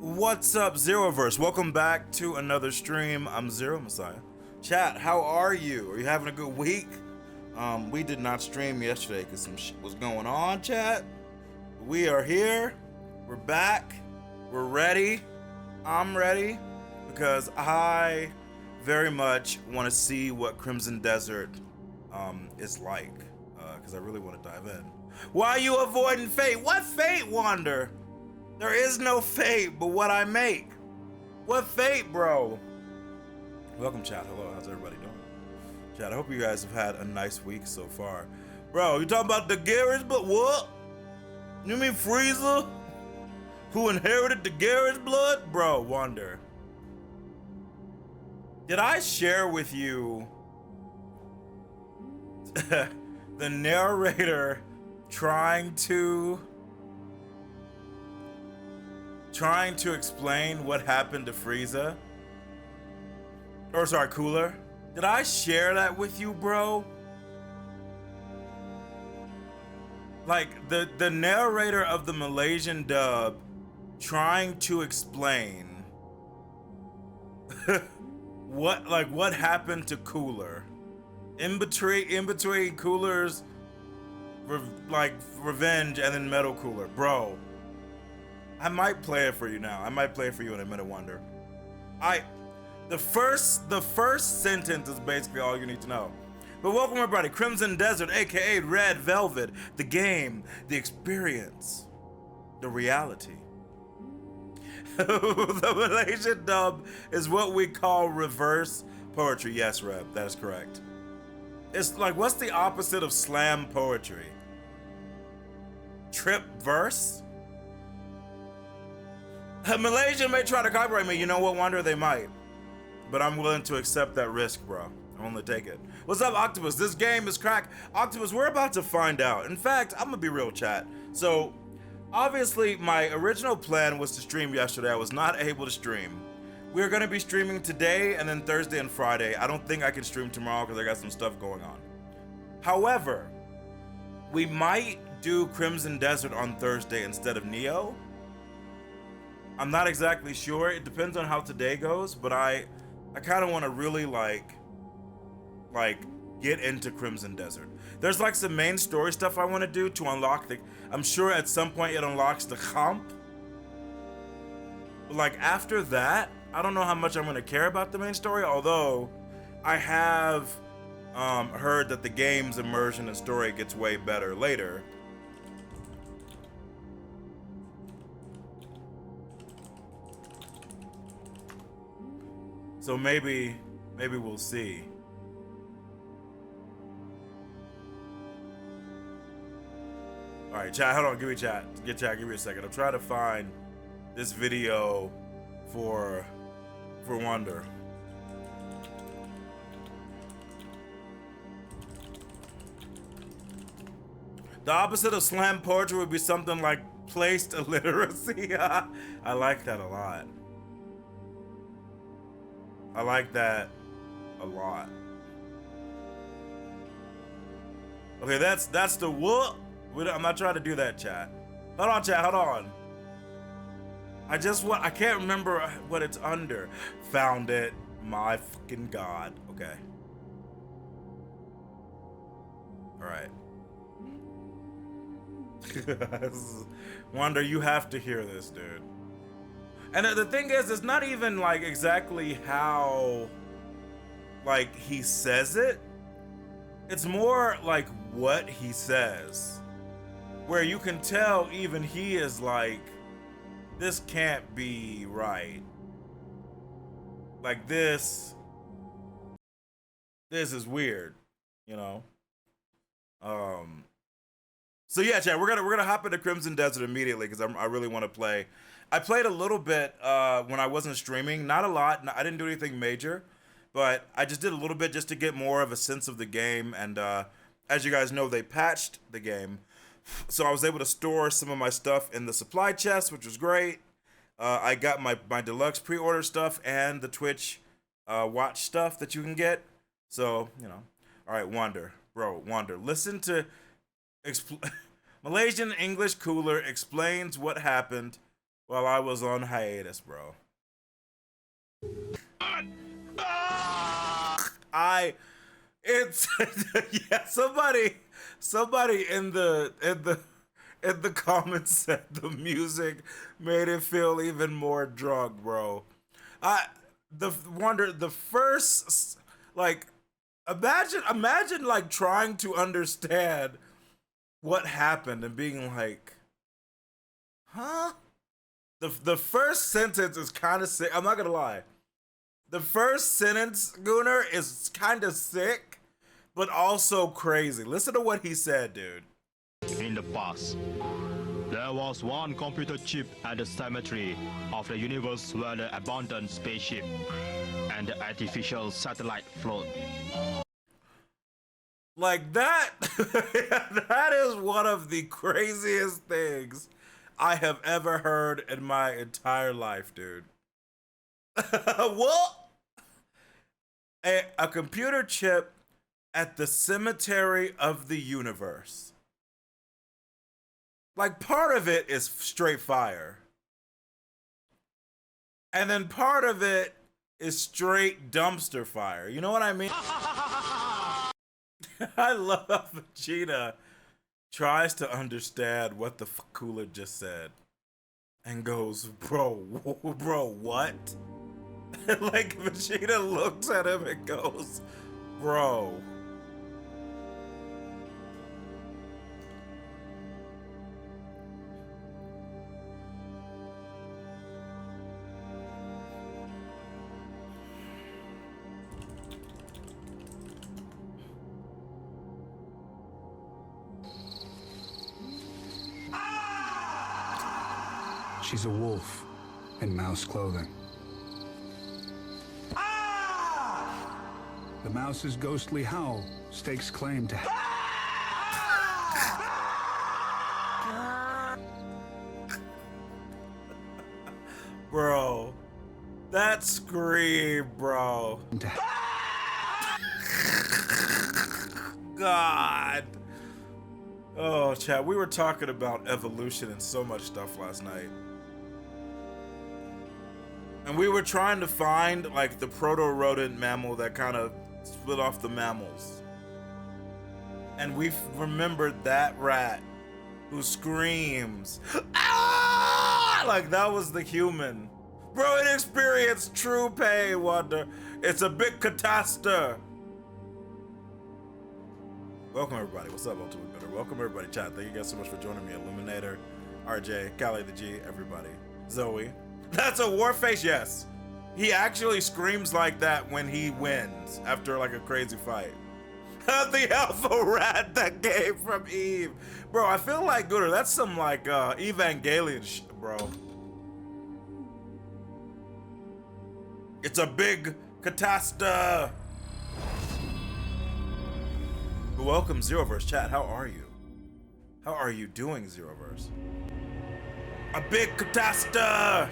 What's up, Zeroverse? Welcome back to another stream. I'm Xeromessiah. Chat, how are you? Are you having a good week? We did not stream yesterday because some shit was going on, chat. We are here. We're back. We're ready. I'm ready because I very much want to see what Crimson Desert is like because I really want to dive in. Why are you avoiding fate? What fate, Wander? There is no fate but what I make. What fate, bro? Welcome, chat. Hello, how's everybody doing? Chat, I hope you guys have had a nice week so far. Bro, you talking about the Garage, but what? You mean Frieza? Who inherited the Garage blood? Bro, Wonder. Did I share with you the narrator trying to explain what happened to Frieza? Or sorry, Cooler. Did I share that with you, bro? Like the narrator of the Malaysian dub trying to explain what happened to Cooler in between Cooler's revenge and then Metal Cooler, bro. I might play it for you now. I might play it for you in a minute, Wonder. The first sentence is basically all you need to know. But welcome everybody, Crimson Desert, aka Red Velvet, the game, the experience, the reality. The Malaysian dub is what we call reverse poetry. Yes, Reb, that is correct. It's like, what's the opposite of slam poetry? Trip verse? Malaysia may try to copyright me. You know what, Wonder? They might. But I'm willing to accept that risk, bro. I'm willing to take it. What's up, Octopus? This game is crack. Octopus, we're about to find out. In fact, I'm gonna be real, chat. So, obviously, my original plan was to stream yesterday. I was not able to stream. We're gonna be streaming today and then Thursday and Friday. I don't think I can stream tomorrow because I got some stuff going on. However, we might do Crimson Desert on Thursday instead of Neo. I'm not exactly sure. It depends on how today goes, but I kind of want to really like get into Crimson Desert. There's like some main story stuff I want to do to unlock the. I'm sure at some point it unlocks the comp. But like after that, I don't know how much I'm going to care about the main story. Although I have heard that the game's immersion and story gets way better later. So maybe we'll see. All right, chat, hold on, give me chat. Give me a second. I'm trying to find this video for Wonder. The opposite of slam poetry would be something like placed illiteracy. I like that a lot. I like that a lot. Okay, that's the what? I'm not trying to do that, chat. Hold on, chat, hold on. I can't remember what it's under. Found it. My fucking God. Okay. All right. Wonder, you have to hear this, dude. And the thing is, it's not even like exactly how like he says it. It's more like what he says, where you can tell even he is like, this can't be right. Like this is weird, you know. So yeah, chat, we're gonna hop into Crimson Desert immediately because I really want to play. I played a little bit when I wasn't streaming, not a lot. I didn't do anything major, but I just did a little bit just to get more of a sense of the game. And as you guys know, they patched the game, so I was able to store some of my stuff in the supply chest, which was great. I got my deluxe pre-order stuff and the Twitch watch stuff that you can get. So, you know, all right, Wander, bro, Wander, listen to Malaysian English Cooler explains what happened while I was on hiatus, bro. It's yeah. Somebody in the comments said the music made it feel even more drunk, bro. The first like imagine like trying to understand what happened and being like, huh? The first sentence is kind of sick. I'm not gonna lie. The first sentence, Gunnar, is kind of sick, but also crazy. Listen to what he said, dude. In the past, there was one computer chip at the cemetery of the universe where the abandoned spaceship and the artificial satellite float. Like that, that is one of the craziest things I have ever heard in my entire life, dude. What? A computer chip at the cemetery of the universe. Like, part of it is straight fire. And then part of it is straight dumpster fire. You know what I mean? I love how Vegeta tries to understand what the Cooler just said. And goes, bro, what? Like, Vegeta looks at him and goes, bro. She's a wolf in mouse clothing. The mouse's ghostly howl stakes claim to... Bro, that scream, bro. God. Oh, chat, we were talking about evolution and so much stuff last night. And we were trying to find, like, the proto-rodent mammal that kind of split off the mammals. And we remembered that rat who screams, ah! Like that was the human. Bro, it experienced true pain, Wonder. It's a big catastrophe. Welcome, everybody. What's up, Ultimate Better? Welcome, everybody. Chat, thank you guys so much for joining me. Illuminator, RJ, Callie the G, everybody. Zoe. That's a war face, yes. He actually screams like that when he wins after like a crazy fight. The alpha rat that came from Eve. Bro, I feel like, Gooder, that's some like Evangelion shit, bro. It's a big catastrophe. Welcome, Zeroverse. Chat, how are you? How are you doing, Zeroverse? A big catastrophe.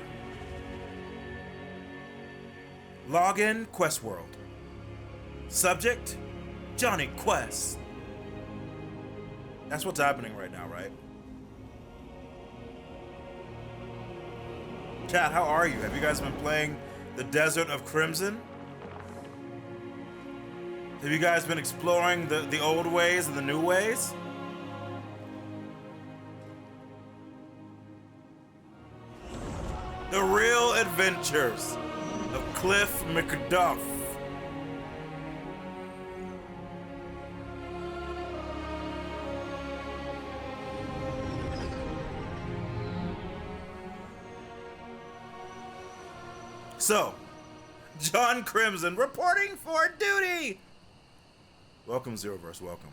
Login Quest World. Subject, Johnny Quest. That's what's happening right now, right? Chat, how are you? Have you guys been playing the Desert of Crimson? Have you guys been exploring the old ways and the new ways? The real adventures of Cliff McDuff. So, John Crimson reporting for duty. Welcome, Zeroverse, welcome.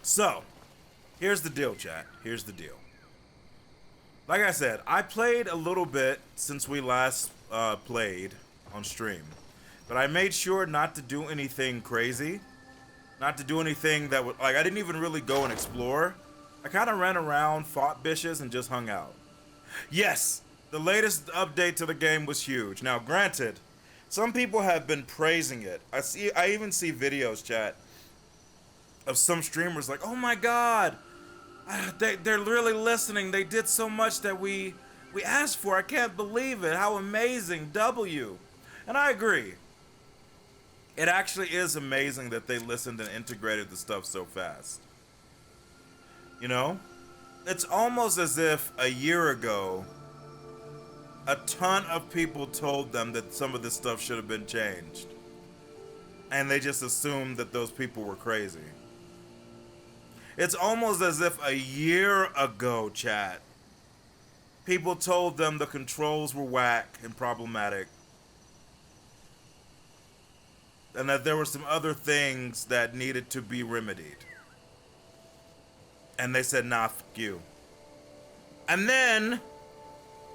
So, here's the deal, chat. Here's the deal. Like I said, I played a little bit since we last played on stream. But I made sure not to do anything crazy. Not to do anything that would, like, I didn't even really go and explore. I kind of ran around, fought bitches, and just hung out. Yes, the latest update to the game was huge. Now, granted, some people have been praising it. I even see videos, chat, of some streamers like, oh my god, They're really listening. They did so much that we asked for. I can't believe it. How amazing. W. And I agree. It actually is amazing that they listened and integrated the stuff so fast. You know? It's almost as if a year ago, a ton of people told them that some of this stuff should have been changed. And they just assumed that those people were crazy. It's almost as if a year ago, chat, people told them the controls were whack and problematic. And that there were some other things that needed to be remedied. And they said, nah, fuck you. And then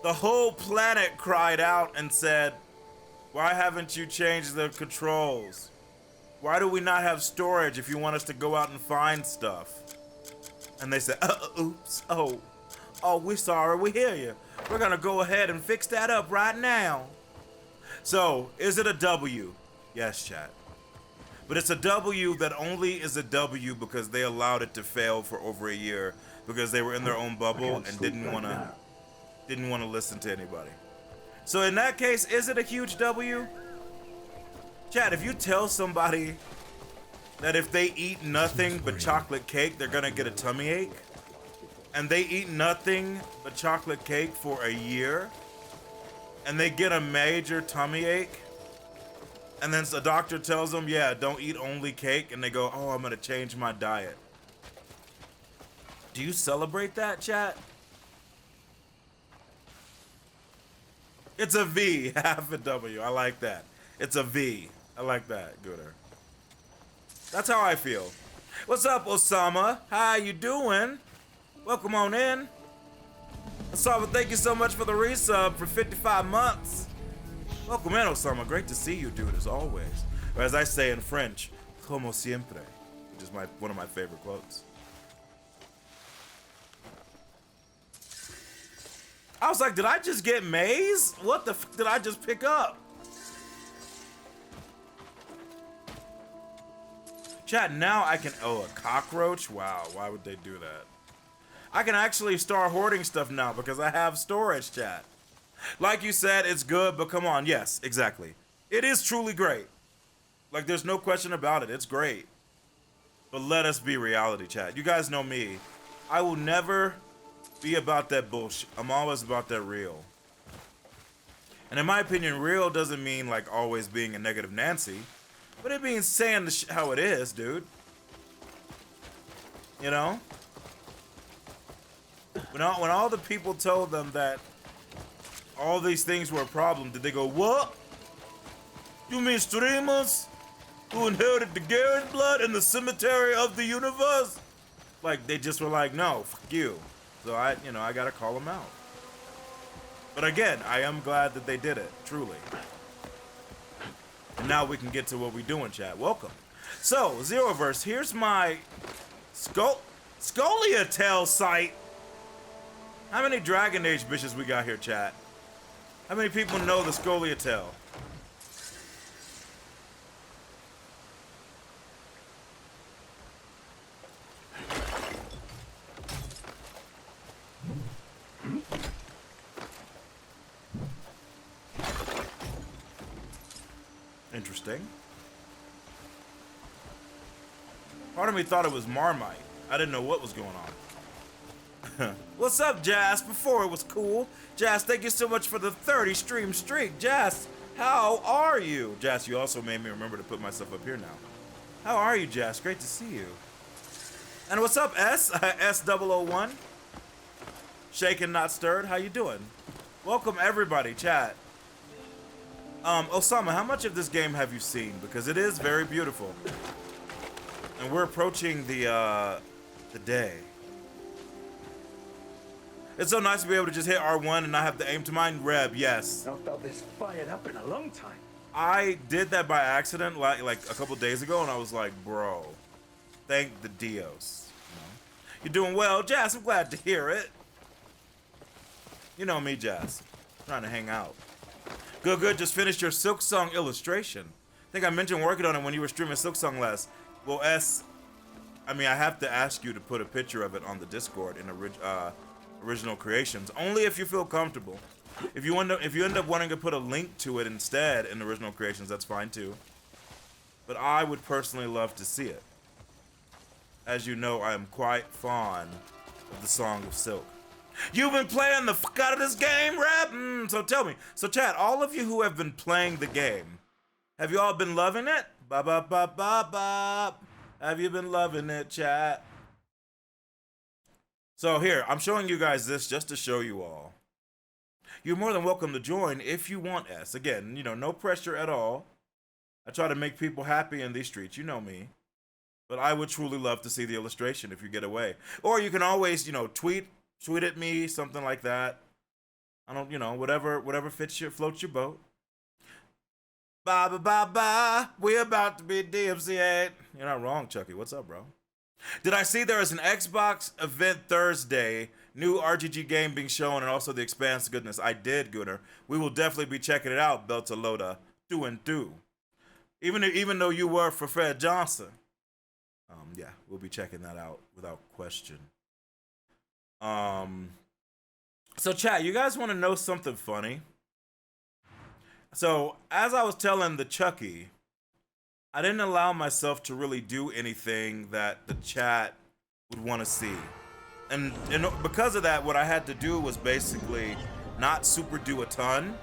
the whole planet cried out and said, why haven't you changed the controls? Why do we not have storage if you want us to go out and find stuff? And they said, oops, oh, we're sorry, we hear you. We're gonna go ahead and fix that up right now. So, is it a W? Yes, chat. But it's a W that only is a W because they allowed it to fail for over a year because they were in their own bubble and didn't want to listen to anybody. So in that case, is it a huge W? Chat, if you tell somebody that if they eat nothing but chocolate cake, they're gonna get a tummy ache, and they eat nothing but chocolate cake for a year, and they get a major tummy ache, and then the doctor tells them, yeah, don't eat only cake, and they go, oh, I'm gonna change my diet. Do you celebrate that, chat? It's a V, half a W. I like that. It's a V. I like that. Gooder. That's how I feel. What's up, Osama? How you doing? Welcome on in. Osama, thank you so much for the resub for 55 months. Welcome in, Osama. Great to see you, dude, as always. Or as I say in French, como siempre, which is one of my favorite quotes. I was like, did I just get maize? What the f did I just pick up? Chat, now I can, oh, a cockroach? Wow, why would they do that? I can actually start hoarding stuff now because I have storage, chat. Like you said, it's good, but come on, yes, exactly. It is truly great. Like, there's no question about it, it's great. But let us be reality, chat. You guys know me. I will never be about that bullshit. I'm always about that real. And in my opinion, real doesn't mean like always being a negative Nancy. But it means saying how it is, dude. You know? When all the people told them that all these things were a problem, did they go, what? You mean streamers who inherited the Garrett blood in the cemetery of the universe? Like, they just were like, no, fuck you. So I gotta call them out. But again, I am glad that they did it, truly. And now we can get to what we do in chat. Welcome. So, Zeroverse, here's my Scoliatel site. How many Dragon Age bitches we got here, chat? How many people know the Scoliatel? Interesting. Part of me thought it was Marmite. I didn't know what was going on. What's up, Jazz? Before it was cool. Jazz, thank you so much for the 30 stream streak. Jazz, how are you? Jazz, you also made me remember to put myself up here now. How are you, Jazz? Great to see you. And what's up, S? S001? Shaken, not stirred. How you doing? Welcome, everybody. Chat. Osama, how much of this game have you seen? Because it is very beautiful. And we're approaching the day. It's so nice to be able to just hit R1 and not have to aim to mine. Reb, yes. I've felt this fired up in a long time. I did that by accident like a couple days ago, and I was like, bro, thank the Dios. You're doing well, Jazz. I'm glad to hear it. You know me, Jazz. Trying to hang out. Good. Just finished your Silk Song illustration. I think I mentioned working on it when you were streaming Silk Song last. Well, S, I mean, I have to ask you to put a picture of it on the Discord in original creations, only if you feel comfortable. If you end up wanting to put a link to it instead in original creations, that's fine too. But I would personally love to see it. As you know, I am quite fond of the Song of Silk. You've been playing the fuck out of this game, Rap? So tell me. So chat, all of you who have been playing the game, have you all been loving it? Ba ba ba ba ba. Have you been loving it, chat? So here, I'm showing you guys this just to show you all. You're more than welcome to join if you want S. Again, you know, no pressure at all. I try to make people happy in these streets, you know me. But I would truly love to see the illustration if you get away. Or you can always, you know, tweet at me, something like that. I don't, you know, whatever floats your boat. Ba ba ba ba, we're about to be DMCA. You're not wrong, Chucky. What's up, bro? Did I see there is an Xbox event Thursday, new RGG game being shown, and also the Expanse goodness? I did, Gunnar. We will definitely be checking it out, Beltaloda, through and through. Even though you were for Fred Johnson. Yeah, we'll be checking that out without question. So chat, you guys want to know something funny? So, as I was telling the Chucky, I didn't allow myself to really do anything that the chat would want to see. And because of that, what I had to do was basically not super do a ton.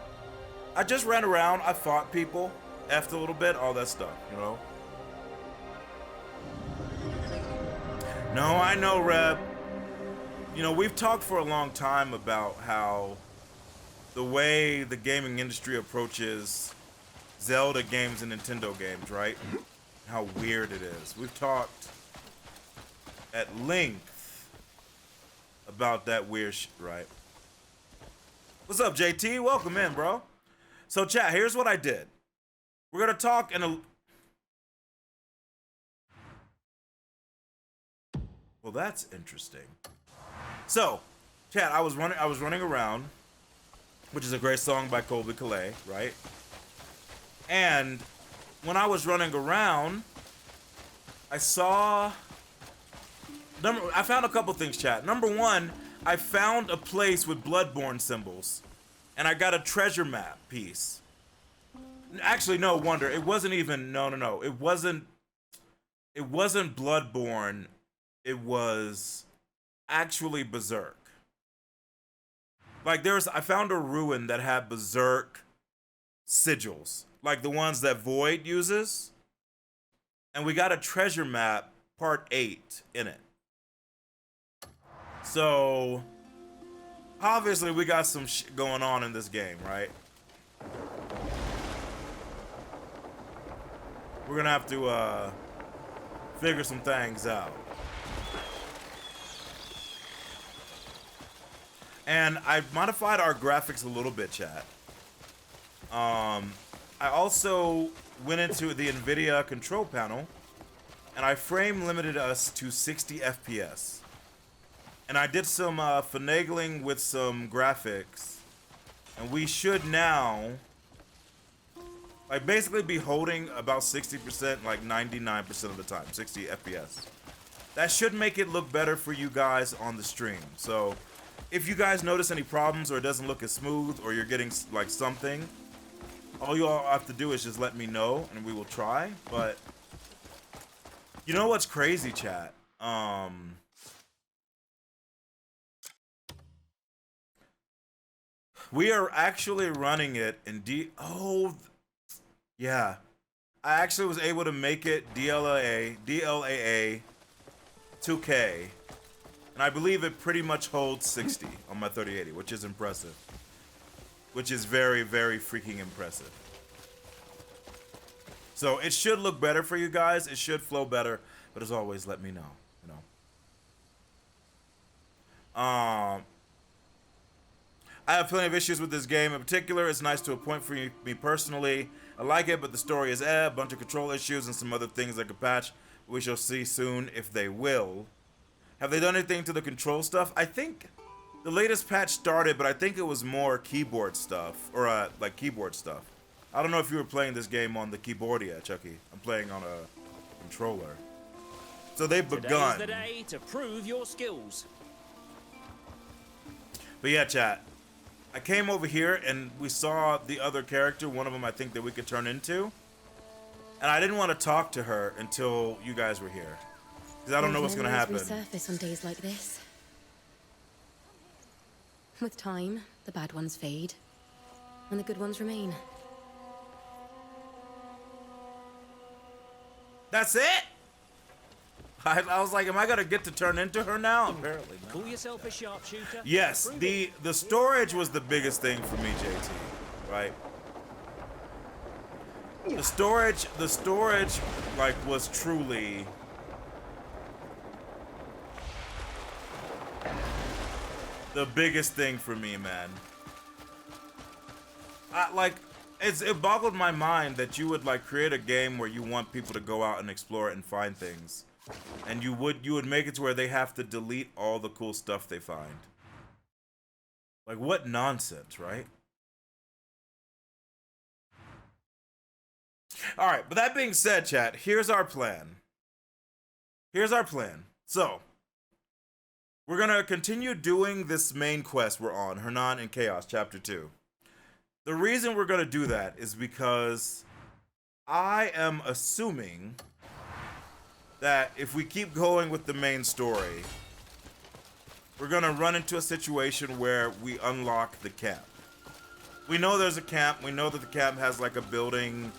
I just ran around, I fought people, effed a little bit, all that stuff, you know? No, I know, Reb. You know, we've talked for a long time about how the way the gaming industry approaches Zelda games and Nintendo games, right? How weird it is. We've talked at length about that weird shit, right? What's up, JT? Welcome in, bro. So, chat, here's what I did. We're gonna talk in a... Well, that's interesting. So, chat, I was running around, which is a great song by Colby Calais, right? And when I was running around, I found a couple things, chat. Number one, I found a place with Bloodborne symbols, and I got a treasure map piece. Actually, no wonder. It wasn't even, no. It wasn't Bloodborne. It was actually Berserk. Like I found a ruin that had Berserk sigils, like the ones that Void uses. And we got a treasure map, part 8, in it. So, obviously we got some shit going on in this game, right? We're gonna have to, figure some things out. And I modified our graphics a little bit, chat. I also went into the NVIDIA control panel, and I frame limited us to 60 FPS. And I did some finagling with some graphics, and we should now, like, basically be holding about 60%, like 99% of the time, 60 FPS. That should make it look better for you guys on the stream. So, if you guys notice any problems or it doesn't look as smooth or you're getting like something, all you all have to do is just let me know and we will try. But you know what's crazy, chat? We are actually running it in yeah. I actually was able to make it DLAA 2K. And I believe it pretty much holds 60 on my 3080, which is impressive. Which is very, very freaking impressive. So it should look better for you guys. It should flow better. But as always, let me know. You know. I have plenty of issues with this game. In particular, it's nice to a point for me personally. I like it, but the story is a bunch of control issues and some other things I could patch. We shall see soon if they will. Have they done anything to the control stuff? I think the latest patch started, but I think it was more keyboard stuff, or like keyboard stuff. I don't know if you were playing this game on the keyboardia, Chucky. I'm playing on a controller. So they've Today's begun. the day to prove your skills. But yeah, chat. I came over here and we saw the other character, one of them I think that we could turn into. And I didn't want to talk to her until you guys were here. Because I don't know what's going to happen. Resurface on days like this. With time, the bad ones fade, and the good ones remain. That's it? I was like, am I going to get to turn into her now? Apparently not. Call yourself a sharpshooter? Yes, Prove the storage was the biggest thing for me, JT, right? The storage like was truly the biggest thing for me, man. It boggled my mind that you would like create a game where you want people to go out and explore it and find things. And you would make it to where they have to delete all the cool stuff they find. Like, what nonsense, right? Alright, but that being said, chat, here's our plan. Here's our plan. So, we're gonna continue doing this main quest we're on, Hernan and Chaos, Chapter 2. The reason we're gonna do that is because I am assuming that if we keep going with the main story, we're gonna run into a situation where we unlock the camp. We know there's a camp. We know that the camp has like a building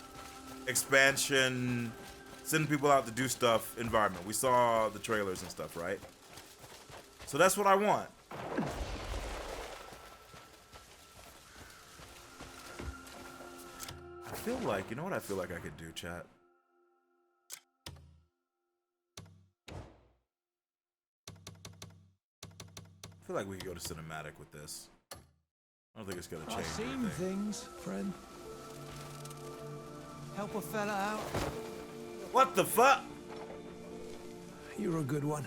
expansion, sending people out to do stuff environment. We saw the trailers and stuff, right? So that's what I want. I feel like, you know what I feel like I could do, chat? I feel like we could go to cinematic with this. I don't think it's gonna change I've seen anything. things, friend. Help a fella out. What the fuck? You're a good one.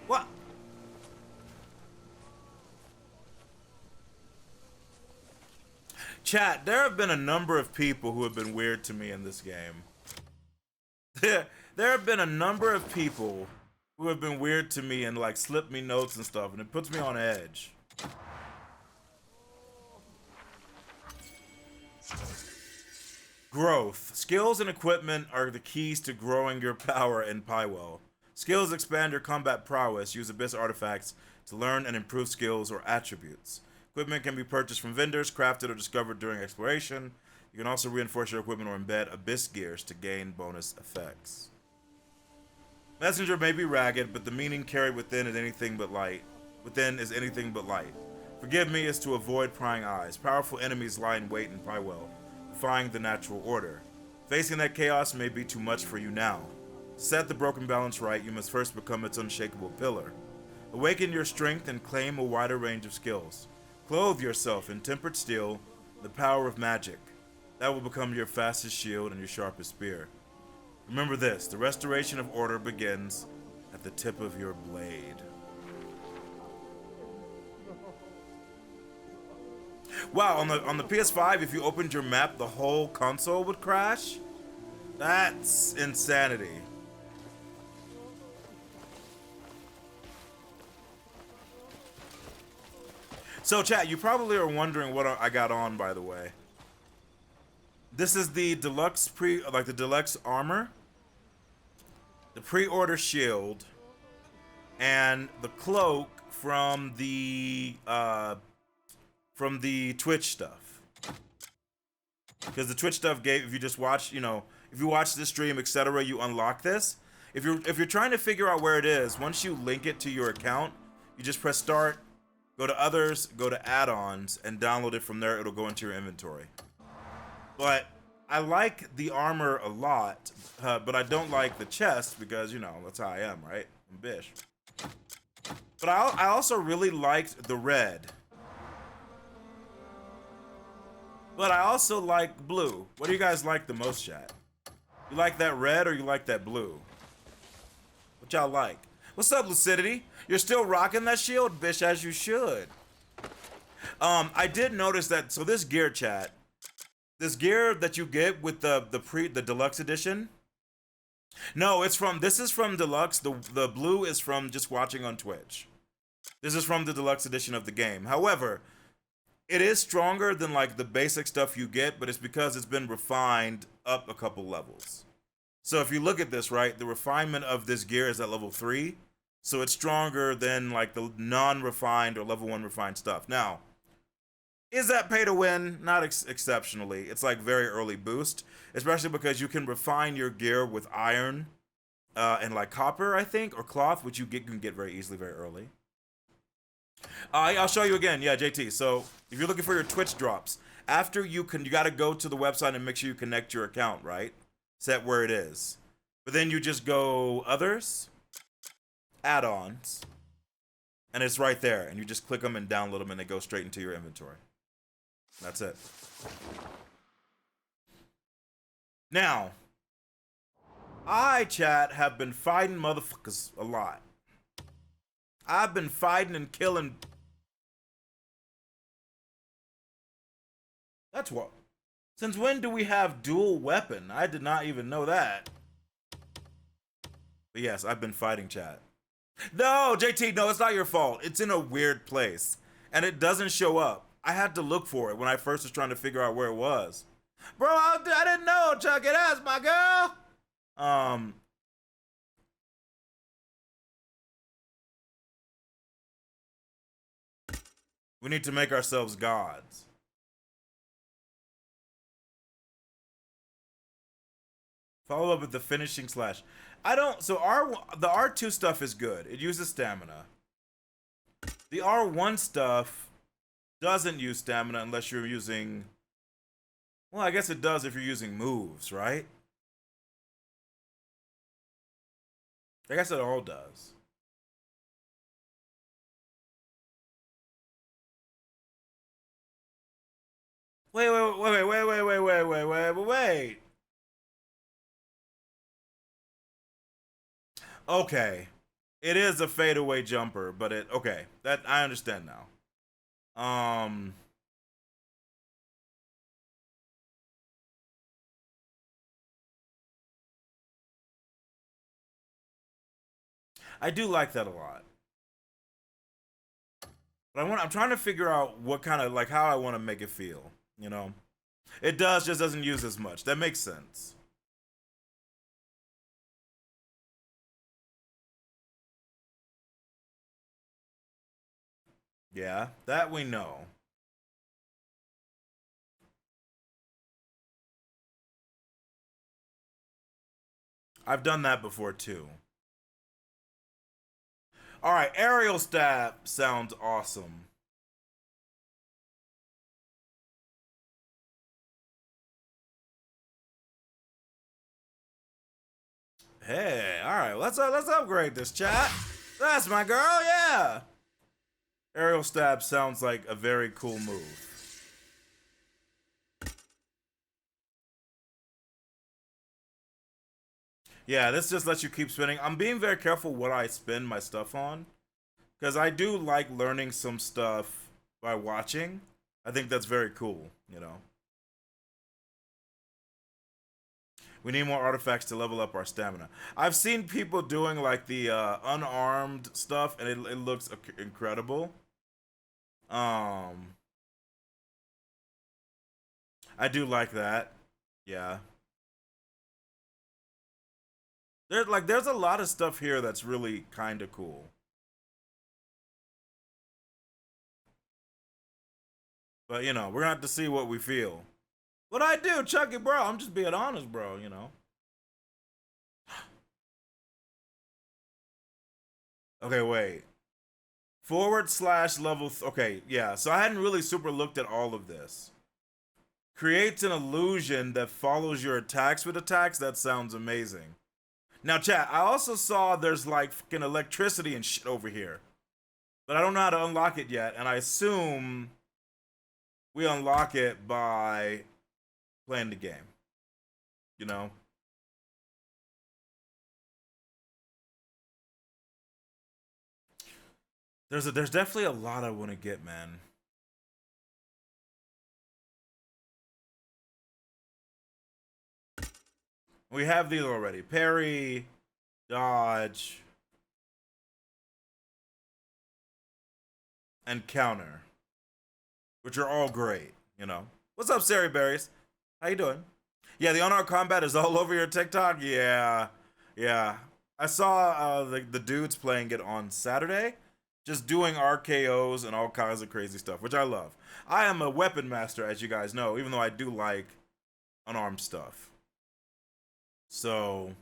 What? Chat, there have been a number of people who have been weird to me in this game. There have been a number of people who have been weird to me and like slipped me notes and stuff, and it puts me on edge. Growth. Skills and equipment are the keys to growing your power in Pywell. Skills expand your combat prowess. Use Abyss artifacts to learn and improve skills or attributes. Equipment can be purchased from vendors, crafted, or discovered during exploration. You can also reinforce your equipment or embed Abyss gears to gain bonus effects. Messenger may be ragged, but the meaning carried within is anything but light. Forgive me is to avoid prying eyes. Powerful enemies lie in wait in Pywell, defying the natural order. Facing that chaos may be too much for you now. To set the broken balance right, you must first become its unshakable pillar. Awaken your strength and claim a wider range of skills. Clothe yourself in tempered steel, the power of magic. That will become your fastest shield and your sharpest spear. Remember this, the restoration of order begins at the tip of your blade. Wow, on the PS5, if you opened your map, the whole console would crash? That's insanity. So chat, you probably are wondering what I got on, by the way. This is the deluxe the deluxe armor, the pre-order shield, and the cloak from the Twitch stuff. Because the Twitch stuff gave, if you just watch, if you watch this stream, etc., you unlock this. If you're trying to figure out where it is, once you link it to your account, you just press start, go to others, go to add-ons, and download it from there. It'll go into your inventory. But I like the armor a lot, but I don't like the chest because, that's how I am, right? I'm bish. But I also really liked the red. But I also like blue. What do you guys like the most, chat? You like that red or you like that blue? What y'all like? What's up, Lucidity? You're still rocking that shield, bish, as you should. I did notice that, so this gear, chat, this gear that you get with the deluxe edition, No, this is from Deluxe. The blue is from just watching on Twitch. This is from the Deluxe edition of the game. However, it is stronger than like the basic stuff you get, but it's because it's been refined up a couple levels. So if you look at this, right, the refinement of this gear is at level 3. So it's stronger than like the non-refined or level 1 refined stuff. Now, is that pay to win? Not exceptionally. It's like very early boost, especially because you can refine your gear with iron and like copper, I think, or cloth, which you can get very easily very early. I'll show you again. Yeah, JT. So if you're looking for your Twitch drops, after you got to go to the website and make sure you connect your account, right? Set where it is. But then you just go others, add-ons, and it's right there. And you just click them and download them and they go straight into your inventory. That's it. Now, chat, have been fighting motherfuckers a lot. I've been fighting and killing. That's what. Since when do we have dual weapon? I did not even know that. But yes, I've been fighting, chat. No, JT, no, it's not your fault. It's in a weird place. And it doesn't show up. I had to look for it when I first was trying to figure out where it was. Bro, I didn't know, Chuck. It ass, my girl. We need to make ourselves gods. Follow up with the finishing slash. I don't. So the R2 stuff is good. It uses stamina. The R1 stuff doesn't use stamina unless you're using. Well, I guess it does if you're using moves, right? I guess it all does. Wait. Okay. It is a fadeaway jumper, but okay. That I understand now. I do like that a lot. But I'm trying to figure out what kind of, like, how I want to make it feel, you know? It just doesn't use as much. That makes sense. Yeah, that we know. I've done that before too. All right, aerial stab sounds awesome. Hey, all right, let's upgrade this, chat. That's my girl, yeah. Aerial stab sounds like a very cool move. Yeah, this just lets you keep spinning. I'm being very careful what I spin my stuff on, because I do like learning some stuff by watching. I think that's very cool, you know. We need more artifacts to level up our stamina. I've seen people doing like the unarmed stuff, and it looks incredible. I do like that. Yeah. There's a lot of stuff here that's really kind of cool. But, you know, we're gonna have to see what we feel. What I do, Chucky, bro? I'm just being honest, bro, you know. Okay, wait. / level. Okay, yeah. So I hadn't really super looked at all of this. Creates an illusion that follows your attacks with attacks. That sounds amazing. Now, chat, I also saw there's like fucking electricity and shit over here. But I don't know how to unlock it yet. And I assume we unlock it by playing the game. You know? There's definitely a lot I want to get, man. We have these already. Parry, dodge, and counter, which are all great, you know. What's up, Sari Berries? How you doing? Yeah, the unarmed combat is all over your TikTok. Yeah. I saw the dudes playing it on Saturday, just doing RKOs and all kinds of crazy stuff, which I love. I am a weapon master, as you guys know, even though I do like unarmed stuff. So,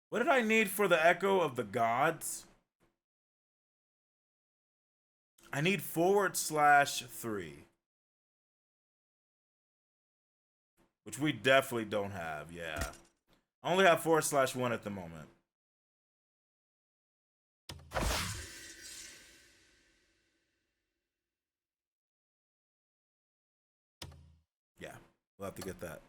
what did I need for the Echo of the Gods? I need /3. Which we definitely don't have, yeah. I only have /1 at the moment. Yeah, we'll have to get that.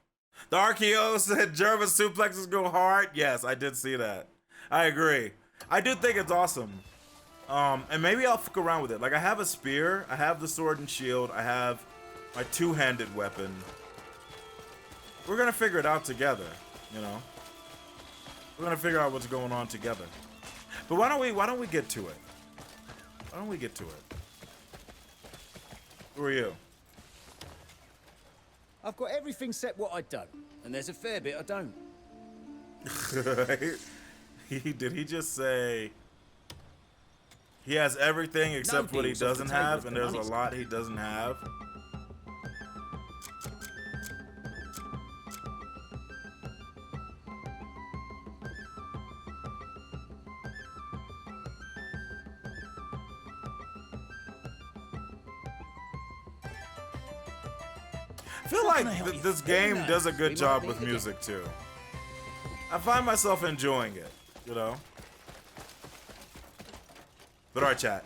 The RKO said German suplexes go hard. Yes, I did see that. I agree. I do think it's awesome. And maybe I'll fuck around with it. Like, I have a spear, I have the sword and shield, I have my two-handed weapon. We're gonna figure it out together, you know? We're gonna figure out what's going on together. But why don't we get to it? Why don't we get to it? Who are you? I've got everything set what I done, and there's a fair bit I don't. Did he just say he has everything except what he deals off the doesn't table have, if and the there's a money's- lot he doesn't have? I feel like this game does a good job with music too. I find myself enjoying it, you know. But alright, chat.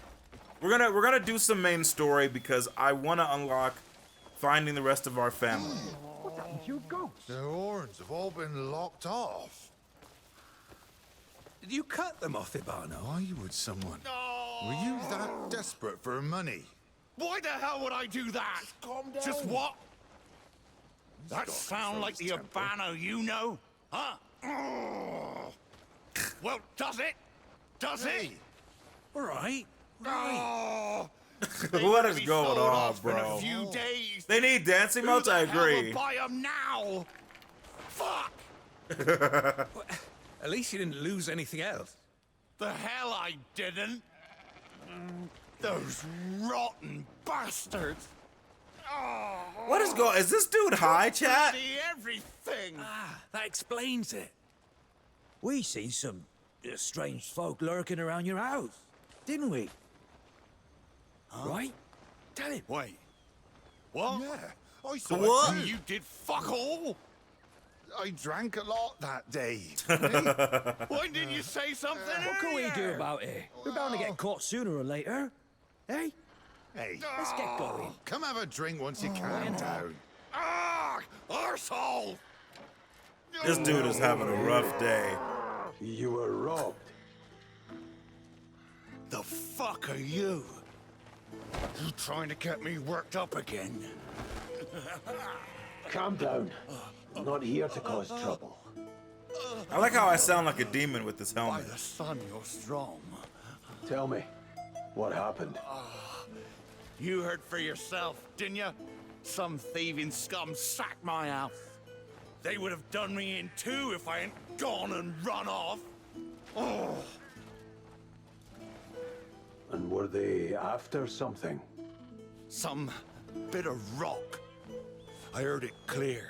We're gonna do some main story because I want to unlock finding the rest of our family. What happened to your ghost? Their horns have all been locked off. Did you cut them off, Ibano? Why would someone? Were you that desperate for money? Why the hell would I do that? Calm down. Just what? That sound like the Urbano you know? Huh? Well, does it? Does it? All right. Oh, What is be going sold on, off in bro? a few days. They need dancing modes? I Who the hell agree. would buy 'em now? Fuck! At least you didn't lose anything else. The hell I didn't. Those rotten bastards. Oh, What is going? Is this dude high, chat? bloody everything. That explains it. We seen some strange folk lurking around your house, didn't we? Right? Tell him. Wait. What? Yeah, I saw What? it too. You did fuck all? I drank a lot that day. Why didn't you say something What can we do earlier? about it? We're bound to get caught sooner or later. Eh? Hey, Let's get going. come have a drink once you calm down. Ah, arsehole! This dude is having a rough day. You were robbed. The fuck are you? You trying to get me worked up again? Calm down. I'm not here to cause trouble. I like how I sound like a demon with this By helmet. the sun, you're strong. Tell me, what happened? You heard for yourself, didn't you? Some thieving scum sacked my house. They would have done me in too if I hadn't gone and run off. Oh, And were they after something? some bit of rock. I heard it clear.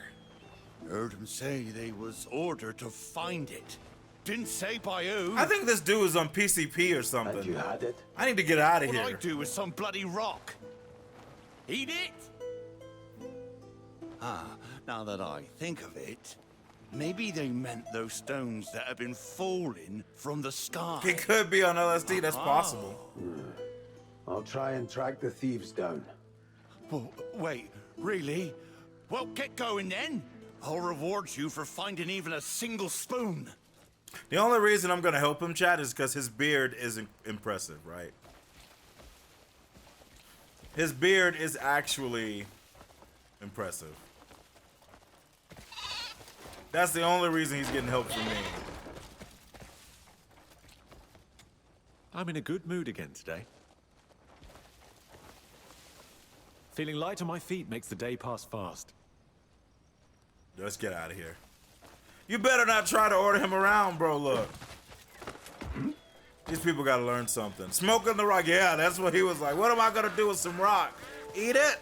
Heard him say they was ordered to find it. Didn't say by who. I think this dude is on PCP or And you something. had it? I need to get out of What I here. do with some bloody rock? Eat it? Now that I think of it, maybe they meant those stones that have been falling from the sky. He could be on LSD. That's possible. I'll try and track the thieves down. Well, wait, really? Well, get going then. I'll reward you for finding even a single spoon. The only reason I'm gonna help him, chat, is because his beard is impressive, right? His beard is actually impressive. That's the only reason he's getting help from me. I'm in a good mood again today. Feeling light on my feet makes the day pass fast. Let's get out of here. You better not try to order him around, bro. Look. These people gotta learn something. Smoking the rock. Yeah, that's what he was like. What am I gonna do with some rock? Eat it?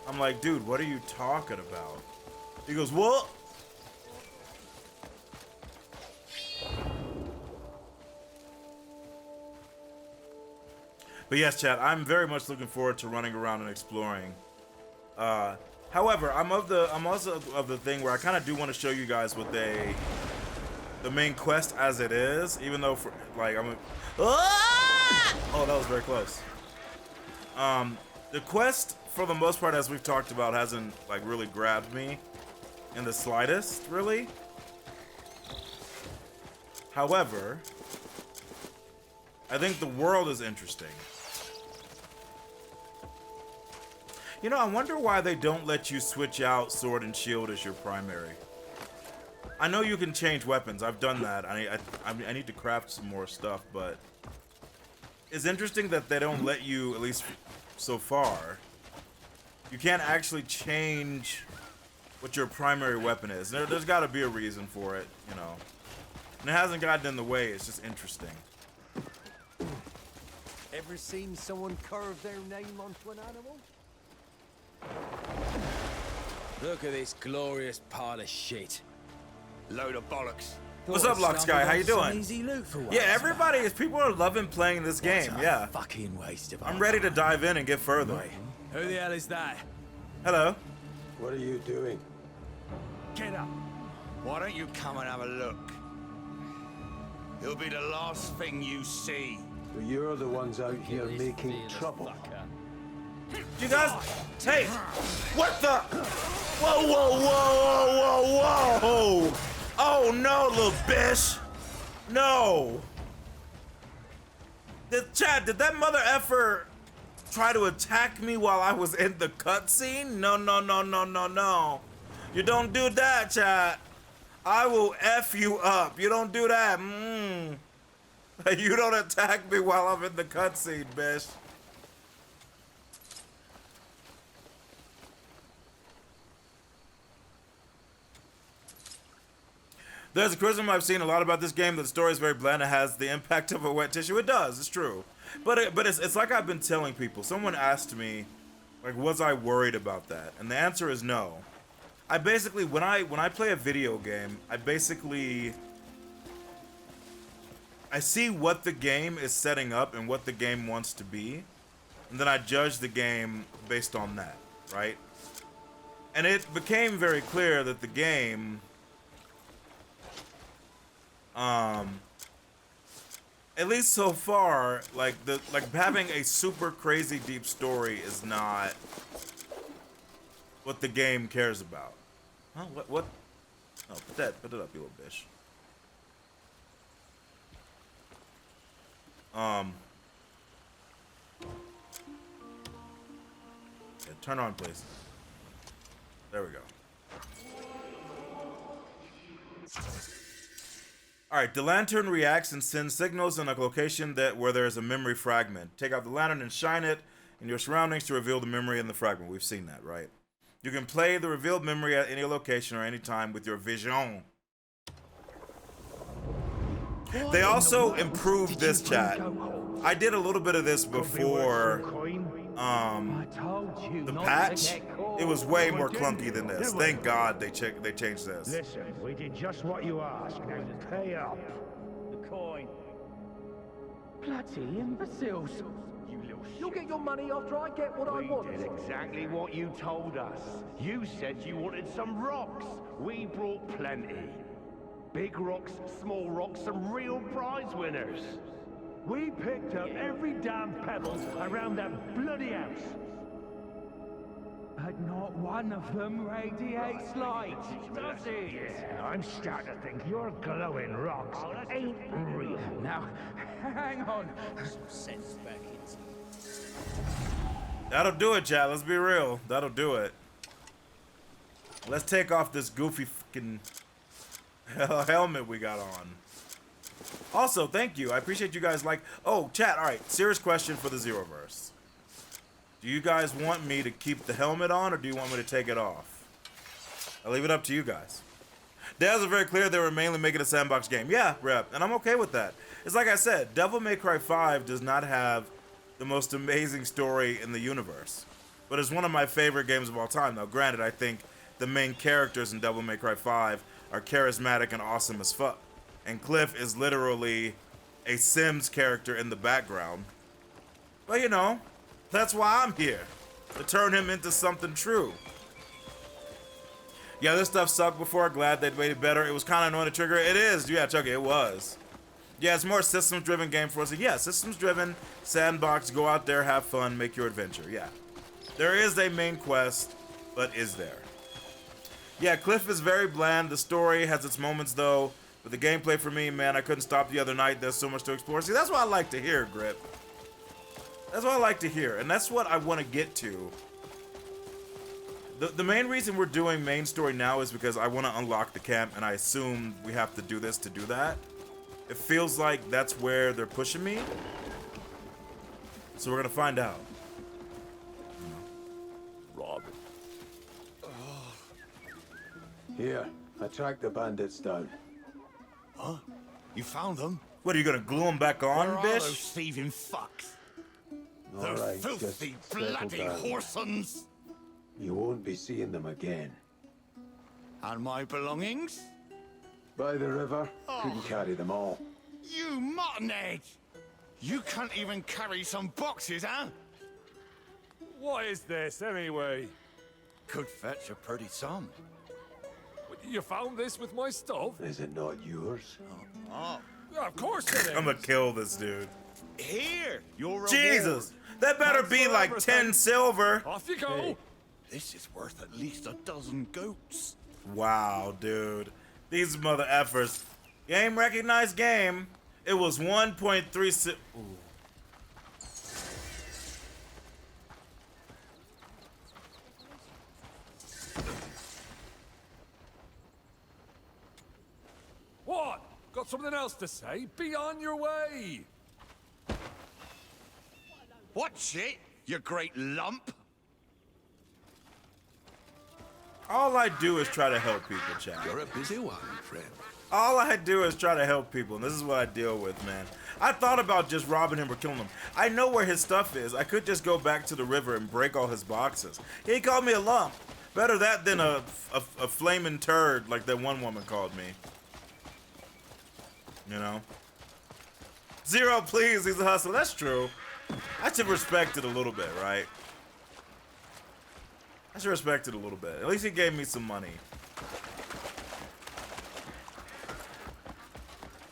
I'm like, dude, what are you talking about? He goes, what? But yes, chat, I'm very much looking forward to running around and exploring. However, I'm also of the thing where I kind of do want to show you guys what the main quest as it is, even though for like oh, that was very close. The quest for the most part, as we've talked about, hasn't like really grabbed me in the slightest, really. However, I think the world is interesting. You know, I wonder why they don't let you switch out sword and shield as your primary. I know you can change weapons. I've done that. I need to craft some more stuff, but it's interesting that they don't let you, at least so far. You can't actually change what your primary weapon is. There's got to be a reason for it, you know. And it hasn't gotten in the way. It's just interesting. Ever seen someone carve their name onto an animal? Look at this glorious pile of shit. Load of bollocks. What's up, Lock Sky? How you doing? Easy loot for once. Yeah, everybody is. People are loving playing this game. Yeah. Fucking waste of. I'm ready to dive in and get further. Wait, who the hell is that? Hello. What are you doing? Get up. Why don't you come and have a look? It'll be the last thing you see. So you're the ones out here making trouble. You guys, hey, what the? Whoa, whoa, whoa, whoa, whoa, whoa! Oh no, little bitch! No. Chad, did that mother effer try to attack me while I was in the cutscene? No, no, no, no, no, no! You don't do that, Chad. I will F you up. You don't do that. You don't attack me while I'm in the cutscene, bitch. There's a criticism I've seen a lot about this game that the story is very bland. It has the impact of a wet tissue. It does. It's true. But it's like I've been telling people. Someone asked me, like, was I worried about that? And the answer is no. I basically, when I play a video game, I see what the game is setting up and what the game wants to be, and then I judge the game based on that, right? And it became very clear that the game, at least so far, like having a super crazy deep story is not what the game cares about. Huh? What? Oh, put it up, you little bitch. Yeah, turn on, please. There we go. Alright, the lantern reacts and sends signals in a location where there is a memory fragment. Take out the lantern and shine it in your surroundings to reveal the memory in the fragment. We've seen that, right? You can play the revealed memory at any location or any time with your vision. They also improved this, chat. I did a little bit of this before the patch. It was way more clunky than this. Thank God they changed this. Listen, we did just what you asked. Now pay up. The coin. Bloody imbeciles. You'll get your money after I get what I want. We did exactly what you told us. You said you wanted some rocks. We brought plenty. Big rocks, small rocks, some real prize winners. We picked up every damn pebble around that bloody house. But not one of them radiates light, does it? Yeah, I'm starting to think your glowing rocks ain't real. Now, hang on. Some sense back into. That'll do it, chat. Let's be real. That'll do it. Let's take off this goofy fucking helmet we got on. Also, thank you. I appreciate you guys like... Oh, chat. All right. Serious question for the Zeroverse. Do you guys want me to keep the helmet on, or do you want me to take it off? I'll leave it up to you guys. Devs are very clear they were mainly making a sandbox game. Yeah, Rep, and I'm okay with that. It's like I said, Devil May Cry 5 does not have the most amazing story in the universe. But it's one of my favorite games of all time. Now, granted, I think the main characters in Devil May Cry 5 are charismatic and awesome as fuck. And Cliff is literally a Sims character in the background. But you know, that's why I'm here. To turn him into something true. Yeah, this stuff sucked before. Glad they'd made it better. It was kind of annoying to trigger. It is. Yeah, Chucky, it was. Yeah, it's more a systems-driven game for us. Yeah, systems-driven, sandbox, go out there, have fun, make your adventure. Yeah. There is a main quest, but is there? Yeah, Cliff is very bland. The story has its moments, though. But the gameplay for me, man, I couldn't stop the other night. There's so much to explore. See, that's what I like to hear, Grip. That's what I like to hear, and that's what I want to get to. The main reason we're doing main story now is because I want to unlock the camp, and I assume we have to do this to do that. It feels like that's where they're pushing me. So we're going to find out. Rob. Here, I tracked the bandits down. Huh? You found them? What, are you going to glue them back on, Where bitch? are those thieving fucks? All Those right, filthy, just settle bloody down. whoresons! You won't be seeing them again. And my belongings? By the river, couldn't carry them all. You muttonhead! You can't even carry some boxes, huh? What is this, anyway? Could fetch a pretty sum. You found this with my stuff? Is it not yours? Oh. Yeah, of course it is. I'm going to kill this dude. Here, your reward. Jesus! That better be like 10 silver. Off you go. Hey, this is worth at least a dozen goats. Wow, dude. These mother effers. Game recognized game. It was 1.36. Ooh. What? Got something else to say? Be on your way. What shit, you great lump? All I do is try to help people, chat. You're a busy one, friend. All I do is try to help people, and this is what I deal with, man. I thought about just robbing him or killing him. I know where his stuff is. I could just go back to the river and break all his boxes. He called me a lump. Better that than a flaming turd like that one woman called me. You know? Zero, please. He's a hustler. That's true. I should respect it a little bit, right? I should respect it a little bit. At least he gave me some money.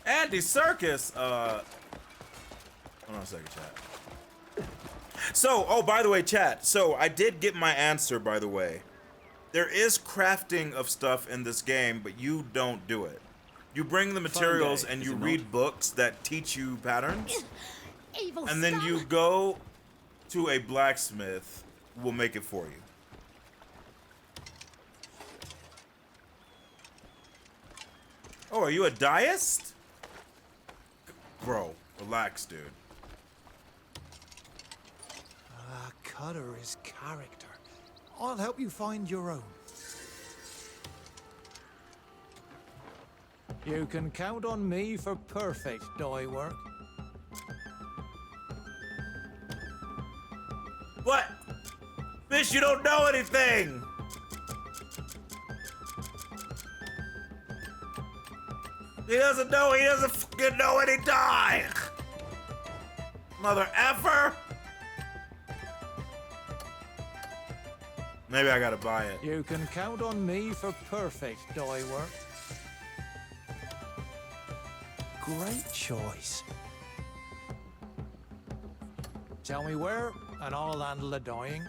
Andy Serkis. Hold on a second, chat. So, oh, by the way, chat. So, I did get my answer, by the way. There is crafting of stuff in this game, but you don't do it. You bring the materials and you read books that teach you patterns. Evil and then you go to a blacksmith who will make it for you. Oh, are you a deist? Bro, relax, dude. Cutter is character. I'll help you find your own. You can count on me for perfect dye work. What? Fish, you don't know anything! He doesn't know, he doesn't fucking know any dye! Mother effer! Maybe I gotta buy it. You can count on me for perfect dye work. Great choice. Tell me where, and I'll handle the dyeing.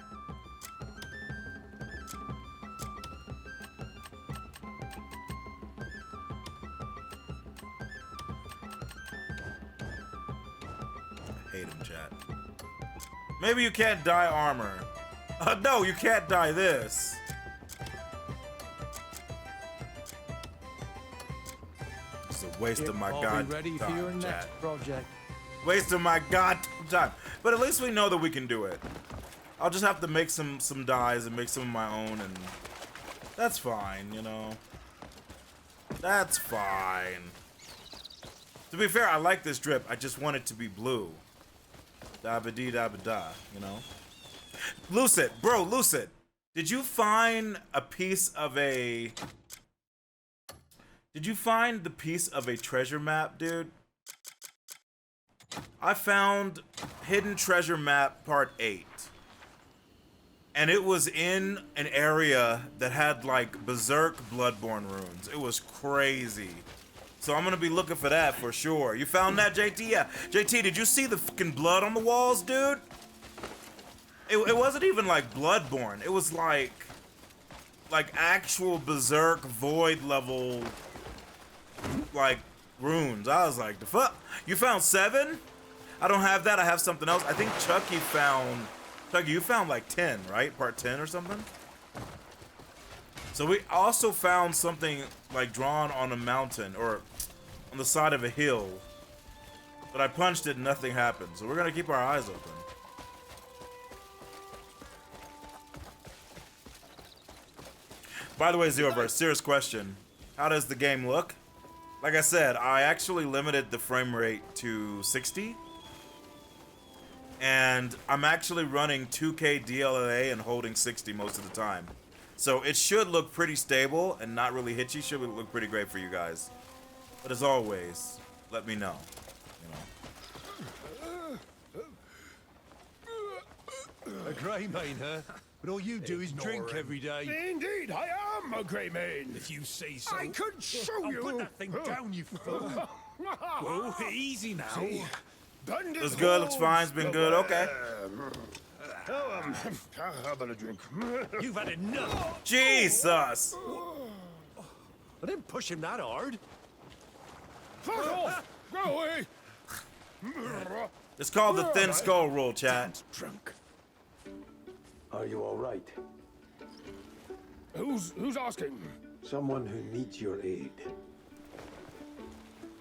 I hate him, chat. Maybe you can't dye armor. No, you can't dye this. Wasting my god ready time, for your chat. next project. Wasting my god time. But at least we know that we can do it. I'll just have to make some dyes and make some of my own, and that's fine, you know. That's fine. To be fair, I like this drip. I just want it to be blue. Da-ba-dee-da-ba-da, you know. Lucid, bro, Lucid. Did you find a piece of a... Did you find the piece of a treasure map, dude? I found Hidden Treasure Map Part 8. And it was in an area that had, like, Berserk Bloodborne runes. It was crazy. So I'm gonna be looking for that for sure. You found that, JT? Yeah. JT, did you see the fucking blood on the walls, dude? It wasn't even, like, Bloodborne. It was, like actual Berserk Void level, like, runes. I was like, the fuck? You found 7? I don't have that. I have something else. I think Chucky found... Chucky, you found like 10, right? Part 10 or something? So we also found something like drawn on a mountain or on the side of a hill. But I punched it and nothing happened. So we're going to keep our eyes open. By the way, Zeroverse, serious question. How does the game look? Like I said, I actually limited the frame rate to 60. And I'm actually running 2K DLNA and holding 60 most of the time. So it should look pretty stable and not really hitchy. Should look pretty great for you guys. But as always, let me know. A grey mane, huh? But all you do is drink every day. Indeed, I am a grey mane. If you say so. I could show you. Put that thing down, you fool. Whoa, easy now. See? Looks good, looks fine, it's been good, okay. How about a drink? You've had enough. Jesus! I didn't push him that hard. Fuck off! Go away! It's called the Thin Skull Rule, chat. Drunk. Are you all right? Who's asking? Someone who needs your aid.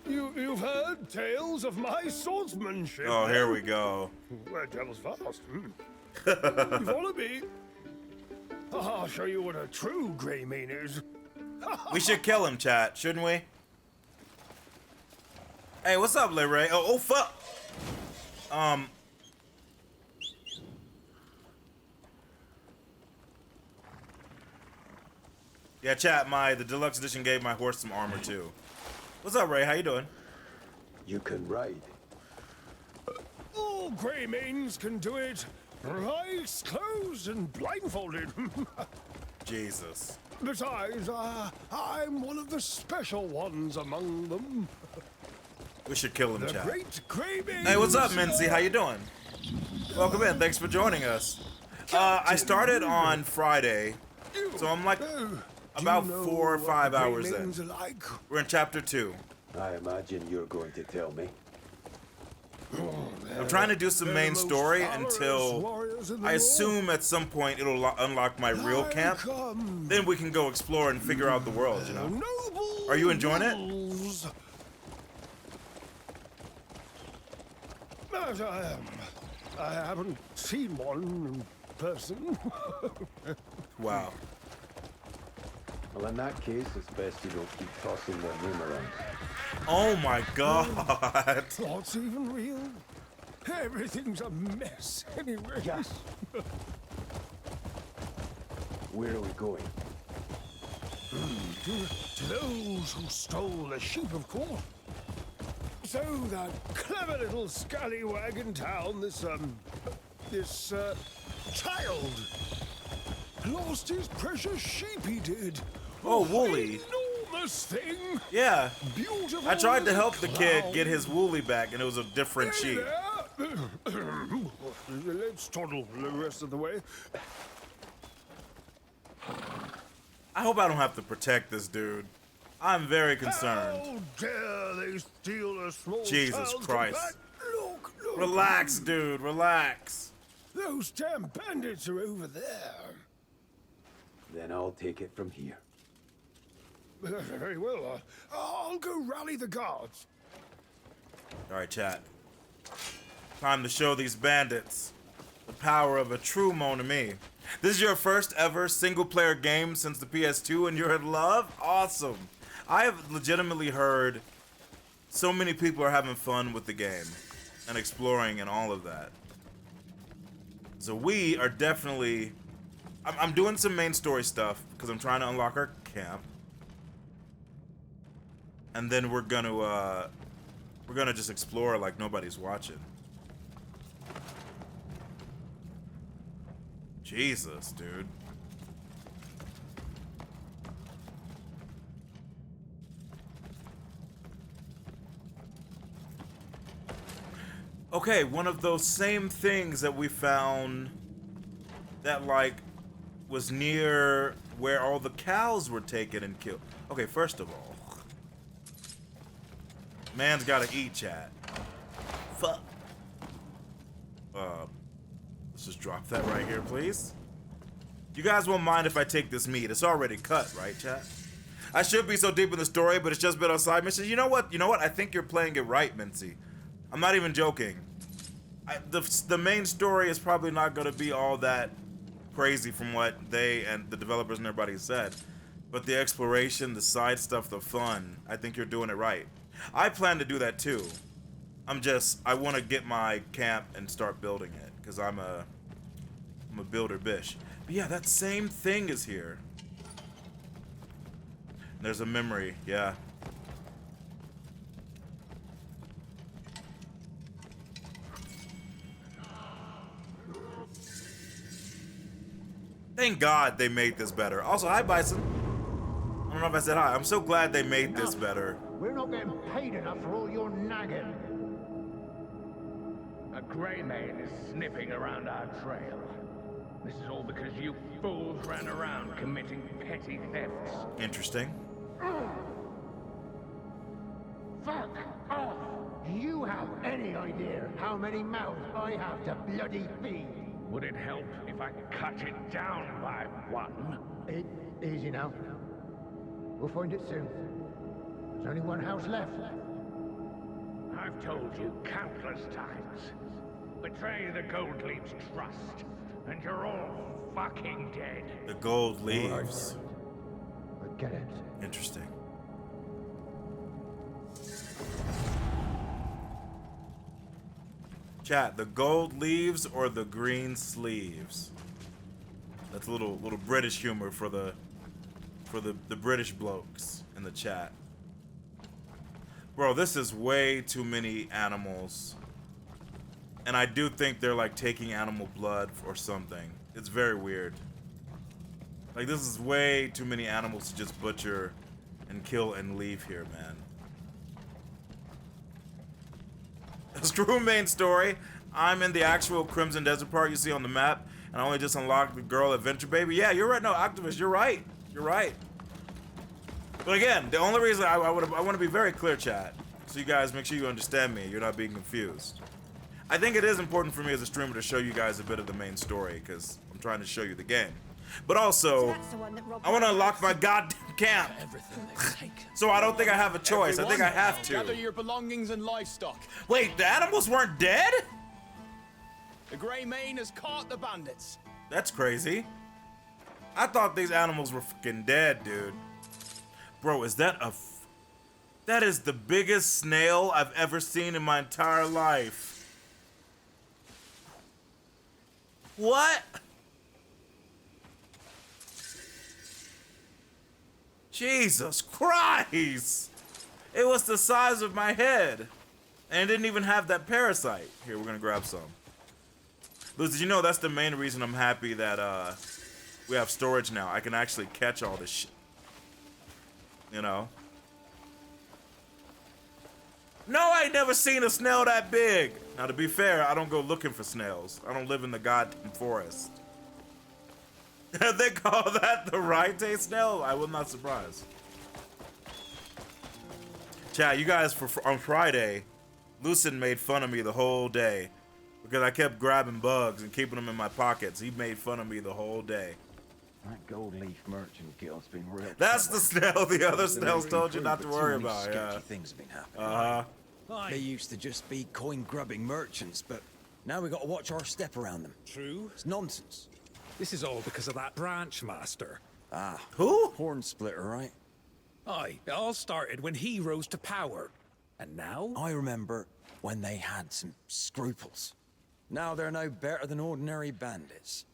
You've heard tales of my swordsmanship. Oh, here we go. Well, devil's fast. You follow me? I'll show you what a true grey mane is. We should kill him, chat, shouldn't we? Hey, what's up, Leray? Oh, fuck! Yeah, chat, the deluxe edition gave my horse some armor, too. What's up, Ray? How you doing? You can ride. All grey manes can do it. Eyes closed and blindfolded. Jesus. Besides, I'm one of the special ones among them. We should kill him, The chat. great grey manes. Hey, what's up, Mincy? How you doing? Welcome in. Thanks for joining us. I started on Friday, so I'm like about 4 or 5 hours in. We're in chapter 2. I imagine you're going to tell me. I'm trying to do some main story until I assume at some point it'll unlock my real camp. Then we can go explore and figure out the world, you know? Are you enjoying it? But I haven't seen one in person. Wow. Well, in that case, it's best you don't keep tossing their name around. Oh my god. What's even real? Everything's a mess anyway. Yes. Where are we going? To those who stole the sheep, of course. So that clever little scallywag in town, this child, lost his precious sheep, he did. Oh, Wooly. Enormous thing. Yeah. Beautiful. I tried to help the kid get his Wooly back, and it was a different sheep. Let's toddle the rest of the way. I hope I don't have to protect this dude. I'm very concerned. How dare they steal a small Jesus child's Christ. Look. Relax, dude, relax. Those damn bandits are over there. Then I'll take it from here. Very well. I'll go rally the guards. All right, chat. Time to show these bandits the power of a true mon ami. This is your first ever single-player game since the PS2 and you're in love? Awesome. I have legitimately heard so many people are having fun with the game and exploring and all of that. So we are definitely... I'm doing some main story stuff because I'm trying to unlock our camp. And then we're gonna just explore like nobody's watching. Jesus, dude. Okay, one of those same things that we found that like was near where all the cows were taken and killed. Okay, first of all, man's gotta eat, chat. Fuck. Let's just drop that right here, please. You guys won't mind if I take this meat. It's already cut, right, chat? I should be so deep in the story, but it's just been on side missions. You know what? I think you're playing it right, Mincy. I'm not even joking. The main story is probably not going to be all that crazy from what they and the developers and everybody said. But the exploration, the side stuff, the fun, I think you're doing it right. I plan to do that too. I want to get my camp and start building it because I'm a builder bish. But yeah, that same thing is here. There's a memory, yeah. Thank God they made this better. Also, hi Bison. I don't know if I said hi. I'm so glad they made this better. We're not getting paid enough for all your nagging. A grey man is sniffing around our trail. This is all because you fools ran around committing petty thefts. Interesting. Fuck off! Do you have any idea how many mouths I have to bloody feed? Would it help if I cut it down by one? Easy now. We'll find it soon. There's only one house left. I've told you countless times. Betray the Gold Leaf's trust, and you're all fucking dead. The Gold Leaves. I get it. Interesting. Chat, the gold leaves or the green sleeves? That's a little British humor for the British blokes in the chat. Bro, this is way too many animals. And I do think they're like taking animal blood or something. It's very weird. Like this is way too many animals to just butcher and kill and leave here, man. Screw main story. I'm in the actual Crimson Desert part you see on the map, and I only just unlocked the girl adventure baby. Yeah, you're right. No, Activist, you're right. You're right. But again, the only reason I want to be very clear, chat, so you guys make sure you understand me. You're not being confused. I think it is important for me as a streamer to show you guys a bit of the main story because I'm trying to show you the game. But also, I want to unlock my goddamn camp. So I don't think I have a choice. I think I have to. Gather your belongings and livestock. Wait, the animals weren't dead? The Grey Mane has caught the bandits. That's crazy. I thought these animals were fucking dead, dude. Bro, is that that is the biggest snail I've ever seen in my entire life. What? Jesus Christ! It was the size of my head. And it didn't even have that parasite. Here, we're gonna grab some. Luz, did you know that's the main reason I'm happy that we have storage now? I can actually catch all this shit. You know? No, I ain't never seen a snail that big. Now, to be fair, I don't go looking for snails. I don't live in the goddamn forest. They call that the Raite snail? I was not surprised. Chat, you guys, on Friday, Lucid made fun of me the whole day because I kept grabbing bugs and keeping them in my pockets. He made fun of me the whole day. That gold leaf merchant guild's been real. That's the snail the other snails told you not to worry Too many about. sketchy Yeah. things have been happening. Uh-huh. They used to just be coin-grubbing merchants, but now we got to watch our step around them. True. It's nonsense. This is all because of that branch master. Ah. Who? Horn splitter, right? Aye, it all started when he rose to power. And now? I remember when they had some scruples. Now they're no better than ordinary bandits.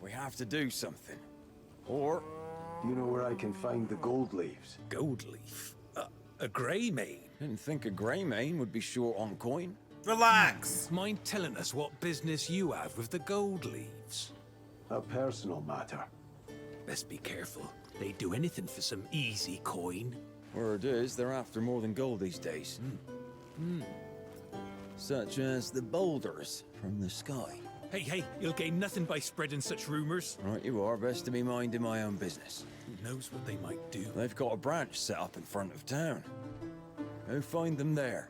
We have to do something. Or... Do you know where I can find the gold leaves? Gold leaf? A grey mane? Didn't think a grey mane would be short on coin. Relax. Mind telling us what business you have with the gold leaves? A personal matter. Best be careful. They'd do anything for some easy coin. Word is, they're after more than gold these days. Such as the boulders from the sky. Hey, you'll gain nothing by spreading such rumors. Right you are, best to be minding my own business. Who knows what they might do? They've got a branch set up in front of town. Go find them there.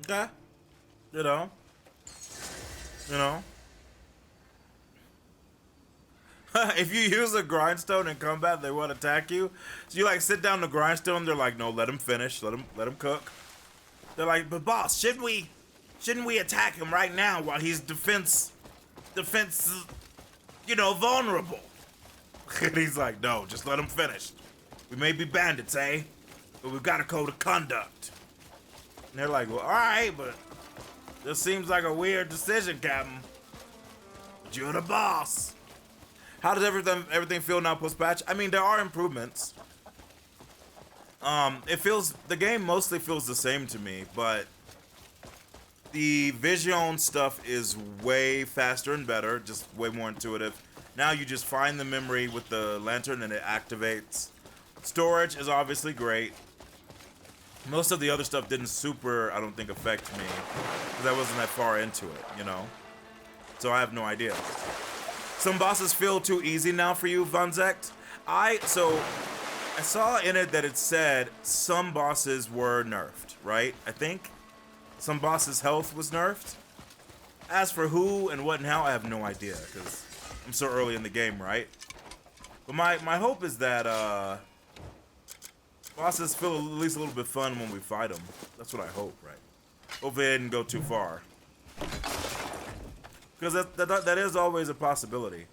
Okay. You know. If you use a grindstone in combat, they won't attack you. So you like sit down the grindstone. They're like, no, let him finish. Let him cook. They're like, but boss, shouldn't we attack him right now while he's defense, vulnerable? And he's like, no, just let him finish. We may be bandits, eh? But we've got a code of conduct. And they're like, well, all right, but this seems like a weird decision, Captain. But you're the boss. How does everything feel now post-patch? I mean, there are improvements. The game mostly feels the same to me, but the vision stuff is way faster and better, just way more intuitive. Now you just find the memory with the lantern and it activates. Storage is obviously great. Most of the other stuff didn't super, I don't think, affect me, because I wasn't that far into it, So I have no idea. Some bosses feel too easy now for you, Vonzect. I saw in it that it said some bosses were nerfed, right? I think some bosses' health was nerfed. As for who and what and how, I have no idea, because I'm so early in the game, right? But my hope is that bosses feel at least a little bit fun when we fight them. That's what I hope, right? Hopefully they didn't go too far. Because that is always a possibility.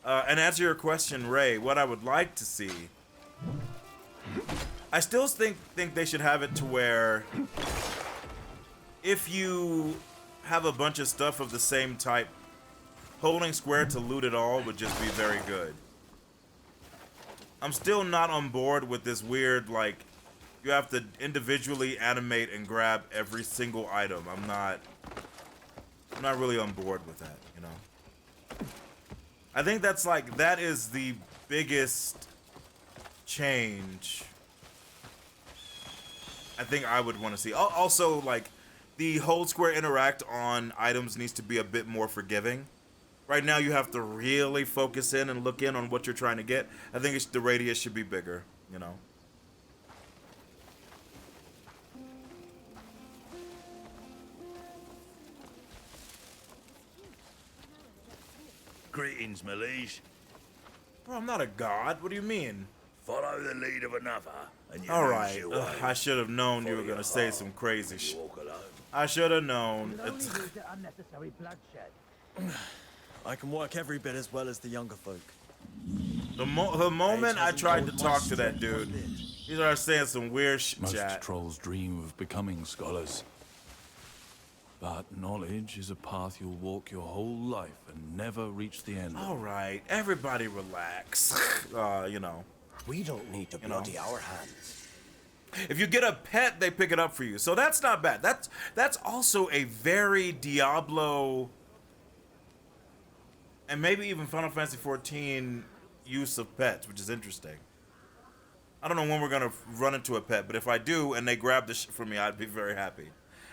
And answer your question, Ray, what I would like to see, I still think they should have it to where if you have a bunch of stuff of the same type, holding square to loot it all would just be very good. I'm still not on board with this weird, like, you have to individually animate and grab every single item. I'm not really on board with that, I think that is the biggest change I think I would want to see. Also, like, the hold square interact on items needs to be a bit more forgiving. Right now, you have to really focus in and look in on what you're trying to get. I think the radius should be bigger, Greetings, my liege. Bro, I'm not a god. What do you mean? Follow the lead of another, and you all lose right. your way. I should have known you were gonna say some crazy shit. I should have known. Unnecessary bloodshed. I can work every bit as well as the younger folk. The moment I tried to talk to that dude, he started saying some weird shit. Most trolls dream of becoming scholars. But knowledge is a path you'll walk your whole life and never reach the end. All right, everybody relax. We don't need to bloody our hands. If you get a pet, they pick it up for you. So that's not bad. That's also a very Diablo and maybe even Final Fantasy XIV use of pets, which is interesting. I don't know when we're gonna run into a pet, but if I do and they grab the shit from me, I'd be very happy.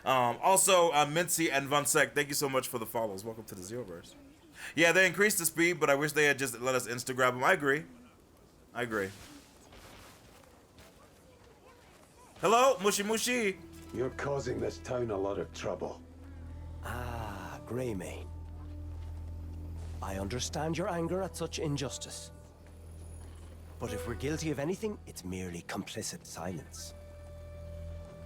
Also, Mincy and Vunsec, thank you so much for the follows. Welcome to the Zeroverse. Yeah, they increased the speed, but I wish they had just let us insta-grab them. I agree. Hello, Mushy Mushy. You're causing this town a lot of trouble. Ah, Greymane. I understand your anger at such injustice. But if we're guilty of anything, it's merely complicit silence.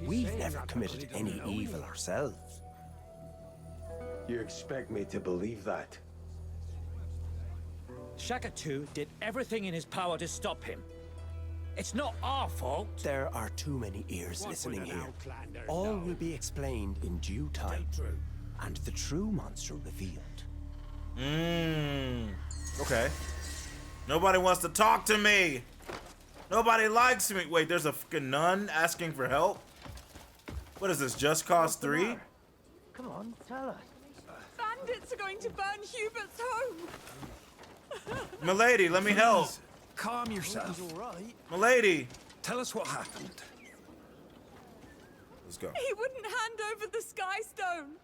We've never committed any evil ourselves. You expect me to believe that? Shaka 2 did everything in his power to stop him. It's not our fault. There are too many ears listening here. All will be explained in due time, and the true monster revealed. Okay. Nobody wants to talk to me. Nobody likes me. Wait, there's a fucking nun asking for help? What is this, Just Cause 3? Come on, tell us. Bandits are going to burn Hubert's home. Milady, let me help. Calm yourself. All right. Milady. Tell us what happened. Let's go. He wouldn't hand over the Sky Stone.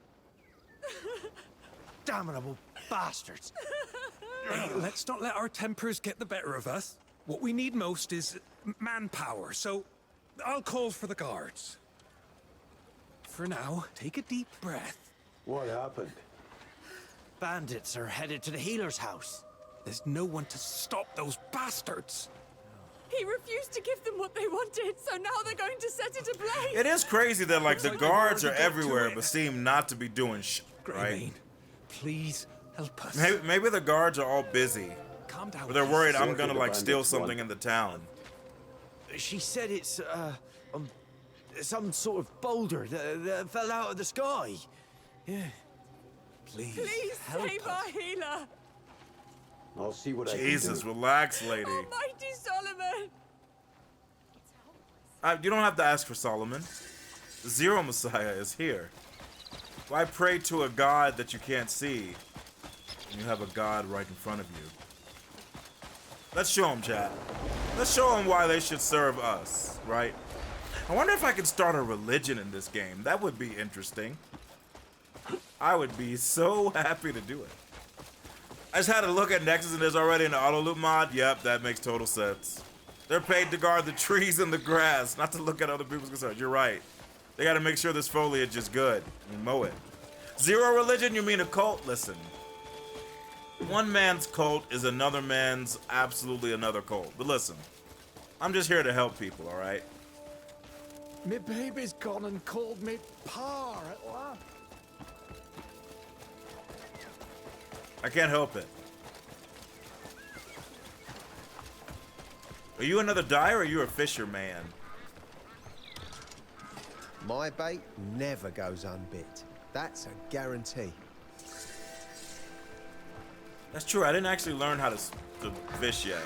Damnable bastards. Hey, let's not let our tempers get the better of us. What we need most is manpower, so I'll call for the guards. For now, take a deep breath. What happened? Bandits are headed to the healer's house. There's no one to stop those bastards. He refused to give them what they wanted, so now they're going to set it ablaze. It is crazy that like the guards are everywhere but seem not to be doing shit, right? Please help us. Maybe the guards are all busy. Calm down. But they're worried I'm gonna like steal something in the town. She said it's some sort of boulder that fell out of the sky. Yeah. Please help save our healer. I'll see what I can do. Jesus, relax, lady. Almighty Solomon. You don't have to ask for Solomon. The Xeromessiah is here. Why pray to a god that you can't see when you have a god right in front of you? Let's show him, chat. Let's show him why they should serve us, right? I wonder if I can start a religion in this game. That would be interesting. I would be so happy to do it. I just had to look at Nexus and there's already an auto loop mod. Yep, that makes total sense. They're paid to guard the trees and the grass, not to look at other people's concerns. You're right. They gotta make sure this foliage is good and mow it. Zero religion, you mean a cult? Listen. One man's cult is another man's absolutely another cult. But listen, I'm just here to help people, all right? Me baby's gone and called me Pa at last. I can't help it. Are you another dyer or are you a fisherman? My bait never goes unbit. That's a guarantee. That's true. I didn't actually learn how to fish yet.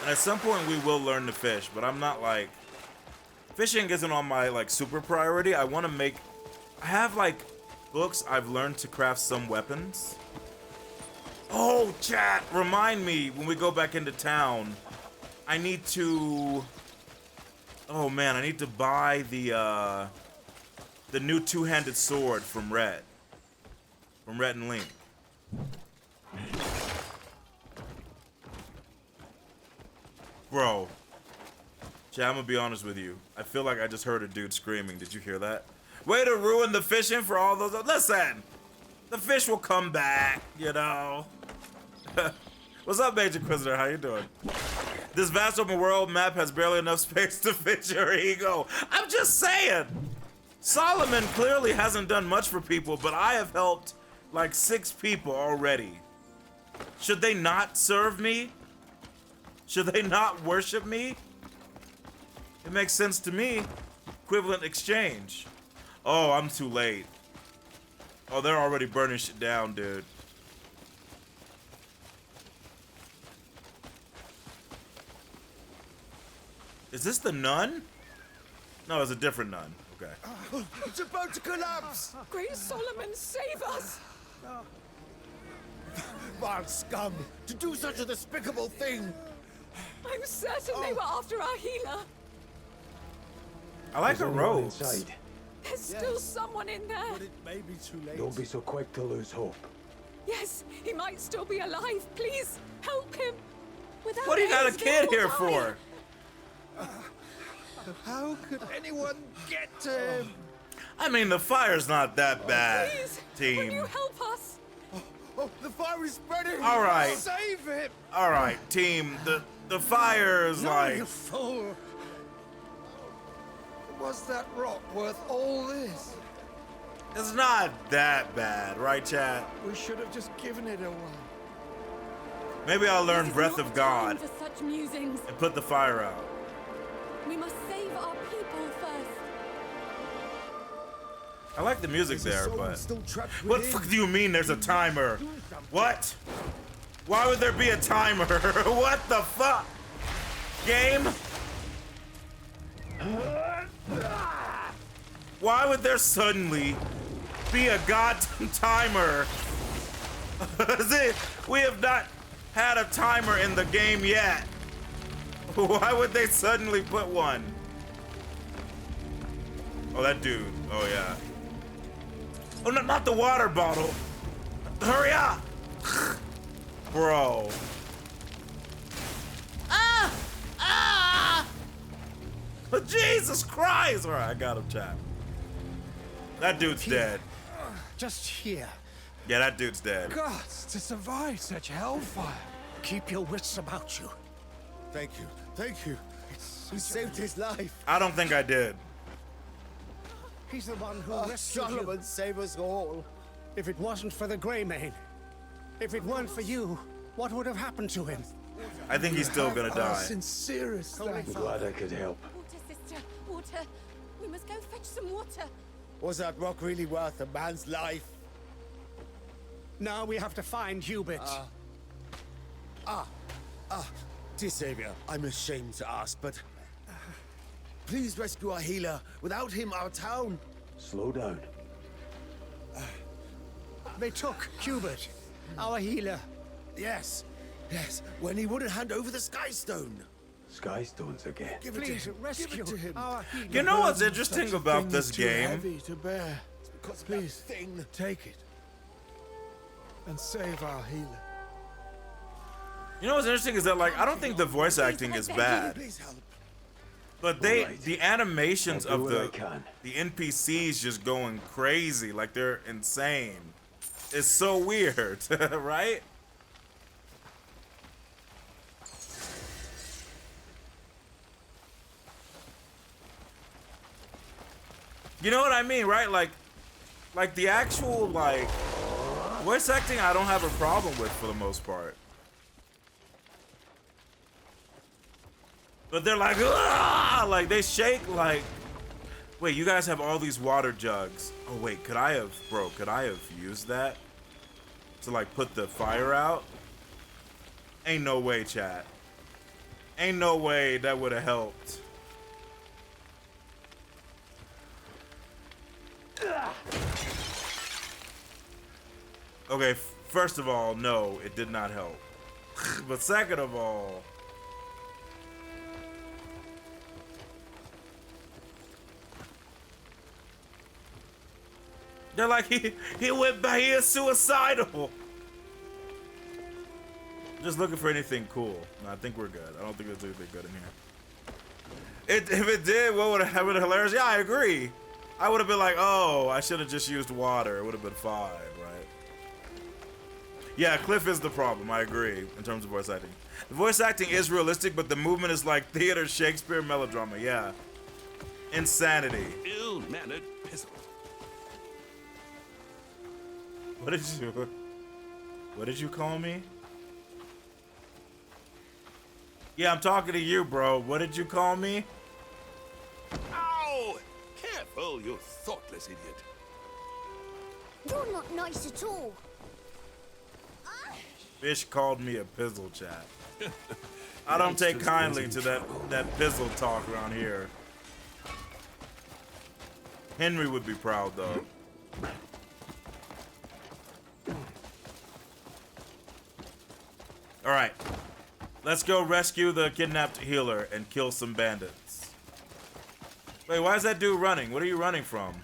And at some point we will learn to fish, but I'm not like... Fishing isn't on my like super priority. I want to make... I have like books I've learned to craft some weapons. Oh, chat! Remind me when we go back into town. I need to... Oh man, I need to buy the new two-handed sword from Red. From Red and Link. Bro. Chat, I'm gonna be honest with you. I feel like I just heard a dude screaming. Did you hear that? Way to ruin the fishing for all those... Listen! The fish will come back, you know? What's up, Major Inquisitor? How you doing? This vast open world map has barely enough space to fit your ego. I'm just saying! Solomon clearly hasn't done much for people, but I have helped like 6 people already. Should they not serve me? Should they not worship me? It makes sense to me. Equivalent exchange. Oh, I'm too late. Oh, they're already burning shit down, dude. Is this the nun? No, it's a different nun. Okay. It's about to collapse! Great Solomon, save us! Vile scum! To do such a despicable thing! I'm certain they were after our healer. I like the robes. There's still someone in there. But it may be too late. Don't be so quick to lose hope. Yes, he might still be alive. Please, help him. Without What do you got a heirs, kid they here will for? die. How could anyone get to him? I mean, the fire's not that bad, Please, team. will you help us? No, the fire is spreading. All right. Save it. All right, team. The fire is like. You fool! Was that rock worth all this? It's not that bad, right, chat? We should have just given it away. Maybe I'll learn Breath of God For such musings. and put the fire out. We must save our people first. I like the music there, but Still trapped what the within. fuck do you mean there's a timer? What? Why would there be a timer? What the fuck? Game? Why would there suddenly be a goddamn timer? We have not had a timer in the game yet. Why would they suddenly put one? Oh, that dude. Oh, yeah. Oh, no, not the water bottle. Hurry up. Bro. Ah! Ah! Jesus Christ! All right, I got him, chat. That dude's dead. Just here. Yeah, that dude's dead. Gods, to survive such hellfire. Keep your wits about you. Thank you. Thank you. You saved his life. I don't think I did. He's the one who rescued Solomon you. save us all. If it wasn't for the Greymane, if it weren't for you, what would have happened to him? I think he's still gonna die. Sincerest thanks. I'm glad I could help. Water, sister, water. We must go fetch some water. Was that rock really worth a man's life? Now we have to find Hubert. Dear Savior, I'm ashamed to ask, but please rescue our healer. Without him, our town. Slow down. They took Hubert, our healer. Yes, yes. When he wouldn't hand over the Sky Stone. Sky Stones again. Give it Please to him. rescue Give it to him. our healer. You know what's interesting about this Too game? heavy to bear. Because of Please, that thing. take it. And save our healer. You know what's interesting is that, like, I don't think the voice acting is bad. Please help. But the animations I'll do of what I can. the NPCs just going crazy, like they're insane. It's so weird, right? You know what I mean, right? Like the actual like voice acting, I don't have a problem with for the most part. But they're like, ah! Like they shake like. Wait, you guys have all these water jugs. Oh wait, could I have used that to like put the fire out? Ain't no way, chat. Ain't no way that would have helped. Okay, first of all, no, it did not help. But second of all, they're like, he went back, he is suicidal. Just looking for anything cool. No, I think we're good. I don't think there's anything good in here. If it did, what would have been hilarious? Yeah, I agree. I would have been like, oh, I should have just used water. It would have been fine, right? Yeah, Cliff is the problem. I agree in terms of voice acting. The voice acting is realistic, but the movement is like theater, Shakespeare, melodrama. Yeah. Insanity. Ill-mannered pizzle. What did you call me? Yeah, I'm talking to you, bro. What did you call me? Ow! Careful, you thoughtless idiot. You're not nice at all. Fish called me a pizzle, chat. I don't take kindly to that pizzle talk around here. Henry would be proud, though. All right. Let's go rescue the kidnapped healer and kill some bandits. Wait, why is that dude running? What are you running from?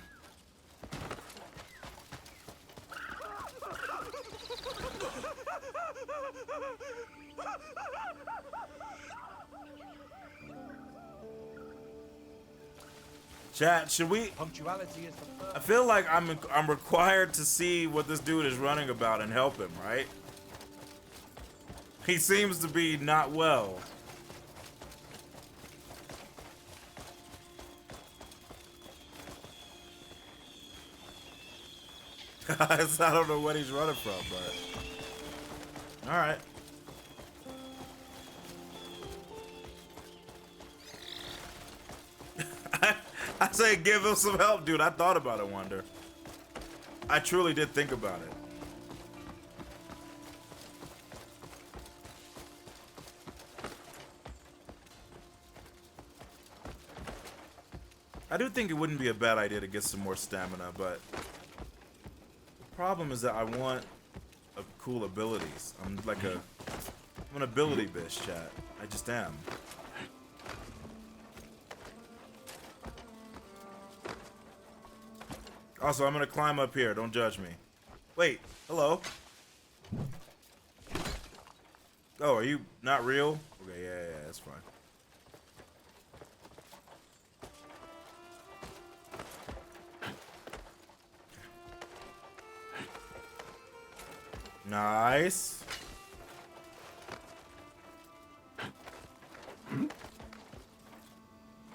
Chat, should we? Punctuality is the first. I feel like I'm required to see what this dude is running about and help him, right? He seems to be not well. Guys, I don't know what he's running from, but all right. I say give him some help, dude. I thought about it, Wonder. I truly did think about it. I do think it wouldn't be a bad idea to get some more stamina, but the problem is that I want cool abilities. I'm an ability bitch, chat. I just am. Also, I'm gonna climb up here. Don't judge me. Wait, hello? Oh, are you not real? Okay, yeah, that's fine. Nice.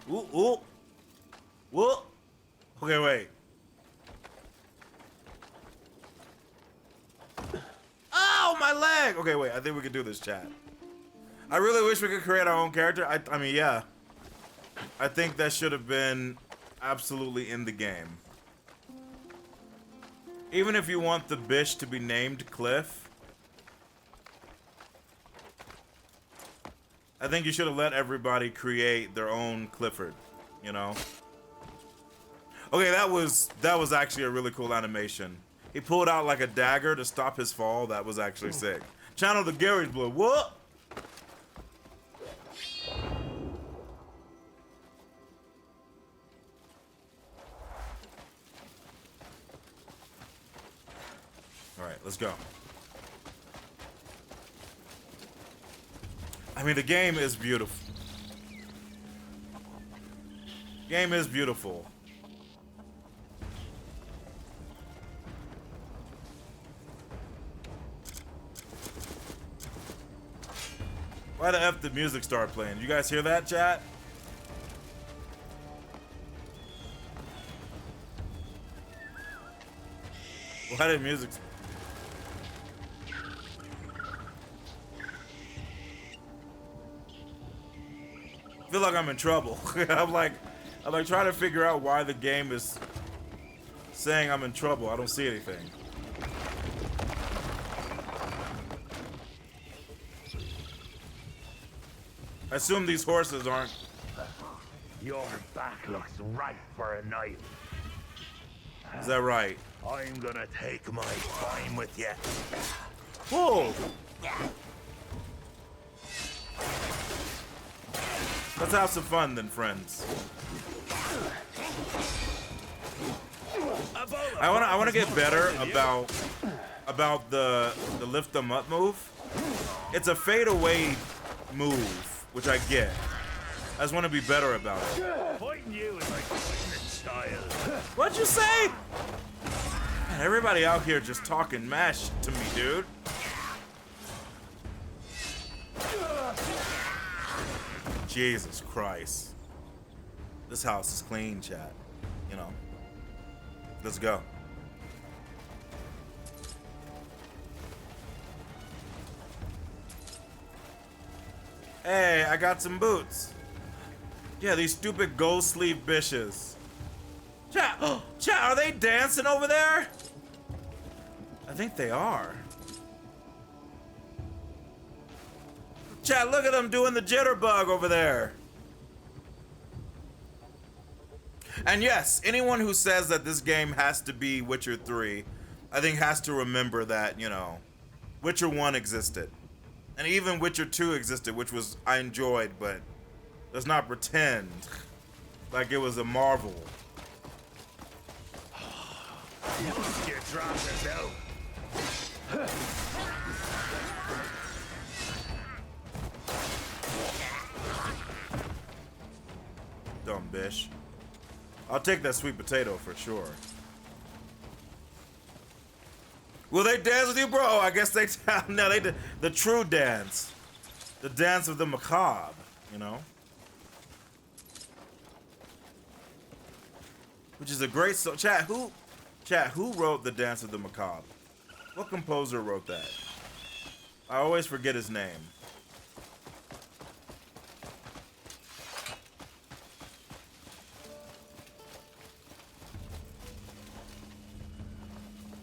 Ooh, ooh. Whoa. Okay, wait. Oh, my leg! Okay, wait. I think we can do this, chat. I really wish we could create our own character. I mean, yeah. I think that should have been absolutely in the game. Even if you want the bish to be named Cliff, I think you should have let everybody create their own Clifford, you know? Okay, that was actually a really cool animation. He pulled out like a dagger to stop his fall. That was actually sick. Channel the Gary's Blood. What? Alright, let's go. I mean, the game is beautiful. Game is beautiful. Why the F did music start playing? You guys hear that, chat? Why did music... I feel like I'm in trouble. I'm like trying to figure out why the game is saying I'm in trouble. I don't see anything. I assume these horses aren't. Your back looks ripe for a knife. Is that right? I'm gonna take my time with you. Whoa! Let's have some fun then, friends. I wanna get better about the lift them up move. It's a fade away move, which I get. I just want to be better about it. Fighting you is like fighting a child. What'd you say? Man, everybody out here just talking mash to me, dude. Jesus Christ. This house is clean, chat. You know. Let's go. Hey, I got some boots. Yeah, these stupid gold sleeve bitches. Chat, chat, are they dancing over there? I think they are. Chat, look at them doing the jitterbug over there. And yes, anyone who says that this game has to be Witcher 3, I think has to remember that, you know, Witcher 1 existed. And even Witcher 2 existed, which was I enjoyed, but let's not pretend like it was a marvel. You dropped us out. Dumb bitch. I'll take that sweet potato for sure. Will they dance with you, bro? I guess they no, they did the true dance. The dance of the macabre, you know? Which is a great song. Chat, who wrote the Dance of the Macabre? What composer wrote that? I always forget his name.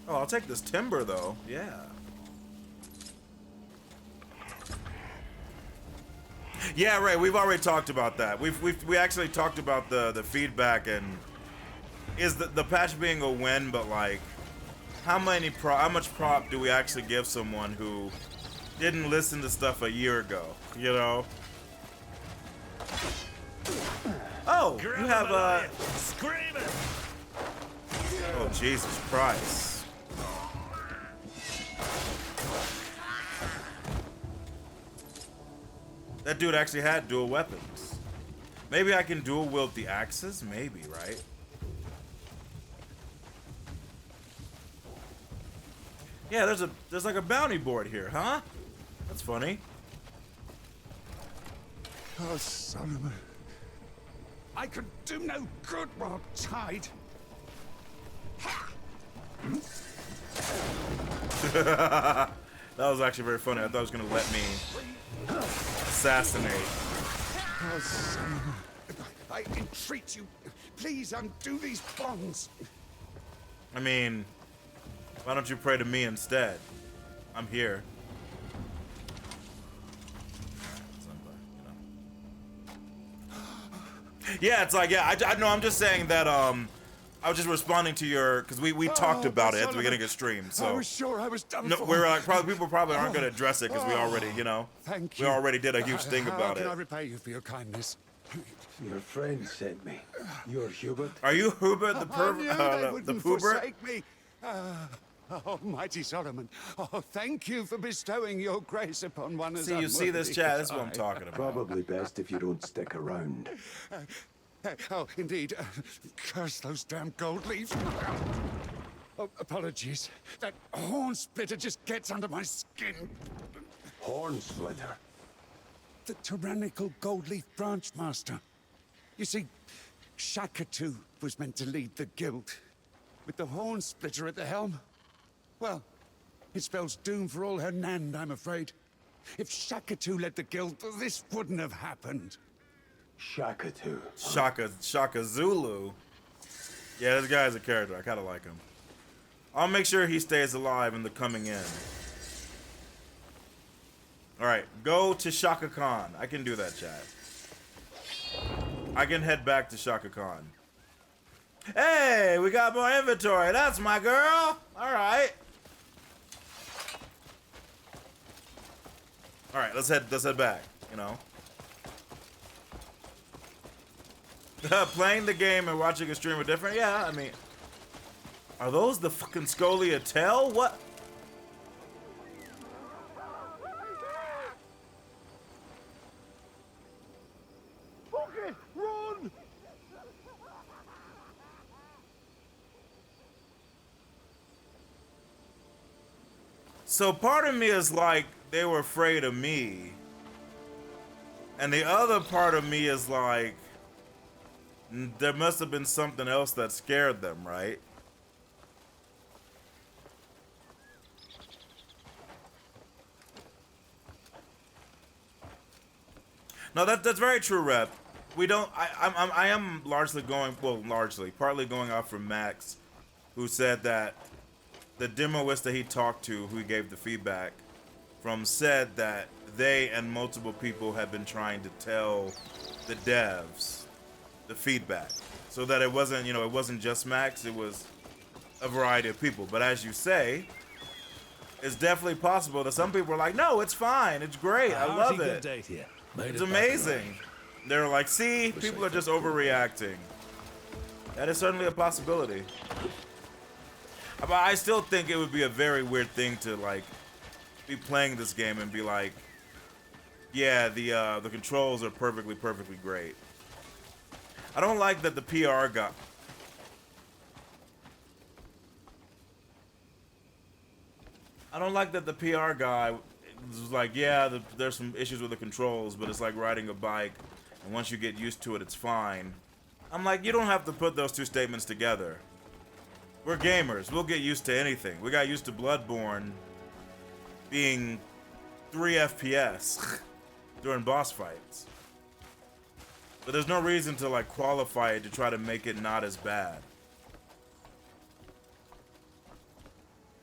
Oh, I'll take this timber though. Yeah. Yeah, right. We've already talked about that. We actually talked about the feedback and is the patch being a win, but like how much prop do we actually give someone who didn't listen to stuff a year ago, you know? Oh, you have Screaming. Oh, Jesus Christ. That dude actually had dual weapons. Maybe I can dual wield the axes? Maybe, right? Yeah, there's like a bounty board here, huh? That's funny. Oh, son of a... I could do no good while tied. That was actually very funny. I thought it was gonna let me assassinate. Oh, son of a... I entreat you, please undo these bonds. I mean, why don't you pray to me instead? I'm here. Yeah, it's like, yeah, I know, I'm just saying that, I was just responding to your, because we talked about it at the beginning of stream, so. I was sure I was done No, for. we're like, people probably aren't going to address it because we already, you know. Thank we you. already did a huge thing about How can it. I repay you for your kindness? Your friend sent me. You're Hubert? Are you Hubert the I knew they the wouldn't poober? forsake me. Almighty Solomon, thank you for bestowing your grace upon one as See, you see this unworthy chat? as That's what I'm I. talking about. Probably best if you don't stick around. Oh, indeed. Curse those damn gold leaves. Oh, apologies. That horn splitter just gets under my skin. Horn splitter? The tyrannical gold leaf branch master. You see, Shakatu was meant to lead the guild. With the horn splitter at the helm. Well, it spells doom for all her Nand, I'm afraid. If Shakatu led the guild, this wouldn't have happened. Shakatu. Shaka Zulu. Yeah, this guy's a character. I kind of like him. I'll make sure he stays alive in the coming in. All right, go to Shaka Khan. I can do that, chat. I can head back to Shaka Khan. Hey, we got more inventory. That's my girl. All right. All right, let's head back. You know. Playing the game and watching a stream are different? Yeah, I mean... Are those the fucking Scolia Tell? What? Okay, run! So part of me is like, they were afraid of me. And the other part of me is like... There must have been something else that scared them, right? No, that's very true, Rep. We don't. I am largely going. Well, partly going off from Max, who said that the demoist that he talked to, who he gave the feedback from, said that they and multiple people have been trying to tell the devs the feedback, so that it wasn't, it wasn't just Max, it was a variety of people. But as you say, it's definitely possible that some people are like, no, it's fine, it's great, I love it, it's amazing. They're like, see, people are just overreacting. That is certainly a possibility. But I still think it would be a very weird thing to like be playing this game and be like, yeah, the controls are perfectly great. I don't like that the PR I don't like that the PR guy was like, yeah, there's some issues with the controls, but it's like riding a bike, and once you get used to it, it's fine. I'm like, you don't have to put those two statements together. We're gamers. We'll get used to anything. We got used to Bloodborne being 3 FPS during boss fights. But there's no reason to like qualify it to try to make it not as bad.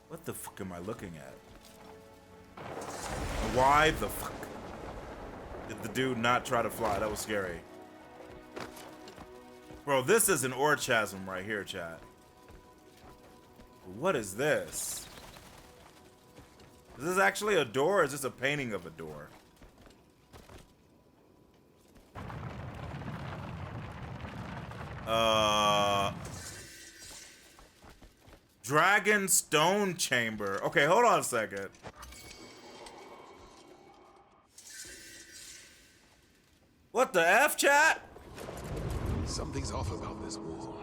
What the fuck am I looking at? Why the fuck did the dude not try to fly? That was scary. Bro, this is an ore chasm right here, chat. What is this? Is this actually a door or is this a painting of a door? Dragon Stone Chamber. Okay, hold on a second. What the F, chat? Something's off about this wall.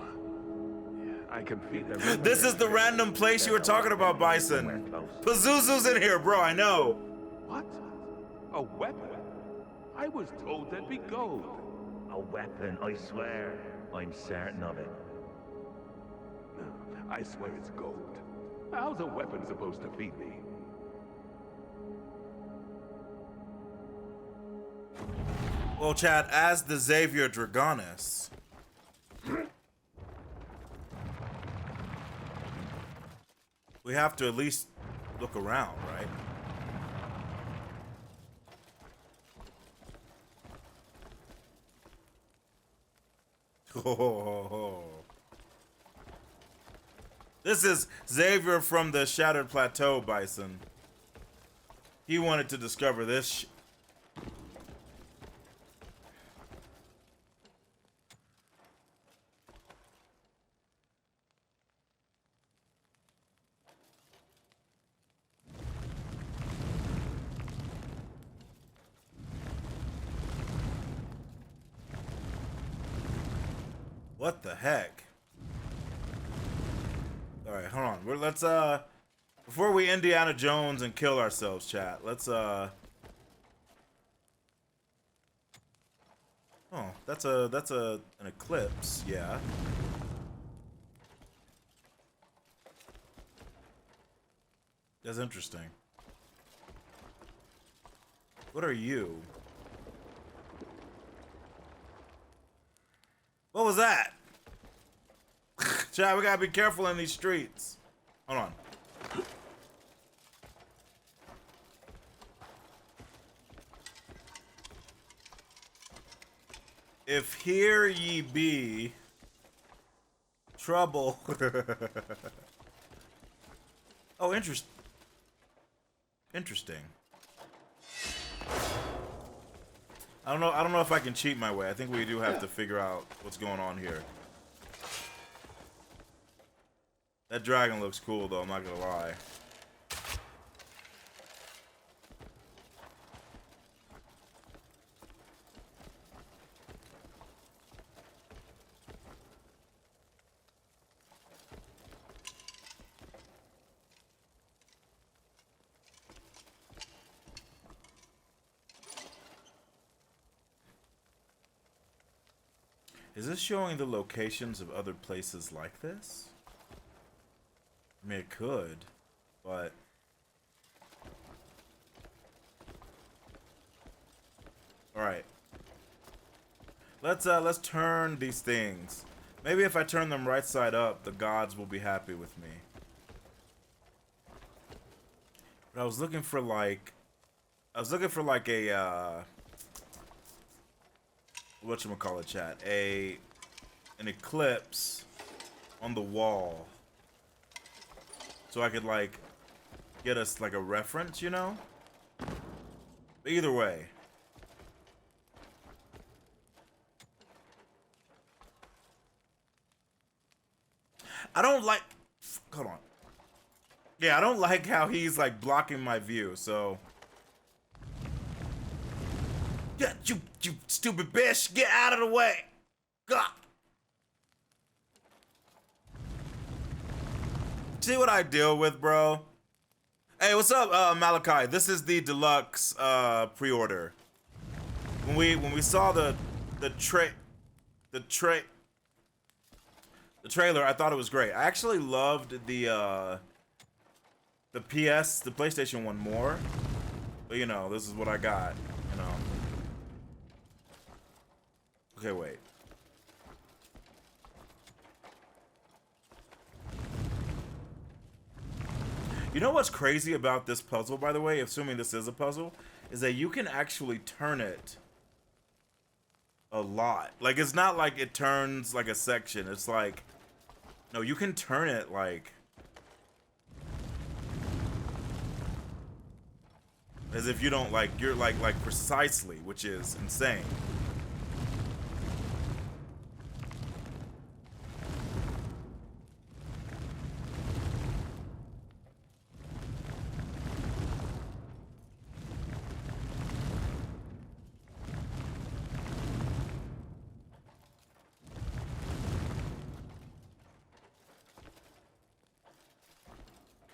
I can feel it. This is the random place you were talking about, Bison. Pazuzu's in here, bro, I know. What? A weapon? I was told there'd be gold. A weapon, I swear. I'm certain of it. I swear it's gold. How's a weapon supposed to feed me? Well, chat, as the Xavier Dragonis, we have to at least look around, right? Oh. This is Xavier from the Shattered Plateau, Bison. He wanted to discover this What the heck? All right, hold on. Let's before we Indiana Jones and kill ourselves, chat. Let's Oh, that's an eclipse, yeah. That's interesting. What are you? What was that? Chat, we gotta be careful in these streets. Hold on. If here ye be trouble. Oh, interesting. I don't know if I can cheat my way. I think we do have to figure out what's going on here. That dragon looks cool though, I'm not gonna lie. Is this showing the locations of other places like this? I mean, it could, but... Alright. Let's turn these things. Maybe if I turn them right side up, the gods will be happy with me. But I was looking for like a whatchamacallit, chat? An eclipse on the wall. So I could like get us like a reference, you know? But either way. I don't like, hold on. Yeah, I don't like how he's like blocking my view, so. Yeah, you stupid bitch, get out of the way. God. See what I deal with, bro? Hey, what's up, Malachi? This is the deluxe pre-order. When we saw the trailer, I thought it was great. I actually loved the PlayStation one more. But you know, this is what I got, you know. Okay, wait. You know what's crazy about this puzzle, by the way, assuming this is a puzzle, is that you can actually turn it a lot. Like, it's not like it turns like a section. It's like, no, you can turn it like as if you don't like, you're like precisely, which is insane.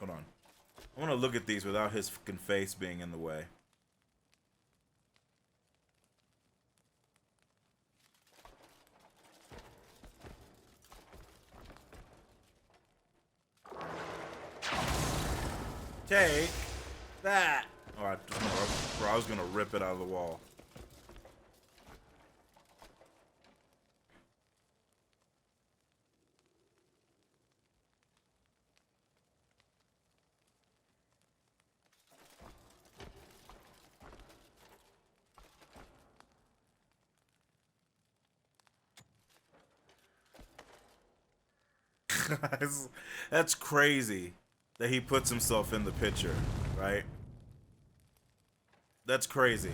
Hold on. I want to look at these without his fucking face being in the way. Take that. Oh, bro, I was gonna rip it out of the wall. That's crazy that he puts himself in the picture, right? That's crazy.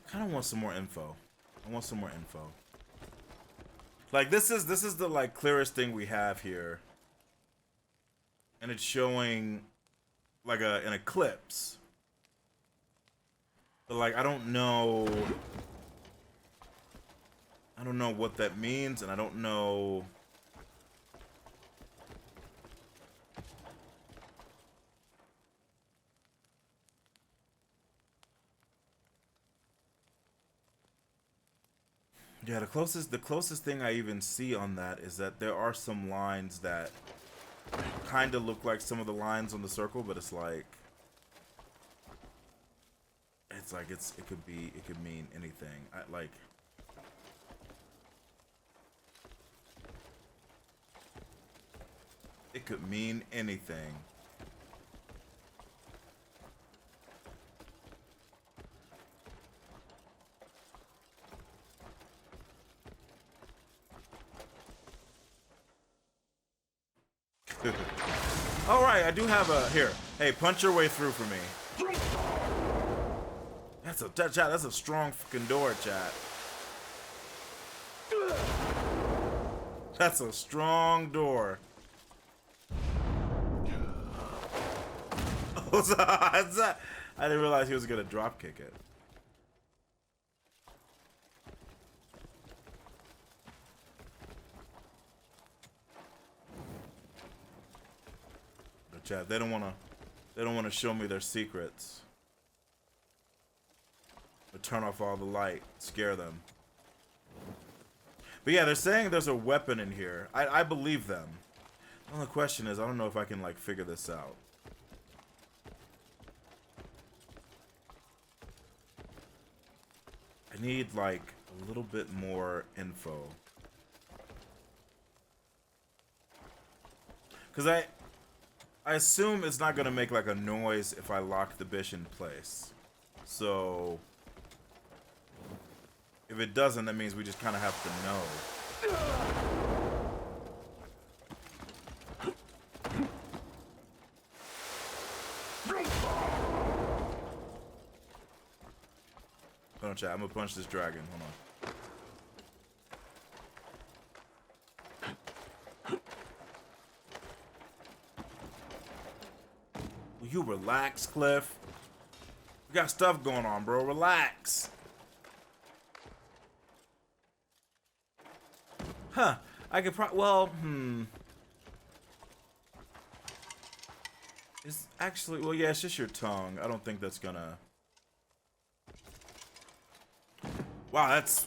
I kind of want some more info. I want some more info. Like this is the like clearest thing we have here. And it's showing like an eclipse. But like I don't know what that means, and I don't know yeah, the closest thing I even see on that is that there are some lines that kind of look like some of the lines on the circle, but it could mean anything. It could mean anything. All right, I do have a here. Hey, punch your way through for me. That's a strong fucking door, chat. That's a strong door. I didn't realize he was gonna drop kick it. But chat, they don't wanna show me their secrets. Or turn off all the light, scare them. But yeah, they're saying there's a weapon in here. I believe them. The only question is, I don't know if I can like figure this out. I need like a little bit more info. Cause I assume it's not gonna make like a noise if I lock the bitch in place. So if it doesn't, that means we just kind of have to know. Hold on, chat. I'm gonna punch this dragon. Hold on. Will you relax, Cliff? We got stuff going on, bro. Relax. Huh. I could It's actually, well, yeah, it's just your tongue. I don't think that's gonna... Wow, that's...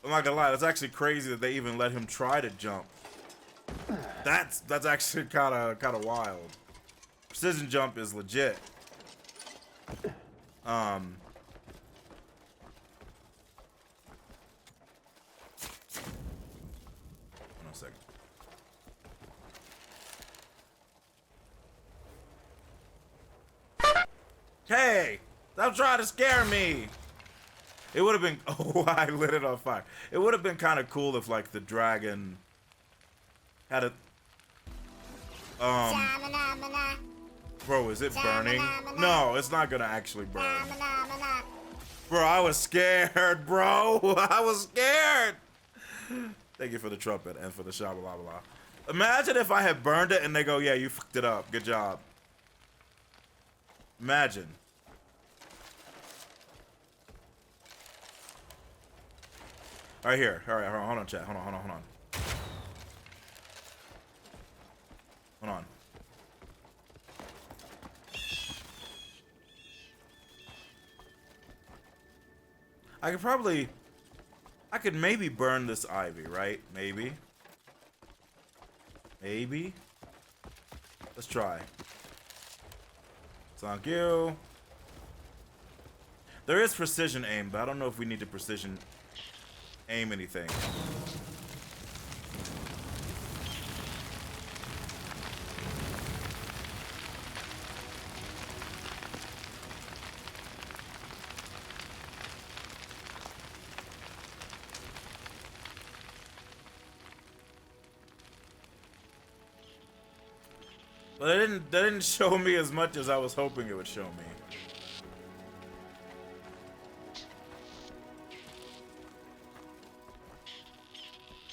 I'm not gonna lie, that's actually crazy that they even let him try to jump. That's actually kind of wild. Precision jump is legit. Hold on a second. Hey! Stop trying to scare me! It would have been... Oh, I lit it on fire. It would have been kind of cool if, like, the dragon had a... Bro, is it burning? No, it's not gonna actually burn. Bro, I was scared, bro. I was scared. Thank you for the trumpet and for the shabba blah blah. Imagine if I had burned it and they go, yeah, you fucked it up. Good job. Imagine. All right, here. All right, hold on, chat. Hold on. Hold on. I could maybe burn this ivy, right? Maybe. Let's try. Thank you. There is precision aim, but I don't know if we need to precision aim anything. But that didn't show me as much as I was hoping it would show me.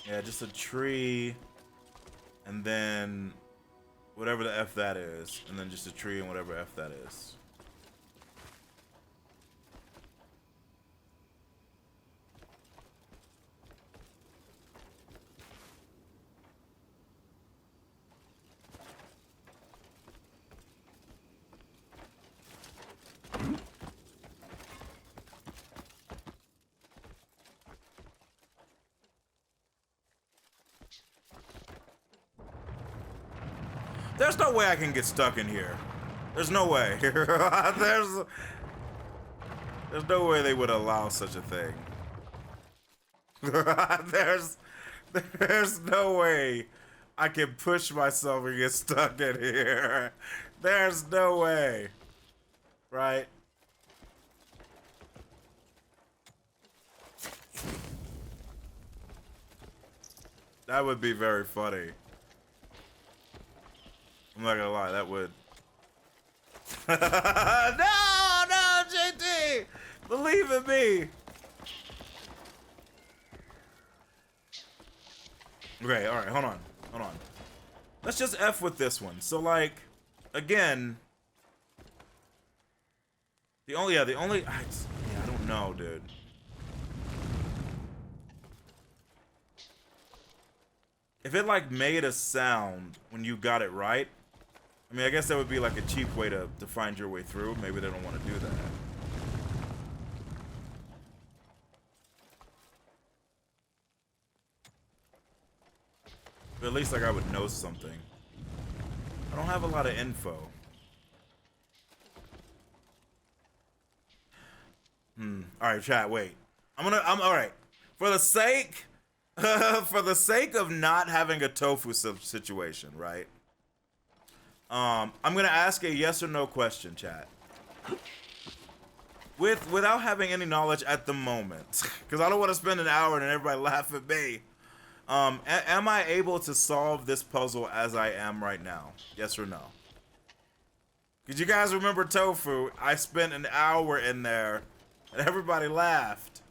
Yeah, just a tree, and then whatever the F that is, and then just a tree and whatever F that is. There's no way I can get stuck in here. There's no way. There's no way they would allow such a thing. There's no way I can push myself and get stuck in here. There's no way. Right? That would be very funny. I'm not gonna lie, that would. No, JT! Believe in me! Okay, alright, hold on. Let's just F with this one. So, like, again. I don't know, dude. If it, like, made a sound when you got it right, I mean, I guess that would be like a cheap way to find your way through. Maybe they don't want to do that. But at least like I would know something. I don't have a lot of info. Alright, chat, wait. I'm alright. For the sake of not having a tofu situation, right? I'm gonna ask a yes or no question, chat. Without having any knowledge at the moment, because I don't want to spend an hour and everybody laugh at me. Am I able to solve this puzzle as I am right now? Yes or no? Because you guys remember tofu? I spent an hour in there, and everybody laughed.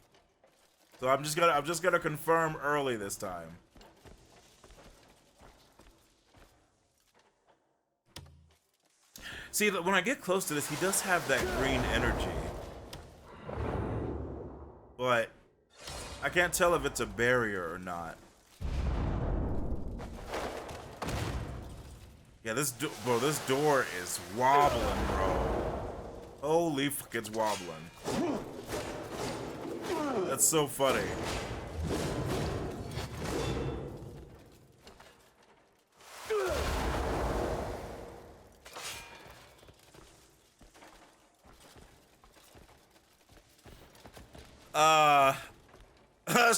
So I'm just gonna confirm early this time. See, when I get close to this, he does have that green energy. But I can't tell if it's a barrier or not. Yeah, this door is wobbling, bro. Holy fuck, it's wobbling. That's so funny.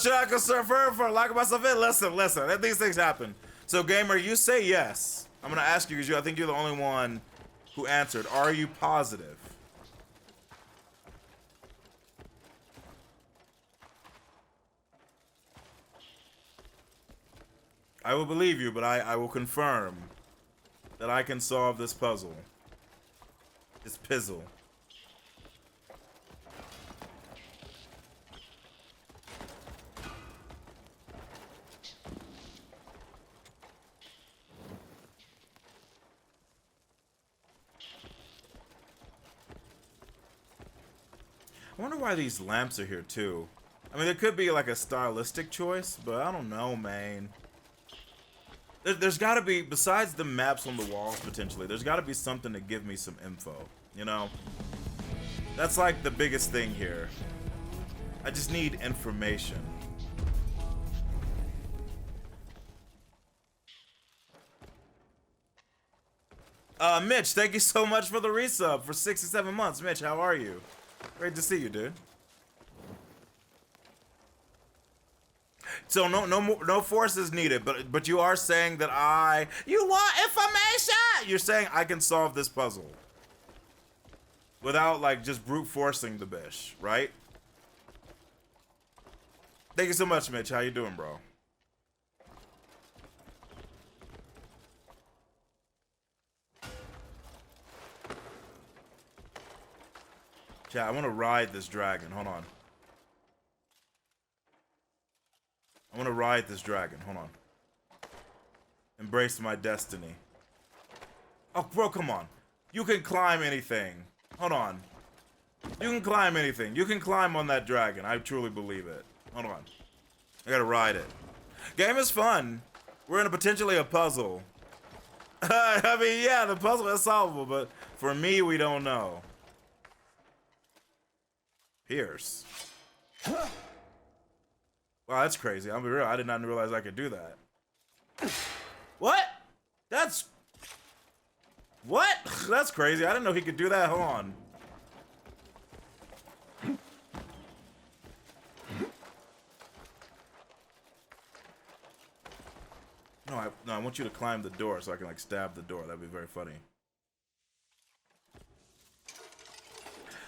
Should I confirm for locking myself in? Listen. These things happen. So, gamer, you say yes. I'm gonna ask you because I think you're the only one who answered. Are you positive? I will believe you, but I will confirm that I can solve this puzzle. This pizzle. I wonder why these lamps are here too. I mean, there could be like a stylistic choice, but I don't know, man. There's got to be, besides the maps on the walls potentially, there's got to be something to give me some info, you know? That's like the biggest thing here. I just need information. Mitch, thank you so much for the resub for 67 months. Mitch, how are you? Great to see you, dude. So no force is needed, but you are saying that you want information. You're saying I can solve this puzzle without like just brute forcing the bish, right? Thank you so much, Mitch. How you doing, bro? Chat, I want to ride this dragon. Hold on. I want to ride this dragon. Hold on. Embrace my destiny. Oh, bro, come on. You can climb anything. Hold on. You can climb anything. You can climb on that dragon. I truly believe it. Hold on. I gotta ride it. Game is fun. We're in potentially a puzzle. I mean, yeah, the puzzle is solvable, but for me, we don't know. Pierce. Wow, that's crazy. I'll be real. I did not realize I could do that. What? What? That's crazy. I didn't know he could do that. Hold on. No, I want you to climb the door so I can like stab the door. That'd be very funny.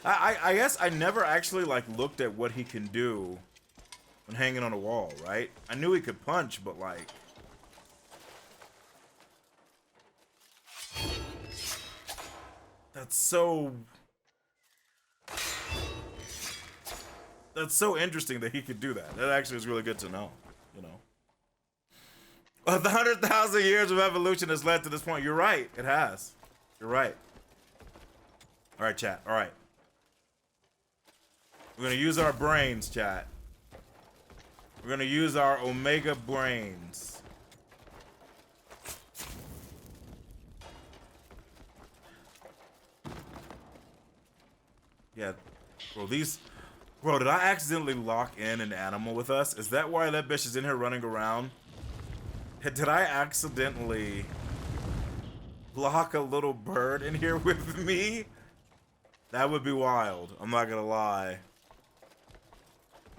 I guess I never actually like looked at what he can do when hanging on a wall, right? I knew he could punch, but like that's so interesting that he could do that. That actually is really good to know, you know. The 100,000 years of evolution has led to this point. You're right. It has. You're right. All right, chat. All right. We're going to use our brains, chat. We're going to use our Omega brains. Yeah. Bro, did I accidentally lock in an animal with us? Is that why that bitch is in here running around? Did I accidentally lock a little bird in here with me? That would be wild. I'm not gonna lie.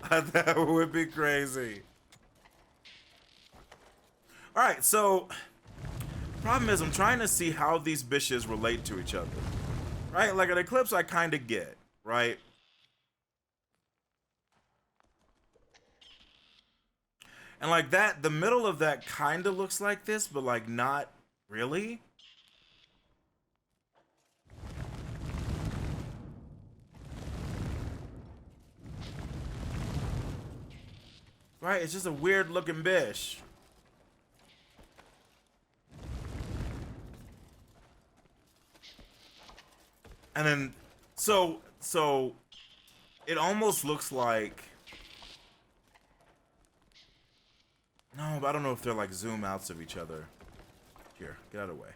That would be crazy. Alright, so problem is I'm trying to see how these bitches relate to each other. Right? Like an eclipse I kinda get, right? And like that, the middle of that kind of looks like this, but like not really. Right, it's just a weird looking bish. And then, so it almost looks like, no, but I don't know if they're like zoom outs of each other. Here, get out of the way.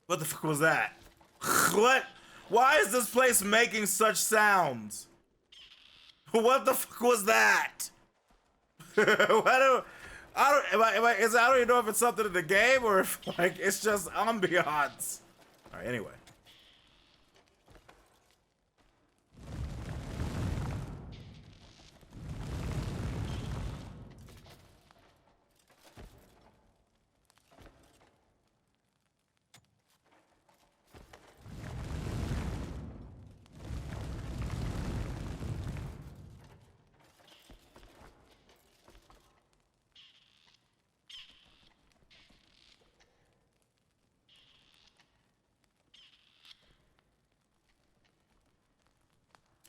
What the fuck was that? What? Why is this place making such sounds? What the fuck was that? I don't even know if it's something in the game or if like it's just ambiance. All right, anyway.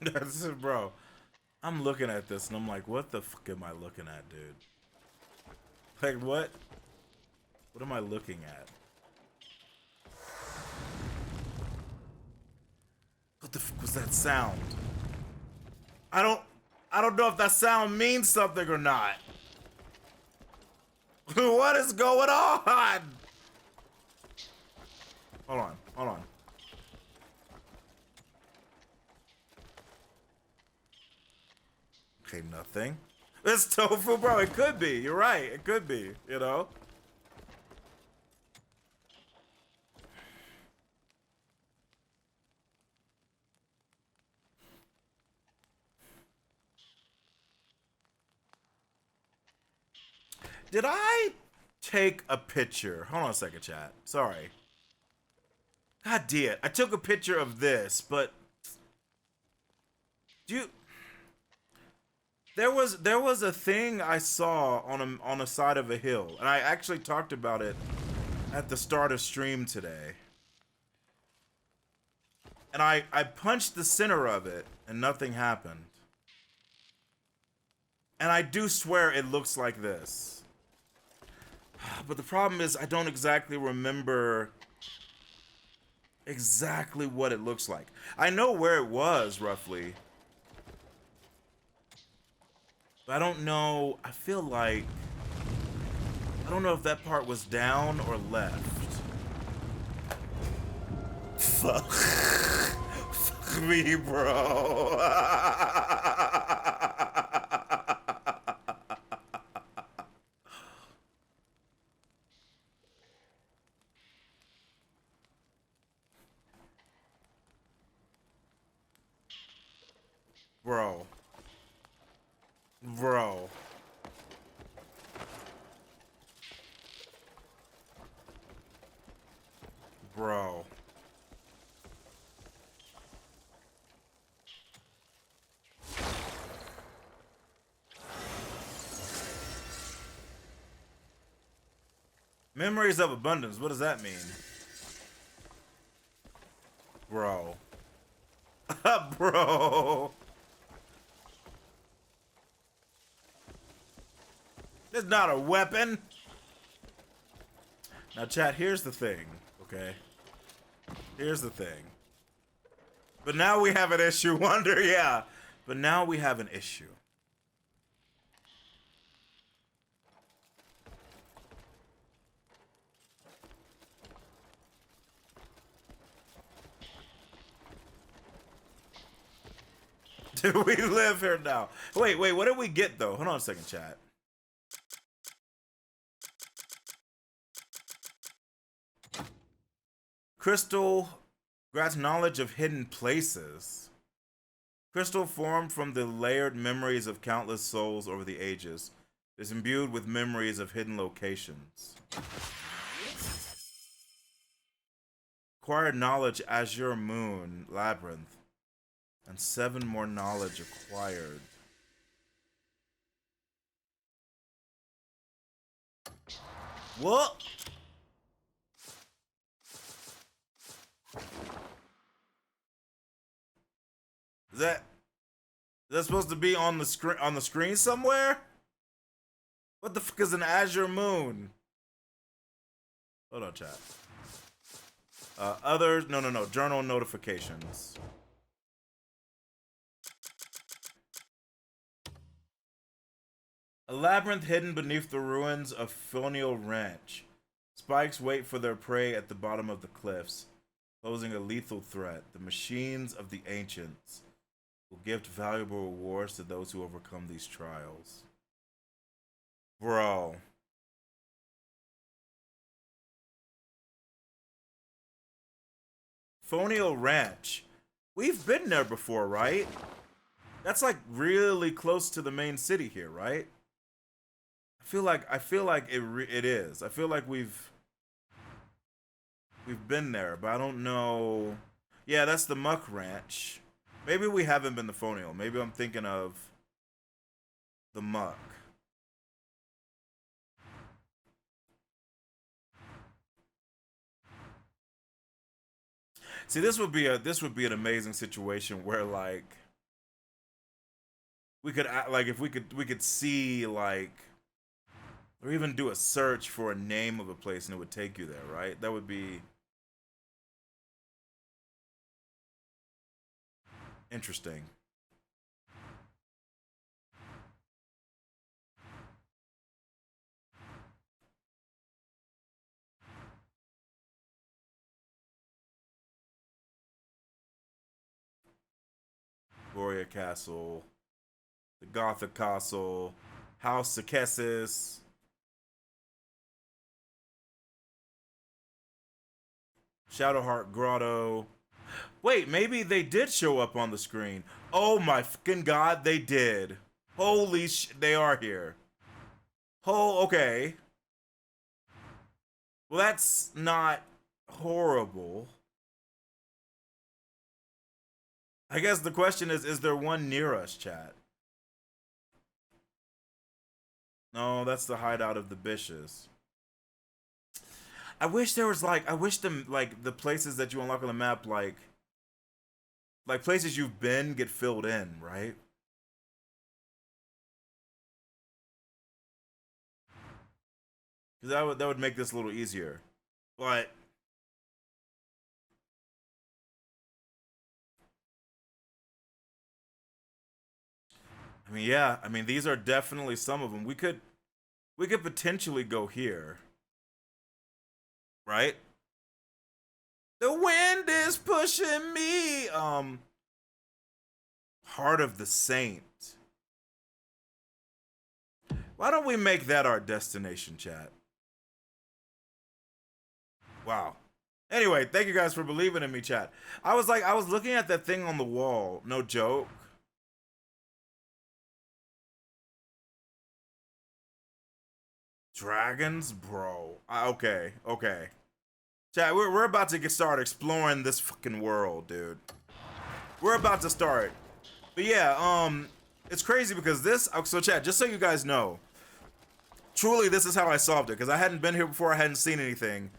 This is, bro, I'm looking at this and I'm like, what the fuck am I looking at, dude? Like, what? What am I looking at? What the fuck was that sound? I don't know if that sound means something or not. What is going on? Hold on, hold on. Okay, nothing. It's tofu, bro. It could be. You're right. It could be, you know? Did I take a picture? Hold on a second, chat. Sorry. God damn it. I took a picture of this, but do you... There was a thing I saw on a side of a hill, and I actually talked about it at the start of stream today. And I punched the center of it, and nothing happened. And I do swear it looks like this. But the problem is I don't exactly remember exactly what it looks like. I know where it was, roughly. But I don't know, I feel like, I don't know if that part was down or left. Fuck. Fuck me, bro. Bro. Bro. Bro. Memories of abundance, what does that mean? Bro. Bro. It's not a weapon. Now, chat, here's the thing, okay? Here's the thing. But now we have an issue, Wonder, yeah. But now we have an issue. Do we live here now? Wait, what did we get, though? Hold on a second, chat. Crystal grants knowledge of hidden places. Crystal formed from the layered memories of countless souls over the ages. Is imbued with memories of hidden locations. Acquired knowledge Azure Moon Labyrinth. And 7 more knowledge acquired. What? Is that supposed to be on the screen somewhere? What the fuck is an Azure Moon? Hold on, chat. Others, no. Journal notifications. A labyrinth hidden beneath the ruins of Fonial Ranch. Spikes wait for their prey at the bottom of the cliffs, posing a lethal threat. The machines of the ancients will gift valuable rewards to those who overcome these trials. Bro. Fonial Ranch. We've been there before, right? That's like really close to the main city here, right? I feel like it is. I feel like we've been there, but I don't know. Yeah, that's the Muck Ranch. Maybe we haven't been to Fonial. Maybe I'm thinking of the Muck. See, this would be an amazing situation where like we could like if we could see like, or even do a search for a name of a place and it would take you there, right? That would be interesting. Gloria Castle, the Gothic Castle, House of Kessis. Shadowheart Grotto. Wait, maybe they did show up on the screen. Oh my fucking god, they did. Holy they are here. Oh, okay. Well, that's not horrible. I guess the question is there one near us, chat? No, that's the hideout of the Bishes. I wish there was like, I wish them like the places that you unlock on the map, like places you've been get filled in, right? Because that would make this a little easier. But I mean, yeah, I mean these are definitely some of them. We could potentially go here. Right? The wind is pushing me. Heart of the Saint. Why don't we make that our destination, chat? Wow. Anyway, thank you guys for believing in me, chat. I was looking at that thing on the wall. No joke. Dragons, bro. Okay. Chat, we're about to start exploring this fucking world, dude. We're about to start. But yeah, it's crazy because this. So chat, just so you guys know, truly this is how I solved it because I hadn't been here before. I hadn't seen anything.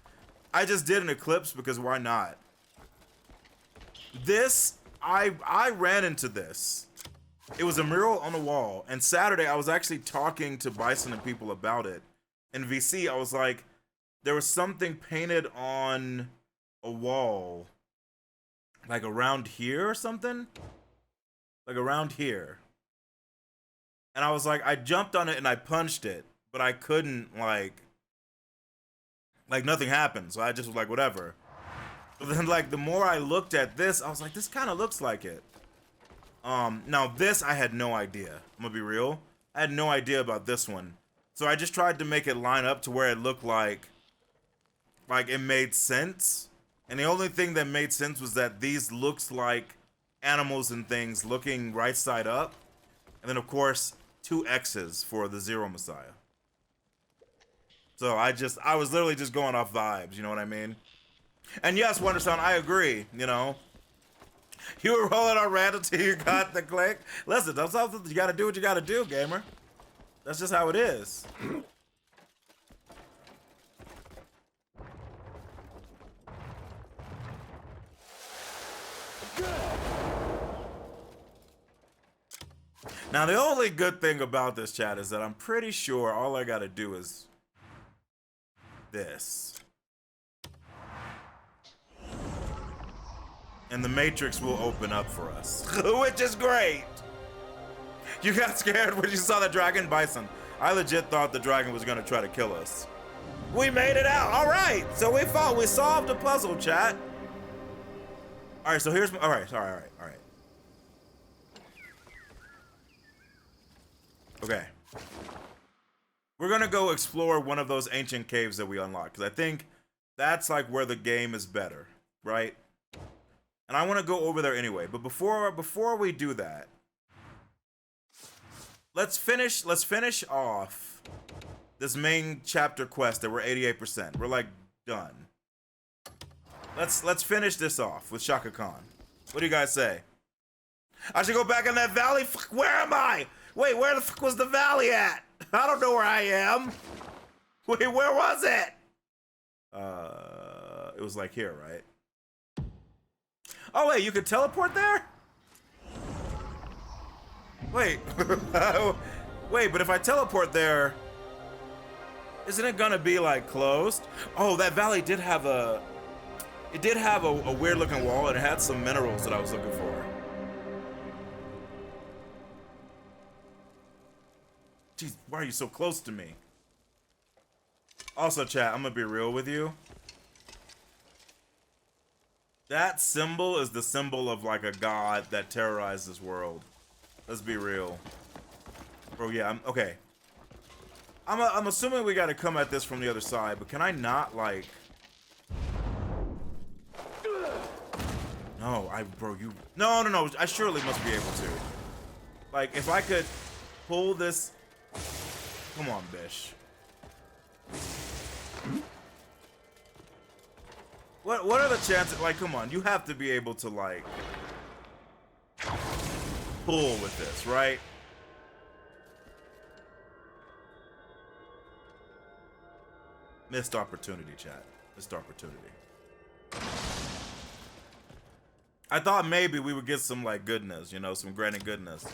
I just did an eclipse because why not? This, I ran into this. It was a mural on the wall, and Saturday I was actually talking to Bison and people about it. In VC, I was like, there was something painted on a wall, like around here or something, like around here. And I was like, I jumped on it and I punched it, but I couldn't like nothing happened. So I just was like, whatever. But then like the more I looked at this, I was like, this kind of looks like it. Now this, I had no idea. I'm gonna be real. I had no idea about this one. So I just tried to make it line up to where it looked like it made sense. And the only thing that made sense was that these looks like animals and things looking right side up. And then of course, 2 X's for the Xeromessiah. So I was literally just going off vibes, you know what I mean? And yes, Wondersound, I agree, you know. You were rolling on red until you got the click. Listen, that's something you gotta do what you gotta do, gamer. That's just how it is. Now, the only good thing about this, chat, is that I'm pretty sure all I gotta do is this. And the Matrix will open up for us, which is great. You got scared when you saw the dragon? Bison. I legit thought the dragon was gonna try to kill us. We made it out. All right. So we solved the puzzle, chat. All right. So here's all right. Okay. We're gonna go explore one of those ancient caves that we unlocked, because I think that's like where the game is better, right? And I want to go over there anyway. But before we do that, let's finish off this main chapter quest that we're 88%. We're like done. Let's finish this off with Shaka Khan. What do you guys say? I should go back in that valley? Fuck, where am I? Wait, where the fuck was the valley at? I don't know where I am. Wait, where was it? It was like here, right? Oh wait, you could teleport there? Wait. Wait, but if I teleport there, isn't it gonna be like closed? Oh, that valley did have a weird looking wall, and it had some minerals that I was looking for. Jeez, why are you so close to me? Also, chat, I'm gonna be real with you. That symbol is the symbol of like a god that terrorized this world. Let's be real. Bro, yeah, okay. I'm assuming we gotta come at this from the other side, but can I not like... No, No, I surely must be able to. Like, if I could pull this... Come on, bish. What are the chances? Like, come on, you have to be able to, like, pull with this, right? Missed opportunity, chat. Missed opportunity. I thought maybe we would get some, like, goodness, you know, some granny goodness.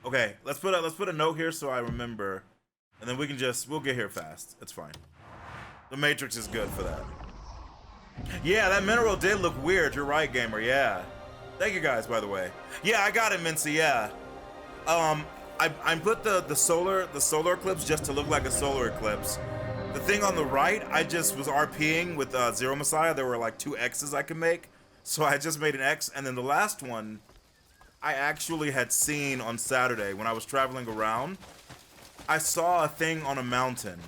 Okay, let's put a note here so I remember, and then we'll get here fast. It's fine. The Matrix is good for that. Yeah, that mineral did look weird. You're right, gamer. Yeah. Thank you guys, by the way. Yeah, I got it, Mincy. Yeah. I put the solar eclipse just to look like a solar eclipse. The thing on the right, I just was RPing with Xeromessiah. There were like 2 X's I could make, so I just made an X, and then the last one I actually had seen on Saturday when I was traveling around. I saw a thing on a mountain,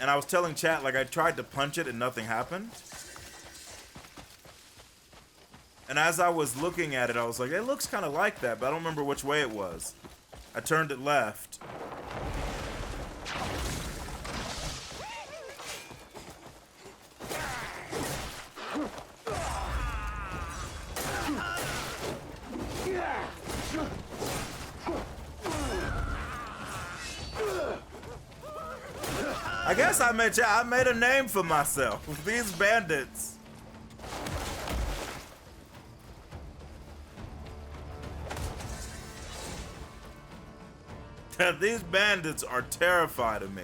and I was telling chat, like, I tried to punch it and nothing happened. And as I was looking at it, I was like, it looks kind of like that, but I don't remember which way it was. I turned it left. I guess I made a name for myself. These bandits. These bandits are terrified of me.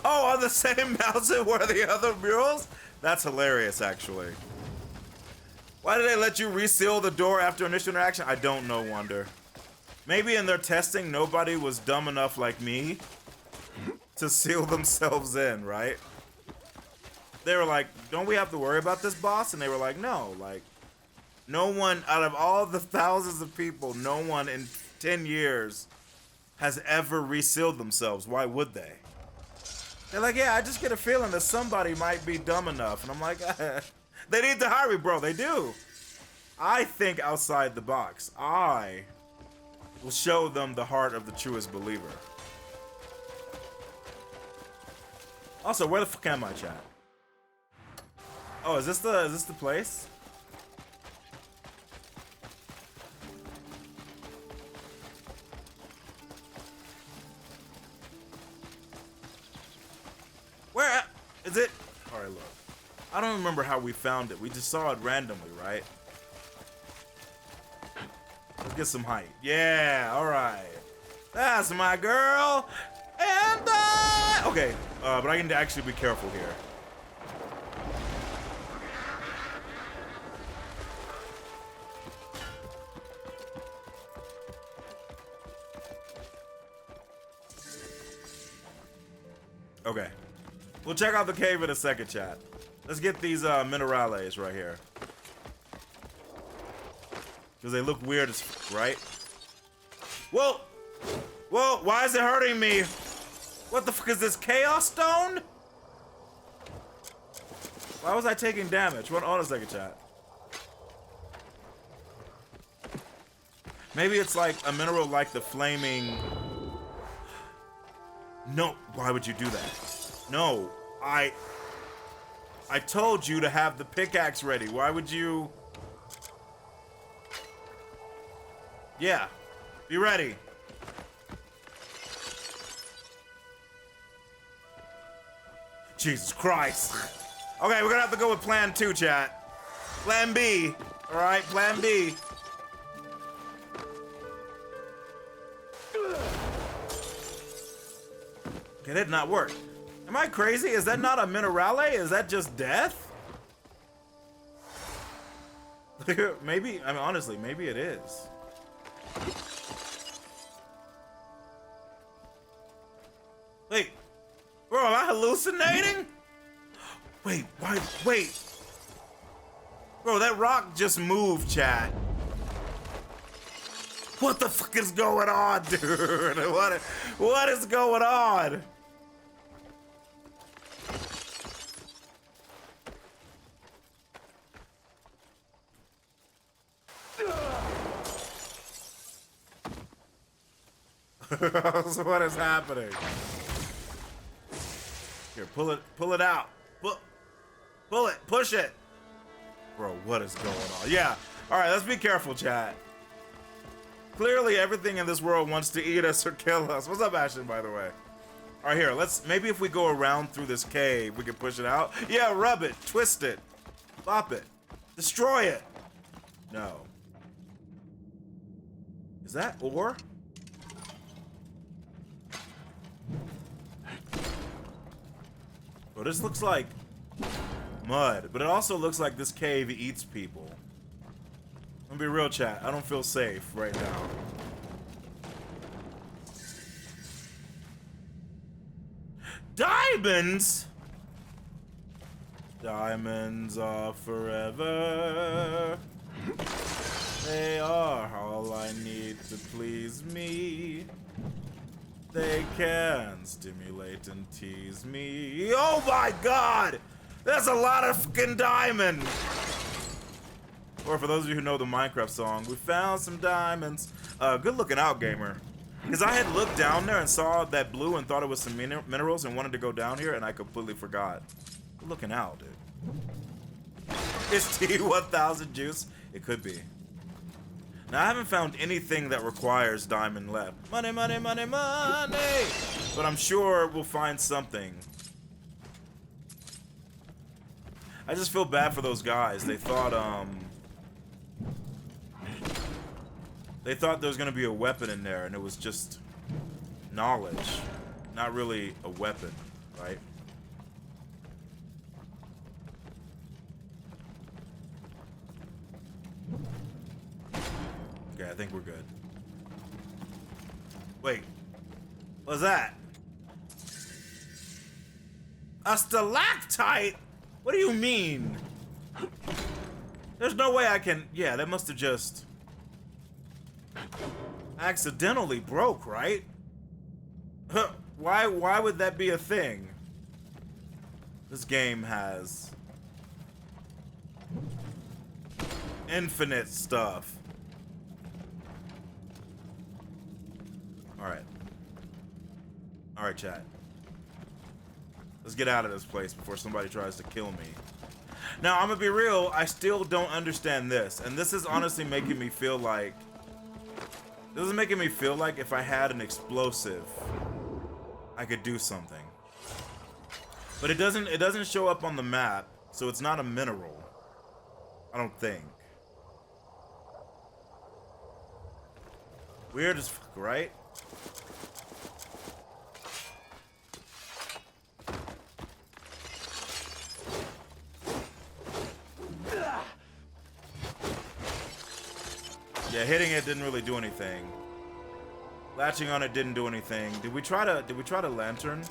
Oh, on the same mountain where the other murals? That's hilarious, actually. Why did they let you reseal the door after initial interaction? I don't know, Wonder. Maybe in their testing, nobody was dumb enough like me to seal themselves in, right? They were like, don't we have to worry about this, boss? And they were like, no, like, no one, out of all the thousands of people, no one in 10 years has ever resealed themselves. Why would they? They're like, yeah, I just get a feeling that somebody might be dumb enough. And I'm like, they need to hire me, bro. They do. I think outside the box. I will show them the heart of the truest believer. Also, where the fuck am I, chat? Oh, is this the place? Where is it? All right, look. I don't remember how we found it. We just saw it randomly, right? Let's get some height. Yeah, all right. That's my girl. And, okay, but I can actually be careful here. Okay. We'll check out the cave in a second, chat. Let's get these minerales right here. Because they look weird as right? Whoa! Whoa, why is it hurting me? What the fuck is this, Chaos Stone? Why was I taking damage? Hold on a second, chat. Maybe it's like a mineral like the flaming... No, why would you do that? No, I told you to have the pickaxe ready. Why would you... Yeah, be ready. Jesus Christ. Okay, we're gonna have to go with plan 2, chat. Plan B. All right, plan B. Okay, that did not work. Am I crazy? Is that not a minerale? Is that just death? Maybe, I mean, honestly, maybe it is. Wait, bro, am I hallucinating? Wait, why, wait. Bro, that rock just moved, chat. What the fuck is going on, dude? What is going on? So what is happening? Here, pull it out. Pull it, push it. Bro, what is going on? Yeah, all right, let's be careful, chat. Clearly everything in this world wants to eat us or kill us. What's up, Ashton, by the way? All right, here, maybe if we go around through this cave, we can push it out. Yeah, rub it, twist it, bop it, destroy it. No. Is that ore? Well, this looks like mud, but it also looks like this cave eats people. I'm gonna be real, chat. I don't feel safe right now. Diamonds? Diamonds are forever. They are all I need to please me. They can stimulate and tease me. Oh my god! That's a lot of fucking diamond! Or for those of you who know the Minecraft song, we found some diamonds. Good looking out, gamer. Because I had looked down there and saw that blue and thought it was some minerals and wanted to go down here and I completely forgot. Good looking out, dude. Is T1000 juice? It could be. Now, I haven't found anything that requires diamond left. Money, money, money, money! But I'm sure we'll find something. I just feel bad for those guys. They thought there was gonna be a weapon in there, and it was just knowledge. Not really a weapon, right? Okay, I think we're good. Wait. What's that? A stalactite? What do you mean? There's no way I can... Yeah, that must have just... accidentally broke, right? Why would that be a thing? This game has... infinite stuff. Alright. Alright, chat. Let's get out of this place before somebody tries to kill me. Now, I'm gonna be real, I still don't understand this. And this is honestly making me feel like... This is making me feel like if I had an explosive, I could do something. But it doesn't show up on the map, So it's not a mineral. I don't think. Weird as fuck, right? Yeah, hitting it didn't really do anything. Latching on it didn't do anything. Did we try to lantern?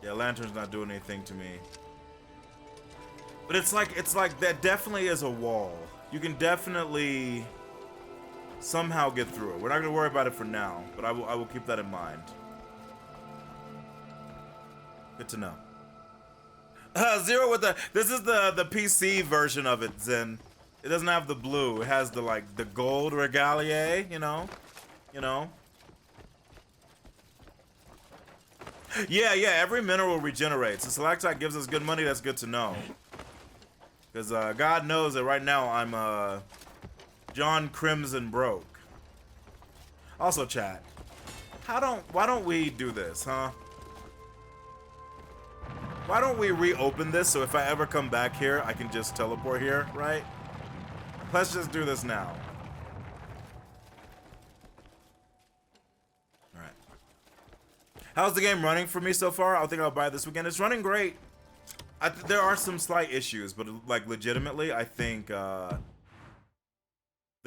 Yeah, lantern's not doing anything to me. But it's like that definitely is a wall. You can definitely somehow get through it. We're not gonna worry about it for now, but I will keep that in mind. Good to know. Zero with this is the PC version of it, Zen. It doesn't have the blue. It has the the gold regalia, you know? Yeah, every mineral regenerates. The stalactite gives us good money, that's good to know. Because God knows that right now I'm John Crimson broke. Also, chat, why don't we do this, huh? Why don't we reopen this so if I ever come back here, I can just teleport here, right? Let's just do this now. Alright. How's the game running for me so far? I think I'll buy it this weekend. It's running great. There are some slight issues, but like legitimately, I think the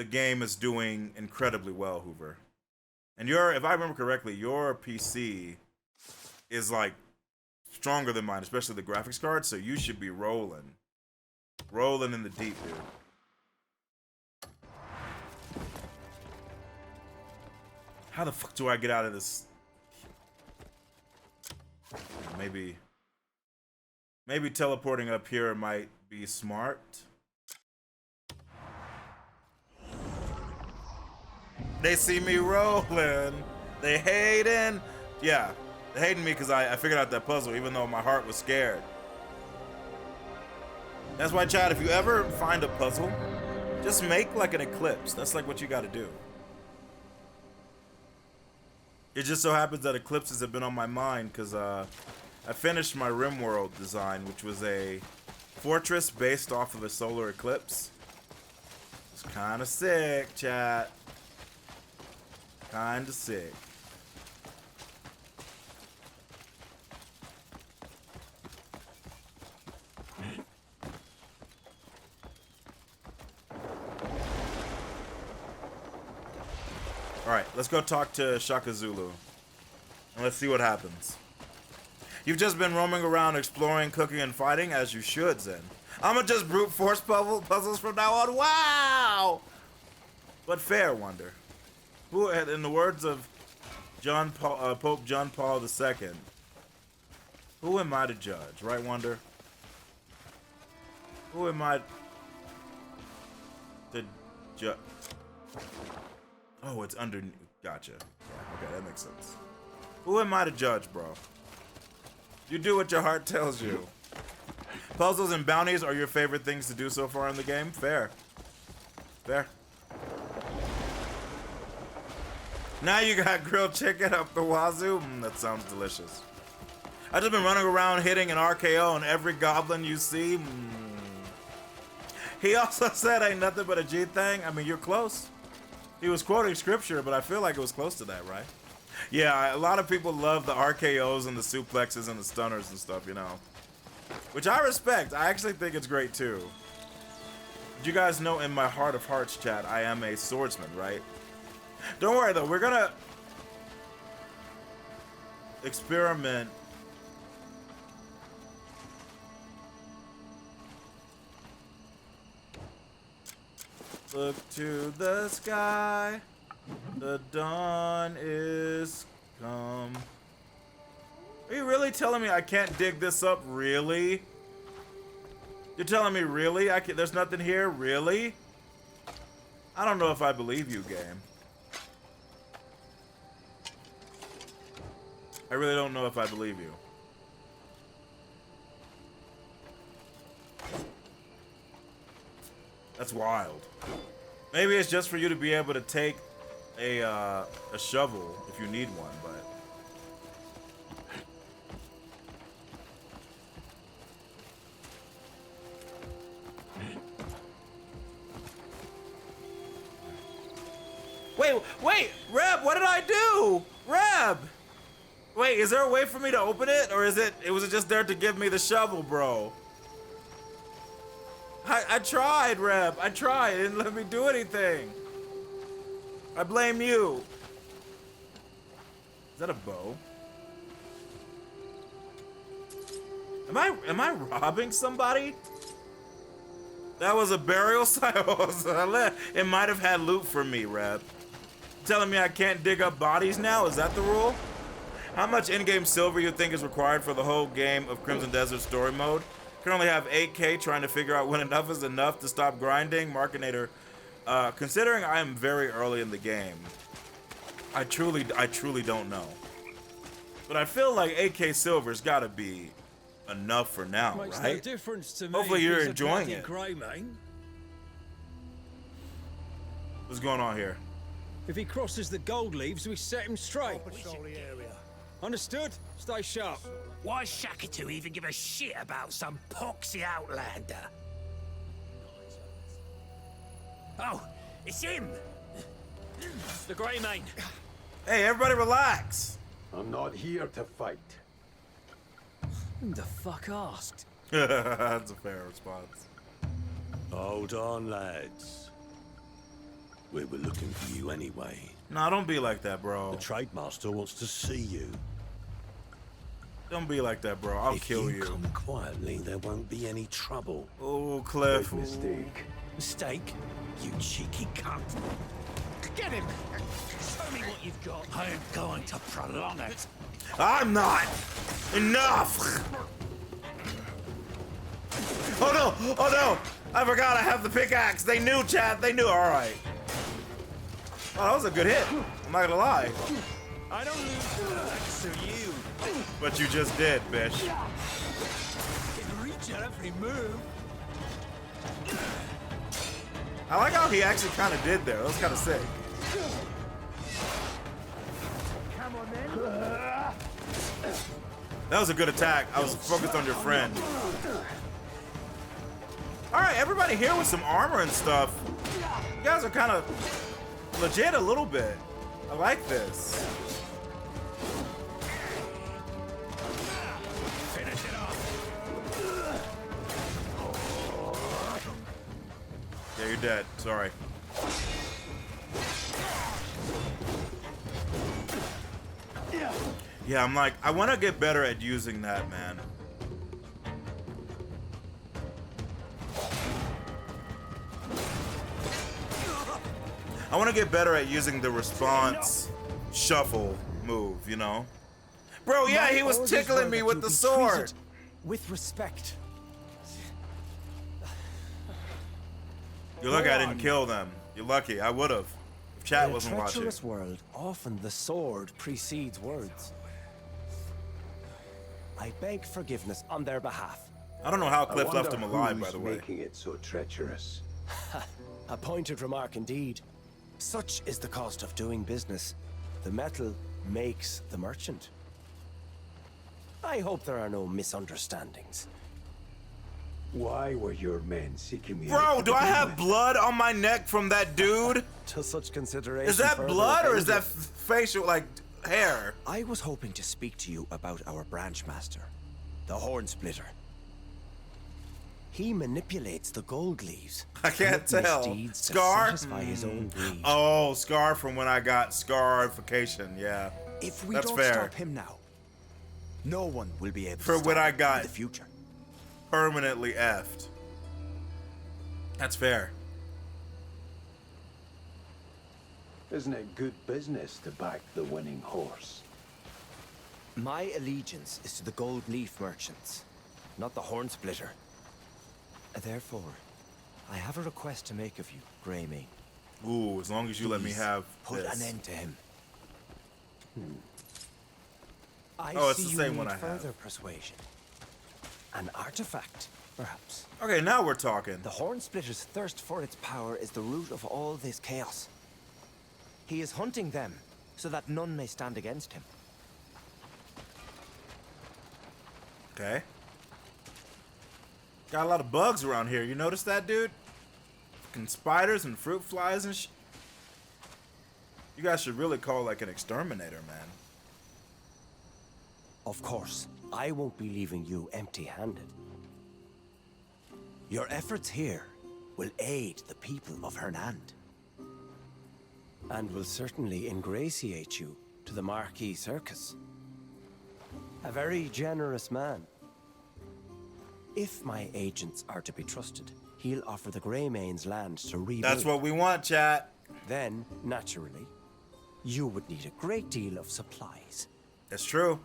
game is doing incredibly well, Hoover. And if I remember correctly, your PC is like stronger than mine, especially the graphics card, so you should be rolling in the deep, dude. How the fuck do I get out of this? Maybe teleporting up here might be smart. They see me rolling. They hating. Yeah, they hating me because I figured out that puzzle, even though my heart was scared. That's why, Chad, if you ever find a puzzle, just make like an eclipse. That's like what you got to do. It just so happens that eclipses have been on my mind because I finished my RimWorld design, which was a fortress based off of a solar eclipse. It's kind of sick, chat. Kind of sick. Alright, let's go talk to Shaka Zulu. And let's see what happens. You've just been roaming around exploring, cooking, and fighting, as you should, Zen. I'ma just brute force puzzles from now on. Wow! But fair, Wonder. Who, in the words of Pope John Paul II, who am I to judge, right, Wonder? Who am I to judge? Oh, it's underneath. Gotcha. Yeah, okay, that makes sense. Who am I to judge, bro? You do what your heart tells you. Puzzles and bounties are your favorite things to do so far in the game? Fair. Fair. Now you got grilled chicken up the wazoo? That sounds delicious. I've just been running around hitting an RKO on every goblin you see. He also said ain't nothing but a G thing. I mean, you're close. He was quoting scripture, but I feel like it was close to that, right? Yeah, a lot of people love the RKOs and the suplexes and the stunners and stuff, you know. Which I respect. I actually think it's great, too. Did you guys know in my heart of hearts, chat, I am a swordsman, right? Don't worry, though. We're gonna experiment. Look to the sky. The dawn is come. Are you really telling me I can't dig this up? Really? You're telling me really? There's nothing here? Really? I don't know if I believe you, game. I really don't know if I believe you. That's wild. Maybe it's just for you to be able to take a shovel if you need one, but. Wait, Reb, what did I do? Reb! Wait, is there a way for me to open it? Or was it just there to give me the shovel, bro? I tried, Reb. I tried. It didn't let me do anything. I blame you. Is that a bow? Am I robbing somebody? That was a burial site. It might have had loot for me, Reb. Telling me I can't dig up bodies now? Is that the rule? How much in-game silver you think is required for the whole game of Crimson Desert story mode? Currently have 8K, trying to figure out when enough is enough to stop grinding. Markinator, considering I am very early in the game, I truly don't know. But I feel like 8K silver's gotta be enough for now, Makes right? no difference to me. Hopefully if you're he's a enjoying bloody it. Grey man. What's going on here? If he crosses the gold leaves, we set him straight. Understood? Stay sharp. Why Shakatu even give a shit about some poxy outlander? Oh, it's him! The Grey Mane. Hey, everybody relax. I'm not here to fight. Who the fuck asked? That's a fair response. Hold on, lads. We were looking for you anyway. Nah, don't be like that, bro. The Trademaster wants to see you. Don't be like that, bro. I'll kill you. If you come quietly, there won't be any trouble. Oh, Cliff. Big mistake. Mistake? You cheeky cunt. Get him! Show me what you've got. I am going to prolong it. I'm not. Enough. Oh no! Oh no! I forgot I have the pickaxe. They knew, chat. They knew. All right. Oh, that was a good hit. I'm not gonna lie. I don't lose thanks to you. But you just did, bitch. Can reach at every move. I like how he actually kind of did there. That was kind of sick. Come on then. That was a good attack. I was focused on your friend. All right, everybody here with some armor and stuff. You guys are kind of legit a little bit. I like this. Finish it off. Yeah, you're dead. Sorry. Yeah, I'm like, I want to get better at using that, man. I want to get better at using the response shuffle move, you know? Bro, yeah, he was tickling me with the sword. With respect. You're lucky I didn't kill them. You're lucky. I would have. If chat wasn't watching. In a treacherous world, often the sword precedes words. I beg forgiveness on their behalf. I don't know how Cliff left him alive, by the way. Making it so treacherous. A pointed remark indeed. Such is the cost of doing business. The metal makes the merchant. I hope there are no misunderstandings. Why were your men seeking me? Bro, do I have blood on my neck from that dude? To such consideration. Is that further blood or is that offended. facial, like, hair? I was hoping to speak to you about our branch master, the Horn Splitter. He manipulates the gold leaves. I can't tell. Scar? To satisfy his own greed. Oh, Scar from when I got scarification, yeah. If we That's don't fair. stop him now, no one will be able For to when stop I him got in the future. permanently effed. That's fair. Isn't it good business to back the winning horse? My allegiance is to the gold leaf merchants, not the Horn Splitter. Therefore, I have a request to make of you, Grey Mane. Ooh, as long as you let me have put this. an end to him. Oh, it's see the you same need one I have. further persuasion. An artifact perhaps. Okay, now we're talking. The Horn Splitter's thirst for its power is the root of all this chaos. He is hunting them, so that none may stand against him. Okay. Got a lot of bugs around here. You notice that, dude? Fucking spiders and fruit flies and You guys should really call like an exterminator, man. Of course, I won't be leaving you empty-handed. Your efforts here will aid the people of Hernand. And will certainly ingratiate you to the Marquis Circus. A very generous man. If my agents are to be trusted, he'll offer the Greymane's land to rebuild. That's what we want, chat. Then, naturally, you would need a great deal of supplies. That's true.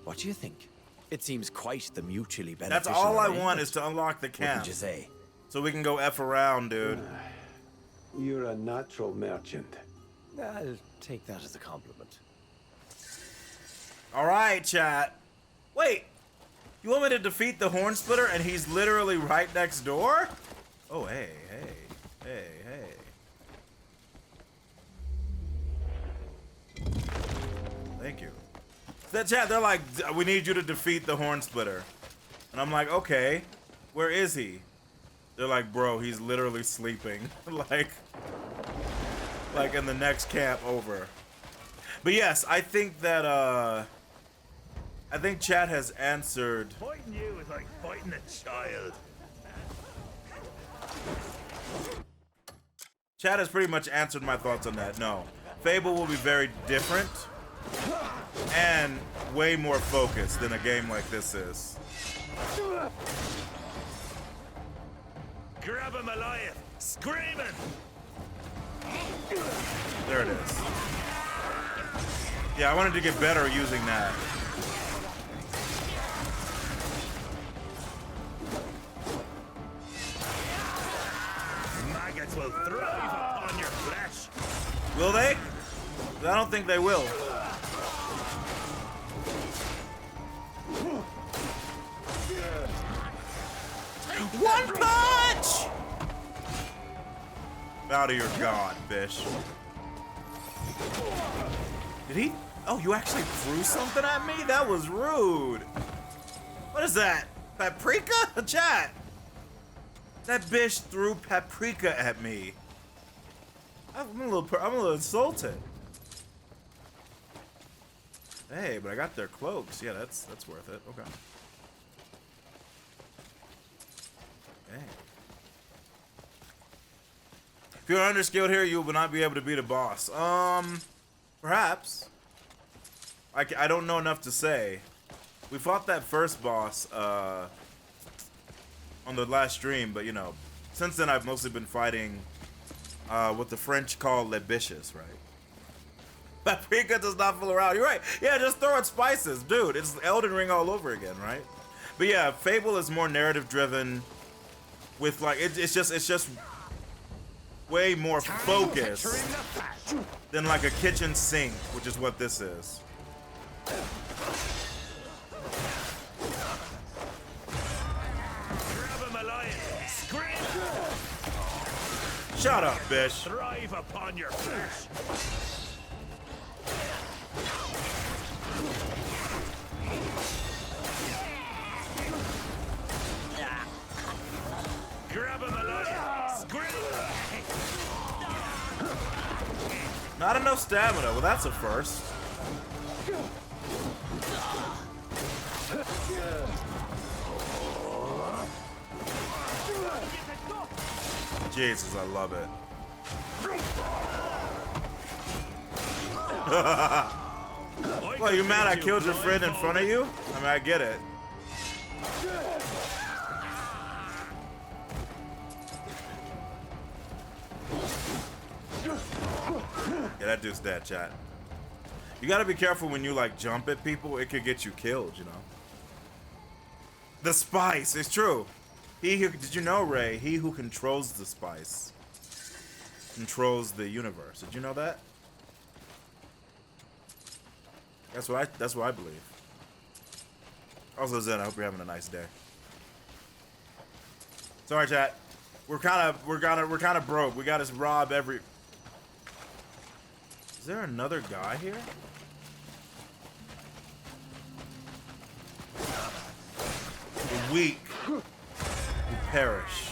What do you think? It seems quite the mutually beneficial. That's all I want is to unlock the camp. What would you say? So we can go F around, dude. You're a natural merchant. I'll take that as a compliment. All right, chat. Wait, you want me to defeat the Horn Splitter and he's literally right next door? Oh, hey. Thank you. That chat, they're like, we need you to defeat the Horn Splitter. And I'm like, okay, where is he? They're like, bro, he's literally sleeping. like in the next camp over. But yes, I think that, I think chat has answered. Fighting you is like fighting a child. Chat has pretty much answered my thoughts on that. No. Fable will be very different and way more focused than a game like this is. Grab him alive! Screaming! There it is. Yeah, I wanted to get better at using that. Maggots will thrive upon your flesh. Will they? I don't think they will. One punch! Bow to your god, bish. Did he? Oh, you actually threw something at me? That was rude. What is that? Paprika? Chat. That bish threw paprika at me. I'm a little insulted. Hey, but I got their cloaks. Yeah, that's worth it. Okay. Hey. If you're underskilled here, you will not be able to beat a boss. Perhaps. I don't know enough to say. We fought that first boss on the last stream, but you know, since then I've mostly been fighting what the French call les biches, right? Paprika does not fool around. You're right. Yeah, just throw in spices, dude. It's Elden Ring all over again, right? But yeah, Fable is more narrative driven. With like, it's just way more focused than like a kitchen sink, which is what this is. Grab him alive! Scream! Shut up, bitch. Thrive upon your flesh. Grab him alive! Scream! Not enough stamina. Well, that's a first. Jesus, I love it. Well, you mad I killed your friend in front of you? I mean, I get it. Yeah, that dude's dead, chat. You gotta be careful when you like jump at people. It could get you killed, you know. The spice, it's true. He who, did you know, Ray? He who controls the spice controls the universe. Did you know that? That's what I believe. Also, Zen, I hope you're having a nice day. Sorry, chat. We're kind of broke. We gotta rob every. Is there another guy here? The weak who perish.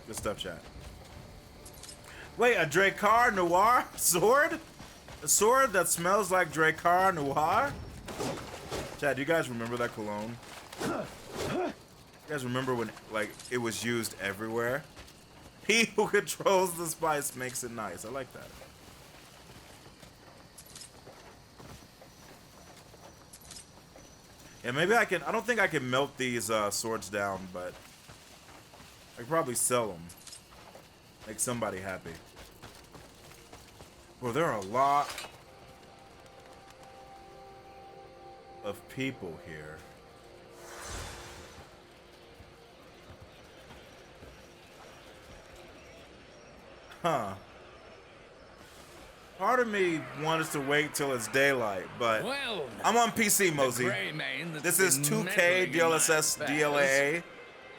Good stuff, chat. Wait, a Drakkar Noir sword? A sword that smells like Drakkar Noir? Chat, do you guys remember that cologne? You guys remember when, like, it was used everywhere? He who controls the spice makes it nice. I like that. Yeah, maybe I can. I don't think I can melt these swords down, but I could probably sell them. Make somebody happy. Well, there are a lot of people here. Huh. Part of me wants to wait till it's daylight, but Well, I'm on PC, Mosey. This is 2K DLSS DLAA,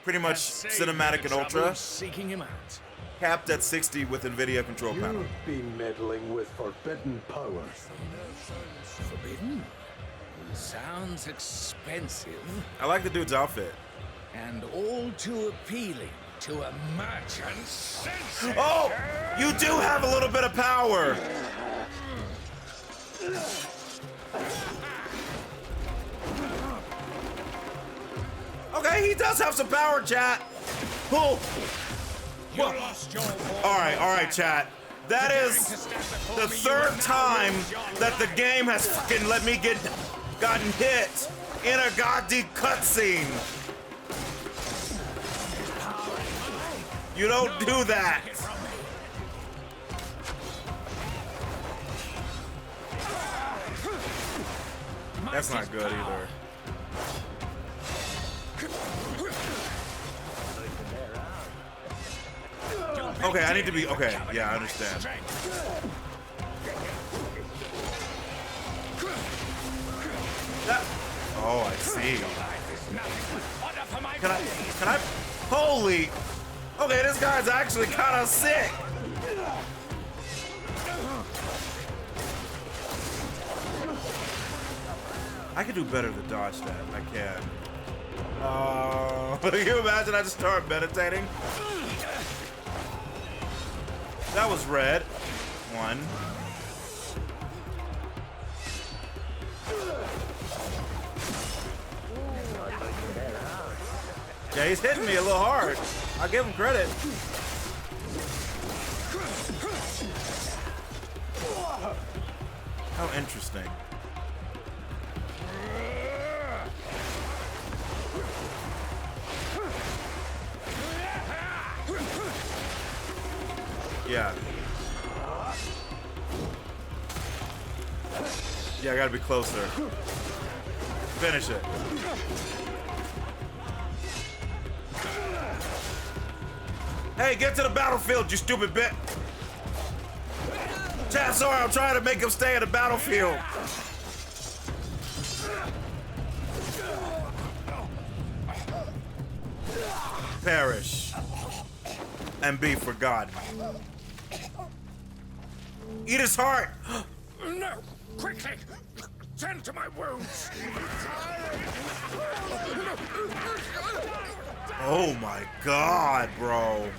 pretty much cinematic and ultra, seeking him out. capped at 60 with NVIDIA control panel. You've been meddling with forbidden power. Forbidden? Sounds expensive. I like the dude's outfit. And all too appealing to a merchant's senses. Oh! You do have a little bit of power! Okay, he does have some power, chat. Oh. All right, chat. That is the third time that the game has fucking let me gotten hit in a goddamn cutscene. You don't do that. That's not good either. Okay, I need to be okay. Yeah, I understand. Oh, I see. Can I? Holy! Okay, this guy's actually kind of sick. I could do better to dodge that. I can. Can you imagine I just start meditating? That was red. One. Yeah, he's hitting me a little hard. I'll give him credit. How interesting. Yeah. Yeah, I gotta be closer. Finish it. Hey, get to the battlefield, you stupid bit. Chat, sorry, I'm trying to make him stay in the battlefield. Perish and be forgotten. Eat his heart. No! Quickly! Tend to my wounds! Oh my God, bro.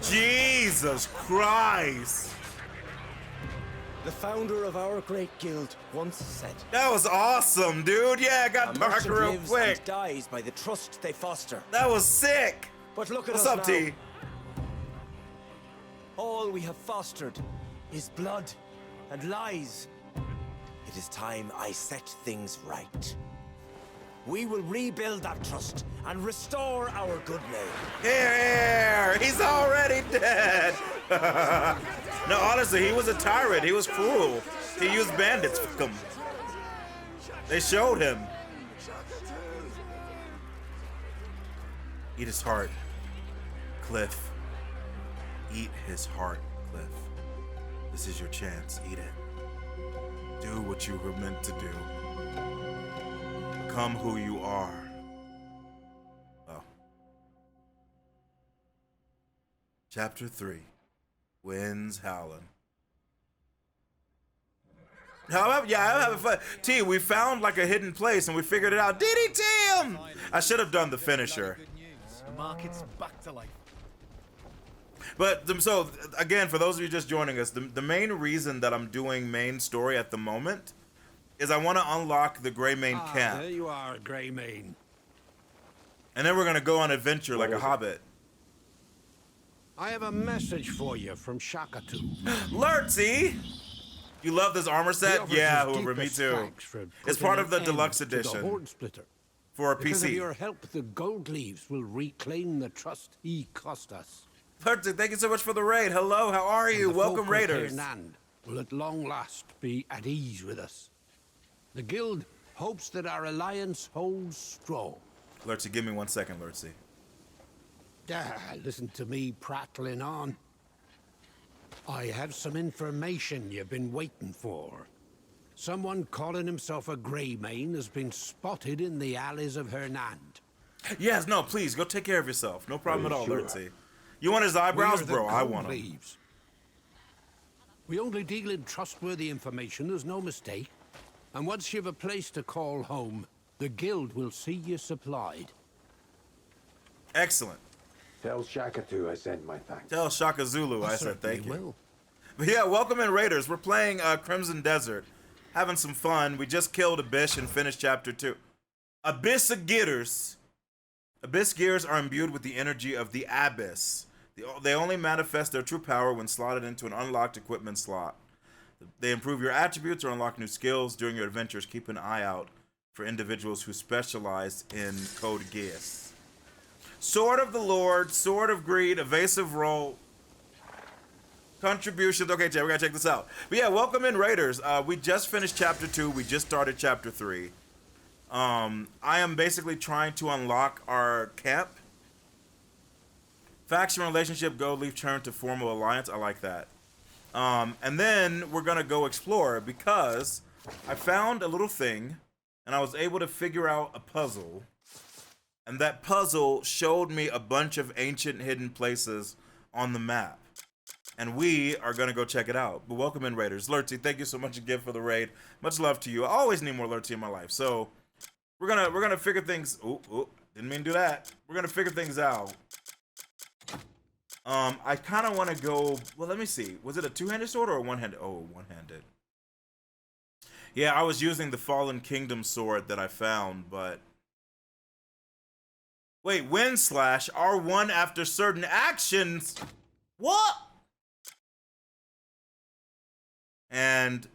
Jesus Christ. The founder of our great guild once said, that was awesome, dude. Yeah, it got darker real quick. And dies by the trust they foster. That was sick. But look at What's us up, now. T? All we have fostered is blood and lies. It is time I set things right. We will rebuild that trust and restore our good name. Here, he's already dead. No, honestly, he was a tyrant. He was cruel. He used bandits. Fuck him. They showed him. Eat his heart, Cliff. Eat his heart, Cliff. This is your chance. Eat it. Do what you were meant to do. Become who you are. Chapter 3. Winds howling. Yeah, I'm having fun. T, we found like a hidden place and we figured it out. DDT him! I should have done the finisher. The market's back to life. But, so, again, for those of you just joining us, the main reason that I'm doing main story at the moment is I want to unlock the Greymane camp. There you are, Greymane. And then we're going to go on adventure like a hobbit. I have a message for you from Shakatu. Lurtsy! You love this armor set? Yeah, Hoover, me too. It's part of the deluxe edition. For a Because of PC. your help, the gold leaves will reclaim the trust he cost us. Lurtsy, thank you so much for the raid. Hello, how are you? And the Welcome, folk of Raiders. Hernand will at long last be at ease with us. The guild hopes that our alliance holds strong. Lurtsy, give me 1 second, Lurtsy. Listen to me prattling on. I have some information you've been waiting for. Someone calling himself a Greymane has been spotted in the alleys of Hernand. Yes, no, please, go take care of yourself. No problem at all, Lurtsy. You want his eyebrows, bro? I want them. We only deal in trustworthy information, there's no mistake. And once you've a place to call home, the guild will see you supplied. Excellent. Tell Shakatu I sent my thanks. Tell Shaka Zulu I said thank you. Will. But yeah, welcome in, Raiders. We're playing Crimson Desert. Having some fun. We just killed Abyss and finished chapter 2. Abyss Gears. Abyss Gears are imbued with the energy of the Abyss. They only manifest their true power when slotted into an unlocked equipment slot. They improve your attributes or unlock new skills during your adventures. Keep an eye out for individuals who specialize in Code Geass. Sword of the Lord, Sword of Greed, Evasive Roll, Contributions. Okay, Jay, we gotta check this out. But yeah, welcome in, Raiders. We just finished chapter 2. We just started chapter 3. I am basically trying to unlock our camp. Faction relationship, gold leaf turn to formal alliance. I like that. And then we're gonna go explore because I found a little thing and I was able to figure out a puzzle. And that puzzle showed me a bunch of ancient hidden places on the map. And we are gonna go check it out. But welcome in, Raiders. Lurtsy, thank you so much again for the raid. Much love to you. I always need more Lurtsy in my life. So we're gonna figure things. Ooh, didn't mean to do that. We're gonna figure things out. I kind of want to go. Well, let me see. Was it a two-handed sword or a one-handed? Oh, one-handed. Yeah, I was using the Fallen Kingdom sword that I found, but wait, Wind Slash R1 after certain actions. What? And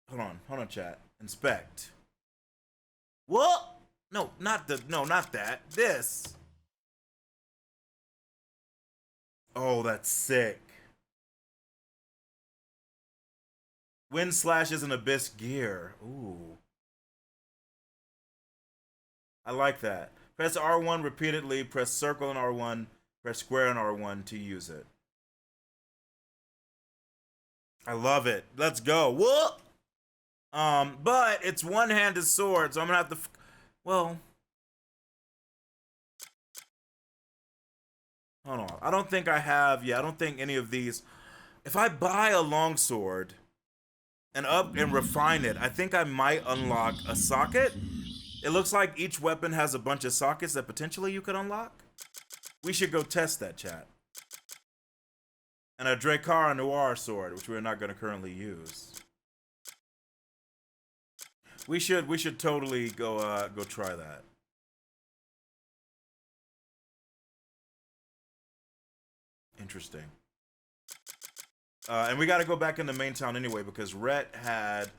hold on, chat. Inspect. What? No, not that. This. Oh, that's sick. Wind Slash is an Abyss gear. Ooh. I like that. Press R1 repeatedly, press circle on R1, press square on R1 to use it. I love it. Let's go. Whoop! But it's one-handed sword, so I'm gonna have to, well, hold on. I don't think I have, I don't think any of these. If I buy a longsword and up and refine it, I think I might unlock a socket. It looks like each weapon has a bunch of sockets that potentially you could unlock. We should go test that, chat. And a Drakkar Noir sword, which we're not going to currently use. We should totally go try that. Interesting. And we got to go back into main town anyway because Rhett had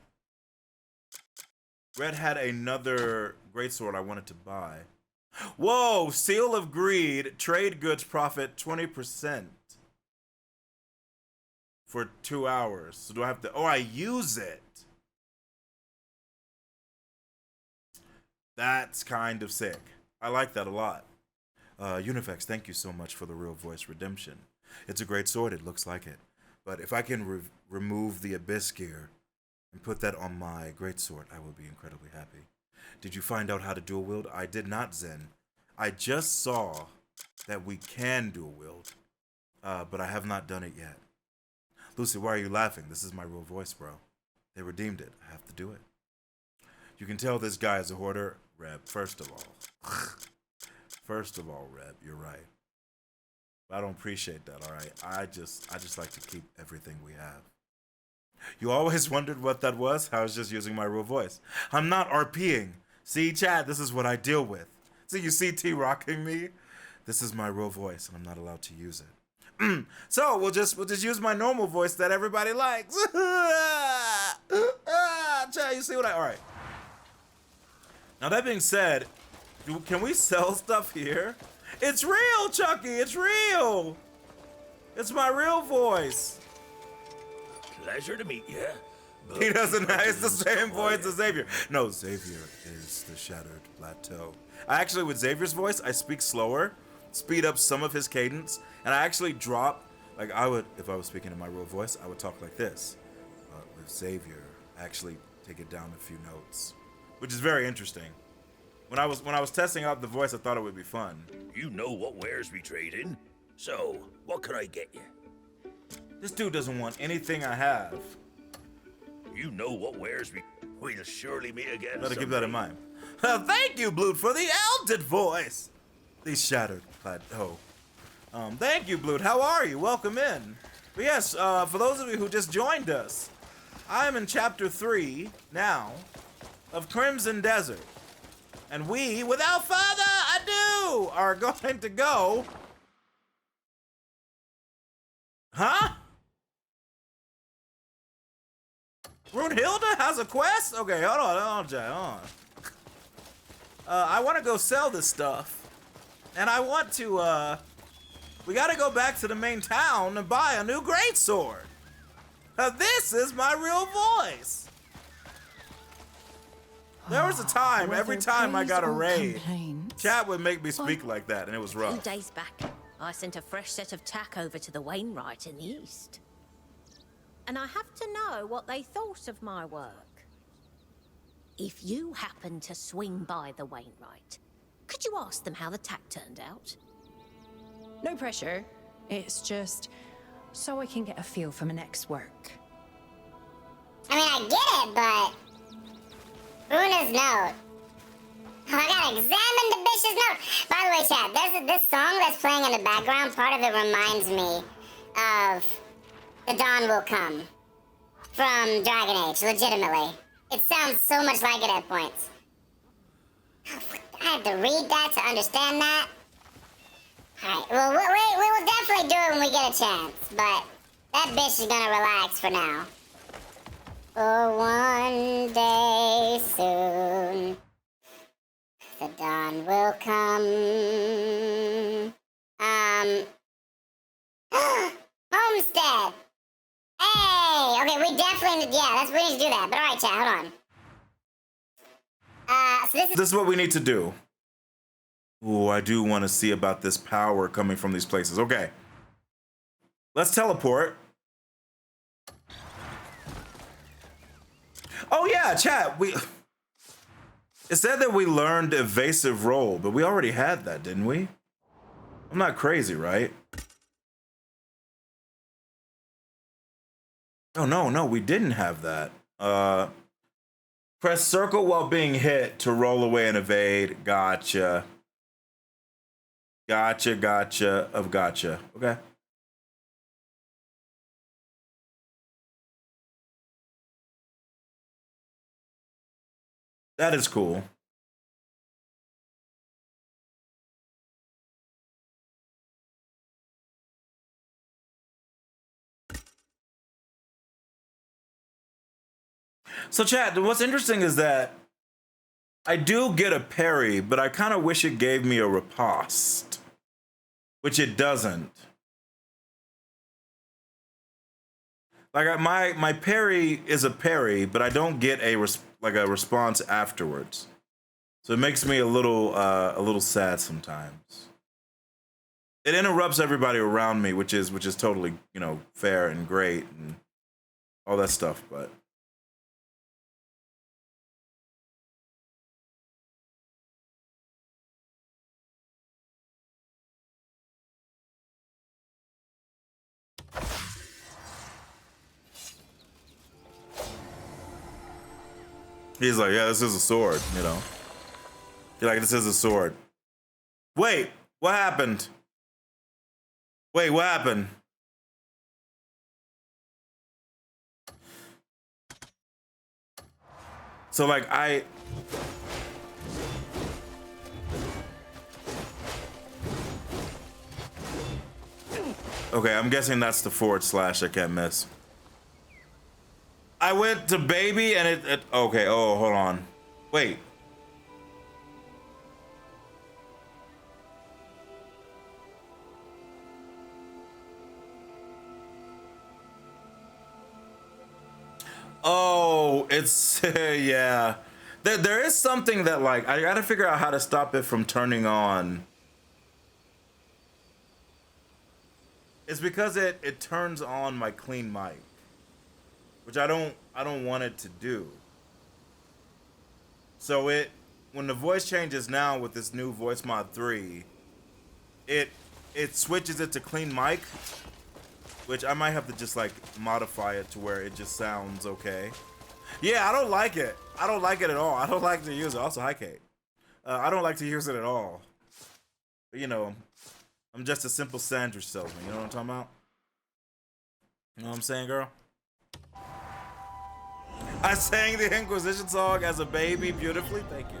another greatsword I wanted to buy. Whoa! Seal of Greed. Trade goods profit 20% for 2 hours. So do I have to? Oh, I use it. That's kind of sick. I like that a lot. Unifex, thank you so much for the Real Voice Redemption. It's a great sword. It looks like it. But if I can remove the Abyss gear and put that on my greatsword, I will be incredibly happy. Did you find out how to dual wield? I did not, Zen. I just saw that we can dual wield. but I have not done it yet. Lucy, why are you laughing? This is my real voice, bro. They redeemed it. I have to do it. You can tell this guy is a hoarder. Reb, first of all. First of all, Reb, you're right. I don't appreciate that, all right? I just like to keep everything we have. You always wondered what that was? I was just using my real voice. I'm not RPing. See, Chad, this is what I deal with. See, you see T rocking me? This is my real voice, and I'm not allowed to use it. So we'll just use my normal voice that everybody likes. Chad, you see what all right. Now that being said, can we sell stuff here? It's real, Chucky, it's real. It's my real voice. Pleasure to meet you. He doesn't have, it's the same voice as Xavier. No, Xavier is the Shattered Plateau. Actually, with Xavier's voice, I speak slower, speed up some of his cadence, and I actually drop, like I would, if I was speaking in my real voice, I would talk like this. With Xavier, I actually take it down a few notes, which is very interesting. When I was testing out the voice, I thought it would be fun. You know what wares we trade in. So, what could I get you? This dude doesn't want anything I have. You know what wares we'll surely meet again. Better keep that in mind. Thank you, Blood, for the elded voice. The Shattered Plateau. Thank you, Blood. How are you? Welcome in. But yes, for those of you who just joined us, I am in Chapter 3 now of Crimson Desert. And we, without further ado, are going to go... Huh? Brunhilde has a quest? Okay, hold on, Jay, hold on. I want to go sell this stuff. And I want to, we gotta go back to the main town and buy a new greatsword. This is my real voice. There was a time, every time I got a raid, chat would make me speak like that, and it was rough. 2 days back, I sent a fresh set of tack over to the Wainwright in the east. And I have to know what they thought of my work. If you happen to swing by the Wainwright, could you ask them how the tack turned out? No pressure. It's just so I can get a feel for my next work. I mean, I get it, but... Bruna's note. Oh, I gotta examine the bitch's note. By the way, chat, there's this song that's playing in the background. Part of it reminds me of The Dawn Will Come from Dragon Age, legitimately. It sounds so much like it at points. I had to read that to understand that. Alright, well, we will definitely do it when we get a chance, but that bitch is gonna relax for now. For one day soon, the dawn will come. Homestead! Hey! Okay, we definitely, yeah, we need to do that, but alright, chat, hold on. So This is what we need to do. Ooh, I do want to see about this power coming from these places. Okay. Let's teleport. Oh yeah, chat, it said that we learned evasive roll, but we already had that, didn't we? I'm not crazy, right? Oh, no, we didn't have that. Press circle while being hit to roll away and evade. Gotcha. Gotcha. Okay. That is cool. So chat, what's interesting is that I do get a parry, but I kind of wish it gave me a riposte, which it doesn't. Like my parry is a parry, but I don't get a response afterwards. So it makes me a little sad sometimes. It interrupts everybody around me, which is totally, fair and great and all that stuff, but He's like, yeah, this is a sword, you know. He's like, this is a sword. Wait, what happened? Wait, what happened? So like okay, I'm guessing that's the / I can't miss. I went to baby and it okay, oh, hold on. Wait. Oh, it's yeah. There is something that like I gotta figure out how to stop it from turning on. It's because it turns on my clean mic, which I don't want it to do. So when the voice changes now with this new voice mod 3, it switches it to clean mic, which I might have to just like modify it to where it just sounds okay. Yeah, I don't like it. I don't like it at all. I don't like to use it. Also, hi Kate. I don't like to use it at all. But, you know, I'm just a simple sandwich salesman. You know what I'm talking about? You know what I'm saying, girl? I sang the Inquisition song as a baby beautifully. Thank you.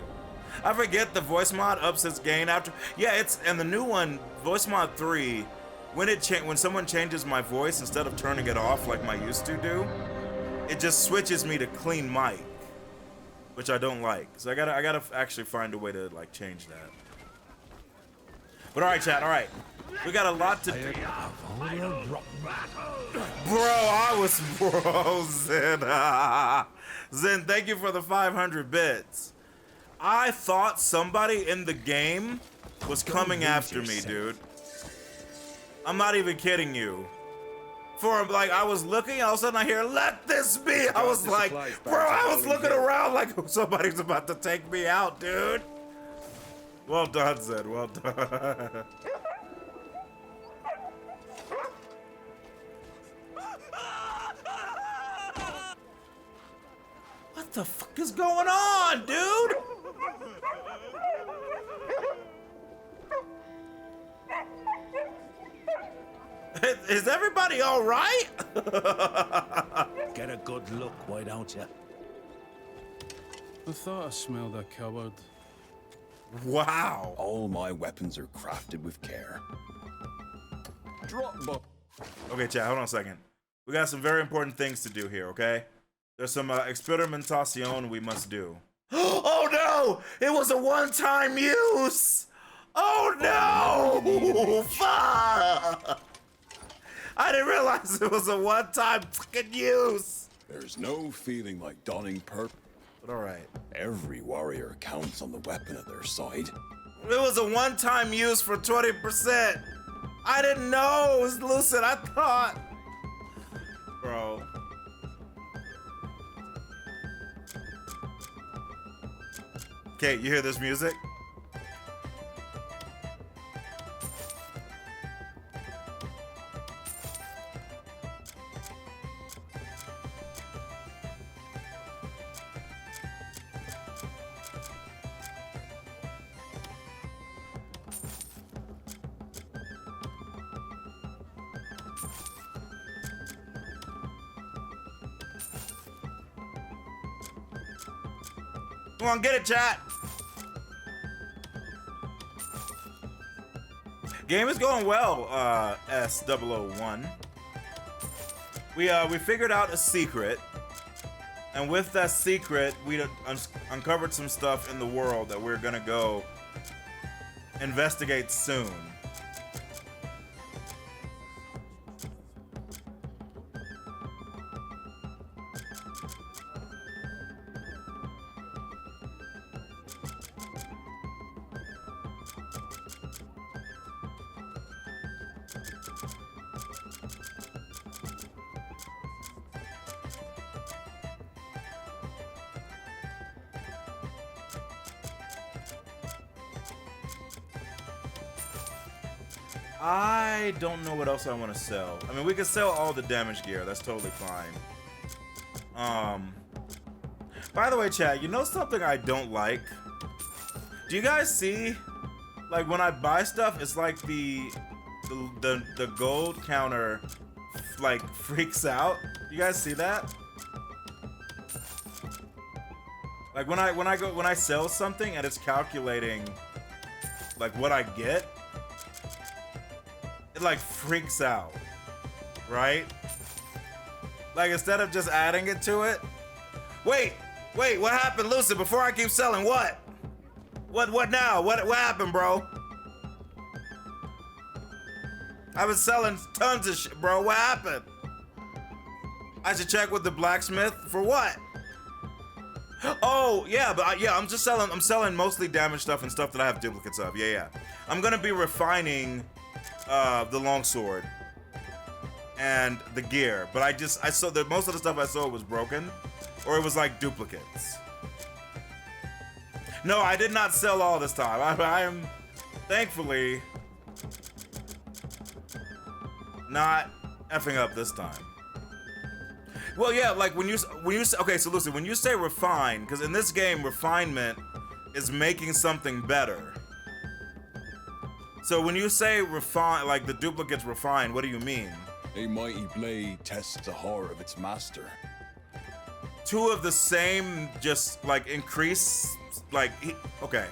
I forget the voice mod ups its gain after. Yeah, it's and the new one, voice mod 3. When someone changes my voice, instead of turning it off like my used to do, it just switches me to clean mic, which I don't like. So I gotta actually find a way to like change that. But all right, chat. All right, we got a lot to do. Bro, Zen, thank you for the 500 bits. I thought somebody in the game was coming after me, dude. I'm not even kidding you. For like, I was looking, all of a sudden I hear, let this be. I was like, bro, I was looking around like somebody's about to take me out, dude. Well done, Zed, well done. What the fuck is going on, dude? Is everybody all right? Get a good look, why don't you? I thought I smelled a cupboard. Wow. All my weapons are crafted with care. Okay, chat, hold on a second. We got some very important things to do here, okay? There's some experimentation we must do. Oh no! It was a one-time use! Oh no! Fuck! I didn't realize it was a one-time fucking use! There's no feeling like donning purple. But alright. Every warrior counts on the weapon at their side. It was a one-time use for 20%! I didn't know it was Lucid, I thought! Bro. Kate, you hear this music? Come on, get it, chat. Game is going well, S001. We figured out a secret, and with that secret, we uncovered some stuff in the world that we're gonna go investigate soon. I don't know what else I want to sell. I mean, we can sell all the damage gear. That's totally fine. By the way, chat, you know something I don't like? Do you guys see, like, when I buy stuff, it's like the gold counter, like, freaks out. You guys see that? Like, when I sell something and it's calculating, like, what I get, it, like, freaks out, right? Like, instead of just adding it to it. Wait, what happened, Lucid? Before I keep selling, what? What now? What happened, bro? I've been selling tons of shit, bro. What happened? I should check with the blacksmith for what? Oh, yeah, but I'm selling mostly damaged stuff and stuff that I have duplicates of. Yeah. I'm gonna be refining the longsword and the gear, but I saw that most of the stuff I sold was broken, or it was like duplicates. No, I did not sell all this time. I am thankfully not effing up this time. Well, yeah, like when you okay, so listen, when you say refine, because in this game refinement is making something better. So when you say refine, like the duplicates refine, what do you mean? A mighty blade tests the heart of its master. Two of the same, just like increase, like okay.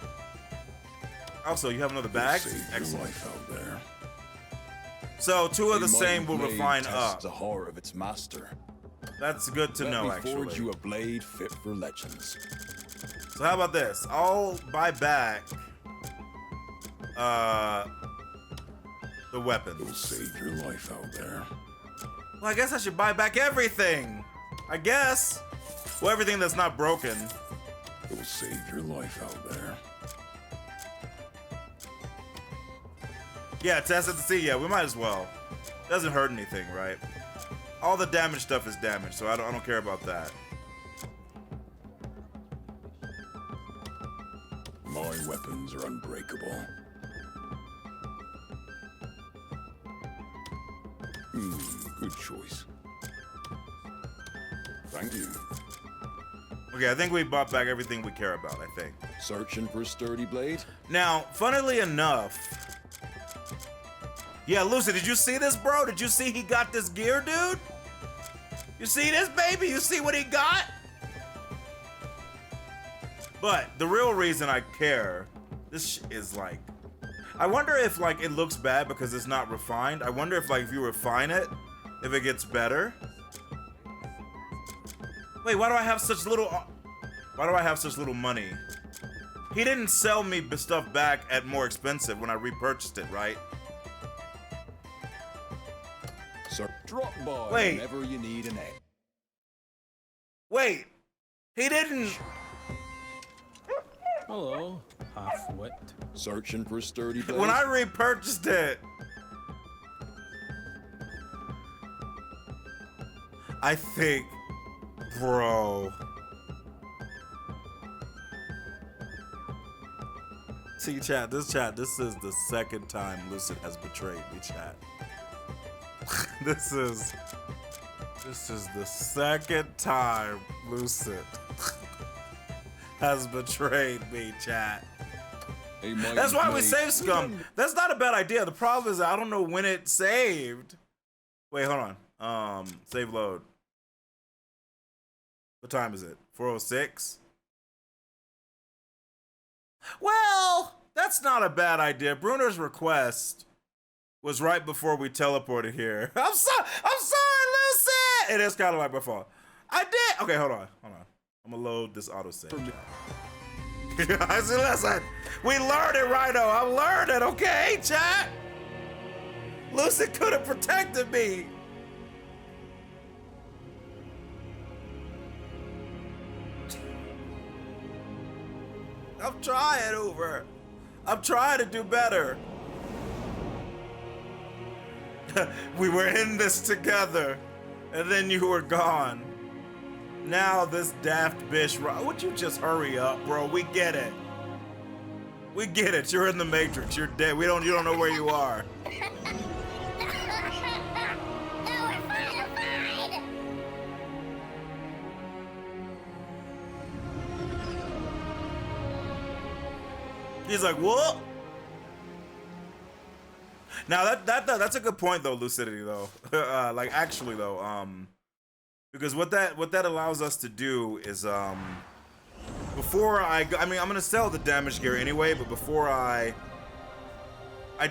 Also, you have another bag? Excellent. Life out there. So two of the same will refine up. The heart of its master. That's good to know, actually. Forge you a blade fit for legends. So how about this? I'll buy back the weapons. It'll save your life out there. Well, I guess I should buy back everything. I guess. Well, everything that's not broken. It'll save your life out there. Yeah, test it to see. Yeah, we might as well. Doesn't hurt anything, right? All the damage stuff is damage, so I don't care about that. My weapons are unbreakable. Good choice. Thank you. Okay, I think we bought back everything we care about, I think. Searching for a sturdy blade? Now, funnily enough... Yeah, Lucy, did you see this, bro? Did you see he got this gear, dude? You see this, baby? You see what he got? But the real reason I care, this is like... I wonder if, like, it looks bad because it's not refined. I wonder if, like, if you refine it, if it gets better. Wait, why do I have such little... Why do I have such little money? He didn't sell me stuff back at more expensive when I repurchased it, right? Sir, drop by Wait. whenever you need an egg. Wait, he didn't... Hello, half-wit. Searching for a sturdy blade? When I repurchased it... I think... Bro... See, chat, this is the second time Lucid has betrayed me, chat. This is the second time Lucid has betrayed me, chat. That's why we save scum. That's not a bad idea. The problem is I don't know when it saved. Wait, hold on. Save load. What time is it? 4:06? Well, that's not a bad idea. Bruner's request was right before we teleported here. I'm sorry, Lucy! It is kind of like my fault. I did. Okay, hold on. I'm gonna load this autosave. Listen, we learned it, Rhino. I learned it, okay, chat? Lucy could have protected me. I'm trying, Uber. I'm trying to do better. We were in this together, and then you were gone. Now this daft bitch, would you just hurry up, bro? We get it. We get it. You're in the Matrix. You're dead. You don't know where you are. He's like, what? Now that's a good point though, Lucidity though. Like actually though, because what that allows us to do is before I mean I'm gonna sell the damage gear anyway, but before I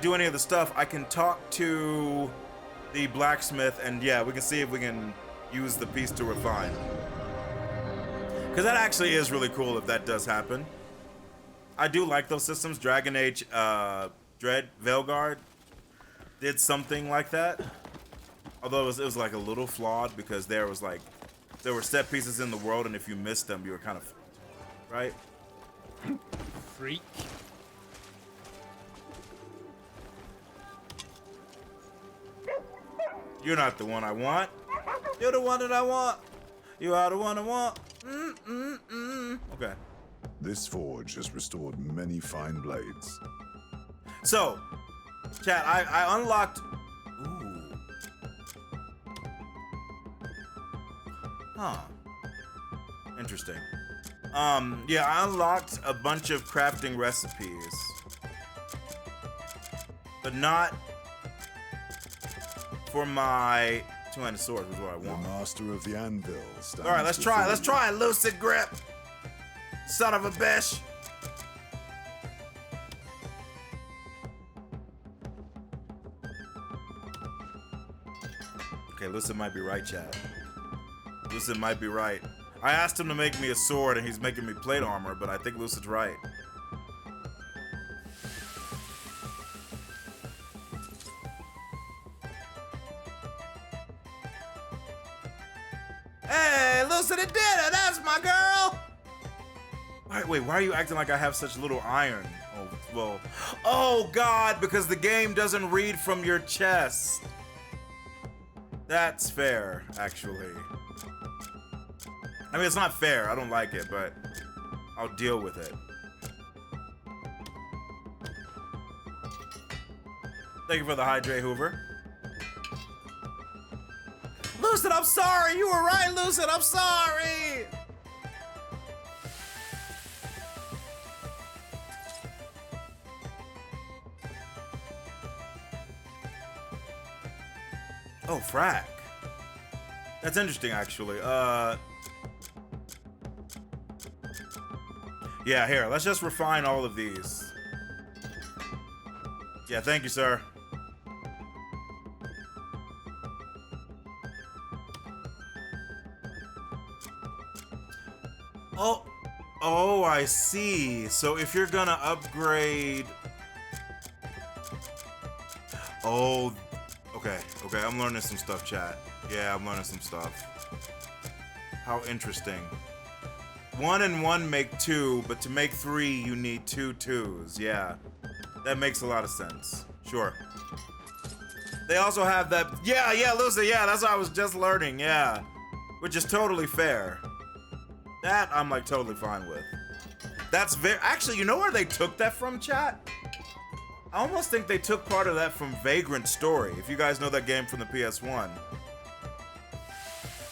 do any of the stuff, I can talk to the blacksmith and yeah, we can see if we can use the piece to refine. Because that actually is really cool if that does happen. I do like those systems. Dragon Age, Dread, Veilguard did something like that. Although it was like a little flawed because there were set pieces in the world, and if you missed them, you were kind of, right? Freak. You're not the one I want. You're the one that I want. You are the one I want. Okay. This forge has restored many fine blades. So, chat, I unlocked. Ooh. Huh. Interesting. Yeah, I unlocked a bunch of crafting recipes, but not for my two-handed sword, which is what I want. The master of the anvil. All right, let's try. Let's try Lucid Grip. Son of a bitch. Okay, Lucid might be right, chat. Lucid might be right. I asked him to make me a sword and he's making me plate armor, but I think Lucid's right. Hey, Lucid, it did it! That's my girl! Wait, why are you acting like I have such little iron? Oh, well. Oh, God, because the game doesn't read from your chest. That's fair, actually. I mean, it's not fair. I don't like it, but I'll deal with it. Thank you for the hydrate, Hoover. Lucid, I'm sorry. You were right, Lucid. I'm sorry. Oh, frack. That's interesting, actually. Yeah, here, let's just refine all of these. Yeah, thank you, sir. Oh, I see. So if you're gonna upgrade... Oh, okay, I'm learning some stuff, chat. Yeah, I'm learning some stuff. How interesting. 1 and 1 make 2, but to make 3, you need 2 2s. Yeah, that makes a lot of sense. Sure. They also have that... Yeah, Lucy, yeah, that's what I was just learning, yeah. Which is totally fair. That I'm, like, totally fine with. That's very... Actually, you know where they took that from, chat? I almost think they took part of that from Vagrant Story, if you guys know that game from the PS1.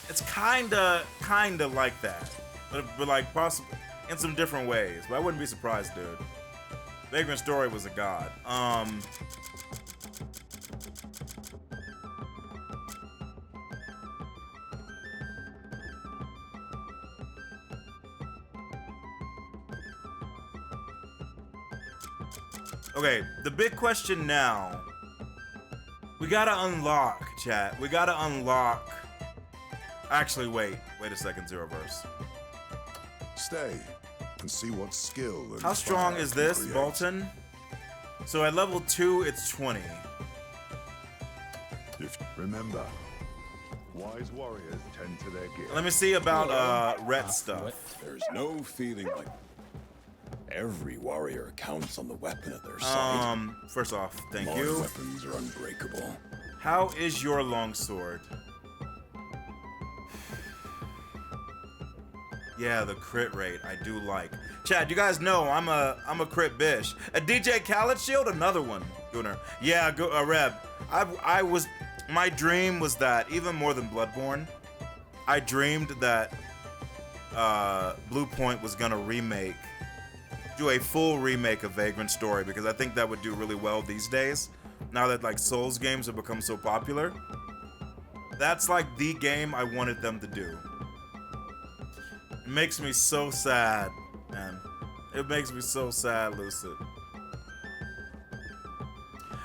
It's kinda like that. But like, possibly in some different ways. But I wouldn't be surprised, dude. Vagrant Story was a god. Okay, the big question now. We gotta unlock, chat. We gotta unlock. Actually, wait a second, Zeroverse. Stay and see what skill and how strong fire is can this, create. Bolton? So at level 2, it's 20. Remember, wise warriors tend to their gear. Let me see about red stuff. There's no feeling like every warrior counts on the weapon of their side. First off, thank Long you. Weapons are unbreakable. How is your longsword? Yeah, the crit rate I do like. Chad, you guys know I'm a crit bish. A DJ Khaled shield, another one. Gunnar. Yeah, Reb. My dream was that, even more than Bloodborne, I dreamed that Blue Point was gonna do a full remake of Vagrant Story, because I think that would do really well these days. Now that like Souls games have become so popular, that's like the game I wanted them to do. It makes me so sad, man. It makes me so sad, Lucid.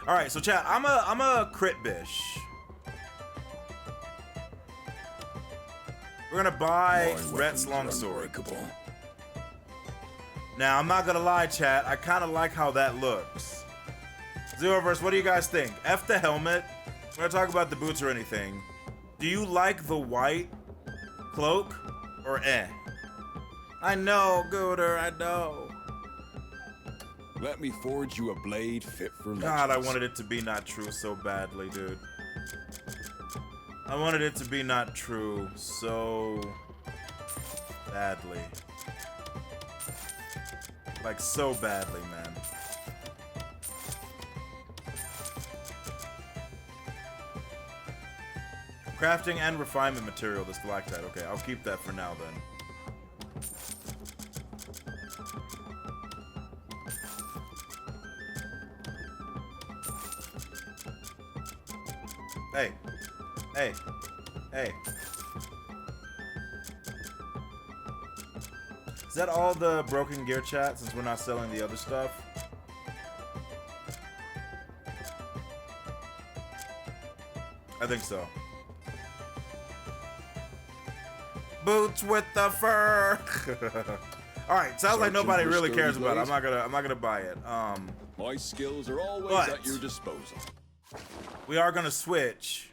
All right, so chat, I'm a crit bish. We're gonna buy Rhett's longsword. Now, I'm not gonna lie, chat. I kind of like how that looks. Zeroverse, what do you guys think? F the helmet. We're gonna talk about the boots or anything. Do you like the white cloak or eh? I know, Gooder, I know. Let me forge you a blade fit for legends. God, I wanted it to be not true so badly, dude. I wanted it to be not true so badly. Like, so badly, man. Crafting and refinement material, the stalactite. Okay, I'll keep that for now, then. Hey. Hey. Hey. Is that all the broken gear, chat, since we're not selling the other stuff? I think so. Boots with the fur. All right, sounds like nobody really cares about it. I'm not gonna buy it. My skills are always at your disposal. We are gonna switch.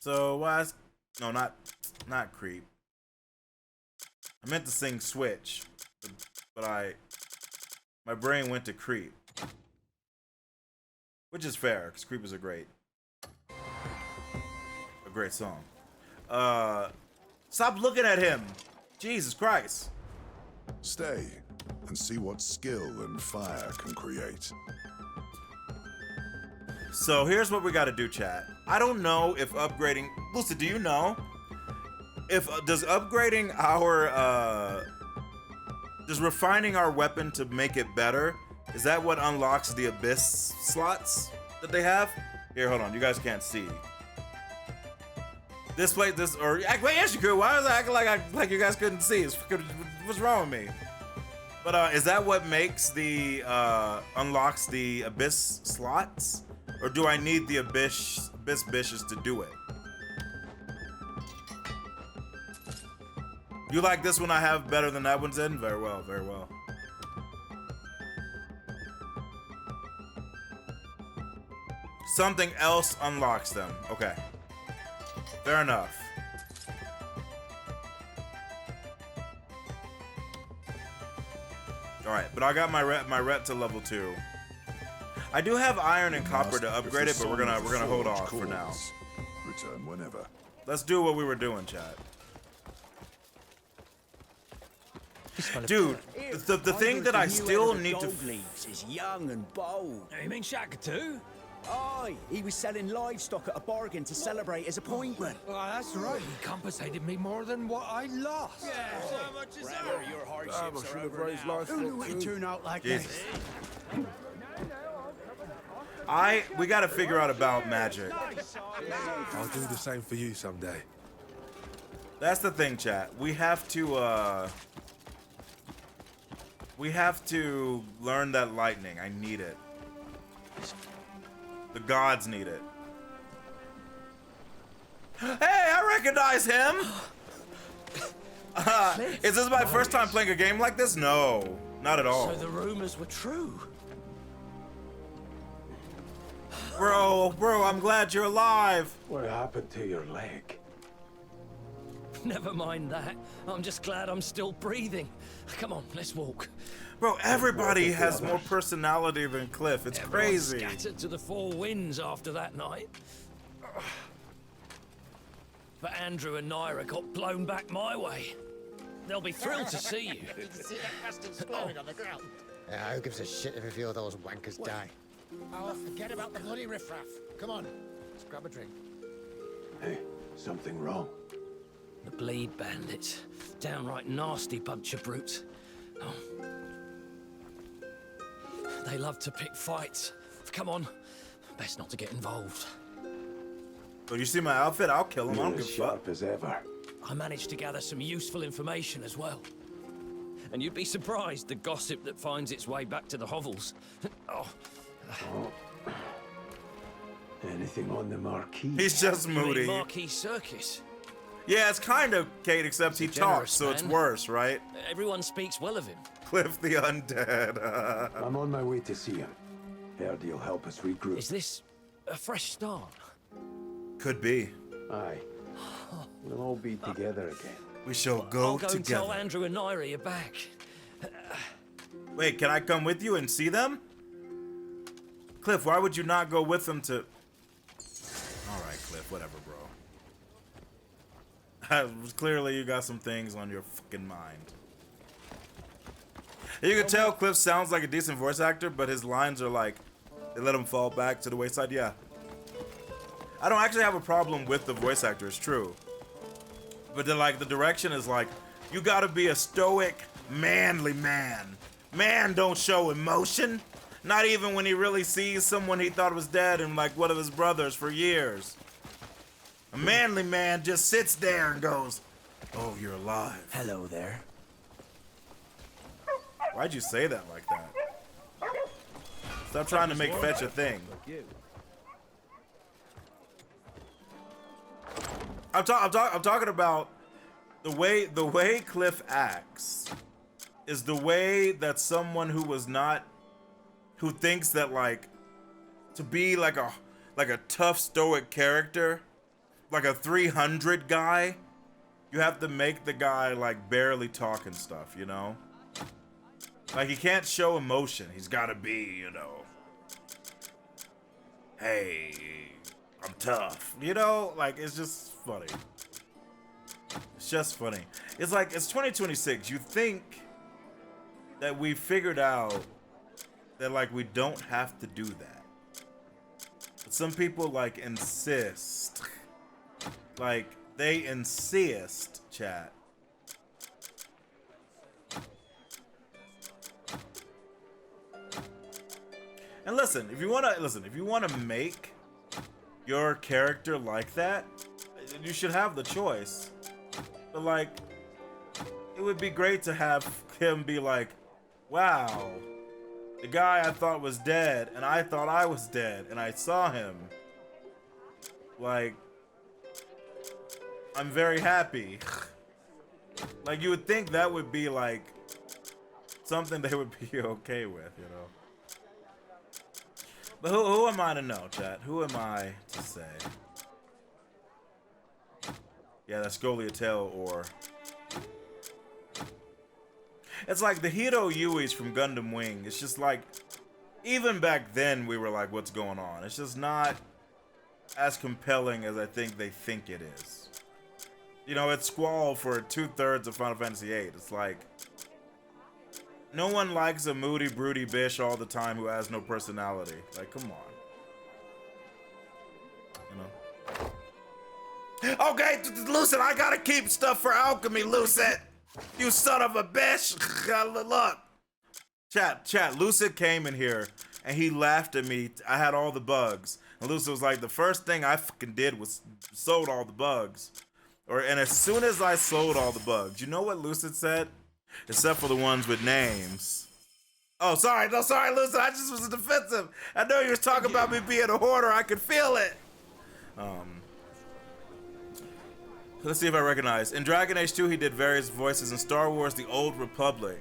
So no, not creep. I meant to sing switch, but my brain went to creep, which is fair because creep is a great song. Stop looking at him, Jesus Christ. Stay and see what skill and fire can create. So here's what we got to do, chat. I don't know if upgrading. Lucy, do you know? Does upgrading our, does refining our weapon to make it better, is that what unlocks the abyss slots that they have? Here, hold on, you guys can't see. Wait, yes you could. Why was I acting like you guys couldn't see? What's wrong with me? But is that what makes the, unlocks the abyss slots? Or do I need the abyss bishes to do it? You like this one I have better than that one's in? Very well, very well. Something else unlocks them. Okay. Fair enough. Alright, but I got my rep to level 2. I do have iron and copper to upgrade it, but we're gonna hold off for now. Return whenever. Let's do what we were doing, chat. Dude, the thing that I still need to. Leaves is young and bold. You mean Shaka too? Aye, he was selling livestock at a bargain to celebrate his appointment. Well, that's right. He compensated me more than what I lost. Yeah. How much is that? Your hardships are over now. Who would turn out like Jesus. this? We gotta figure out about magic. I'll do the same for you someday. That's the thing, chat. We have to learn that lightning. I need it. The gods need it. Hey, I recognize him! Is this my first time playing a game like this? No, not at all. So the rumors were true. Bro, I'm glad you're alive. What happened to your leg? Never mind that. I'm just glad I'm still breathing. Come on, let's walk. Bro, everybody has more personality than Cliff. It's crazy. Scattered to the four winds after that night. But Andrew and Naira got blown back my way. They'll be thrilled to see you. Did you see that bastard squatting on the ground? Yeah, who gives a shit if a few of those wankers die? Oh, forget about the bloody riffraff. Come on, let's grab a drink. Hey, something wrong? The bleed bandits. Downright nasty bunch of brutes. Oh. They love to pick fights. Come on. Best not to get involved. Oh, you see my outfit? I'll kill him. I don't You're give as a fuck. sharp as ever. I managed to gather some useful information as well. And you'd be surprised the gossip that finds its way back to the hovels. Oh. Anything on the marquee? He's just moody. Marquee Circus. Yeah, it's kind of Kate, except he talks, so it's worse, right? Everyone speaks well of him. Cliff the Undead. I'm on my way to see him. Heard he'll help us regroup. Is this a fresh start? Could be. Aye. We'll all be together again. We shall go I'll go together. and tell Andrew and Naira you're back. Wait, can I come with you and see them? Cliff, why would you not go with them to... Alright, Cliff, whatever, bro. Clearly you got some things on your fucking mind. You can tell Cliff sounds like a decent voice actor, but his lines are like, they let him fall back to the wayside. Yeah. I don't actually have a problem with the voice actor, it's true. But then, like, the direction is like, you gotta be a stoic, manly man. Man don't show emotion. Not even when he really sees someone he thought was dead and like one of his brothers for years. A manly man just sits there and goes, oh, you're alive. Hello there. Why'd you say that like that? Stop trying to make fetch a thing. I'm talking about the way Cliff acts is the way that someone who thinks that like to be like a tough stoic character, like a 300 guy, you have to make the guy like barely talking stuff, you know? Like he can't show emotion. He's gotta be, you know, hey, I'm tough. You know, like it's just funny. It's just funny. It's like it's 2026. You think that we figured out that like we don't have to do that. But some people like insist. Like they insist, chat. And listen, if you wanna make your character like that, you should have the choice. But like, it would be great to have him be like, wow, the guy I thought was dead, and I thought I was dead, and I saw him. Like, I'm very happy. Like, you would think that would be like something they would be okay with, you know? But who am I to know, chat? Who am I to say? Yeah, that's Goliath or... It's like the Hiro Yuis from Gundam Wing. It's just like, even back then we were like, what's going on? It's just not as compelling as I think they think it is. You know, it's Squall for 2/3 of Final Fantasy VIII. It's like, no one likes a moody, broody bish all the time who has no personality. Like, come on. You know? Okay, Lucid, I gotta keep stuff for alchemy, Lucid! You son of a bitch! Look! Chat, Lucid came in here and he laughed at me. I had all the bugs. And Lucid was like, the first thing I fucking did was sold all the bugs. And as soon as I sold all the bugs, you know what Lucid said? Except for the ones with names. Oh, sorry, Lucid, I just was defensive. I know you was talking about me being a hoarder, I could feel it. Let's see if I recognize. In Dragon Age 2, he did various voices. In Star Wars, The Old Republic.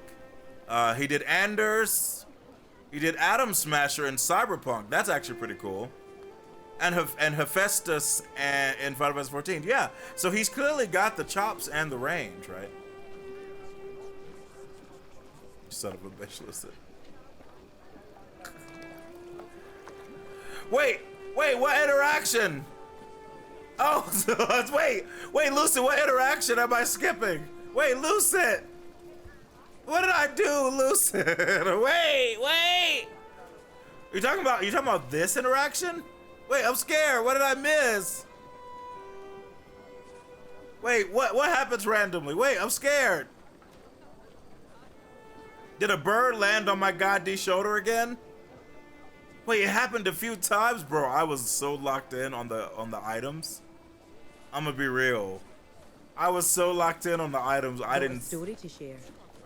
He did Anders. He did Atom Smasher in Cyberpunk. That's actually pretty cool. And Hephaestus in Final Fantasy 14. Yeah, so he's clearly got the chops and the range, right? Son of a bitch, listen. Wait, what interaction? Oh, wait, Lucy, what interaction am I skipping? Wait, Lucid! What did I do, Lucid? Wait! You talking about this interaction? Wait, I'm scared. What did I miss? Wait, what happens randomly? Wait, I'm scared. Did a bird land on my goddamn shoulder again? Wait, it happened a few times, bro. I was so locked in on the items. I'm gonna be real. I was so locked in on the items. I didn't story to share.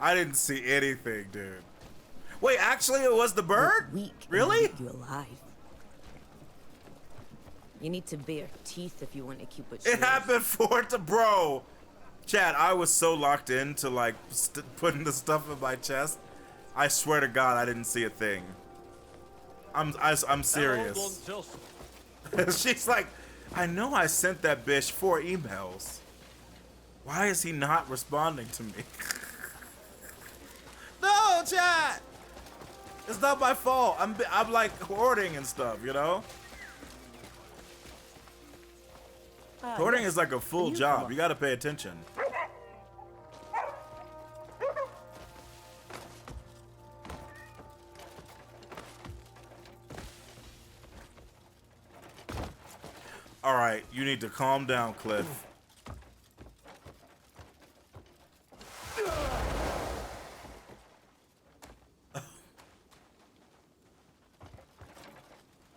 I didn't see anything, dude. Wait, actually, it was the bird? Really? You alive. You need to bare teeth if you want to keep it. It happened bro. Chad, I was so locked into like putting the stuff in my chest. I swear to God, I didn't see a thing. I'm serious. She's like, I know I sent that bitch 4 emails. Why is he not responding to me? No, Chad. It's not my fault. I'm like hoarding and stuff, you know. Hoarding is like a full job. You gotta pay attention. All right, you need to calm down, Cliff.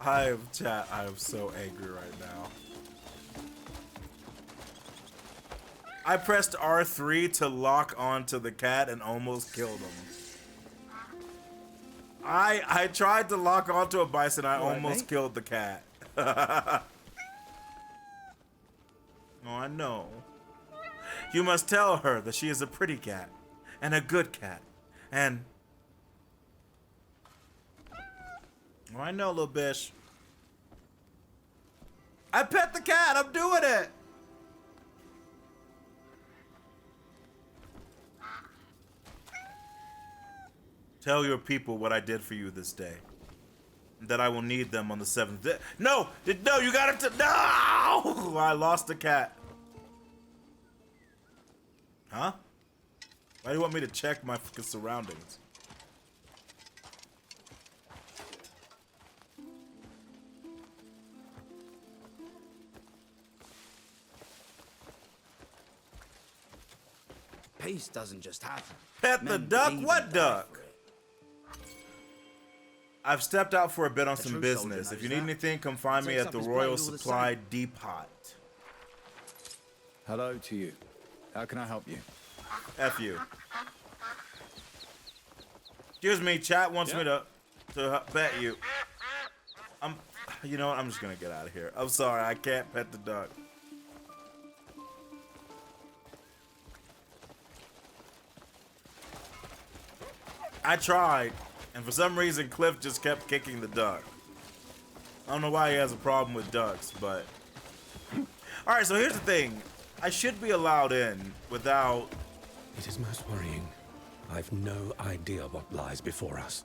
I am so angry right now. I pressed R3 to lock onto the cat and almost killed him. I tried to lock onto a bison. I almost killed the cat. Oh, I know. You must tell her that she is a pretty cat and a good cat. And oh, I know, little bitch. I pet the cat. I'm doing it. Tell your people what I did for you this day. That I will need them on the 7th day. No! No, you got it. No! I lost the cat. Huh? Why do you want me to check my fucking surroundings? Peace doesn't just happen. Pet the duck? What duck? I've stepped out for a bit on some business. If you need anything, come find me at the Royal Supply Depot. Hello to you. How can I help you? F you. Excuse me, chat wants me to pet you. You know what? I'm just gonna get out of here. I'm sorry, I can't pet the duck. I tried, and for some reason Cliff just kept kicking the duck. I don't know why he has a problem with ducks, but... Alright, so here's the thing. I should be allowed in without... It is most worrying. I've no idea what lies before us.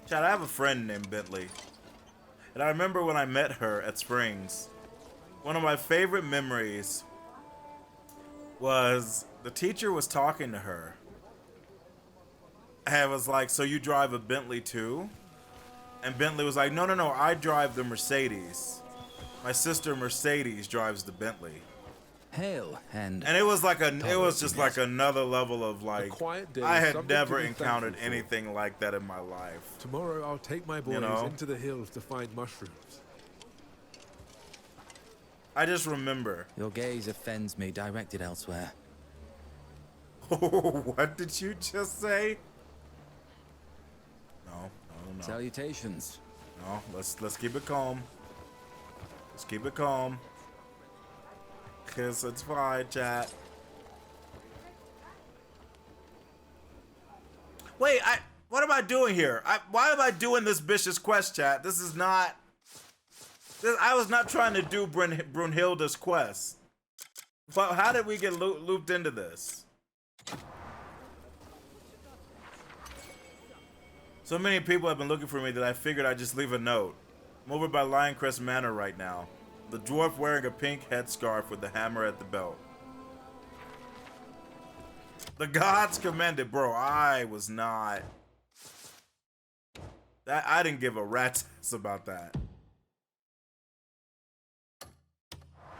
Chad, I have a friend named Bentley. And I remember when I met her at Springs, one of my favorite memories was the teacher was talking to her. And was like, so you drive a Bentley too? And Bentley was like, no, I drive the Mercedes. My sister Mercedes drives the Bentley. Hail, and it was like it was just like another level of like, I had never to be encountered thankful for. anything like that in my life. Tomorrow I'll take my boys You know? into the hills to find mushrooms. I just remember. Your gaze offends me, directed elsewhere. What did you just say? No. Salutations. No, let's keep it calm. Let's keep it calm. Cause it's fine, chat. Wait, what am I doing here? Why am I doing this vicious quest, chat? This is not... I was not trying to do Brunhilde's quest. But how did we get looped into this? So many people have been looking for me that I figured I'd just leave a note. I'm over by Lioncrest Manor right now. The dwarf wearing a pink headscarf with the hammer at the belt. The gods commended, bro. I was not. That I didn't give a rat's ass about that.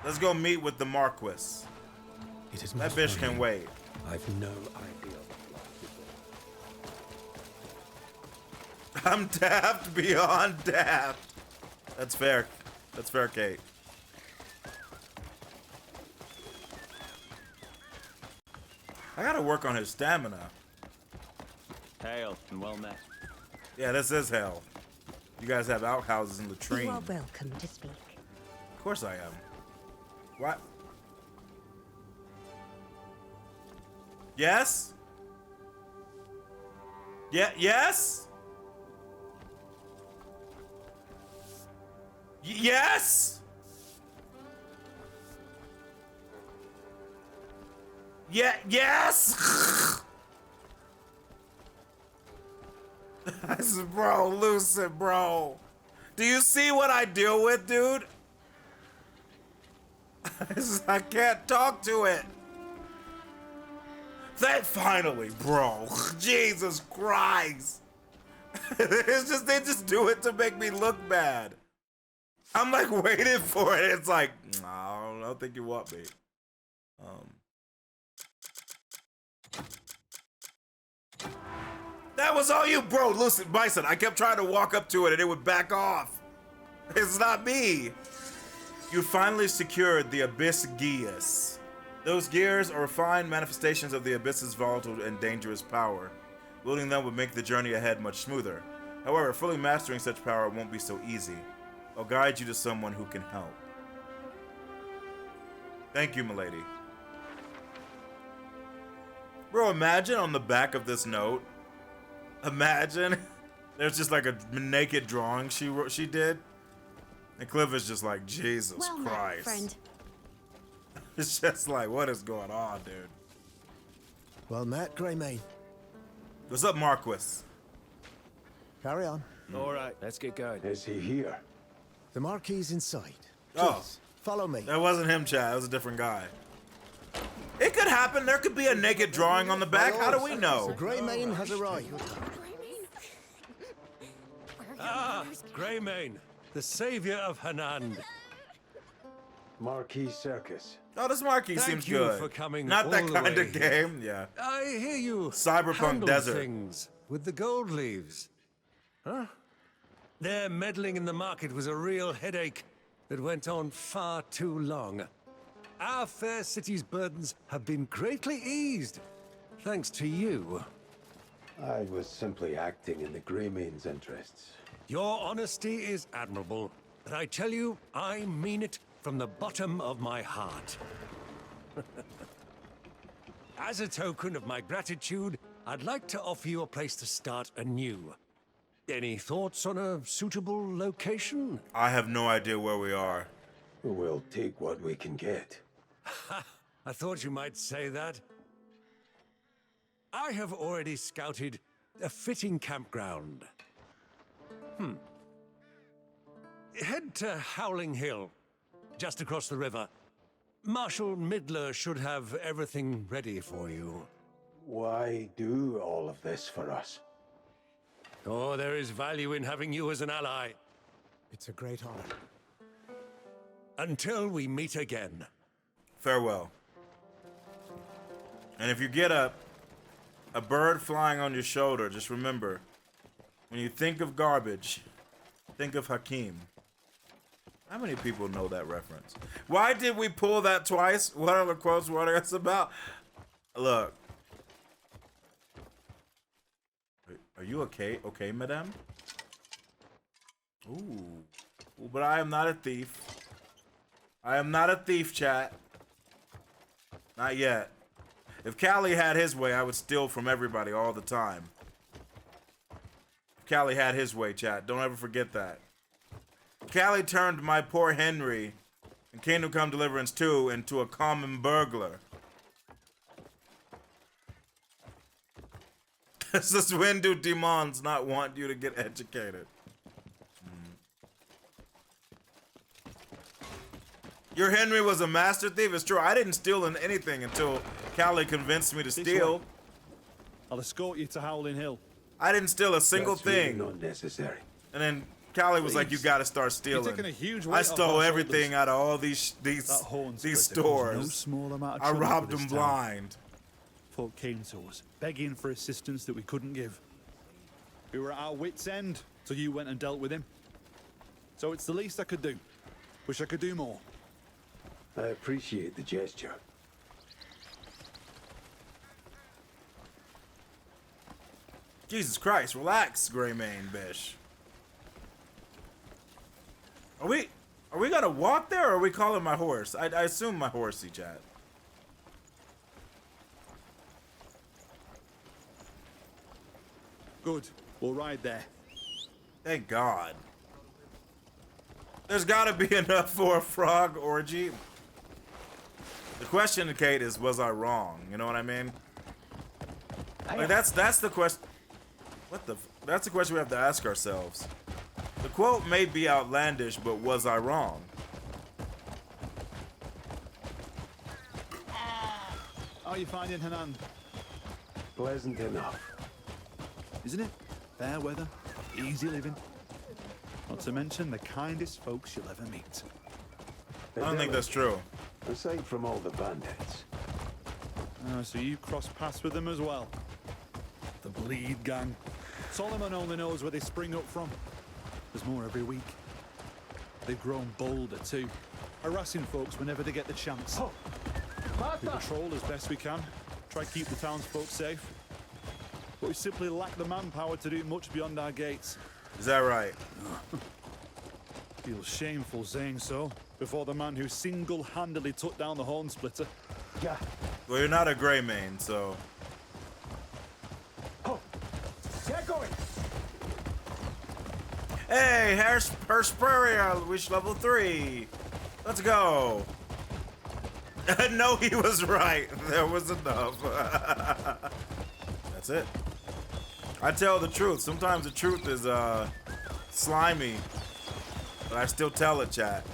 Let's go meet with the Marquis. It is That bitch can wait. I've no idea. I'm daft beyond daft. That's fair. That's fair, Kate. I gotta work on his stamina. Hail and well met. Yeah, this is hell. You guys have outhouses in latrine. You are welcome to speak. Of course I am. What? Yes? Yeah, yes? Yes? Yeah, yes? I said, bro, Lucid, bro. Do you see what I deal with, dude? I can't talk to it. That finally, bro. Jesus Christ. It's just, they just do it to make me look bad. I'm like waiting for it. It's like, no, I don't think you want me. That was all you, bro. Listen, Bison, I kept trying to walk up to it and it would back off. It's not me. You finally secured the Abyss Gears. Those gears are refined manifestations of the Abyss's volatile and dangerous power. Wielding them would make the journey ahead much smoother. However, fully mastering such power won't be so easy. I'll guide you to someone who can help. Thank you, milady. Bro, imagine on the back of this note, imagine there's just like a naked drawing she did. And Cliff is just like, Jesus well Christ. Met, friend. It's just like, what is going on, dude? Well met, Greymane. What's up, Marquis? Carry on. All right, let's get going. Is he here? The Marquis inside. Oh. Please, follow me. That wasn't him, Chad. That was a different guy. It could happen. There could be a naked drawing on the back. How do we know? The Greymane has arrived. Ah, Greymane, the savior of Hanand. Marquis Circus. Oh, this Marquis Thank seems you good. for coming Not that all the kind way of here. game. Yeah. I hear you Cyberpunk handled Desert. things with the gold leaves. Huh? Their meddling in the market was a real headache that went on far too long. Our fair city's burdens have been greatly eased, thanks to you. I was simply acting in the Greymane's interests. Your honesty is admirable, but I tell you, I mean it from the bottom of my heart. As a token of my gratitude, I'd like to offer you a place to start anew. Any thoughts on a suitable location? I have no idea where we are. We'll take what we can get. I thought you might say that. I have already scouted a fitting campground. Head to Howling Hill, just across the river. Marshal Midler should have everything ready for you. Why do all of this for us? Oh, there is value in having you as an ally. It's a great honor. Until we meet again. Farewell. And if you get a bird flying on your shoulder, just remember, when you think of garbage, think of Hakim. How many people know that reference? Why did we pull that twice? What are the quotes warning us about? Look. Are you okay? Okay, madame? Ooh. But I am not a thief. I am not a thief, chat. Not yet. If Callie had his way, I would steal from everybody all the time. If Callie had his way, chat. Don't ever forget that. Callie turned my poor Henry in Kingdom Come Deliverance 2 into a common burglar. Since when do demons not want you to get educated? Your Henry was a master thief. It's true. I didn't steal anything until Callie convinced me to steal. I'll escort you to Howling Hill. I didn't steal a single thing. Really not necessary. And then Callie was like, "You got to start stealing." You're taking a huge weight I off stole our everything shoulders. out of all these stores. No small amount of I trouble robbed for this them town. blind. Folk came to us, begging for assistance that we couldn't give. We were at our wits' end, so you went and dealt with him. So it's the least I could do. Wish I could do more. I appreciate the gesture. Jesus Christ, relax, Greymane Bish. Are we gonna walk there, or are we calling my horse? I assume my horsey, chat. Good. We'll ride there. Thank God. There's gotta be enough for a frog orgy. The question, Kate, is was I wrong? You know what I mean? Like that's the question. What the? That's the question we have to ask ourselves. The quote may be outlandish, but was I wrong? How are you finding Henan? Pleasant enough. Isn't it? Fair weather, easy living. Not to mention the kindest folks you'll ever meet. I don't think that's true. Aside from all the bandits. So you cross paths with them as well. The Bleed Gang. Solomon only knows where they spring up from. There's more every week. They've grown bolder too, harassing folks whenever they get the chance. We patrol as best we can, try to keep the townsfolk safe. But we simply lack the manpower to do much beyond our gates. Is that right? Feels shameful saying so, before the man who single-handedly took down the Horn Splitter. Yeah. Well, you're not a Greymane, so... Get going! Hey, Hersperia, wish level 3. Let's go. No, he was right. There was enough. That's it. I tell the truth. Sometimes the truth is slimy, but I still tell it, chat.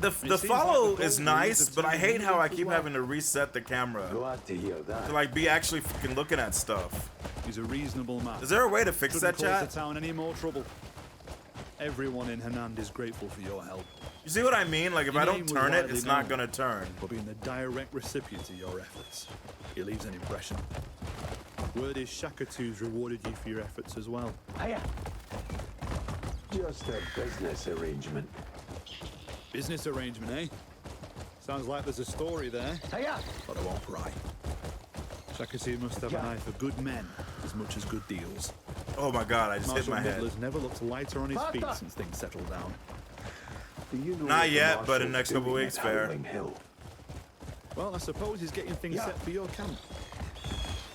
The follow is nice, but I hate how I keep having to reset the camera Glad to hear that. to like be actually fucking looking at stuff. He's a reasonable man. Is there a way to fix that, Shouldn't cause chat? the town any more trouble. Everyone in Henan is grateful for your help. You see what I mean? Like if I Your don't name was turn it, widely it's not known gonna turn. For being the direct recipient of your efforts. It leaves an impression. Word is Shakatu's rewarded you for your efforts as well. Just a business arrangement. Business arrangement, eh? Sounds like there's a story there. But I won't pry. Shakatu must have an eye for good men as much as good deals. Oh my God, I just hit Marshal my head. Midler's never looked lighter on his feet since things settled down. Do you know Not what the yet, but in the marshal's next couple doing weeks, at fair. Howling Hill? Well, I suppose he's getting things set for your camp.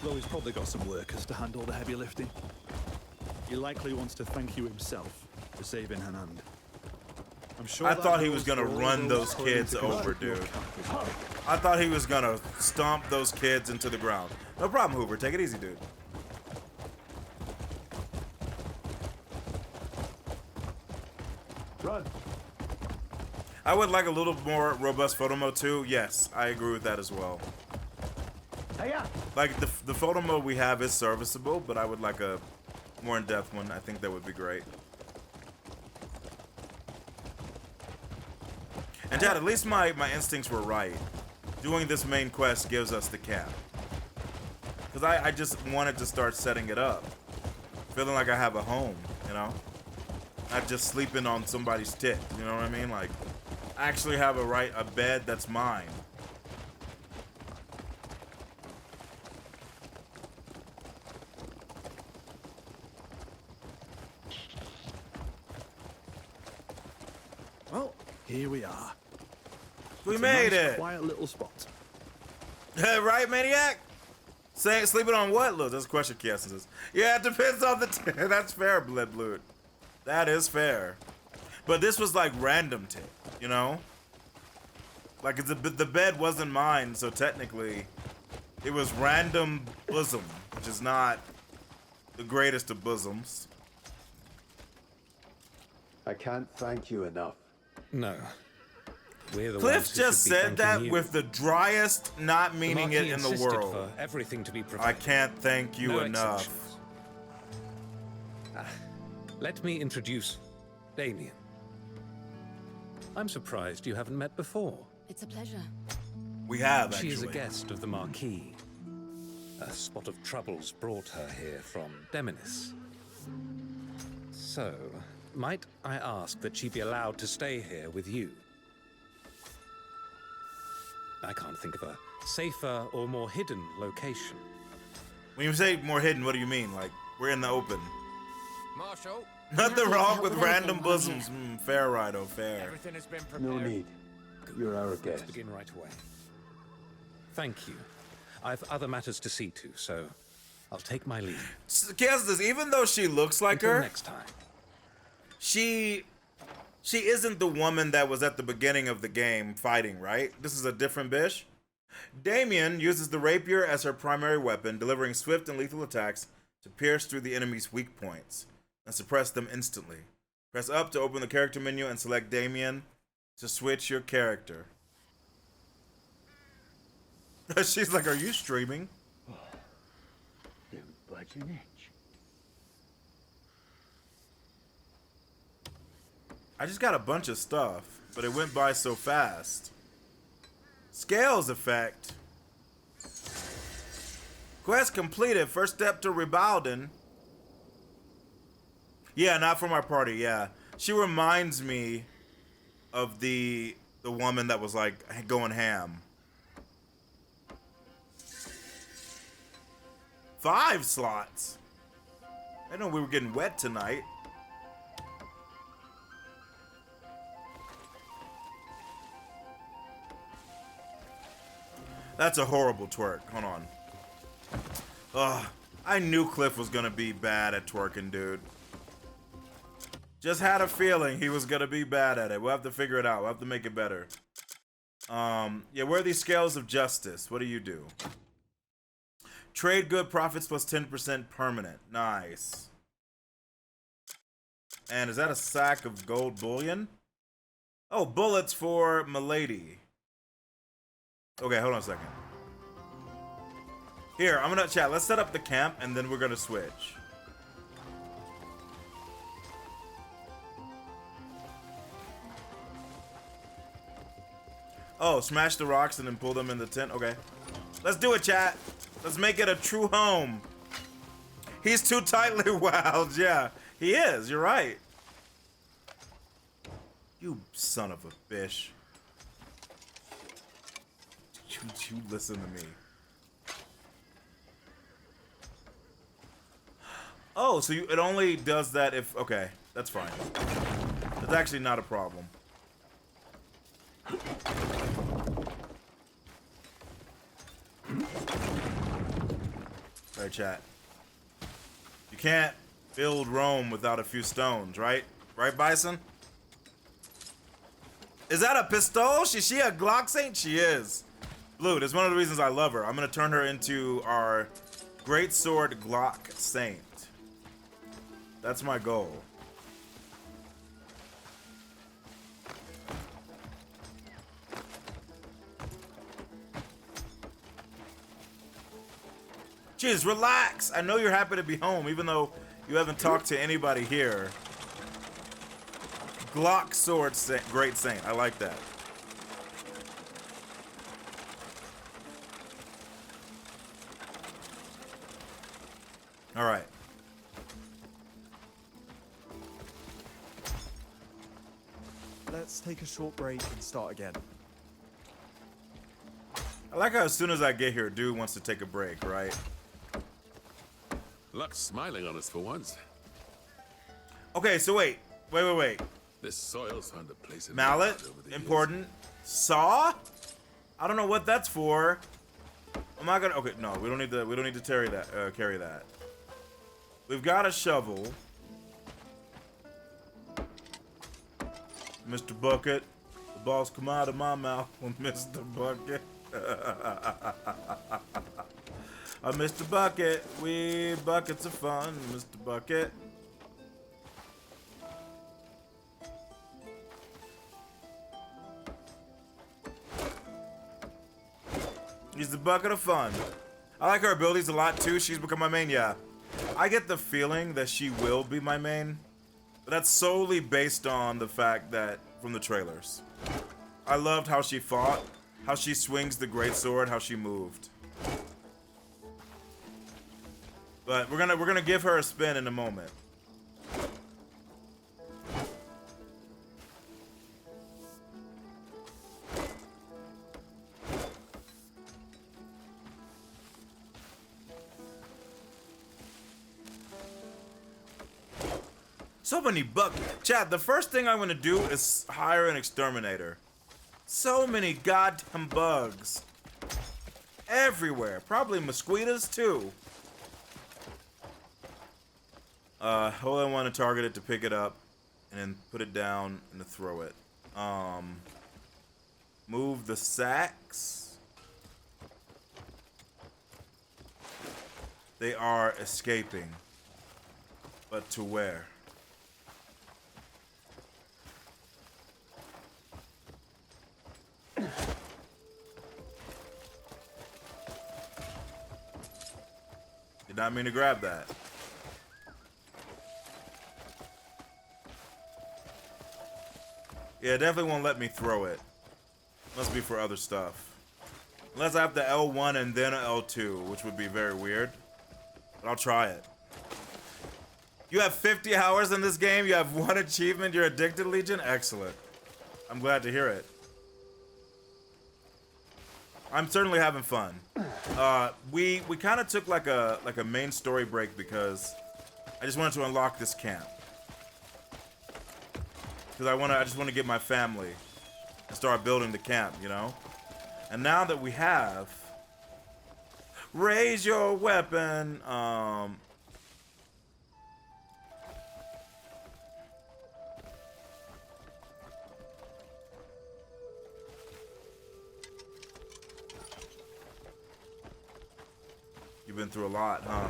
Though he's probably got some workers to handle the heavy lifting. He likely wants to thank you himself for saving Hanand. I'm sure I that thought he goes was gonna for all run those toiling kids to over, construct your dude. camp as well. I thought he was gonna stomp those kids into the ground. No problem, Hoover. Take it easy, dude. Run. I would like a little more robust photo mode too. Yes, I agree with that as well. Like the photo mode we have is serviceable, but I would like a more in-depth one. I think that would be great. And Dad, at least my instincts were right. Doing this main quest gives us the camp. Because I just wanted to start setting it up. Feeling like I have a home, you know? Not just sleeping on somebody's tit, you know what I mean? Like, I actually have a bed that's mine. Well, here we are. We It's a made nice, it! Quiet little spot. Right, Maniac? Saying sleeping on what, Lou? That's a question Kiesson says. Yeah, it depends on the... That's fair, Blood. That is fair. But this was like random tip, you know? Like, the bed wasn't mine, so technically, it was random bosom, which is not the greatest of bosoms. I can't thank you enough. No. We're the Cliff ones who just should be said thanking that you. with the driest not meaning it Marquis in the insisted world. for everything to be I provided. can't thank you No enough. exceptions. Let me introduce Damien. I'm surprised you haven't met before. It's a pleasure. We have, She is a actually. guest of the Marquis. A spot of troubles brought her here from Deminis. So, might I ask that she be allowed to stay here with you? I can't think of a safer or more hidden location. When you say more hidden, what do you mean? Like, we're in the open. Marshal. Nothing wrong with random bosoms. Fair, Rido, fair. Everything has been prepared. No need. You're our Let's guest. begin right away. Thank you. I've other matters to see to, so I'll take my leave. Kansas, even though she looks like Until her, next time. she isn't the woman that was at the beginning of the game fighting, right? This is a different bish. Damien uses the rapier as her primary weapon, delivering swift and lethal attacks to pierce through the enemy's weak points and suppress them instantly. Press up to open the character menu and select Damien to switch your character. She's like, are you streaming? Don't budge an inch. I just got a bunch of stuff, but it went by so fast. Scales effect. Quest completed. First step to Rebaldin. Yeah, not from our party, yeah. She reminds me of the woman that was like going ham. 5 slots. I know we were getting wet tonight. That's a horrible twerk. Hold on. Ugh. I knew Cliff was gonna be bad at twerking, dude. Just had a feeling he was gonna be bad at it. We'll have to figure it out. We'll have to make it better. Yeah, where are these scales of justice? What do you do? Trade good profits plus 10% permanent. Nice. And is that a sack of gold bullion? Oh, bullets for Milady. Okay, hold on a second. Here, I'm gonna chat. Let's set up the camp and then we're gonna switch. Oh, smash the rocks and then pull them in the tent. Okay. Let's do it, chat. Let's make it a true home. He's too tightly wound. Yeah, he is. You're right. You son of a bitch. You listen to me. Oh, so it only does that if... Okay, that's fine. That's actually not a problem. Alright, chat. You can't build Rome without a few stones, right? Right, Bison? Is that a pistol? Is she a Glock Saint? She is. Blue, that's one of the reasons I love her. I'm gonna turn her into our Great Sword Glock Saint. That's my goal. Jeez, relax. I know you're happy to be home, even though you haven't talked to anybody here. Glock Sword Saint, Great Saint. I like that. All right. Let's take a short break and start again. I like how as soon as I get here, dude wants to take a break, right? Luck's smiling on us for once. Okay, so wait. This soil's found a place in Mallet, the over the important. Saw? I don't know what that's for. I'm not gonna. Okay, no, we don't need to carry that. We've got a shovel. Mr. Bucket, the balls come out of my mouth when Mr. Bucket. Mr. Bucket, we buckets of fun, Mr. Bucket. She's the bucket of fun. I like her abilities a lot too. She's become my main, yeah. I get the feeling that she will be my main, but that's solely based on the fact that from the trailers. I loved how she fought, how she swings the greatsword, how she moved. But we're gonna give her a spin in a moment. So many bugs. Chad, the first thing I'm gonna do is hire an exterminator. So many goddamn bugs. Everywhere. Probably mosquitoes too. Hold on, I want to target it to pick it up and then put it down and to throw it. Move the sacks. They are escaping. But to where? Did not mean to grab that. Yeah, it definitely won't let me throw it. Must be for other stuff. Unless I have the L1 and then an L2, which would be very weird. But I'll try it. You have 50 hours in this game, you have 1 achievement, you're addicted, Legion? Excellent. I'm glad to hear it. I'm certainly having fun. We kind of took like a main story break because I just wanted to unlock this camp. Because I just want to get my family and start building the camp, you know? And now that we have, raise your weapon. You've been through a lot, huh?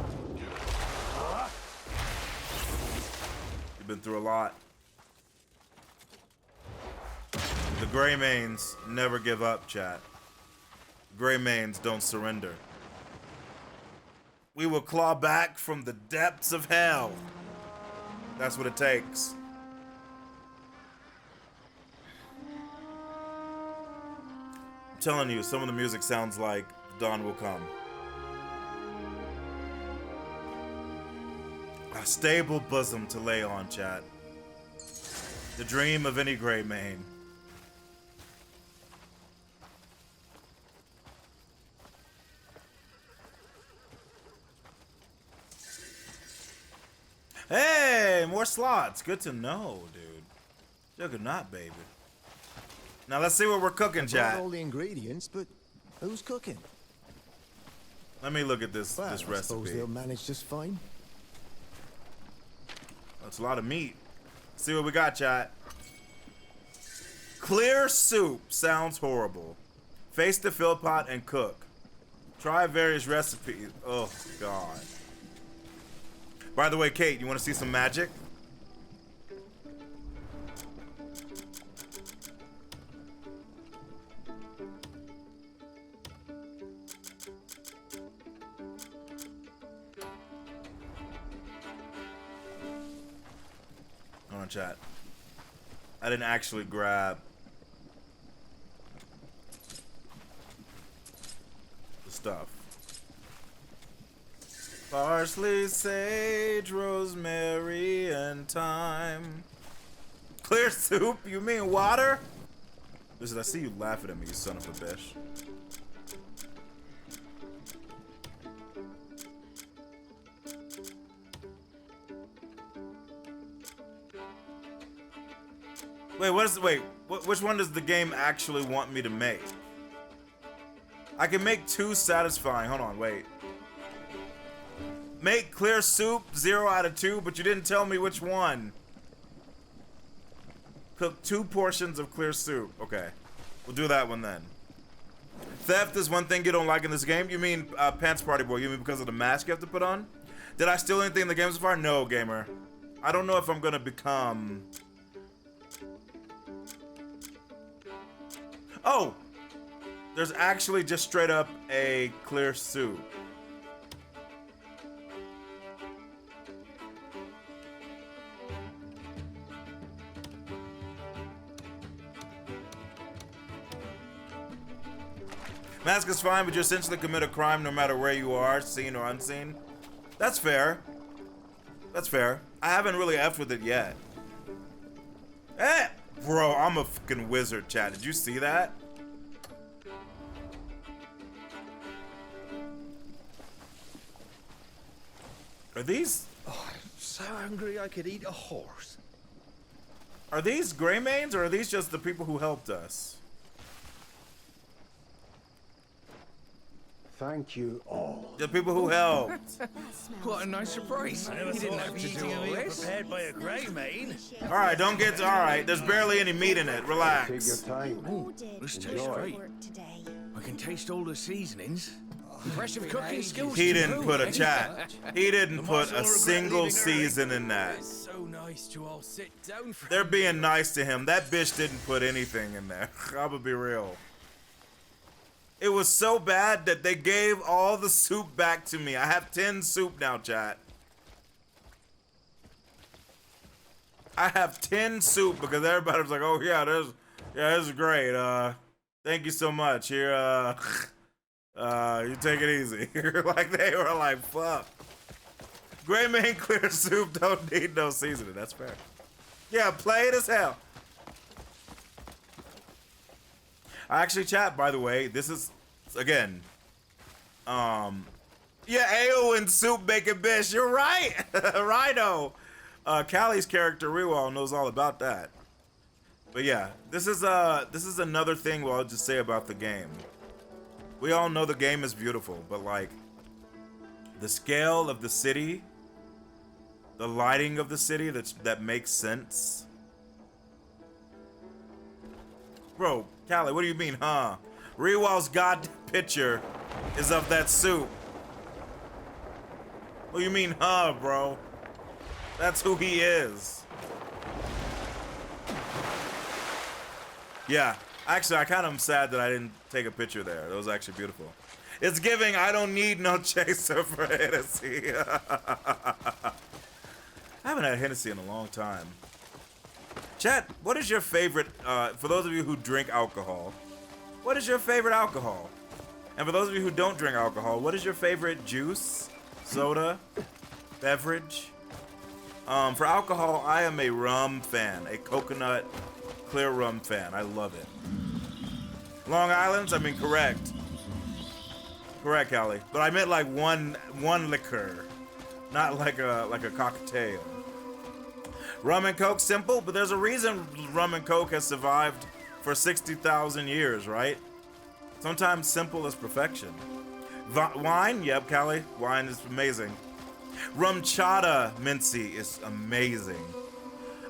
You've been through a lot. The Greymanes never give up, chat. Greymanes don't surrender. We will claw back from the depths of hell. That's what it takes. I'm telling you, some of the music sounds like Dawn Will Come. A stable bosom to lay on, chat. The dream of any Greymane. Hey, more slots. Good to know, dude. Juggernaut, baby. Now let's see what we're cooking, Brought chat. all the ingredients, but who's cooking? Let me look at this Well, this I suppose recipe. they'll manage just fine. That's a lot of meat. Let's see what we got, chat. Clear soup sounds horrible. Face the fill pot and cook. Try various recipes. Oh God. By the way, Kate, you want to see some magic? Hold on, chat. I didn't actually grab the stuff. Parsley, sage, rosemary, and thyme. Clear soup? You mean water? Listen, I see you laughing at me, you son of a bitch. Wait, which one does the game actually want me to make? I can make 2 satisfying. Hold on, wait. Make clear soup, 0 out of 2, but you didn't tell me which one. Cook 2 portions of clear soup. Okay, we'll do that one then. Theft is one thing you don't like in this game. You mean Pants Party Boy? You mean because of the mask you have to put on? Did I steal anything in the game so far? No, gamer. I don't know if I'm gonna become... Oh! There's actually just straight up a clear soup. Mask is fine, but you essentially commit a crime no matter where you are, seen or unseen. That's fair. That's fair. I haven't really effed with it yet. Eh! Bro, I'm a fucking wizard, chat. Did you see that? Are these... Oh, I'm so hungry I could eat a horse. Are these Greymanes, or are these just the people who helped us? Thank you all. The people who helped. What a nice surprise. I never You didn't thought have I'd to be do eating a all meal this. prepared by a Greymane. Alright, don't get... Alright, there's barely any meat in it. Take Relax. your time. Ooh, this tastes Enjoy. great. I can taste all the seasonings. Impressive cooking skills. He to didn't boot. put a chat. He didn't put a single season in that. So nice to all sit down for. They're being nice to him. That bitch didn't put anything in there. I'm gonna be real. It was so bad that they gave all the soup back to me. I have 10 soup now, chat. I have 10 soup because everybody was like, oh yeah, this is great. Thank you so much. Here, you take it easy. Like they were like, fuck. Greymane clear soup don't need no seasoning. That's fair. Yeah, plain as hell. I actually, chat, by the way, this is, again, yeah, ale and soup making bitch. You're right. Rhino. Callie's character, Rewall, knows all about that. But yeah, this is another thing I'll just say about the game. We all know the game is beautiful, but like, the scale of the city, the lighting of the city that makes sense. Bro, Callie, what do you mean, huh? Rewall's god picture is of that soup. What do you mean, huh, bro? That's who he is. Yeah, actually, I kind of am sad that I didn't take a picture there. That was actually beautiful. It's giving, I don't need no chaser for Hennessy. I haven't had Hennessy in a long time. Chat, what is your favorite, for those of you who drink alcohol, what is your favorite alcohol? And for those of you who don't drink alcohol, what is your favorite juice, soda, beverage? For alcohol, I am a rum fan, a coconut clear rum fan. I love it. Long Island's, I mean, correct. Correct, Callie. But I meant like one liquor, not like a cocktail. Rum and Coke, simple, but there's a reason rum and Coke has survived for 60,000 years, right? Sometimes simple is perfection. Wine, yep, Callie, wine is amazing. Rum chata, Mincy, is amazing.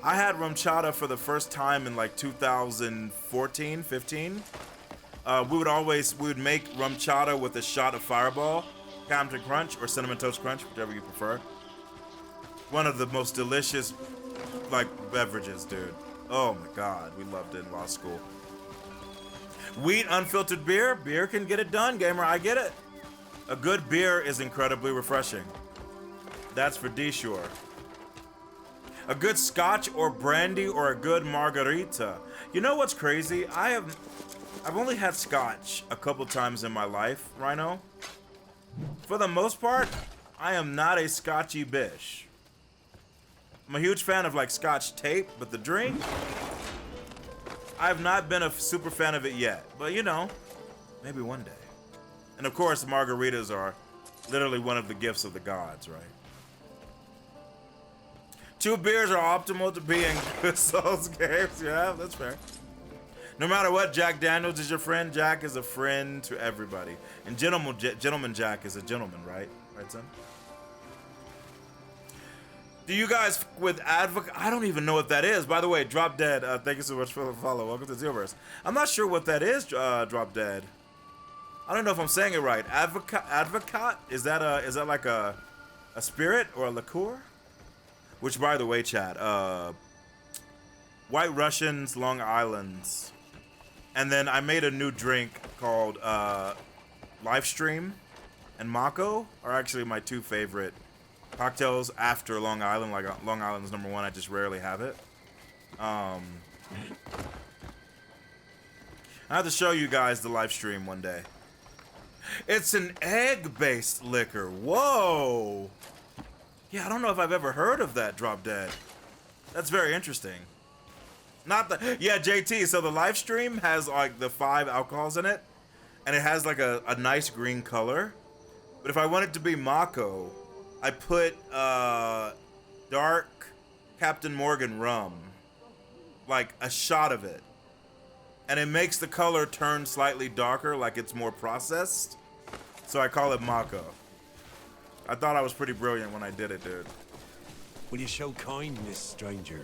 I had rum chata for the first time in like 2014, 15. We would make rum chata with a shot of Fireball, Captain Crunch, or Cinnamon Toast Crunch, whichever you prefer. One of the most delicious, like, beverages, dude. Oh my God, we loved it in law school. Wheat unfiltered beer, beer can get it done, gamer. I get it. A good beer is incredibly refreshing. That's for D-sure. A good scotch or brandy or a good margarita. You know what's crazy? I've only had scotch a couple times in my life, Rhino. For the most part, I am not a scotchy bitch. I'm a huge fan of like scotch tape, but the drink, I've not been a super fan of it yet. But you know, maybe one day. And of course, margaritas are literally one of the gifts of the gods, right? 2 beers are optimal to be in good Souls games. Yeah, that's fair. No matter what, Jack Daniels is your friend. Jack is a friend to everybody. And Gentleman Jack is a gentleman, right? Right, son? Do you guys with advocate? I don't even know what that is. By the way, Drop Dead, thank you so much for the follow. Welcome to Zeroverse. I'm not sure what that is, Drop Dead. I don't know if I'm saying it right. Advocate? Is that like a spirit or a liqueur? Which, by the way, chat, White Russians, Long Island's. And then I made a new drink called Livestream and Mako are actually my two favorite cocktails after Long Island. Like Long Island's number one. I just rarely have it. I have to show you guys the live stream one day. It's an egg-based liquor. Whoa. Yeah, I don't know if I've ever heard of that, Drop Dead. That's very interesting. Not the... Yeah, JT, so the live stream has like the 5 alcohols in it, and it has like a nice green color. But if I want it to be Mako, I put dark Captain Morgan rum, like a shot of it. And it makes the color turn slightly darker, like it's more processed. So I call it Mako. I thought I was pretty brilliant when I did it, dude. Will you show kindness, stranger?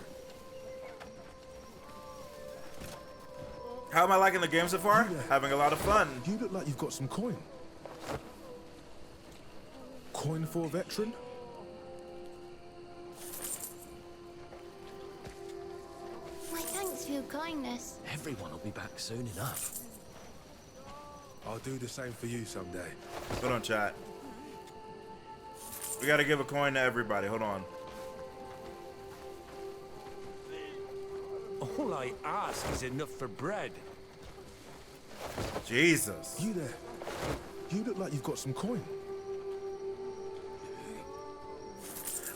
How am I liking the game so far? Having a lot of fun. You look like you've got some coin. Coin for a veteran? My thanks for your kindness. Everyone will be back soon enough. I'll do the same for you someday. Hold on, chat. We gotta give a coin to everybody. Hold on. All I ask is enough for bread. Jesus. You there. You look like you've got some coin.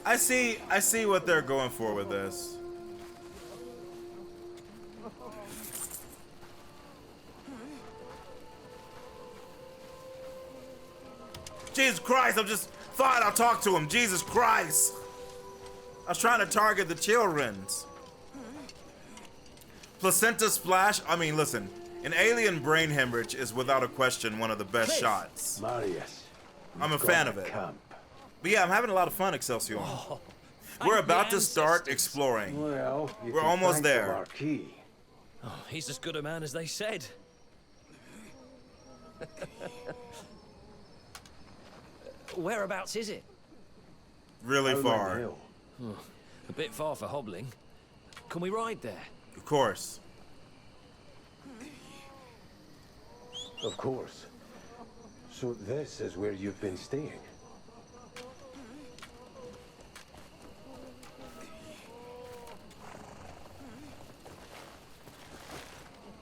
I see what they're going for with this. Jesus Christ, I'm just thought I'll talk to him. Jesus Christ. I was trying to target the children's. Placenta splash. I mean, listen, an alien brain hemorrhage is without a question one of the best shots. Marius, I'm a fan of it. But yeah, I'm having a lot of fun, Excelsior. We're about to start exploring. Well, we're almost there. Oh, he's as good a man as they said. Whereabouts is it? Really far. Oh, a bit far for hobbling. Can we ride there? Of course. Of course. So this is where you've been staying?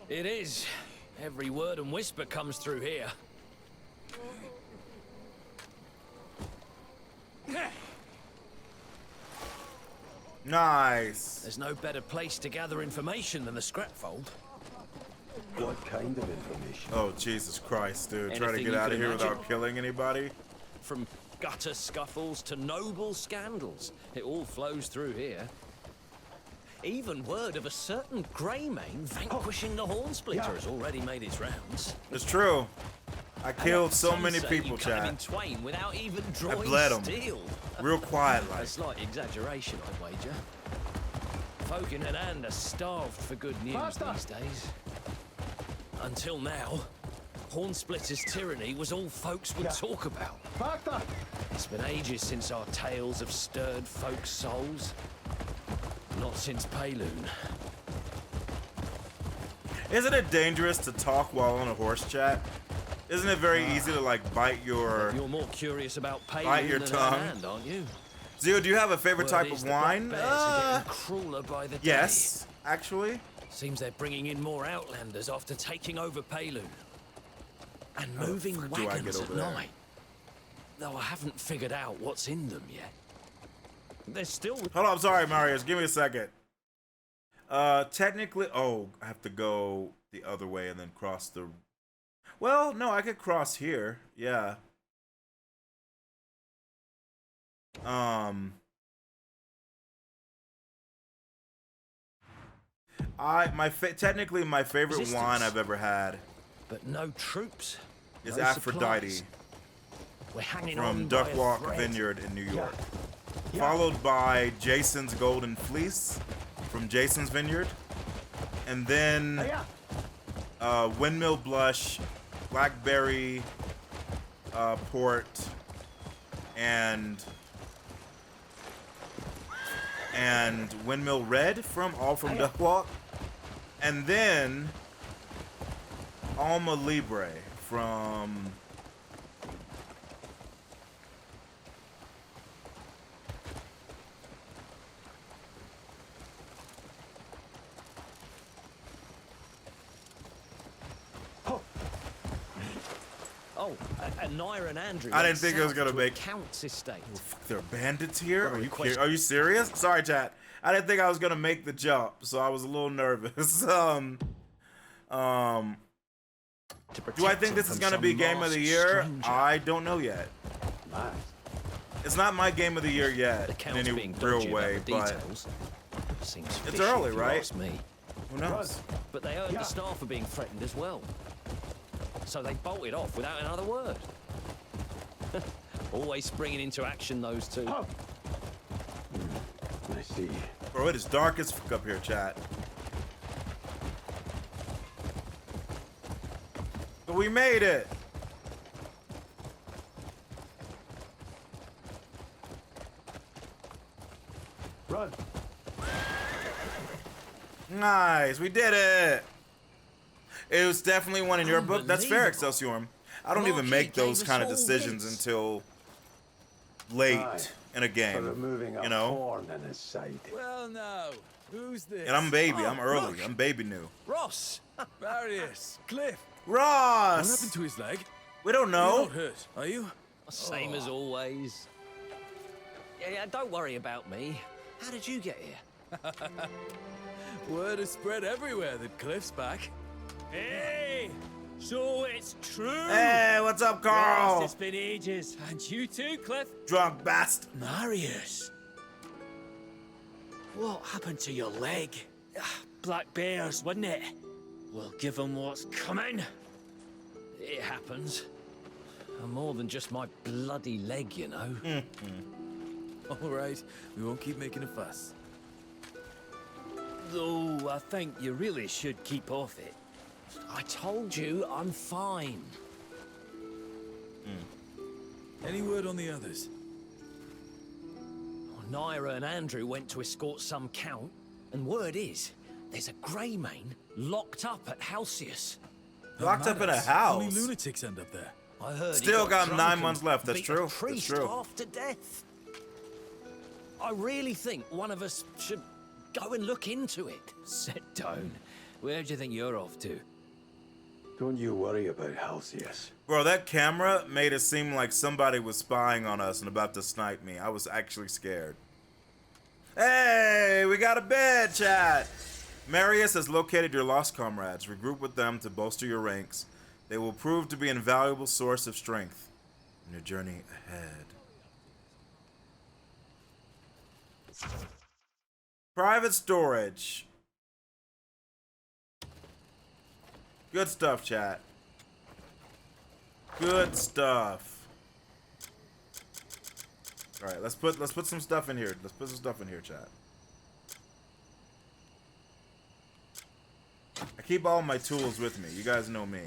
It is. Every word and whisper comes through here. Nice. There's no better place to gather information than the scrapfold. What kind of information? Oh, Jesus Christ, dude. Trying to Anything get you out can of here imagine. without killing anybody? From gutter scuffles to noble scandals, it all flows through here. Even word of a certain Greymane vanquishing the Hornsplitter has already made its rounds. It's true. I killed so many Some say people, you cut him in chat. twain without even I drawing bled 'em. steel. Real quiet, A like. slight exaggeration, I'd wager. Folk in Anand are starved for good news these days. Until now, Hornsplitter's tyranny was all folks would talk about. It's been ages since our tales have stirred folks' souls. Not since Payloon. Isn't it dangerous to talk while on a horse, chat? Isn't it very easy to like bite your You're more curious about Payloon bite your than tongue? Anand, aren't you? Zio, do you have a favorite Word type is of the black wine? bears are getting crueler by the day. Yes, actually. Seems they're bringing in more Outlanders after taking over Payloon. And How the moving fuck do I wagons get at over there? night. Though I haven't figured out what's in them yet. There's still... Hold on, I'm sorry, Marius. Give me a second. Technically, oh, I have to go the other way and then cross the... Well, no, I could cross here. Yeah. Technically my favorite Resistance. wine I've ever had But no troops. is no Aphrodite supplies. We're hanging from on by a Duckwalk thread. Vineyard in New York. Followed by Jason's Golden Fleece from Jason's Vineyard. And then Windmill Blush, Blackberry Port, and Windmill Red from Duckwalk. And then Alma Libre from... Oh, and Naira and Andrew. I didn't think it was gonna make Count's estate. Oh, fuck, there are bandits here? Are you serious? Sorry, chat. I didn't think I was gonna make the jump, so I was a little nervous. Do I think this is gonna be game of the year? I don't know yet. It's not my game of the year yet in any real way, but it's early, right? Who knows? But they heard the staff were being threatened as well. So they bolted off without another word. Always springing into action, those two. I see. Bro, it is dark as fuck up here, chat. But we made it. Run. Nice, we did it. It was definitely one in your book. That's fair, Excelsior. I don't even make those kind of decisions until late in a game, you know? Well, now, who's this? And I'm baby. I'm early. Look. I'm baby new. Ross! Marius! Cliff! Ross! What happened to his leg? We don't know. You're not hurt, are you? Same as always. Yeah, don't worry about me. How did you get here? Word has spread everywhere that Cliff's back. Hey! So it's true! Hey, what's up, Carl? Yes, it's been ages. And you too, Cliff? Drunk bastard. Marius! What happened to your leg? Black bears, wasn't it? We'll give them what's coming. It happens. More than just my bloody leg, you know. All right, we won't keep making a fuss. Though I think you really should keep off it. I told you I'm fine. Any word on the others? Naira and Andrew went to escort some count, and word is, there's a Greymane locked up at Halcyon. Locked up in a house? Only lunatics end up there. I heard Still he got drunk 9 and months left. That's beat true. a priest That's true. half to death. I really think one of us should go and look into it. Sit down. Where do you think you're off to? Don't you worry about Halcyon. Bro, that camera made it seem like somebody was spying on us and about to snipe me. I was actually scared. Hey, we got a bed, chat. Marius has located your lost comrades. Regroup with them to bolster your ranks. They will prove to be an invaluable source of strength in your journey ahead. Private storage. Good stuff, chat. Good stuff. All right, let's put some stuff in here. Let's put some stuff in here, chat. I keep all my tools with me. You guys know me.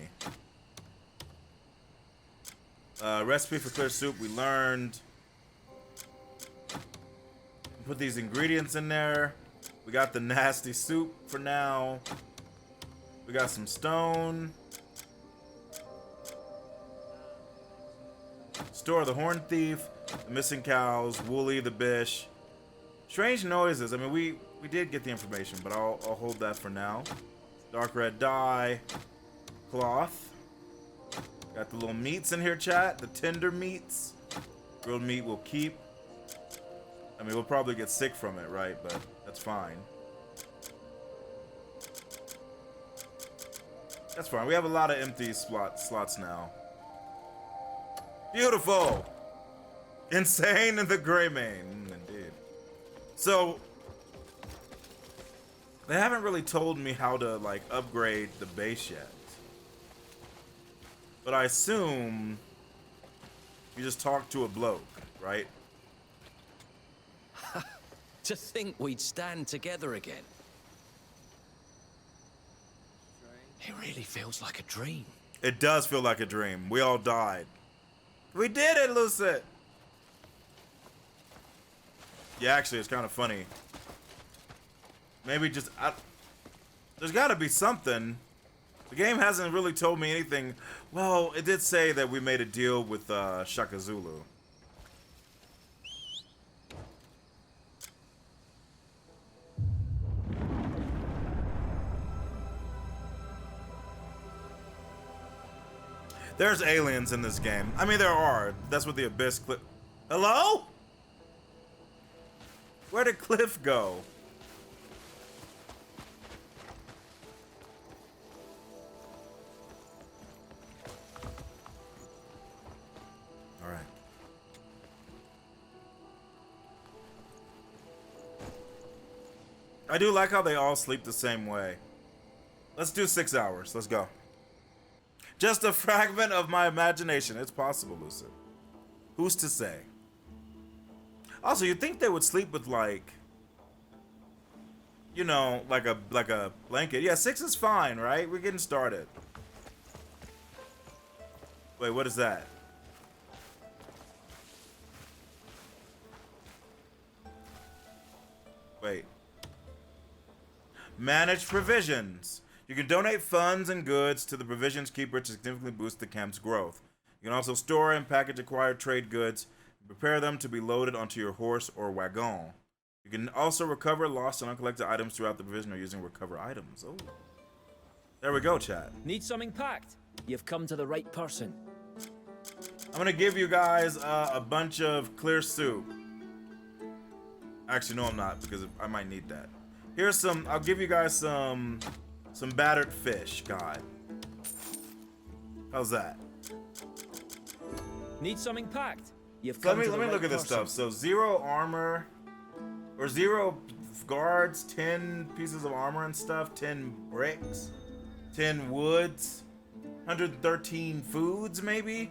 Recipe for clear soup. We learned. Put these ingredients in there. We got the nasty soup for now. We got some stone. Store the horn thief, the missing cows, Wooly the bish. Strange noises. I mean, we did get the information, but I'll hold that for now. Dark red dye, cloth. Got the little meats in here, chat. The tender meats. Grilled meat will keep. I mean, we'll probably get sick from it, right? But that's fine. That's fine. We have a lot of empty slots now. Beautiful. Insane in the Greymane. Indeed. So, they haven't really told me how to, like, upgrade the base yet. But I assume you just talk to a bloke, right? To think we'd stand together again. It really feels like a dream. It does feel like a dream. We all died. We did it, Lucid! Yeah, actually, it's kind of funny. Maybe just... there's got to be something The game hasn't really told me anything. Well, it did say that we made a deal with Shaka Zulu. There's aliens in this game. I mean, there are. That's what the Abyss clip. Hello? Where did Cliff go? All right. I do like how they all sleep the same way. Let's do 6 hours. Let's go. Just a fragment of my imagination. It's possible, Lucid. Who's to say? Also, you'd think they would sleep with like, you know, like a blanket. Yeah, 6 is fine, right? We're getting started. Wait, what is that? Wait. Manage provisions. You can donate funds and goods to the provisions keeper to significantly boost the camp's growth. You can also store and package acquired trade goods and prepare them to be loaded onto your horse or wagon. You can also recover lost and uncollected items throughout the provision or using recover items. Oh. There we go, chat. Need something packed? You've come to the right person. I'm gonna give you guys a bunch of clear soup. Actually, no, I'm not, because I might need that. Here's some, I'll give you guys some battered fish, God. How's that? Need something packed? You've So let me look at this stuff. So 0 armor, or 0 guards, 10 pieces of armor and stuff, 10 bricks, 10 woods, 113 foods maybe,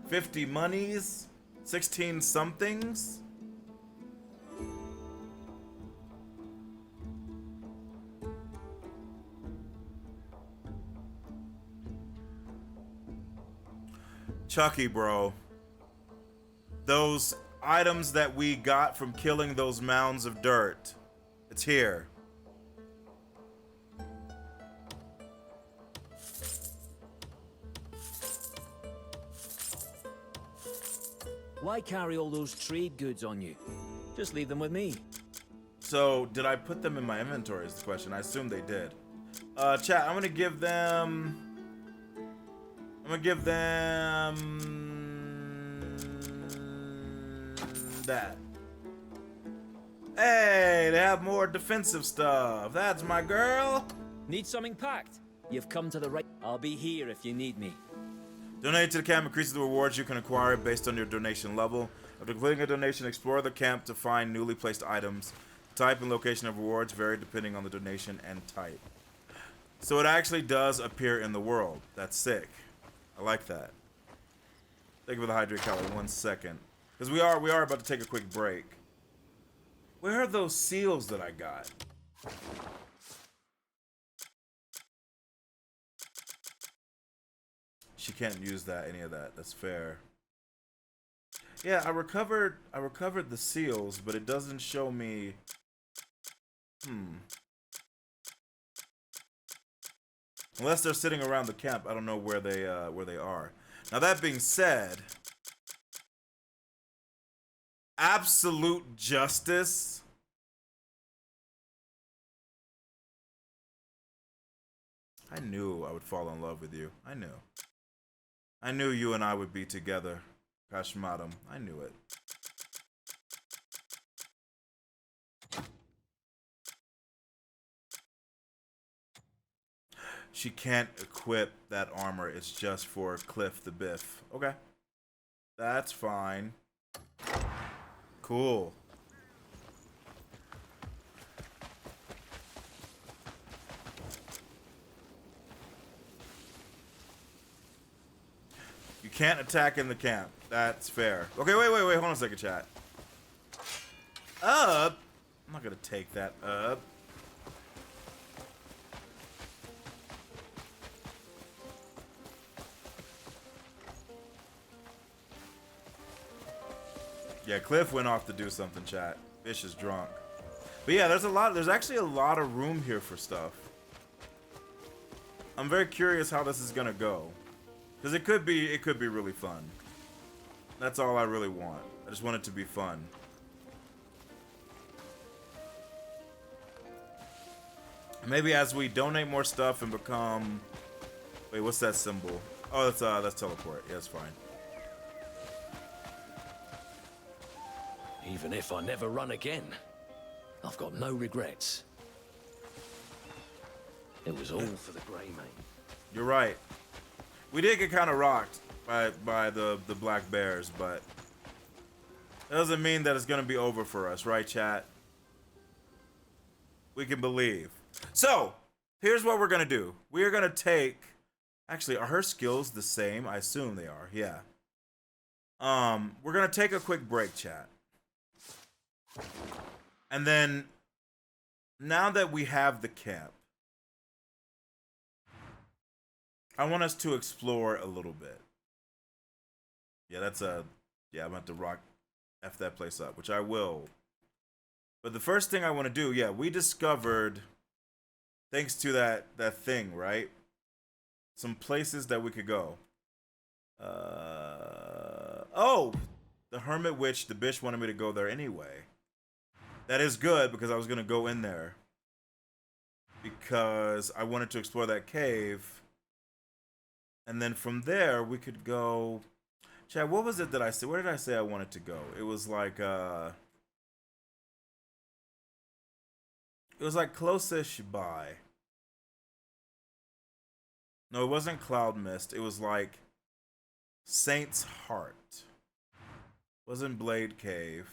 50 monies, 16 somethings. Chucky, bro. Those items that we got from killing those mounds of dirt. It's here. Why carry all those trade goods on you? Just leave them with me. So, did I put them in my inventory is the question. I assume they did. Chat, I'm gonna give them that. Hey, they have more defensive stuff. That's my girl. Need something packed? You've come to the right. I'll be here if you need me. Donate to the camp increases the rewards you can acquire based on your donation level. After completing a donation, explore the camp to find newly placed items. Type and location of rewards vary depending on the donation and type. So it actually does appear in the world. That's sick. I like that. Thank you for the hydrate calorie. 1 second. Because we are about to take a quick break. Where are those seals that I got? She can't use that, any of that. That's fair. Yeah, I recovered the seals, but it doesn't show me. Unless they're sitting around the camp, I don't know where they are. Now that being said, absolute justice. I knew I would fall in love with you. I knew. I knew you and I would be together. Kashmadam. I knew it. She can't equip that armor. It's just for Cliff the Biff. Okay. That's fine. Cool. You can't attack in the camp. That's fair. Okay, wait. Hold on a second, chat. Up? I'm not gonna take that up. Yeah, Cliff went off to do something, chat. Fish is drunk. But yeah, there's actually a lot of room here for stuff. I'm very curious how this is gonna go. Because it could be really fun. That's all I really want. I just want it to be fun. Maybe as we donate more stuff and become... Wait, what's that symbol? Oh, that's teleport. Yeah, it's fine. Even if I never run again, I've got no regrets. It was all for the Grey Mane. You're right. We did get kind of rocked by the black bears, but that doesn't mean that it's gonna be over for us, right, chat? We can believe. So, here's what we're gonna do. We are gonna take... Actually, are her skills the same? I assume they are, yeah. We're gonna take a quick break, chat. And then, now that we have the camp, I want us to explore a little bit. Yeah, yeah, I'm about to F that place up, which I will. But the first thing I want to do, yeah, we discovered, thanks to that thing, right? Some places that we could go. Oh! The Hermit Witch, the bitch wanted me to go there anyway. That is good, because I was going to go in there. Because I wanted to explore that cave. And then from there, we could go... Chad, what was it that I said? Where did I say I wanted to go? It was like, It was like close-ish by. No, it wasn't Cloud Mist. It was like Saint's Heart. It wasn't Blade Cave.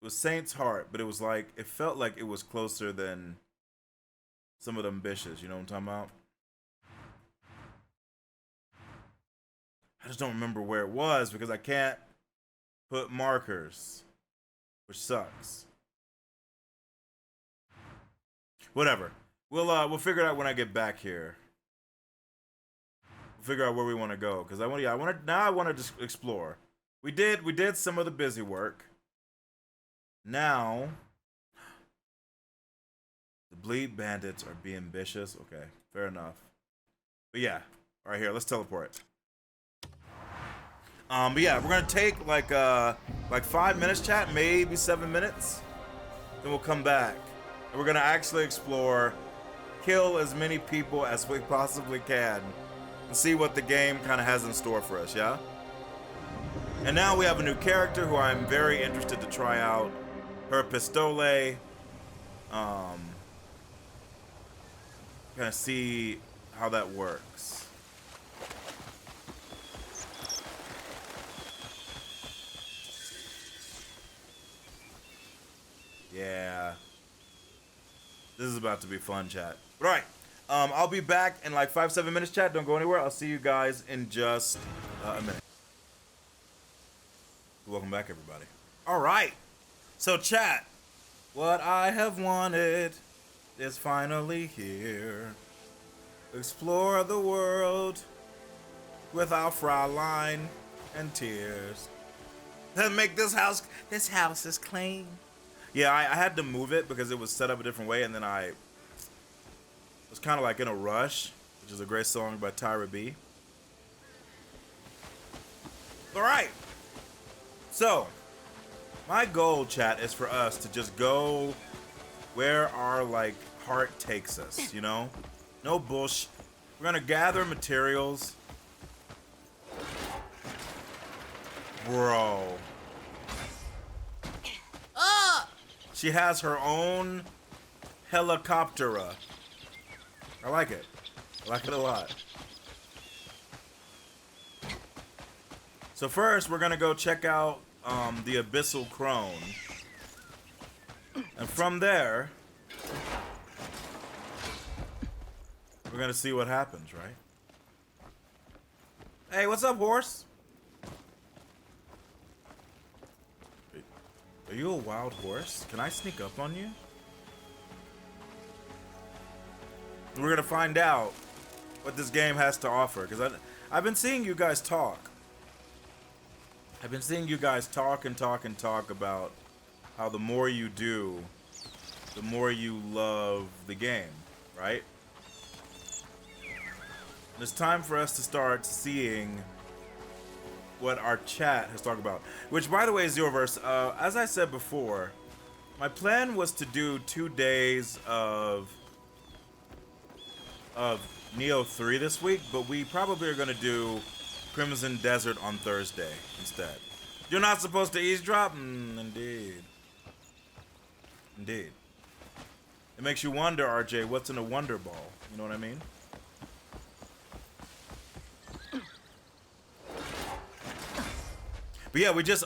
It was Saint's Heart, but it was like, it felt like it was closer than some of them bitches. You know what I'm talking about? I just don't remember where it was because I can't put markers, which sucks. Whatever. We'll figure it out when I get back here. We'll figure out where we want to go because I want to just explore. We did some of the busy work. Now the Bleed Bandits are being vicious. Okay, fair enough. But yeah, all right, here, let's teleport. But yeah, we're gonna take like 5 minutes, chat, maybe 7 minutes. Then we'll come back. And we're gonna actually explore, kill as many people as we possibly can, and see what the game kind of has in store for us, yeah? And now we have a new character who I'm very interested to try out. Her Pistole. Gonna see how that works. Yeah. This is about to be fun, chat. Right. I'll be back in like 5-7 minutes, chat. Don't go anywhere. I'll see you guys in just a minute. Welcome back, everybody. All right. So, chat, what I have wanted is finally here. Explore the world without Fraulein and tears. Then make this house is clean. Yeah, I had to move it because it was set up a different way, and then I was kind of like in a rush, which is a great song by Tyra B. All right. So, my goal, chat, is for us to just go where our, like, heart takes us, you know? No bullshit. We're gonna gather materials. Bro. She has her own helicoptera. I like it. I like it a lot. So first, we're gonna go check out the Abyssal Crone. And from there, we're gonna see what happens, right? Hey, what's up, horse? Are you a wild horse? Can I sneak up on you? We're gonna find out what this game has to offer, because I've been seeing you guys talk. I've been seeing you guys talk and talk and talk about how the more you do, the more you love the game, right? And it's time for us to start seeing what our chat has talked about. Which, by the way, Zeroverse, as I said before, my plan was to do 2 days of Neo 3 this week, but we probably are going to do Crimson Desert on Thursday instead. You're not supposed to eavesdrop? Indeed. Indeed. It makes you wonder, RJ, what's in a Wonder Ball? You know what I mean? But yeah, we just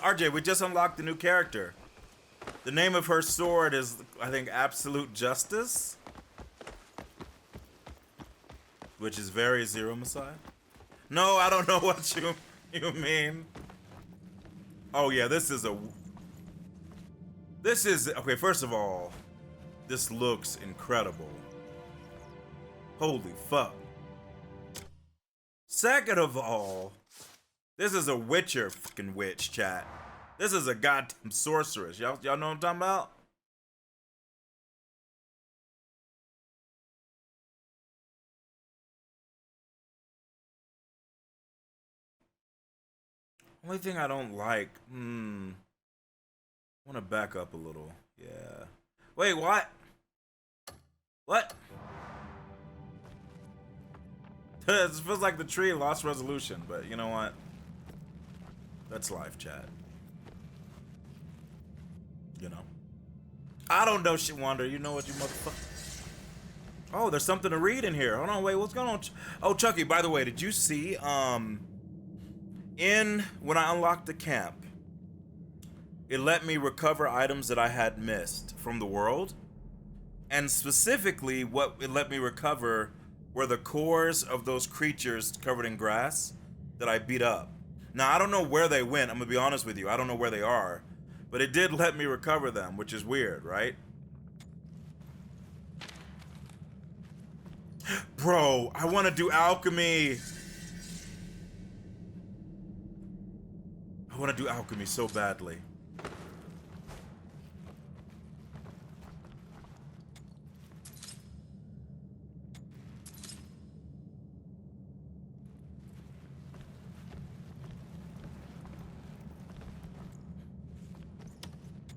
unlocked the new character. The name of her sword is, I think, Absolute Justice. Which is very Xeromessiah. No, I don't know what you mean. Oh yeah, this is, okay, first of all, this looks incredible. Holy fuck. Second of all, this is a Witcher fucking witch, chat. This is a goddamn sorceress. Y'all know what I'm talking about? Only thing I don't like, I want to back up a little. Yeah. Wait, what? What? It feels like the tree lost resolution, but you know what? That's life, chat. You know. I don't know shit, Wonder. You know what, you motherfucker? Oh, there's something to read in here. Hold on, wait, what's going on? Oh, Chucky, by the way, did you see, when I unlocked the camp, it let me recover items that I had missed from the world. And specifically, what it let me recover were the cores of those creatures covered in grass that I beat up. Now, I don't know where they went. I'm gonna be honest with you. I don't know where they are. But it did let me recover them, which is weird, right? Bro, I want to do alchemy. I want to do alchemy so badly.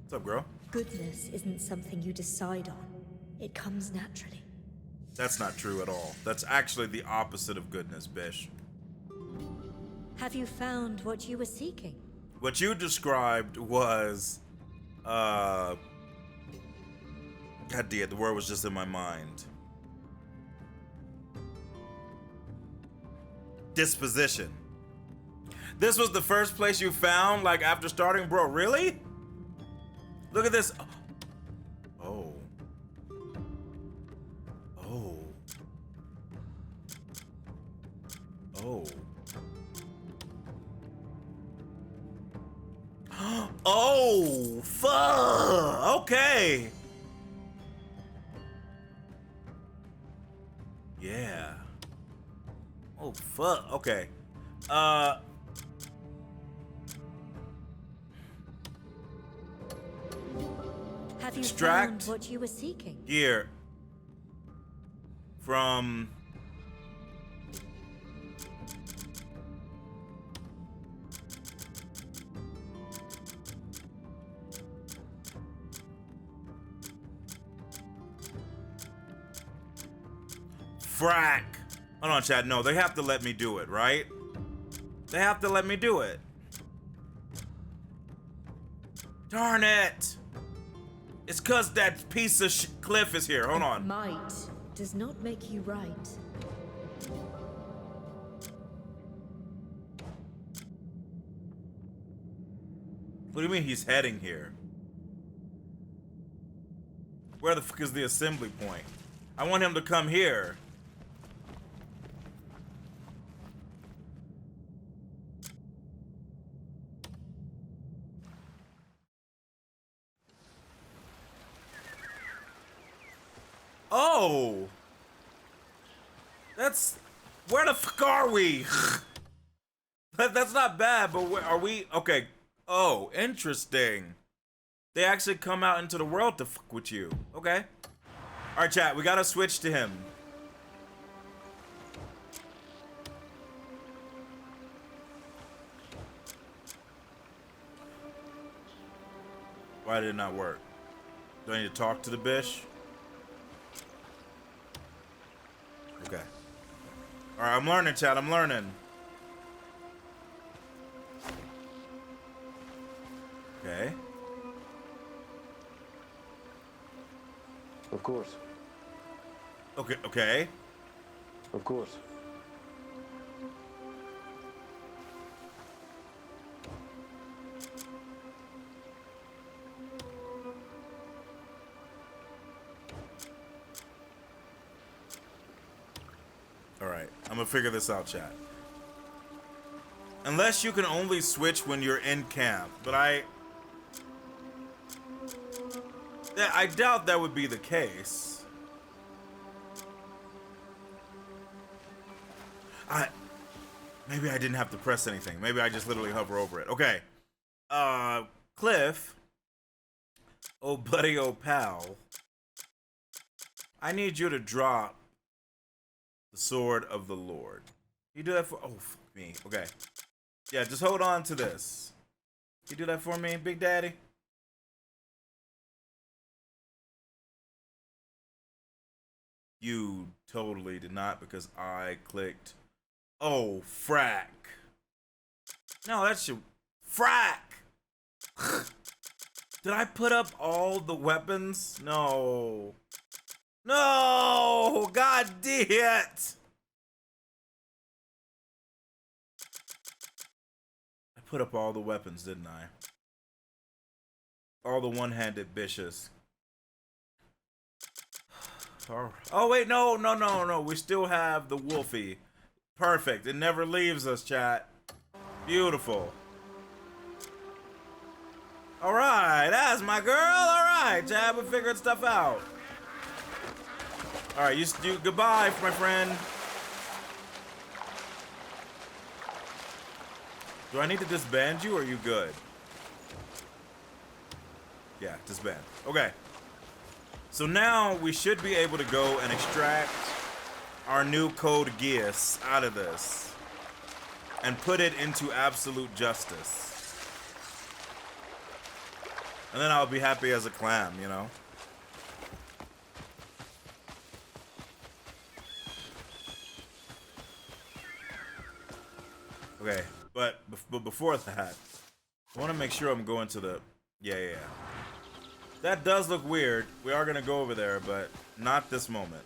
What's up, girl? Goodness isn't something you decide on. It comes naturally. That's not true at all. That's actually the opposite of goodness, Bish. Have you found what you were seeking? What you described was, God damn it, the word was just in my mind. Disposition. This was the first place you found, like, after starting? Bro, really? Look at this. Oh. Oh. Oh. Oh, fuck. Okay. Yeah. Oh, fuck. Okay. Have you extract found what you were seeking? Gear from frack. Hold on, Chad. No, they have to let me do it, right? They have to let me do it. Darn it. It's cause that piece of Cliff is here. Hold on. Might does not make you right. What do you mean he's heading here? Where the fuck is the assembly point? I want him to come here. Oh! That's... Where the fuck are we? That's not bad, but where are we? Okay. Oh, interesting. They actually come out into the world to fuck with you. Okay. All right, chat. We gotta switch to him. Why did it not work? Do I need to talk to the bish? Okay. All right, I'm learning, chat. I'm learning. Okay. Of course. Okay, okay. Of course. All right, I'm gonna figure this out, chat. Unless you can only switch when you're in camp, but I doubt that would be the case. Maybe I didn't have to press anything. Maybe I just literally hover over it. Okay. Cliff. Oh, buddy, oh, pal. I need you to drop the sword of the Lord. You do that for... Oh, fuck me. Okay. Yeah, just hold on to this. You do that for me, Big Daddy? You totally did not because I clicked... Oh, frack. No, that's your... Frack! Did I put up all the weapons? No. No! God damn it! I put up all the weapons, didn't I? All the one-handed bishes. Oh, wait, no. We still have the Wolfie. Perfect. It never leaves us, chat. Beautiful. All right, that's my girl. All right, chat, we're figuring stuff out. All right, you goodbye, my friend. Do I need to disband you, or are you good? Yeah, disband. Okay. So now we should be able to go and extract our new code Geass out of this and put it into absolute justice. And then I'll be happy as a clam, you know? Okay, but before that, I want to make sure I'm going to the... Yeah. That does look weird. We are going to go over there, but not this moment.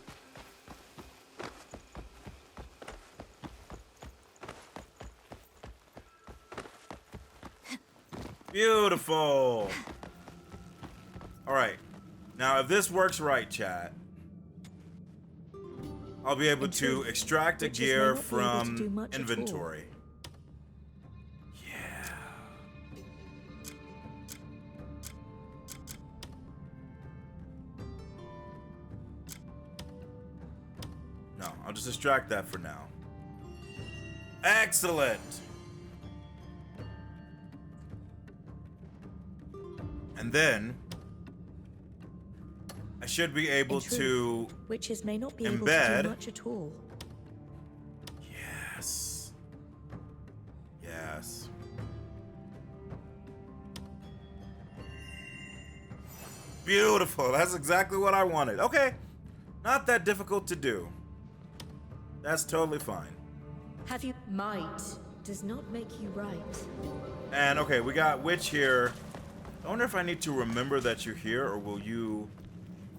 Beautiful. All right. Now, if this works right, chat, I'll be able to extract a gear from inventory. Yeah. No, I'll just extract that for now. Excellent. And then I should be able to witches may not be embed. Able to do much at all. Yes. Yes. Beautiful. That's exactly what I wanted. Okay. Not that difficult to do. That's totally fine. Have you might does not make you right. And okay, we got witch here. I wonder if I need to remember that you're here, or will you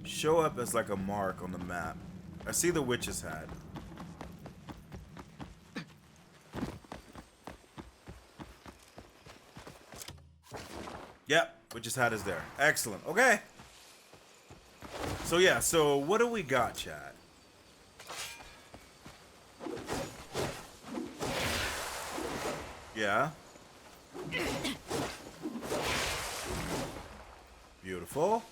show up as like a mark on the map? I see the witch's hat. Yep, witch's hat is there. Excellent. Okay. So yeah, so what do we got, chat? Yeah. Beautiful.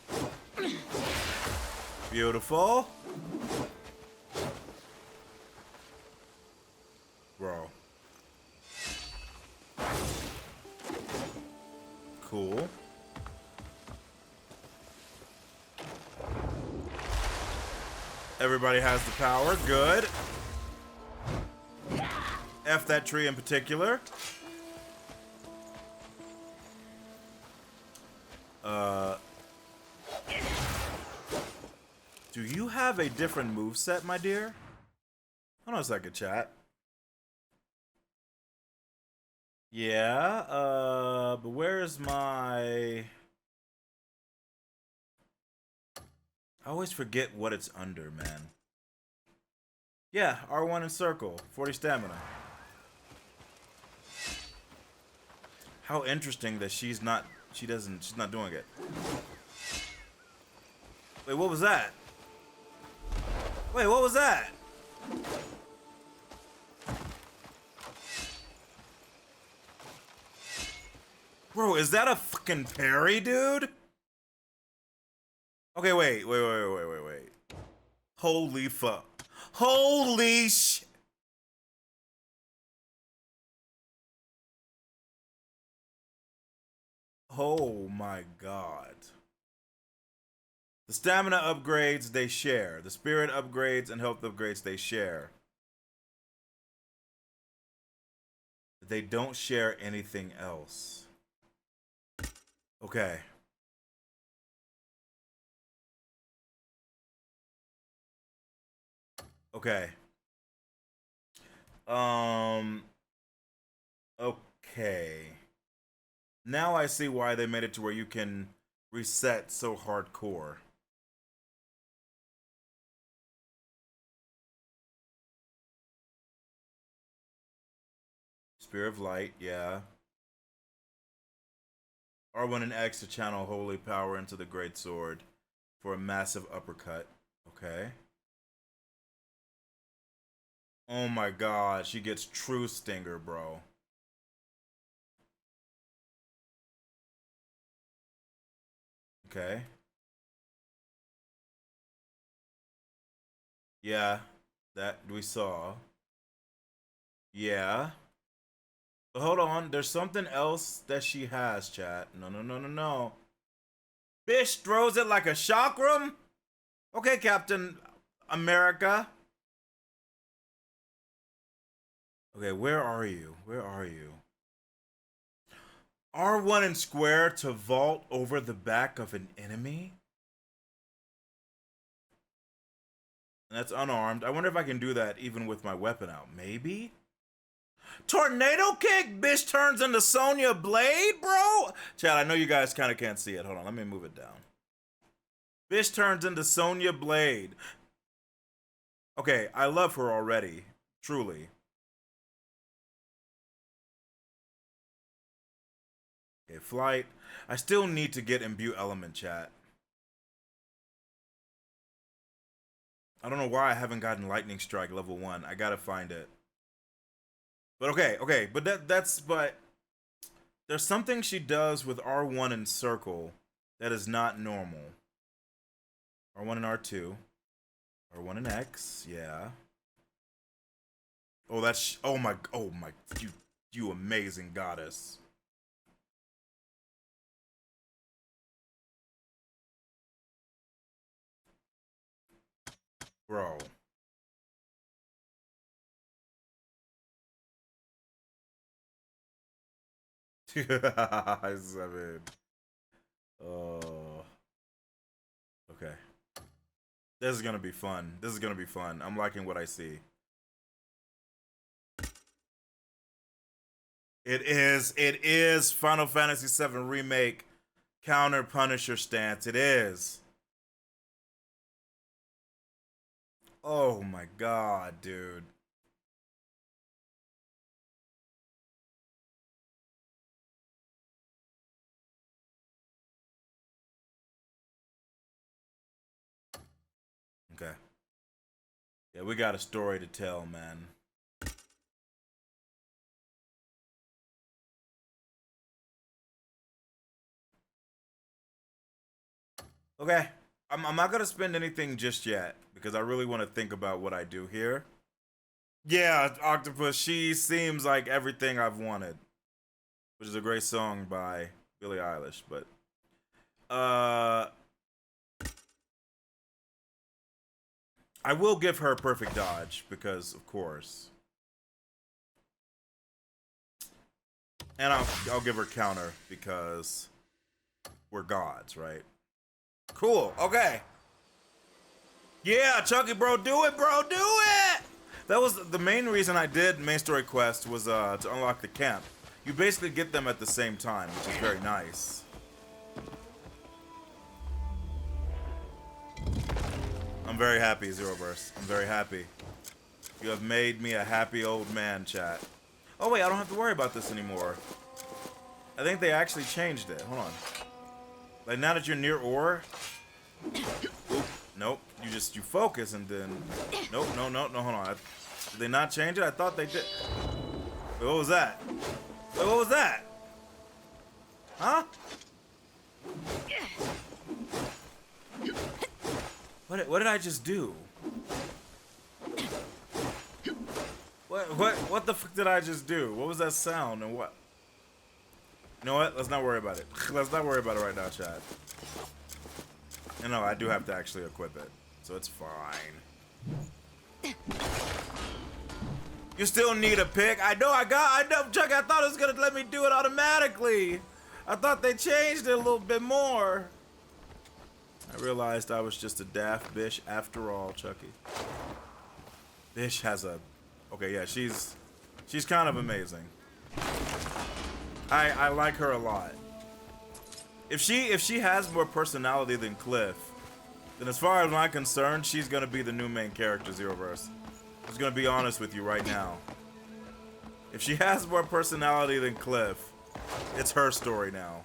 Beautiful. Bro. Cool. Everybody has the power. Good. F that tree in particular. Do you have a different moveset, my dear? Hold on a second, chat. Yeah, but where is my... I always forget what it's under, man. Yeah, R1 and circle, 40 stamina. How interesting that she's not doing it. Wait, what was that? Wait, what was that? Bro, is that a fucking parry, dude? Okay, wait. Holy fuck. Holy sh... Oh my god. The stamina upgrades, they share. The spirit upgrades and health upgrades, they share. They don't share anything else. Okay. Okay. Okay. Now I see why they made it to where you can reset so hardcore. Spear of Light, yeah. R1 and X to channel holy power into the great sword for a massive uppercut. Okay. Oh my god, she gets true stinger, bro. Okay. Yeah, that we saw. Yeah. But hold on, there's something else that she has, chat. No. Bish throws it like a chakram? Okay, Captain America. Okay, where are you? Where are you? R1 and square to vault over the back of an enemy? And that's unarmed. I wonder if I can do that even with my weapon out. Maybe? Tornado kick? Bitch turns into Sonya Blade, bro? Chad, I know you guys kind of can't see it. Hold on, let me move it down. Bitch turns into Sonya Blade. Okay, I love her already. Truly. Okay, flight. I still need to get imbue element, chat. I don't know why I haven't gotten lightning strike level 1. I gotta find it. But okay, but but there's something she does with R1 and circle that is not normal. R1 and R2. R1 and X, yeah. Oh, that's oh my, you amazing goddess. Bro. Seven. Oh. Okay. This is gonna be fun. This is gonna be fun. I'm liking what I see. It is Final Fantasy VII Remake counter Punisher stance. It is. Oh my god, dude. Okay. Yeah, we got a story to tell, man. Okay. I'm not gonna spend anything just yet because I really want to think about what I do here. Yeah, Octopus, she seems like everything I've wanted. Which is a great song by Billie Eilish, but I will give her perfect dodge because, of course. And I'll give her counter because we're gods, right? Cool. Okay. Yeah, Chucky, bro, do it, bro, do it! That was the main reason I did main story quest was to unlock the camp. You basically get them at the same time, which is very nice. I'm very happy, Zeroverse. I'm very happy. You have made me a happy old man, chat. Oh wait, I don't have to worry about this anymore. I think they actually changed it. Hold on. Like now that you're near ore. Oop, nope. You focus and then. Nope. No. Hold on. Did they not change it? I thought they did. Wait, what was that? Wait, what was that? Huh? What did I just do? What the fuck did I just do? What was that sound and what? You know what? Let's not worry about it. Let's not worry about it right now, Chad. You know, I do have to actually equip it, so it's fine. You still need a pick? I know, Chuck, I thought it was gonna let me do it automatically. I thought they changed it a little bit more. I realized I was just a daft bitch after all, Chucky. Bish has a... Okay, yeah, she's kind of amazing. I like her a lot. If she has more personality than Cliff, then as far as I'm concerned, she's gonna be the new main character, Zeroverse. I'm just gonna be honest with you right now. If she has more personality than Cliff, it's her story now.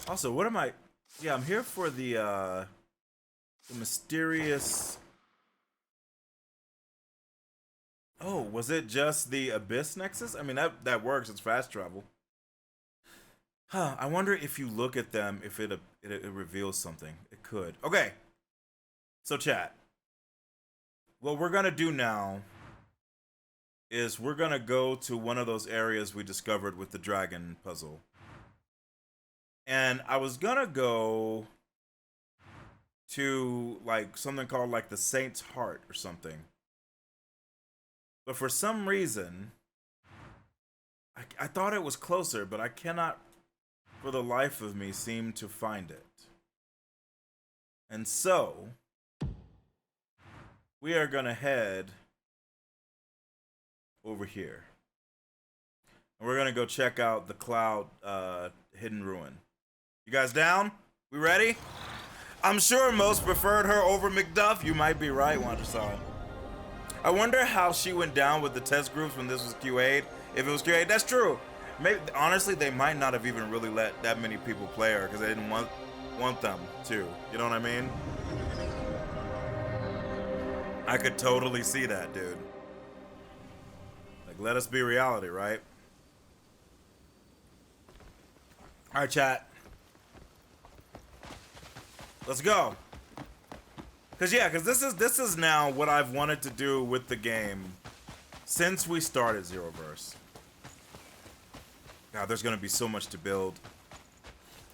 Also, what am I... Yeah, I'm here for the mysterious... Oh, was it just the Abyss Nexus? I mean, that works. It's fast travel. Huh, I wonder if you look at them, if it reveals something. It could. Okay. So, chat. What we're going to do now is we're going to go to one of those areas we discovered with the dragon puzzle. And I was going to go to, like, something called, like, the Saint's Heart or something. But for some reason, I thought it was closer, but I cannot, for the life of me, seem to find it. And so, we are going to head over here. And we're going to go check out the Cloud Hidden Ruin. You guys down? We ready? I'm sure most preferred her over Macduff. You might be right, Wanderside. I wonder how she went down with the test groups when this was QA'd. If it was QA'd, that's true. Maybe, honestly, they might not have even really let that many people play her because they didn't want them to. You know what I mean? I could totally see that, dude. Like, let us be reality, right? All right, chat. Let's go. Cause this is now what I've wanted to do with the game since we started Zeroverse. God, there's gonna be so much to build.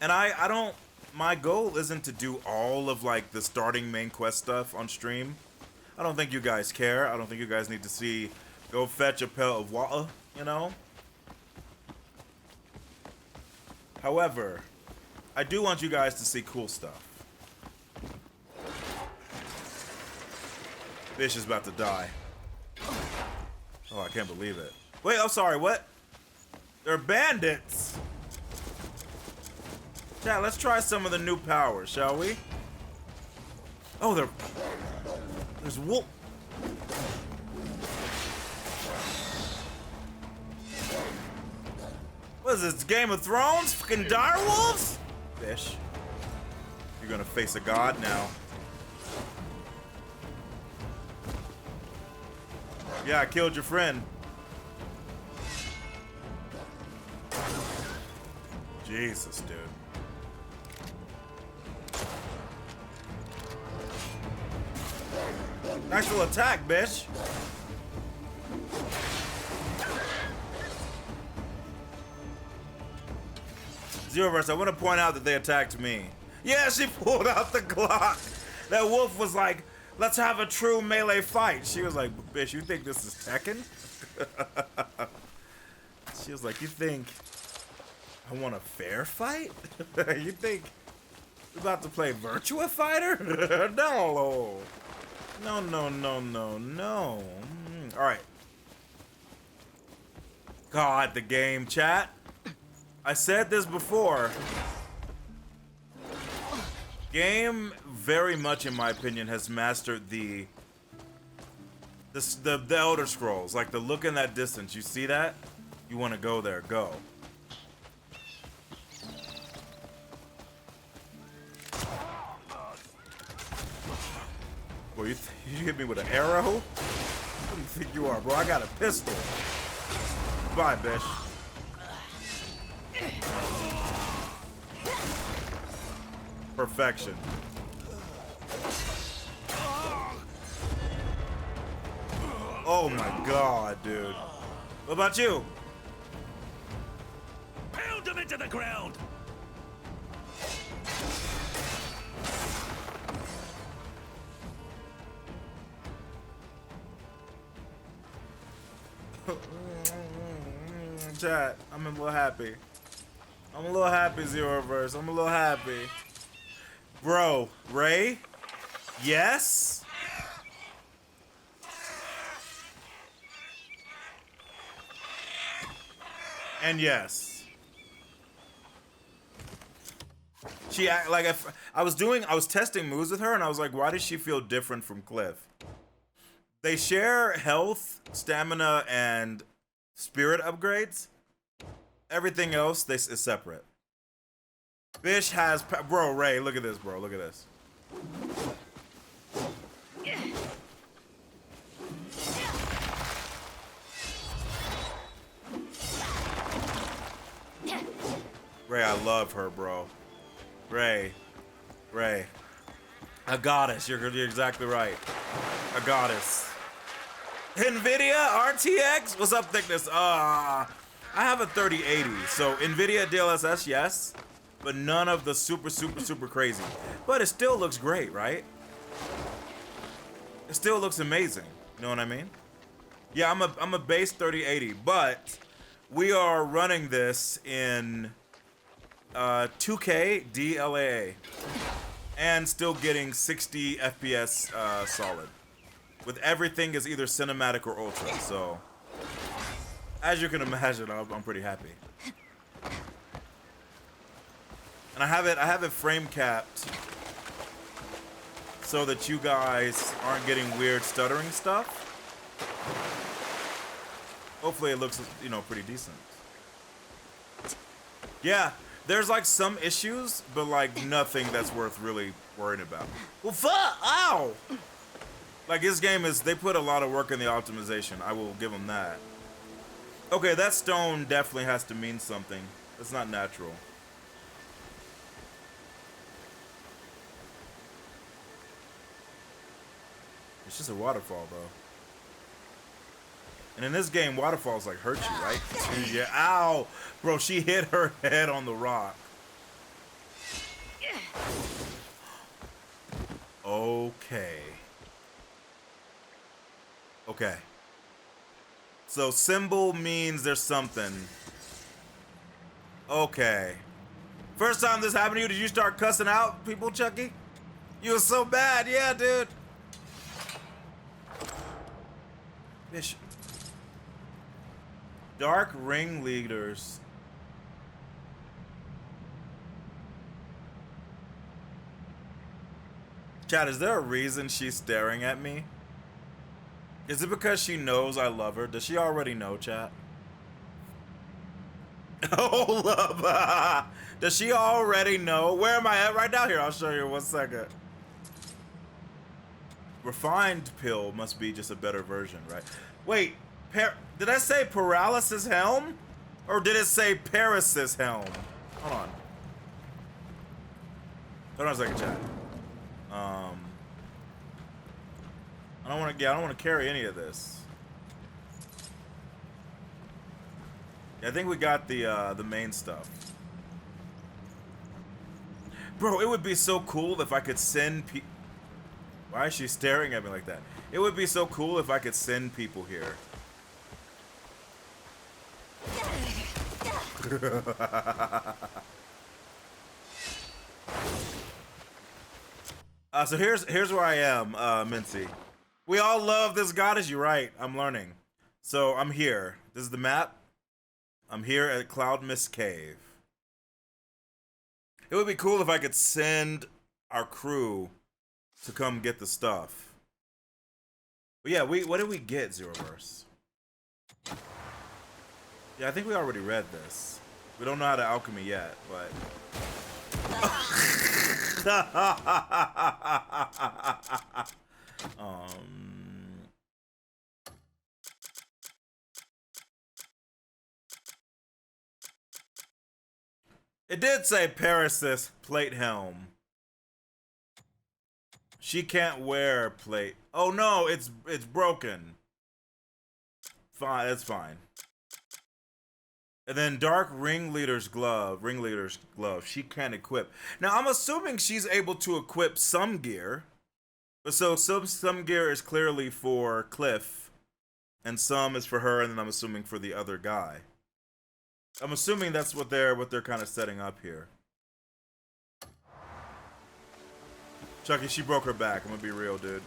And I don't, my goal isn't to do all of like the starting main quest stuff on stream. I don't think you guys care. I don't think you guys need to see, go fetch a pail of water, you know? However, I do want you guys to see cool stuff. Fish is about to die. Oh, I can't believe it. Wait, I'm sorry, what? They're bandits! Chat, let's try some of the new powers, shall we? Oh, there's wolf. What is this, Game of Thrones? Fucking dire wolves? Fish. You're gonna face a god now. Yeah, I killed your friend. Jesus, dude. Nice little attack, bitch. Zeroverse, I want to point out that they attacked me. Yeah, she pulled out the Glock. That wolf was like, let's have a true melee fight. She was like, bitch, you think this is Tekken? She was like, you think I want a fair fight? You think we're about to play Virtua Fighter? No. No, no, no, no, no. All right. God, the game, chat. I said this before. Game very much, in my opinion, has mastered the Elder Scrolls. Like the look in that distance. You see that? You want to go there? Go. Boy, you hit me with an arrow? Who do you think you are, bro? I got a pistol. Bye, bitch. Perfection. Oh my god, dude. What about you? Pound him into the ground! Chat, I'm a little happy. I'm a little happy, Zeroverse. I'm a little happy. Bro, Ray? Yes? And yes. She act like if I was testing moves with her and I was like, why does she feel different from Cliff? They share health, stamina, and spirit upgrades. Everything else is separate. Bish has, bro, Ray, look at this, bro, look at this. Ray, I love her, bro. Ray, a goddess. You're exactly right. A goddess. NVIDIA RTX. What's up, thickness? I have a 3080, so NVIDIA DLSS, yes, but none of the super crazy. But it still looks great, right? It still looks amazing. You know what I mean? Yeah, I'm a base 3080, but we are running this in 2K DLAA and still getting 60 FPS solid. With everything is either cinematic or ultra, so as you can imagine, I'm pretty happy. And I have it frame capped so that you guys aren't getting weird stuttering stuff. Hopefully it looks, you know, pretty decent. Yeah, there's like some issues, but like nothing that's worth really worrying about. Well, fuck! Ow! Like this game they put a lot of work in the optimization. I will give them that. Okay, that stone definitely has to mean something. It's not natural. It's just a waterfall, though. And in this game, waterfalls like hurt you, right? Yeah. Ow! Bro, she hit her head on the rock. Okay. Okay. So symbol means there's something. Okay. First time this happened to you, did you start cussing out people, Chucky? You were so bad, yeah, dude. Fish. Dark ringleaders. Chat, is there a reason she's staring at me? Is it because she knows I love her? Does she already know, chat? Oh, love. Does she already know? Where am I at right now? Here, I'll show you in 1 second. Refined pill must be just a better version, right? Wait, did I say paralysis helm? Or did it say paralysis helm? Hold on. Hold on a second, chat. I don't want to carry any of this. Yeah, I think we got the main stuff. Bro, it would be so cool if I could send people. Why is she staring at me like that? It would be so cool if I could send people here. So here's where I am, Mincy. We all love this goddess. You're right. I'm learning. So I'm here. This is the map. I'm here at Cloud Mist Cave. It would be cool if I could send our crew to come get the stuff. But yeah, what did we get, Zeroverse? Yeah, I think we already read this. We don't know how to alchemy yet, but... It did say Parasis plate helm. She can't wear plate. Oh no, it's broken. Fine, that's fine. And then Dark Ringleader's glove. She can't equip. Now I'm assuming she's able to equip some gear. But so some gear is clearly for Cliff, and some is for her, and then I'm assuming for the other guy. I'm assuming that's what they're kind of setting up here. Chucky, she broke her back. I'm gonna be real, dude.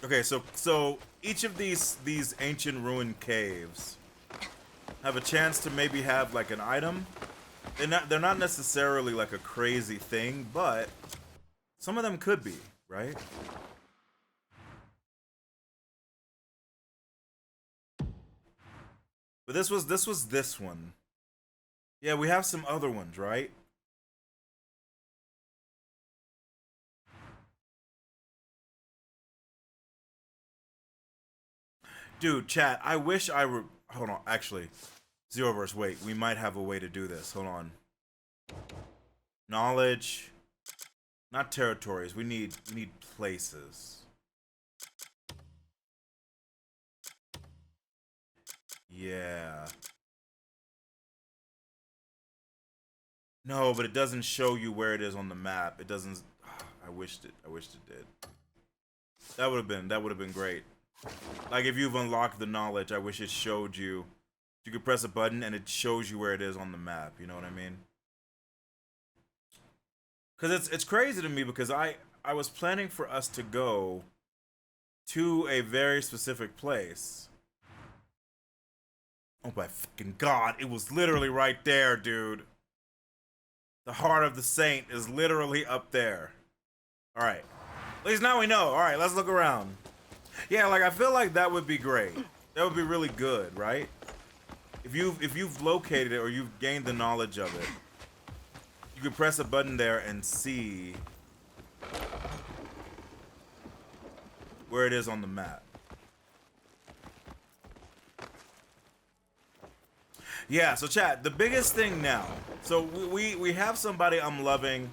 Okay, so each of these ancient ruined caves have a chance to maybe have like an item. They're not necessarily like a crazy thing, but some of them could be, right? But this was this one. Yeah, we have some other ones, right? Dude, chat, I wish I were... Hold on, actually. Zeroverse, wait. We might have a way to do this. Hold on. Knowledge. Not territories. We need places. Yeah. No, but it doesn't show you where it is on the map. It doesn't... I wished it did. That would have been great. Like if you've unlocked the knowledge, I wish it showed you. You could press a button and it shows you where it is on the map. You know what I mean? Because it's crazy to me because I was planning for us to go to a very specific place. Oh my fucking god! It was literally right there, dude. The heart of the saint is literally up there. All right. At least now we know. All right, let's look around. Yeah, like I feel like that would be great. That would be really good, right? If you've located it or you've gained the knowledge of it, you could press a button there and see where it is on the map. Yeah, so chat, the biggest thing now. So we have somebody I'm loving.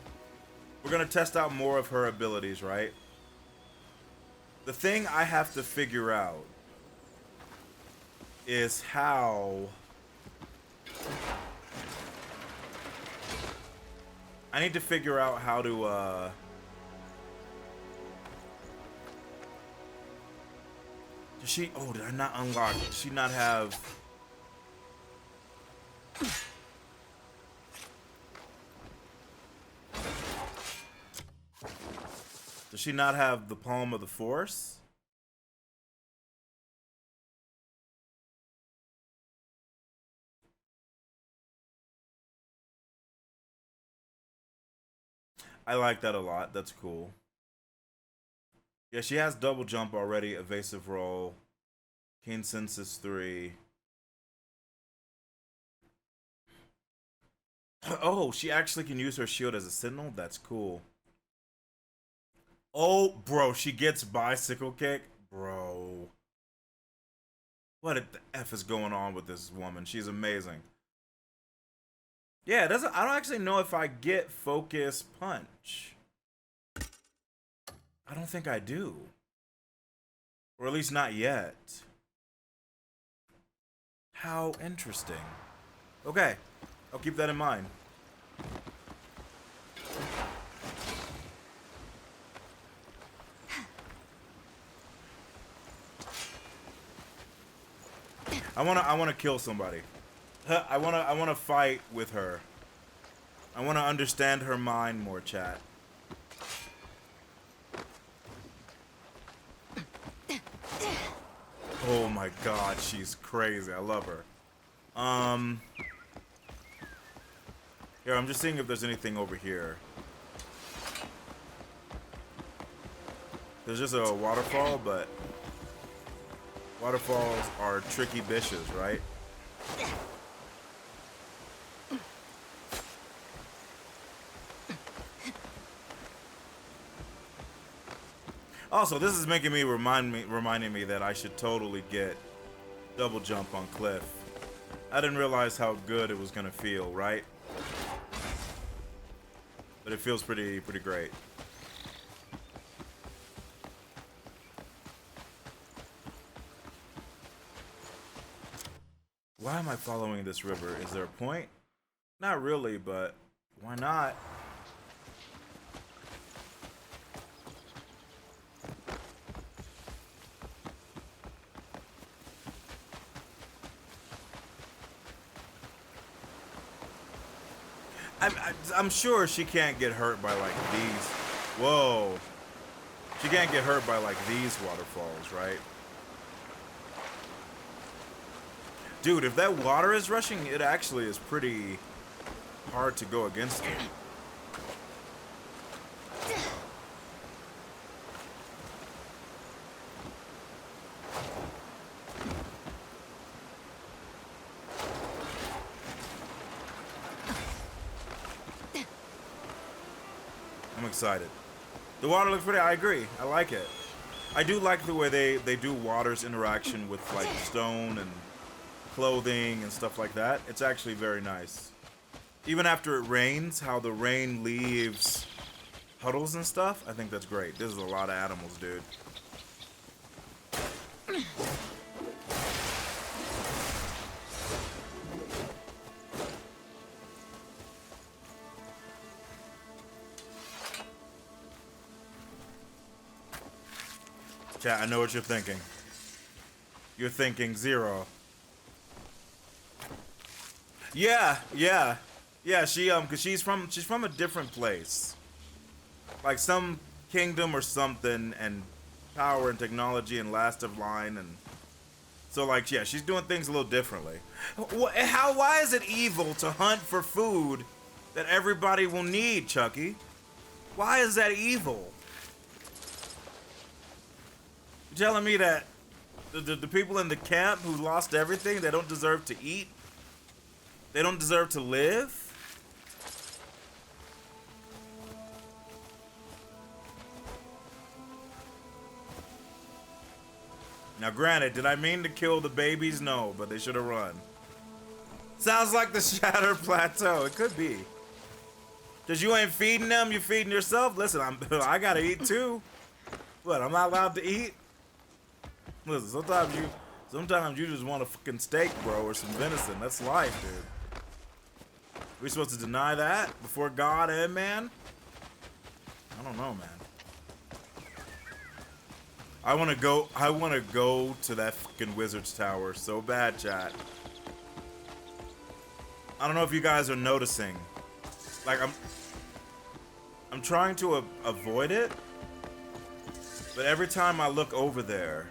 We're gonna test out more of her abilities, right? The thing I have to figure out is how I need to figure out how to does she did I not unlock? Does she not have Does she not have the palm of the force? I like that a lot. That's cool. Yeah, she has double jump already, evasive roll, keen senses 3. Oh, she actually can use her shield as a sentinel? That's cool. Oh, bro, she gets bicycle kick? Bro. What the F is going on with this woman? She's amazing. Yeah, I don't actually know if I get focus punch. I don't think I do. Or at least not yet. How interesting. Okay, I'll keep that in mind. I wanna kill somebody. I wanna fight with her. I wanna understand her mind more, chat. Oh my god, she's crazy. I love her. Here, I'm just seeing if there's anything over here. There's just a waterfall, but waterfalls are tricky bitches, right? Also, this is making me reminding me that I should totally get double jump on Cliff. I didn't realize how good it was gonna feel, right? But it feels pretty great. Why am I following this river? Is there a point? Not really, but why not? I'm sure she can't get hurt by like these. Whoa. She can't get hurt by like these waterfalls, right? Dude, if that water is rushing, it actually is pretty hard to go against it. I'm excited. The water looks pretty, I agree. I like it. I do like the way they do water's interaction with like stone and clothing and stuff like that. It's actually very nice. Even after it rains, how the rain leaves puddles and stuff, I think that's great. This is a lot of animals, dude. Chat, I know what you're thinking. You're thinking Zero. Yeah. She cause she's from a different place, like some kingdom or something, and power and technology and last of line, and so like yeah, she's doing things a little differently. Why is it evil to hunt for food that everybody will need, Chucky? Why is that evil? You're telling me that the people in the camp who lost everything, they don't deserve to eat? They don't deserve to live? Now granted, did I mean to kill the babies? No, but they should have run. Sounds like the Shattered Plateau. It could be. Cause you ain't feeding them, you feeding yourself? Listen, I gotta eat too. What, I'm not allowed to eat? Listen, sometimes you just want a fucking steak, bro, or some venison. That's life, dude. We supposed to deny that before God and man? I don't know, man. I wanna go to that fucking wizard's tower so bad, chat. I don't know if you guys are noticing. Like I'm trying to avoid it, but every time I look over there,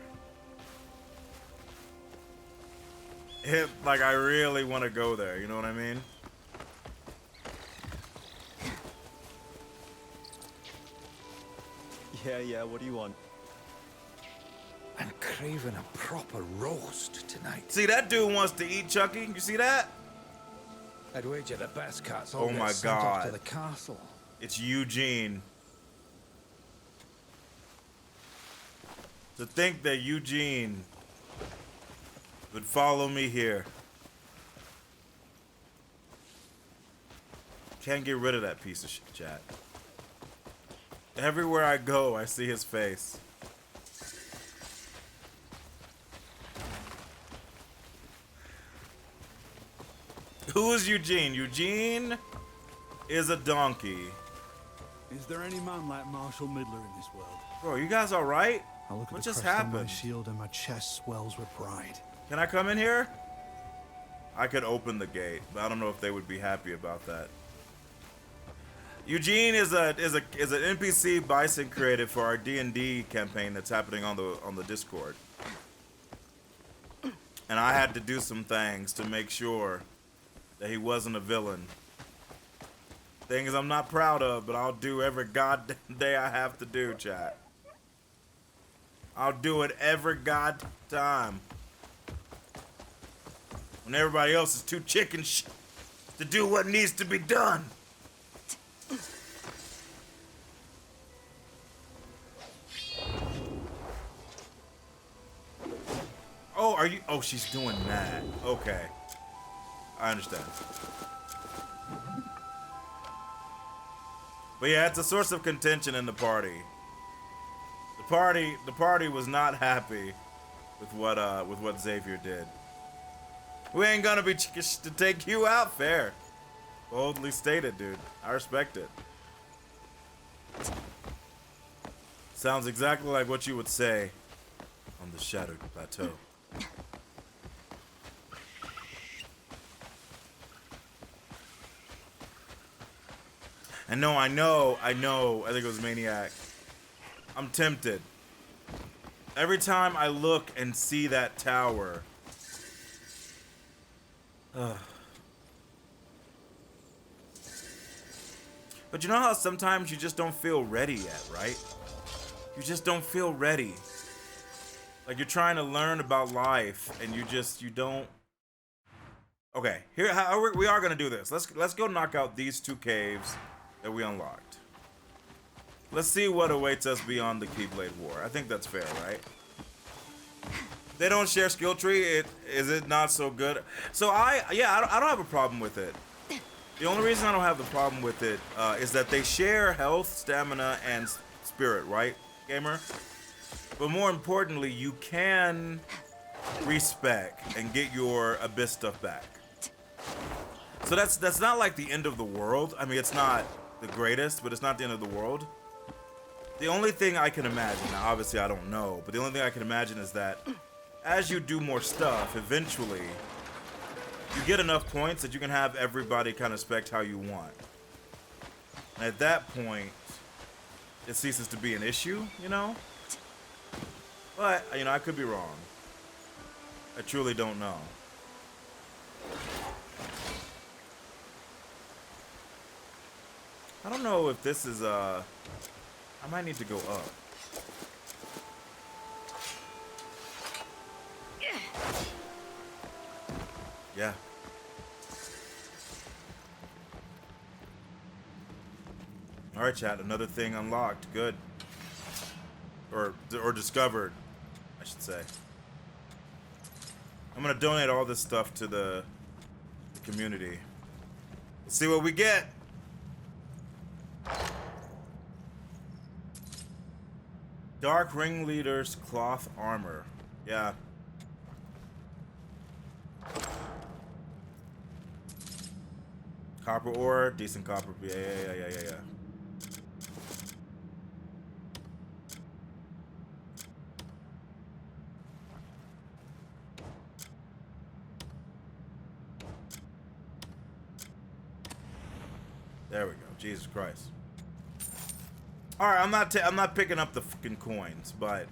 like I really want to go there, you know what I mean? Yeah, what do you want? I'm craving a proper roast tonight. See, that dude wants to eat, Chucky. You see that? I'd wager the best cats all Oh my get sent off God. to the castle. It's Eugene. To think that Eugene would follow me here. Can't get rid of that piece of shit, chat. Everywhere I go, I see his face. Who is Eugene? Eugene is a donkey. Is there any man like Marshal Midler in this world? Bro, you guys all right? I look at What the just crest on my happened? shield and my chest swells with pride. Can I come in here? I could open the gate, but I don't know if they would be happy about that. Eugene is an NPC Bison created for our D&D campaign that's happening on the Discord. And I had to do some things to make sure that he wasn't a villain. Things I'm not proud of, but I'll do every goddamn day I have to do, chat. I'll do it every goddamn time. When everybody else is too chicken shit to do what needs to be done. Oh, are you? Oh, she's doing that. Okay. I understand. But yeah, it's a source of contention in the party. The party was not happy with what Xavier did. We ain't gonna be chickish to take you out, fair. Boldly stated, dude. I respect it. Sounds exactly like what you would say on the Shattered Plateau. And no, I know, I think it was Maniac. I'm tempted. Every time I look and see that tower. But you know how sometimes you just don't feel ready yet, right? You just don't feel ready. Like you're trying to learn about life and you don't. Okay, here we are gonna do this. Let's go knock out these two caves that we unlocked. Let's see what awaits us beyond the Keyblade War. I think that's fair, right? They don't share skill tree. Is it not so good? So I don't have a problem with it. The only reason I don't have the problem with it is that they share health, stamina, and spirit, right, gamer? But more importantly, you can respec and get your Abyss stuff back. So that's not like the end of the world. I mean, it's not the greatest, but it's not the end of the world. The only thing I can imagine, now obviously I don't know, but the only thing I can imagine is that as you do more stuff, eventually you get enough points that you can have everybody kind of spec how you want. And at that point, it ceases to be an issue, you know? But, you know, I could be wrong. I truly don't know. I don't know if this is, I might need to go up. Yeah. All right, chat. Another thing unlocked. Good. Or discovered, I should say. I'm gonna donate all this stuff to the community. Let's see what we get. Dark Ringleader's cloth armor. Yeah. Copper ore, decent copper. Yeah. There we go. Jesus Christ. All right, I'm not picking up the fucking coins, but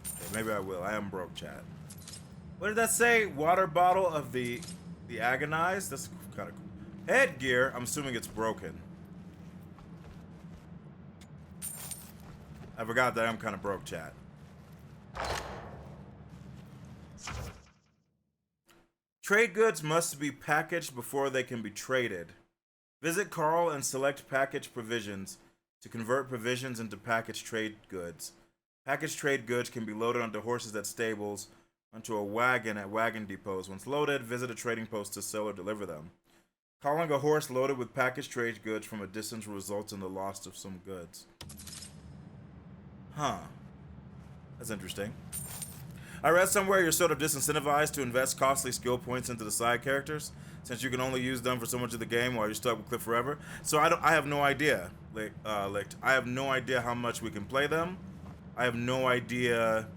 okay, maybe I will. I am broke, chat. What did that say? Water bottle of the agonized? That's kind of cool. Headgear. I'm assuming it's broken. I forgot that I'm kind of broke, chat. Trade goods must be packaged before they can be traded. Visit Carl and select package provisions to convert provisions into packaged trade goods. Packaged trade goods can be loaded onto horses at stables, onto a wagon at wagon depots. Once loaded, visit a trading post to sell or deliver them. Calling a horse loaded with packaged trade goods from a distance results in the loss of some goods. Huh. That's interesting. I read somewhere you're sort of disincentivized to invest costly skill points into the side characters, since you can only use them for so much of the game while you're stuck with Cliff forever. So I have no idea, Licked. I have no idea how much we can play them. I have no idea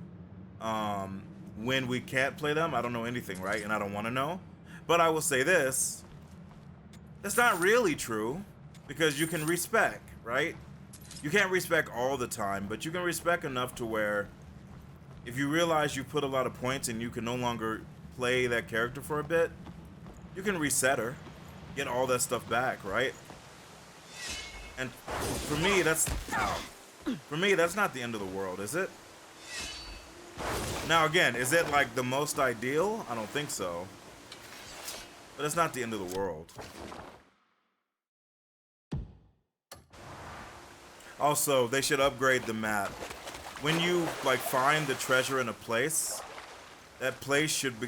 when we can't play them. I don't know anything, right? And I don't want to know. But I will say this. That's not really true, because you can respec, right? You can't respec all the time, but you can respec enough to where if you realize you put a lot of points and you can no longer play that character for a bit, you can reset her, get all that stuff back, right? And for me, that's not the end of the world, is it? Now again, is it like the most ideal? I don't think so. But it's not the end of the world. Also, they should upgrade the map. When you like find the treasure in a place, that place should be,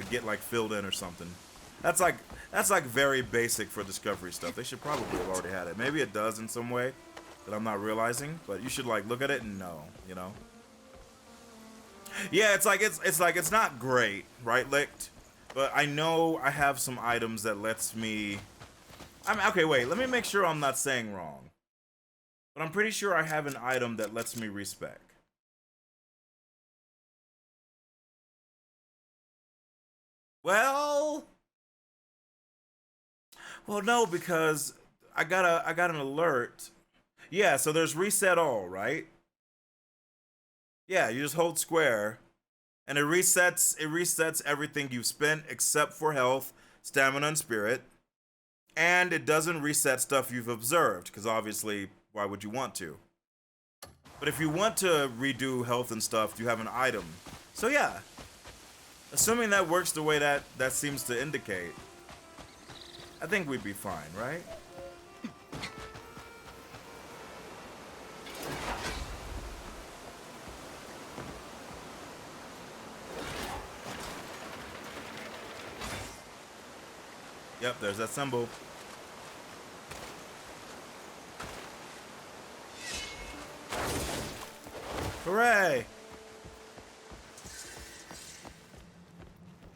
get like filled in or something. That's like very basic for discovery stuff. They should probably have already had it. Maybe it does in some way that I'm not realizing, but you should like look at it and know, you know. Yeah, it's not great, right, Licked? But I know I have some items that lets me. Okay, wait. Let me make sure I'm not saying wrong. But I'm pretty sure I have an item that lets me respec. Well, no, because I got an alert. Yeah, so there's reset all, right? Yeah, you just hold square, and it resets everything you've spent except for health, stamina, and spirit, and it doesn't reset stuff you've observed, because obviously, why would you want to? But if you want to redo health and stuff, you have an item. So yeah, assuming that works the way that seems to indicate, I think we'd be fine, right? Yep, there's that symbol. Hooray!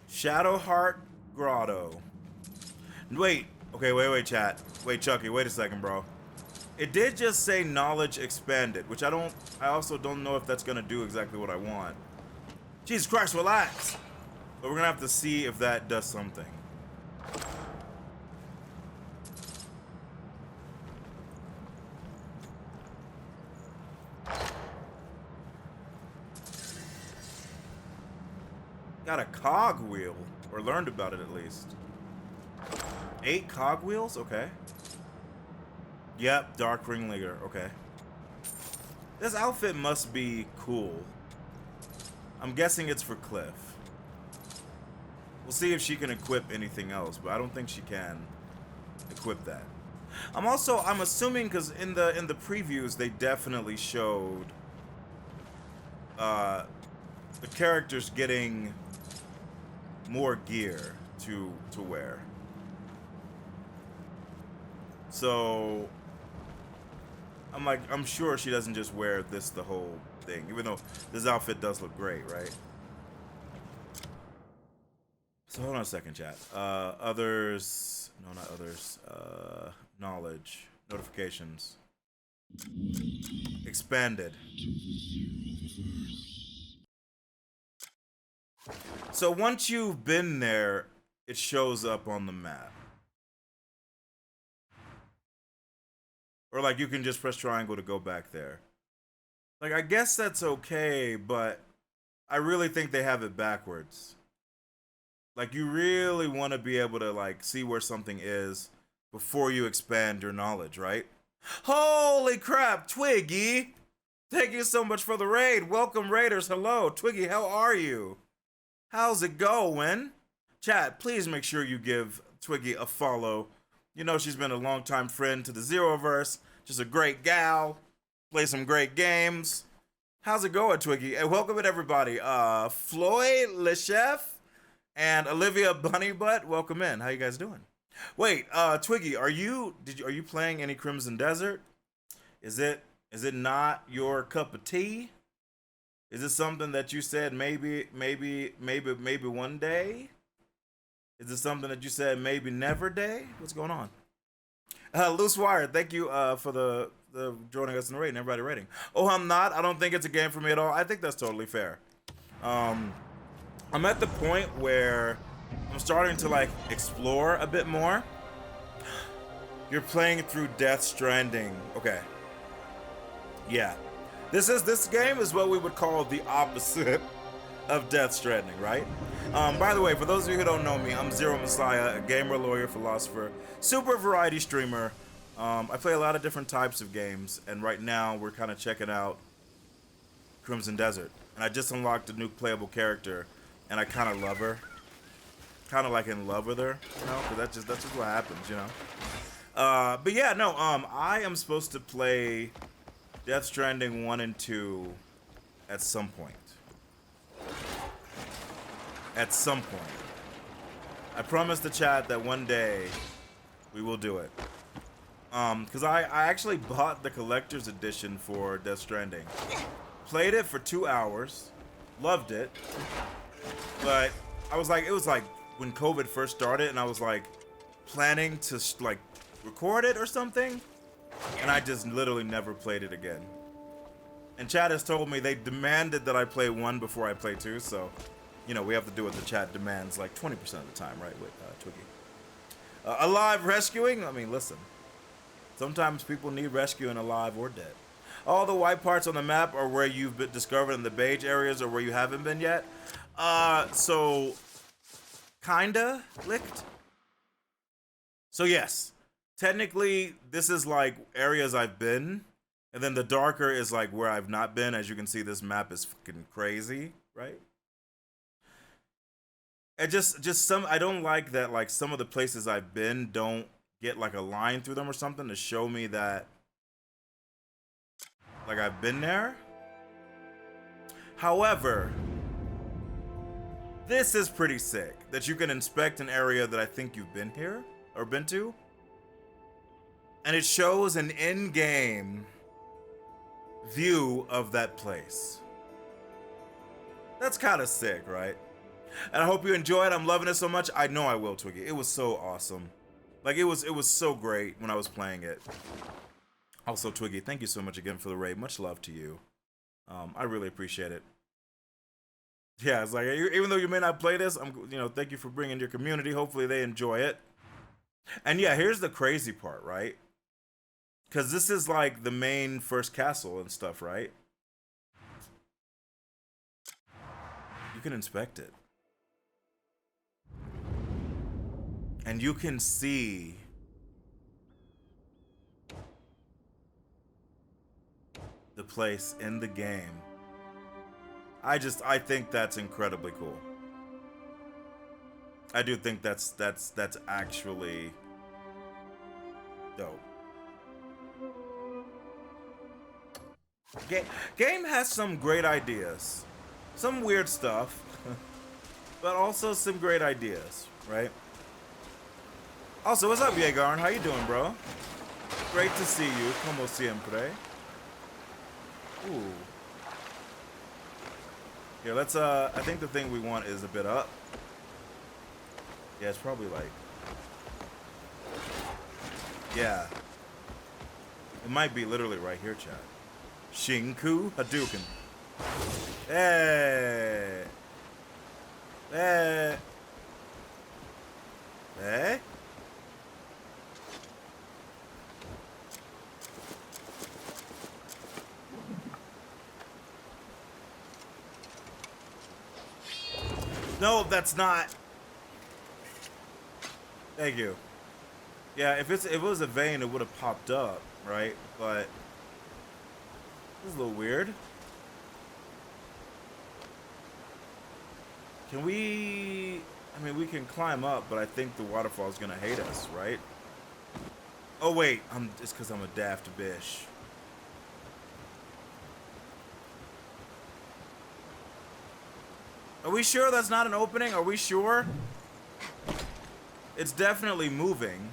Shadowheart Grotto. Wait, okay, wait, chat. Wait, Chucky, wait a second, bro. It did just say knowledge expanded, which I also don't know if that's gonna do exactly what I want. Jesus Christ, relax! But we're gonna have to see if that does something. Got a cog wheel, or learned about it at least. 8 cog wheels? Okay. Yep, Dark Ringleader. Okay. This outfit must be cool. I'm guessing it's for Cliff. We'll see if she can equip anything else, but I don't think she can equip that. I'm assuming because in the previews they definitely showed the characters getting more gear to wear. So I'm sure she doesn't just wear this the whole thing, even though this outfit does look great, right? So hold on a second, chat. Others, no, not others. Knowledge, notifications, expanded. So once you've been there, it shows up on the map. Or like you can just press triangle to go back there. Like I guess that's okay, but I really think they have it backwards. Like you really want to be able to like see where something is before you expand your knowledge, right? Holy crap, Twiggy! Thank you so much for the raid. Welcome, raiders. Hello, Twiggy. How are you? How's it going? Chat, please make sure you give Twiggy a follow. You know she's been a longtime friend to the Xeroverse. Just a great gal. Play some great games. How's it going, Twiggy? And welcome in everybody. Floyd LeChef and Olivia Bunnybutt, welcome in. How you guys doing? Wait, Twiggy, are you playing any Crimson Desert? Is it not your cup of tea? Is this something that you said maybe one day? Is this something that you said maybe never day? What's going on? Loose Wire, thank you for the joining us in the rating. Everybody rating. Oh, I'm not. I don't think it's a game for me at all. I think that's totally fair. I'm at the point where I'm starting to like explore a bit more. You're playing through Death Stranding. Okay. Yeah. This game is what we would call the opposite of Death Stranding, right? By the way, for those of you who don't know me, I'm Xeromessiah, a gamer, lawyer, philosopher, super variety streamer. I play a lot of different types of games, and right now we're kind of checking out Crimson Desert. And I just unlocked a new playable character, and I kind of love her. Kind of like in love with her, you know? Because that's just what happens, you know? But yeah, no, I am supposed to play Death Stranding 1 and 2 at some point. At some point. I promised the chat that one day we will do it. Because I actually bought the collector's edition for Death Stranding. Played it for 2 hours. Loved it. But I was like, it was like when COVID first started, and I was like planning to like record it or something. And I just literally never played it again. And chat has told me they demanded that I play 1 before I play 2, so you know, we have to do what the chat demands like 20% of the time, right, with Twiggy. Alive rescuing? I mean, listen. Sometimes people need rescuing alive or dead. All the white parts on the map are where you've been discovered in the beige areas or where you haven't been yet. So, kinda licked. So yes, technically this is like areas I've been, and then the darker is like where I've not been. As you can see, this map is fucking crazy, right? And just some, I don't like that like some of the places I've been don't get like a line through them or something to show me that like I've been there. However, this is pretty sick that you can inspect an area that I think you've been here or been to, and it shows an in-game view of that place. That's kind of sick, right? And I hope you enjoy it. I'm loving it so much. I know I will, Twiggy. It was so awesome. Like, it was so great when I was playing it. Also, Twiggy, thank you so much again for the raid. Much love to you. I really appreciate it. Yeah, it's like, even though you may not play this, thank you for bringing your community. Hopefully they enjoy it. And yeah, here's the crazy part, right? Because this is like the main first castle and stuff, right? You can inspect it. And you can see the place in the game. I think that's incredibly cool. I do think that's actually dope. Game has some great ideas. Some weird stuff. But also some great ideas, right? Also, what's up, Yegarn? How you doing, bro? Great to see you. Como siempre. Ooh. Yeah, let's, I think the thing we want is a bit up. Yeah, it's probably like... Yeah. It might be literally right here, chat. Shinku Hadouken. Hey! Hey! Hey? No, that's not. Thank you. Yeah, if it was a vein, it would have popped up, right? But this is a little weird. Can we? I mean, we can climb up, but I think the waterfall is gonna hate us, right? Oh wait, it's because I'm a daft bitch. Are we sure that's not an opening? Are we sure? It's definitely moving.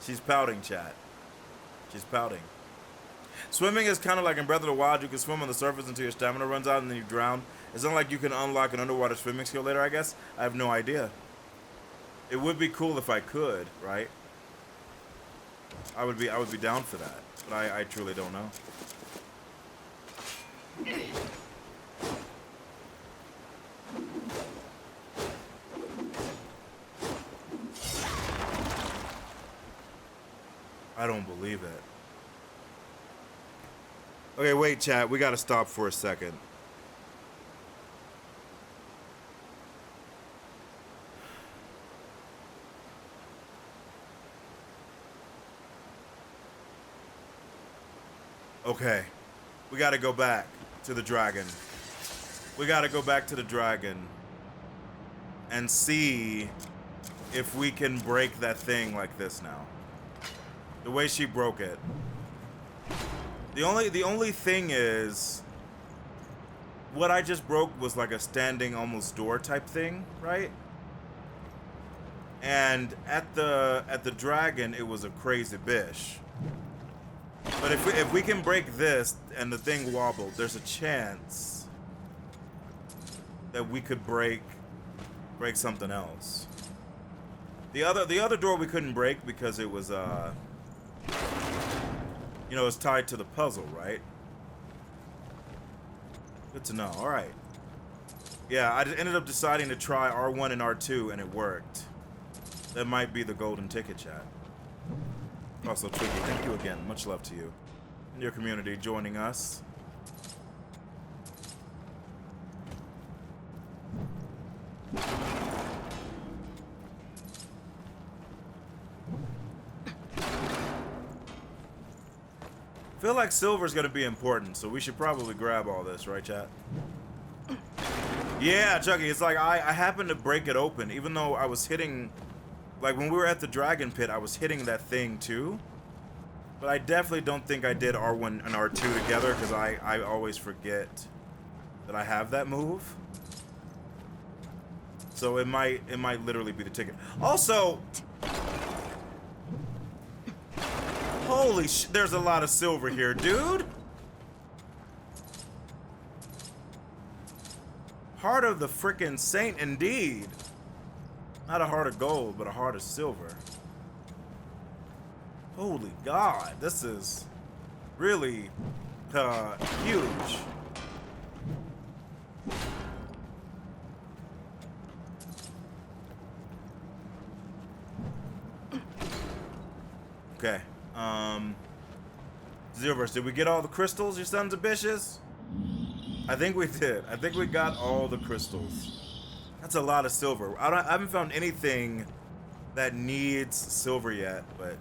She's pouting, chat. She's pouting. Swimming is kind of like in Breath of the Wild. You can swim on the surface until your stamina runs out and then you drown. It's not like you can unlock an underwater swimming skill later, I guess. I have no idea. It would be cool if I could, right? I would be down for that. But I truly don't know. I don't believe it. Okay, wait, chat. We gotta stop for a second. Okay. We gotta go back to the dragon. We gotta go back to the dragon and see if we can break that thing like this now. The way she broke it. The only thing is, what I just broke was like a standing almost door type thing, right? And at the dragon, it was a crazy bish. But if we can break this and the thing wobbled, there's a chance that we could break something else. The other door we couldn't break because it was you know, it's tied to the puzzle, right? Good to know. All right. Yeah, I ended up deciding to try R1 and R2, and it worked. That might be the golden ticket, chat. Also, Twiggy, thank you again. Much love to you and your community joining us. I feel like silver's gonna be important, so we should probably grab all this, right, chat? Yeah, Chucky, it's like I happened to break it open, even though I was hitting, like when we were at the dragon pit, I was hitting that thing too. But I definitely don't think I did R1 and R2 together, because I always forget that I have that move. So it might literally be the ticket. Also, holy sh! There's a lot of silver here, dude. Heart of the frickin' saint, indeed. Not a heart of gold, but a heart of silver. Holy God, this is really huge. Okay. Zeroverse, did we get all the crystals, you sons of bitches? I think we did. I think we got all the crystals. That's a lot of silver. I haven't found anything that needs silver yet, but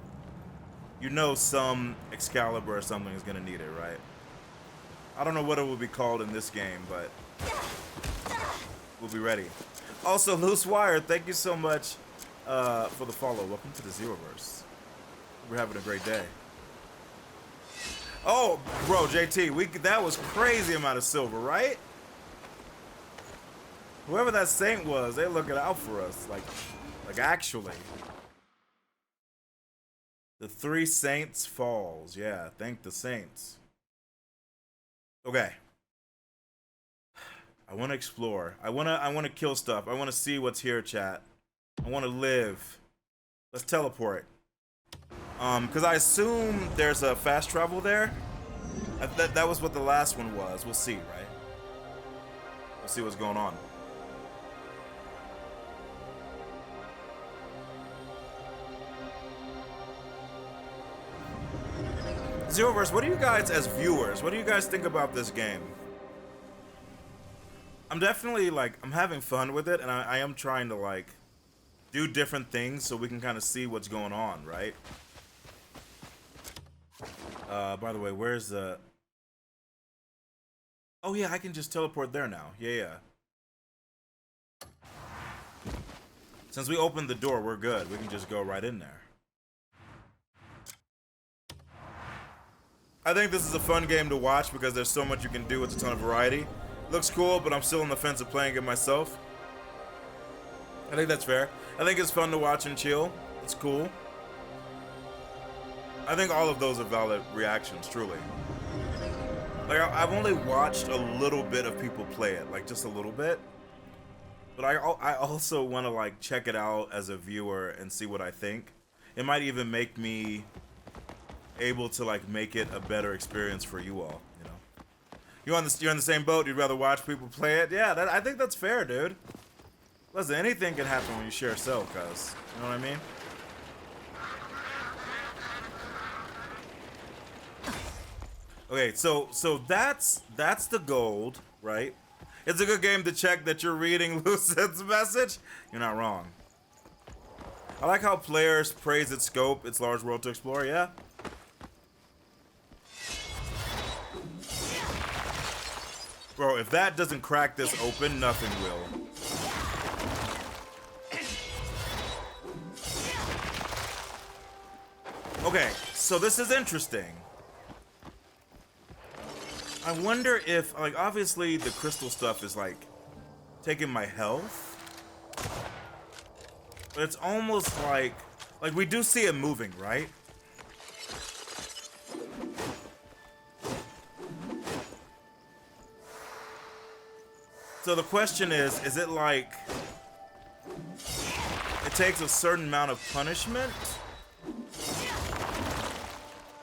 you know some Excalibur or something is gonna need it, right? I don't know what it will be called in this game, but we'll be ready. Also, Loose Wire, thank you so much for the follow. Welcome to the Zeroverse. We're having a great day. Oh, bro, JT, that was crazy amount of silver, right? Whoever that saint was, they looking out for us, like actually. The 3 Saints Falls, yeah, thank the saints. Okay. I want to explore. I want to kill stuff. I want to see what's here, chat. I want to live. Let's teleport. Because I assume there's a fast travel there. That was what the last one was. We'll see, right? We'll see what's going on. Zeroverse, what do you guys, as viewers, what do you guys think about this game? I'm definitely, like, I'm having fun with it, and I am trying to, like, do different things so we can kind of see what's going on, right? By the way, where's the... Oh, yeah, I can just teleport there now. Yeah. Since we opened the door, we're good. We can just go right in there. I think this is a fun game to watch because there's so much you can do with a ton of variety. Looks cool, but I'm still on the fence of playing it myself. I think that's fair. I think it's fun to watch and chill. It's cool. I think all of those are valid reactions, truly. Like, I've only watched a little bit of people play it, like just a little bit. But I also want to like check it out as a viewer and see what I think. It might even make me able to like make it a better experience for you all. You know, you're on the same boat. You'd rather watch people play it. Yeah, I think that's fair, dude. Listen, anything can happen when you share a cell, cuz. You know what I mean? Okay, so that's the gold, right? It's a good game to check that you're reading Lucid's message. You're not wrong. I like how players praise its scope, its large world to explore, yeah. Bro, if that doesn't crack this open, nothing will. Okay, so this is interesting. I wonder if, like, obviously the crystal stuff is, like, taking my health. But it's almost like we do see it moving, right? So the question is it like, it takes a certain amount of punishment?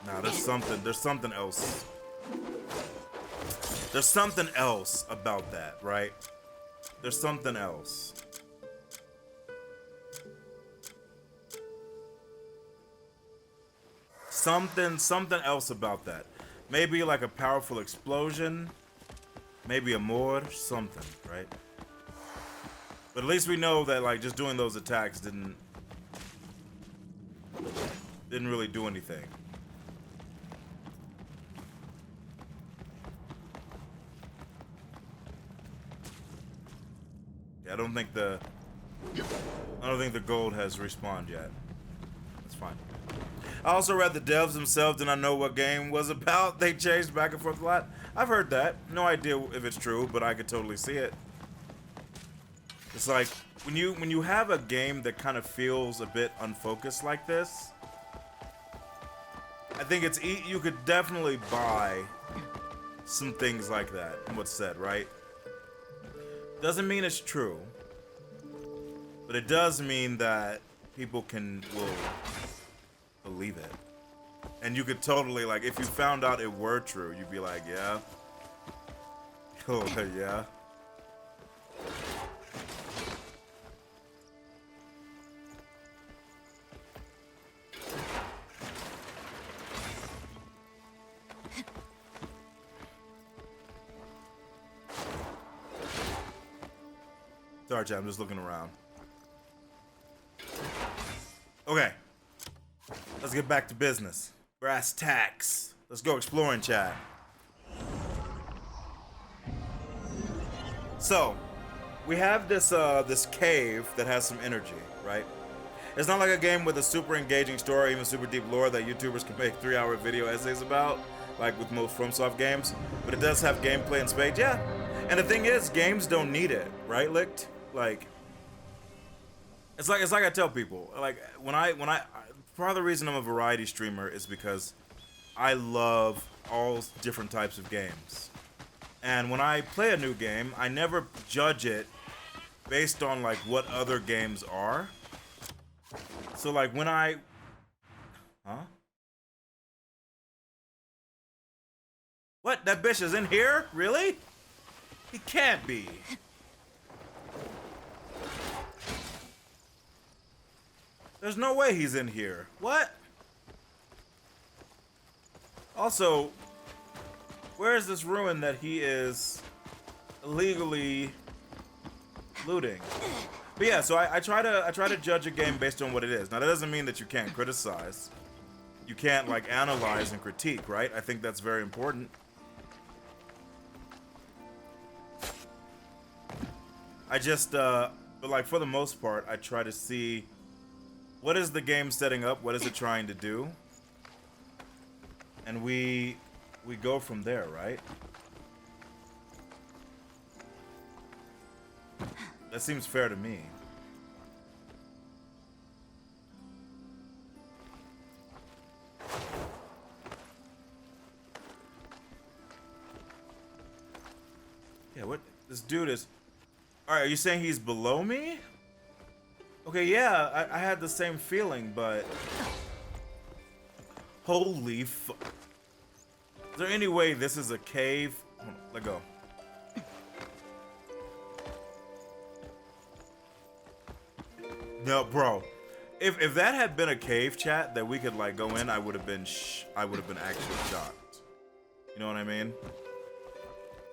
Nah, there's something else. There's something else about that, right? There's something else. Something else about that. Maybe like a powerful explosion. Maybe a more, something, right? But at least we know that like just doing those attacks didn't really do anything. I don't think the gold has respawned yet. That's fine. I also read the devs themselves did not know what game was about. They changed back and forth a lot. I've heard that. No idea if it's true, but I could totally see it. It's like when you have a game that kind of feels a bit unfocused like this, I think you could definitely buy some things like that. What's said, right? Doesn't mean it's true, but it does mean that people will believe it. And you could totally, like, if you found out it were true, you'd be like, yeah. Oh, yeah. Sorry, chat, I'm just looking around. Okay. Let's get back to business. Brass tacks. Let's go exploring, chat. So, we have this this cave that has some energy, right? It's not like a game with a super engaging story, even super deep lore that YouTubers can make 3-hour video essays about, like with most FromSoft games. But it does have gameplay in spades, yeah. And the thing is, games don't need it, right, Licked? Like, it's like I tell people, like when I part of the reason I'm a variety streamer is because I love all different types of games. And when I play a new game, I never judge it based on like what other games are. So like when What? That bitch is in here? Really? He can't be. There's no way he's in here. What? Also, where is this ruin that he is illegally looting? But yeah, so I try to judge a game based on what it is. Now that doesn't mean that you can't criticize. You can't like analyze and critique, right? I think that's very important. I just but like for the most part, I try to see what is the game setting up, what is it trying to do? And we go from there, right? That seems fair to me. Yeah, what? This dude is... Alright, are you saying he's below me? Okay, yeah, I had the same feeling, but... Holy fu... Is there any way this is a cave? Hold on, let go. No, bro. If that had been a cave, chat, that we could like go in, I would have been actually shocked. You know what I mean?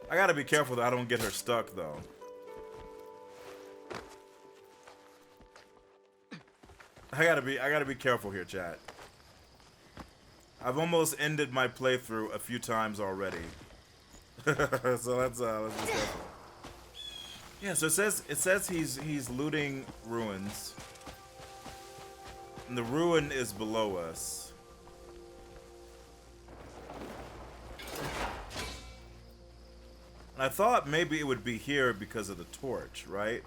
I gotta be careful that I don't get her stuck though. I gotta be careful here, chat. I've almost ended my playthrough a few times already. So let's be careful. Yeah, so it says he's looting ruins. And the ruin is below us. And I thought maybe it would be here because of the torch, right?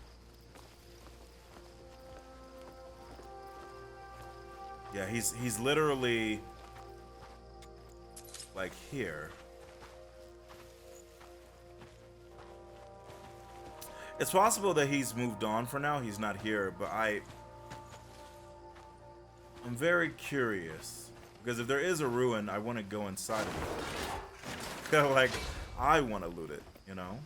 Yeah, he's literally like here. It's possible that he's moved on for now. He's not here, but I'm very curious because if there is a ruin, I want to go inside of it. Like, I want to loot it, you know?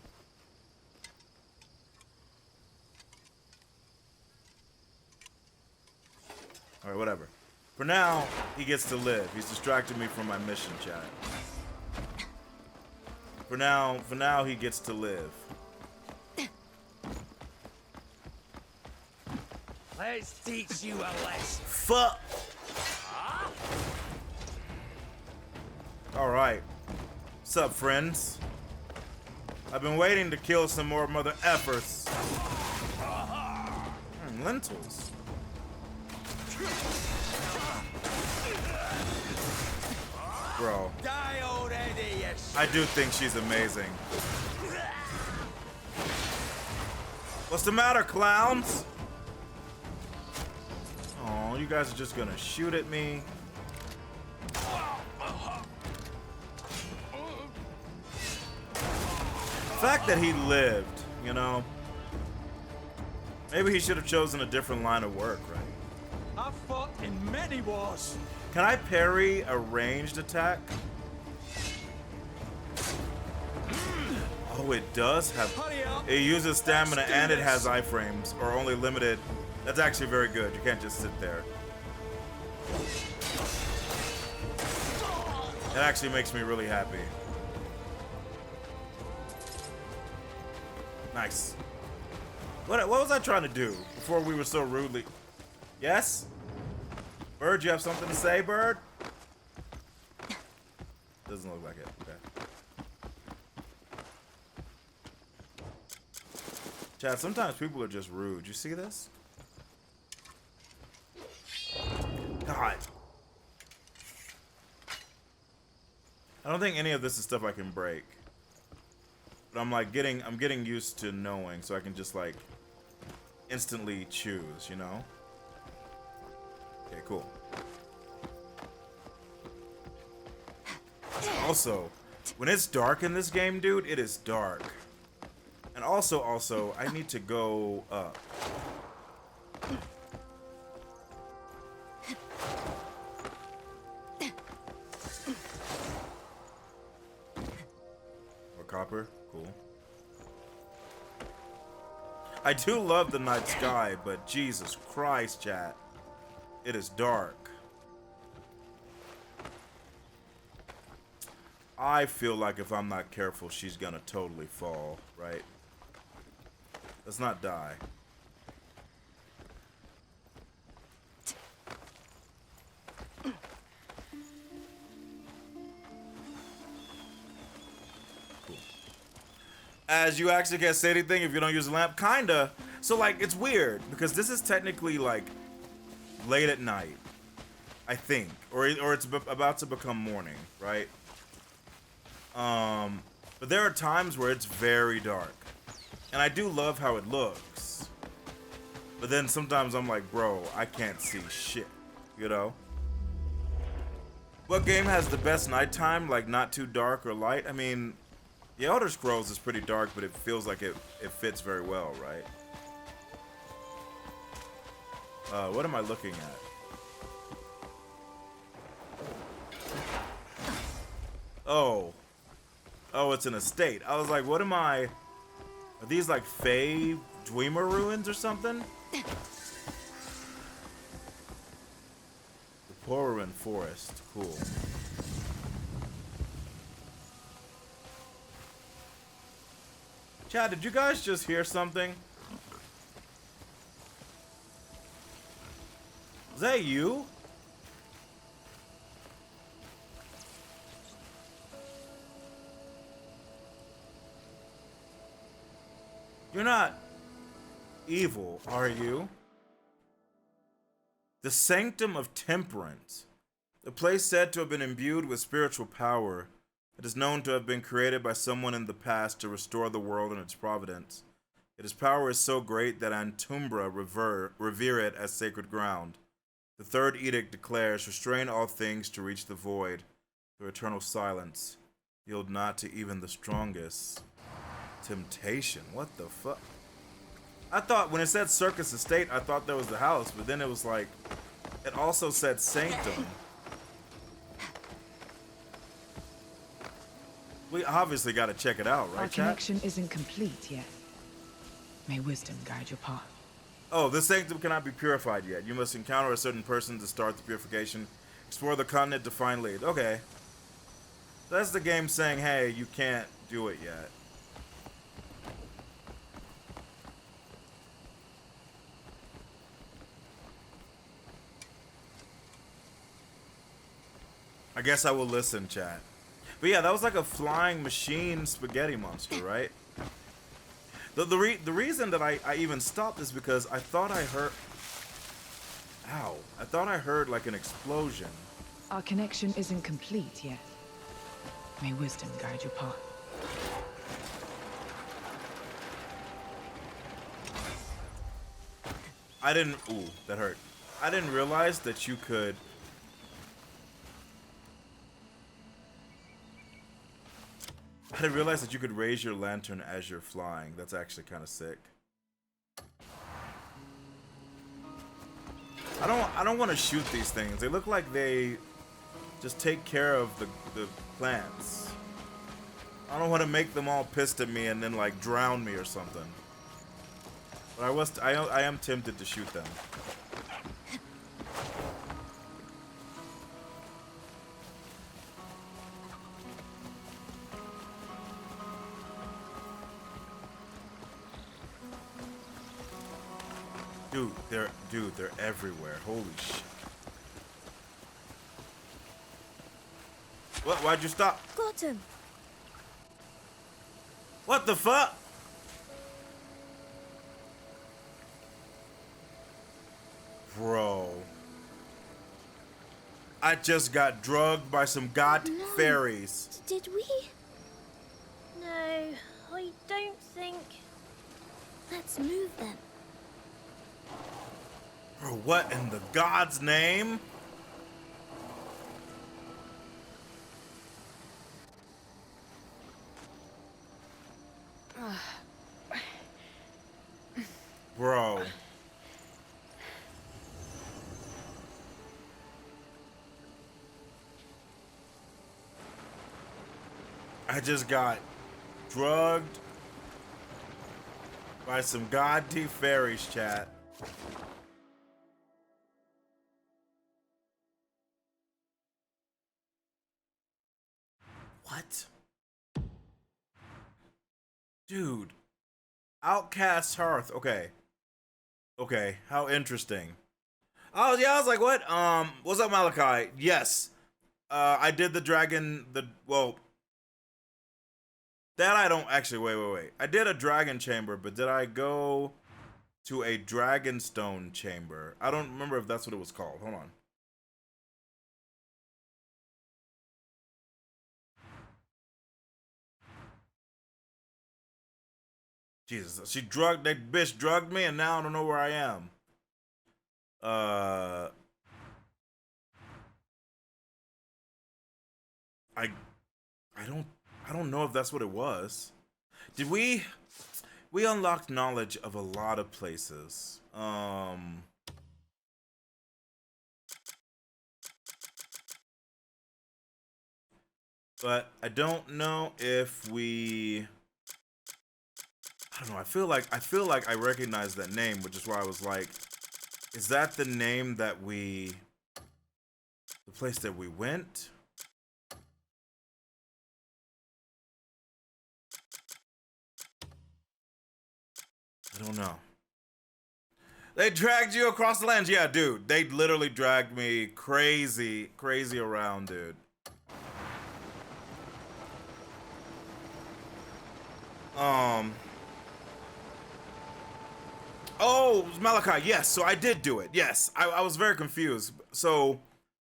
All right, whatever. For now, he gets to live. He's distracted me from my mission, chat. For now, he gets to live. Let's teach you a lesson. Fuck. All right. What's up, friends? I've been waiting to kill some more mother effers. Lentils. Bro. Die already, you I do think she's amazing. What's the matter, clowns? Oh, you guys are just gonna shoot at me. The fact that he lived, you know. Maybe he should have chosen a different line of work, right? I've fought in many wars. Can I parry a ranged attack? Oh, it does have... It uses stamina and it has iframes, or only limited. That's actually very good. You can't just sit there. It actually makes me really happy. Nice. What was I trying to do before we were so rudely... Yes? Bird, you have something to say, Bird? Doesn't look like it. Okay. Chad, sometimes people are just rude. You see this? God. I don't think any of this is stuff I can break. But I'm getting used to knowing, so I can just like instantly choose, you know? Okay, cool. Also, when it's dark in this game, dude, it is dark. And also, I need to go up. More copper, cool. I do love the night sky, but Jesus Christ, chat. It is dark. I feel like if I'm not careful, she's gonna totally fall, right? Let's not die. Cool. As you actually can't say anything if you don't use a lamp? Kinda. So, like, it's weird, because this is technically, like, late at night, I think, or it's about to become morning, right? But there are times where it's very dark, and I do love how it looks. But then sometimes I'm like, bro, I can't see shit, you know? What game has the best nighttime, like not too dark or light? I mean, The Elder Scrolls is pretty dark, but it feels like it fits very well, right? What am I looking at? Oh. Oh, it's an estate. I was like, what am I... Are these like Fey Dwemer ruins or something? The Porin Forest. Cool. Chad, did you guys just hear something? Is that you? You're not evil, are you? The Sanctum of Temperance. The place said to have been imbued with spiritual power. It is known to have been created by someone in the past to restore the world and its providence. Its power is so great that Antumbra revere it as sacred ground. The third edict declares, restrain all things to reach the void, through eternal silence. Yield not to even the strongest. Temptation. What the fuck? I thought when it said Circus Estate, I thought that was the house, but then it was like, it also said Sanctum. We obviously got to check it out, right, Our chat? connection isn't complete yet. May wisdom guide your path. Oh, the Sanctum cannot be purified yet. You must encounter a certain person to start the purification. Explore the continent to find lead. Okay. That's the game saying, hey, you can't do it yet. I guess I will listen, chat. But yeah, that was like a flying machine spaghetti monster, right? The reason that I even stopped is because I thought I heard... Ow. I thought I heard like an explosion. Our connection isn't complete yet. May wisdom guide your path. I didn't... Ooh, that hurt. I didn't realize that you could... I didn't realize that you could raise your lantern as you're flying. That's actually kind of sick. I don't want to shoot these things. They look like they just take care of the plants. I don't want to make them all pissed at me and then like drown me or something. But I am tempted to shoot them. Dude, they're everywhere. Holy shit. What? Why'd you stop? Got him. What the fuck? Bro. I just got drugged by some fairies. Did we? No, I don't think. Let's move then. Bro, what in the God's name? Bro. I just got drugged by some god-teeth fairies, chat. What? Dude. Outcast Hearth. Okay. Okay, how interesting. Oh, yeah, I was like, what? What's up, Malachi? Yes. I did the dragon, well, that I don't, actually, wait. I did a dragon chamber, but did I go to a dragonstone chamber? I don't remember if that's what it was called. Hold on. Jesus, that bitch drugged me, and now I don't know where I am. I I don't know if that's what it was. Did we unlocked knowledge of a lot of places. But I don't know if we, I don't know, I feel like I recognize that name, which is why I was like, is that the name that the place that we went? I don't know. They dragged you across the land. Yeah, dude. They literally dragged me crazy around, dude. Oh, it was Malachi. Yes, so I did do it. Yes, I was very confused. So,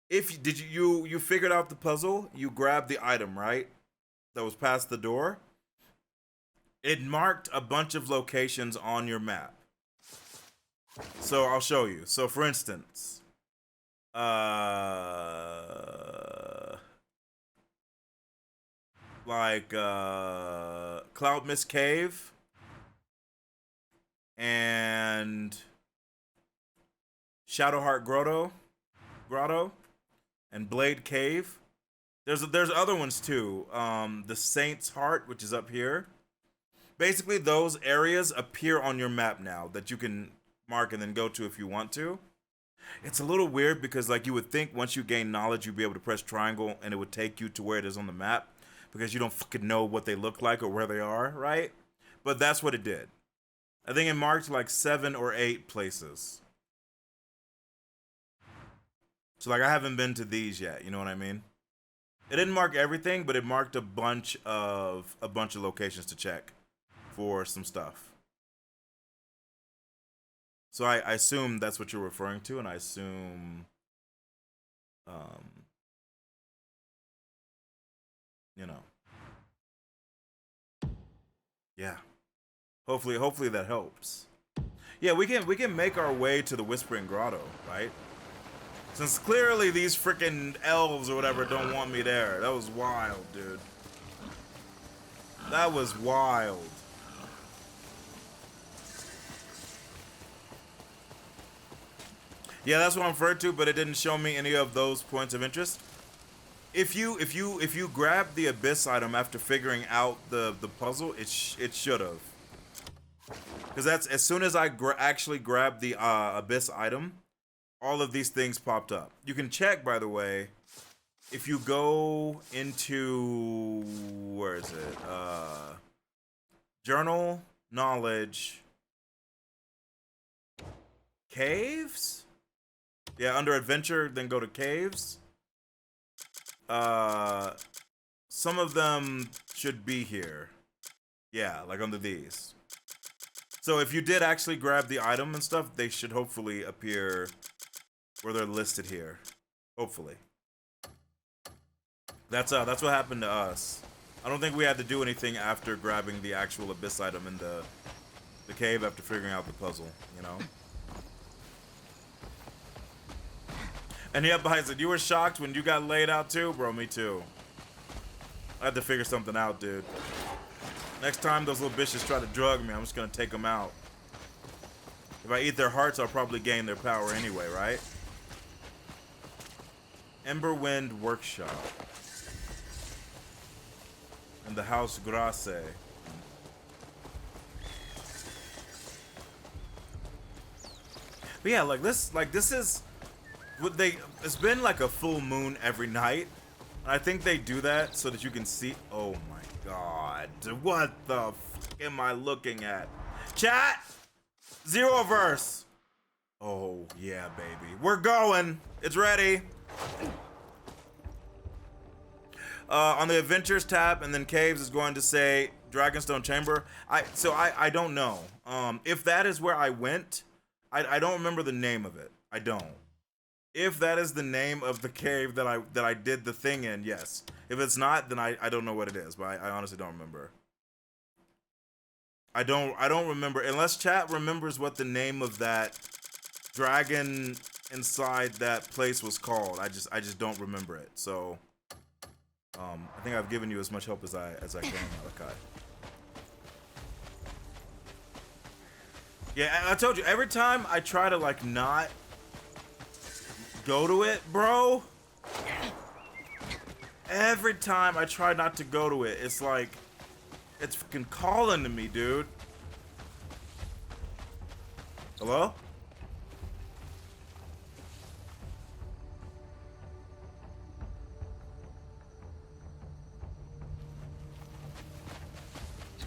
did you figured out the puzzle? You grabbed the item, right? That was past the door. It marked a bunch of locations on your map. So I'll show you. So for instance, like Cloud Mist Cave and Shadowheart Grotto and Blade Cave. There's other ones too. The Saint's Heart, which is up here. Basically, those areas appear on your map now that you can mark and then go to if you want to. It's a little weird because like you would think once you gain knowledge you'd be able to press triangle and it would take you to where it is on the map because you don't fucking know what they look like or where they are, right? But that's what it did. I think it marked like 7 or 8 places. So like I haven't been to these yet, you know what I mean? It didn't mark everything, but it marked a bunch of locations to check for some stuff. So I assume that's what you're referring to, and I assume, you know, yeah. Hopefully that helps. Yeah, we can make our way to the Whispering Grotto, right? Since clearly these freaking elves or whatever don't want me there. That was wild, dude. That was wild. Yeah, that's what I'm referred to, but it didn't show me any of those points of interest. If you grab the abyss item after figuring out the puzzle, it should have. Because that's as soon as I actually grabbed the abyss item, all of these things popped up. You can check, by the way, if you go into, where is it? Journal, knowledge, caves? Yeah, under adventure, then go to caves. Some of them should be here. Yeah, like under these. So if you did actually grab the item and stuff, they should hopefully appear where they're listed here. Hopefully. That's what happened to us. I don't think we had to do anything after grabbing the actual abyss item in the cave after figuring out the puzzle, you know? And yeah, behind said, you were shocked when you got laid out too? Bro, me too. I had to figure something out, dude. Next time those little bitches try to drug me, I'm just gonna take them out. If I eat their hearts, I'll probably gain their power anyway, right? Emberwind Workshop. And the House Grasse. But yeah, this is what it's been like a full moon every night. And I think they do that so that you can see. Oh my god. What the fuck am I looking at? Chat! Xeroverse! Oh yeah, baby. We're going. It's ready. On the adventures tab and then caves is going to say Dragonstone Chamber. I don't know. If that is where I went, I don't remember the name of it. I don't. If that is the name of the cave that I did the thing in, yes. If it's not, then I don't know what it is, but I honestly don't remember. I don't remember, unless chat remembers what the name of that dragon inside that place was called. I just don't remember it. So I think I've given you as much help as I can, Malachi. Yeah, I told you, every time I try to, like, not go to it, bro. Every time I try not to go to it, it's like, it's fucking calling to me, dude. Hello?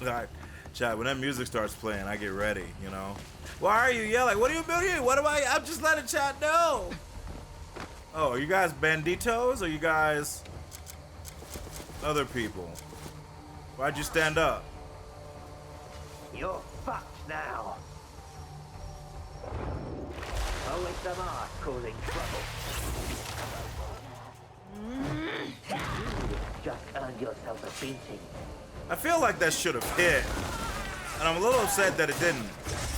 Alright, chat, when that music starts playing, I get ready, you know? Why are you yelling? What are you doing? What am I? I'm just letting chat know. Oh, are you guys banditos? Or are you guys other people? Why'd you stand up? You're fucked now. Always some art causing trouble. You just earned yourself a beating. I feel like that should have hit. And I'm a little upset that it didn't.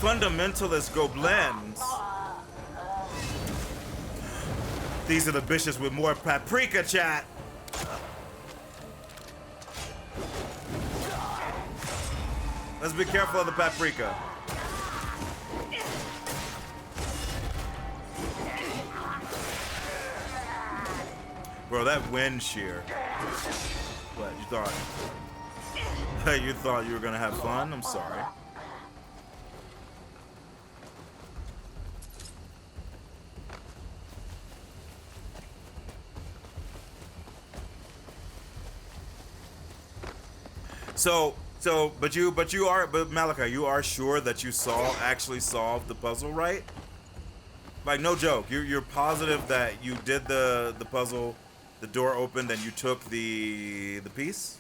Fundamentalist goblins. These are the bitches with more paprika, chat. Let's be careful of the paprika. Bro, that wind shear. What, you thought? You thought you were gonna have fun? I'm sorry. But Malachi, you are sure that you actually solved the puzzle, right? Like, no joke. You're positive that you did the puzzle, the door opened, and you took the piece?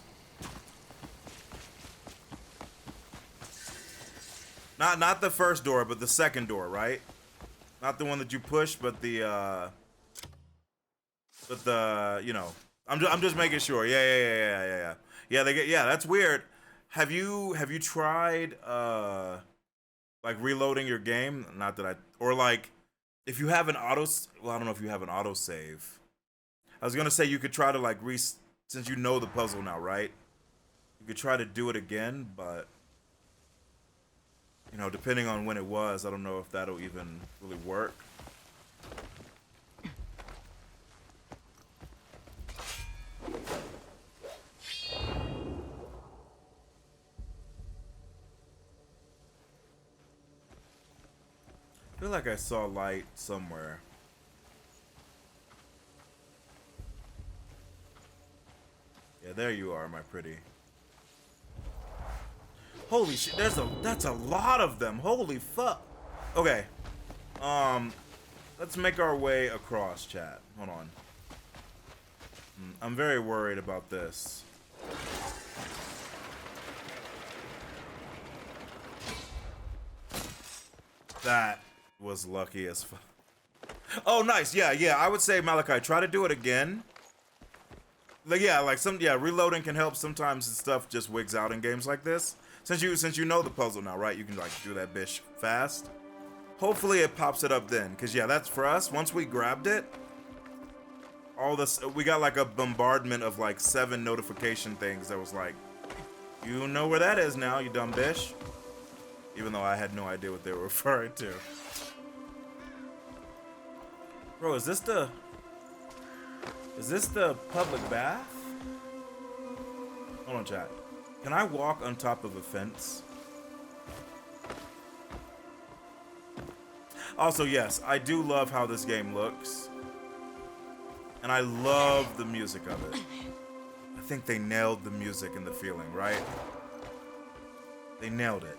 Not the first door, but the second door, right? Not the one that you pushed, but the you know. I'm just making sure. Yeah. Yeah, that's weird. Have you tried like reloading your game? Not that or like if you have an I don't know if you have an autosave. I was gonna say you could try to like since you know the puzzle now, right? You could try to do it again, but you know, depending on when it was, I don't know if that'll even really work. I feel like I saw light somewhere. Yeah, there you are, my pretty. Holy shit, that's a lot of them. Holy fuck. Okay. Let's make our way across, chat. Hold on. I'm very worried about this. That was lucky as fuck. Oh, nice. Yeah. I would say, Malachi, try to do it again. Like, reloading can help. Sometimes stuff just wigs out in games like this. Since you know the puzzle now, right? You can like do that bitch fast. Hopefully it pops it up then, because yeah, that's for us. Once we grabbed it, all this, we got like a bombardment of like 7 notification things that was like, you know where that is now, you dumb bitch. Even though I had no idea what they were referring to. Bro, is this the public bath? Hold on, chat. Can I walk on top of a fence? Also, yes, I do love how this game looks. And I love the music of it. I think they nailed the music and the feeling, right? They nailed it.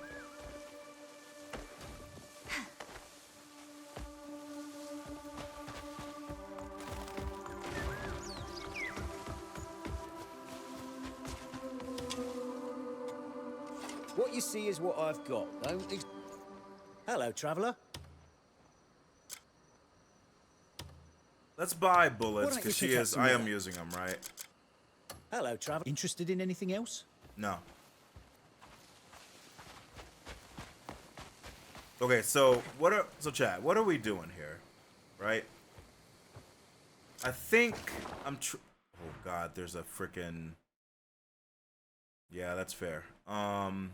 What you see is what I've got. Hello, traveller. Let's buy bullets, because I am using them, right? Hello, traveller. Interested in anything else? No. Okay, so chat, what are we doing here? Right? I think hold Oh God, there's a freaking. Yeah, that's fair. The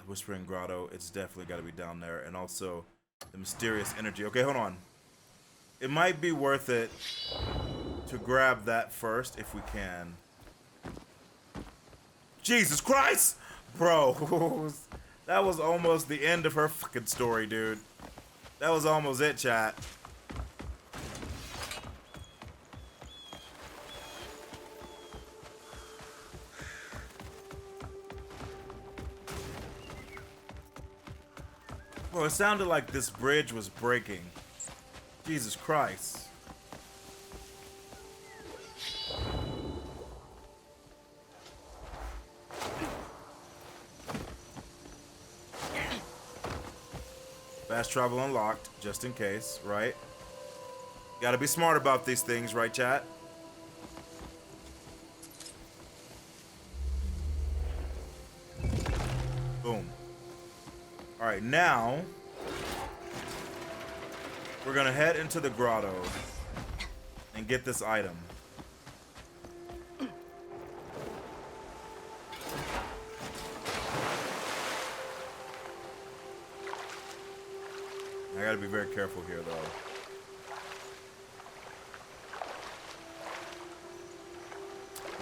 Whispering Grotto, it's definitely got to be down there. And also, the mysterious energy. Okay, hold on. It might be worth it to grab that first if we can. Jesus Christ! Bro, that was almost the end of her fucking story, dude. That was almost it, chat. Bro, it sounded like this bridge was breaking. Jesus Christ. Fast travel unlocked, just in case, right? Gotta be smart about these things, right, chat? Boom. Alright, now we're gonna head into the grotto and get this item. I gotta be very careful here, though.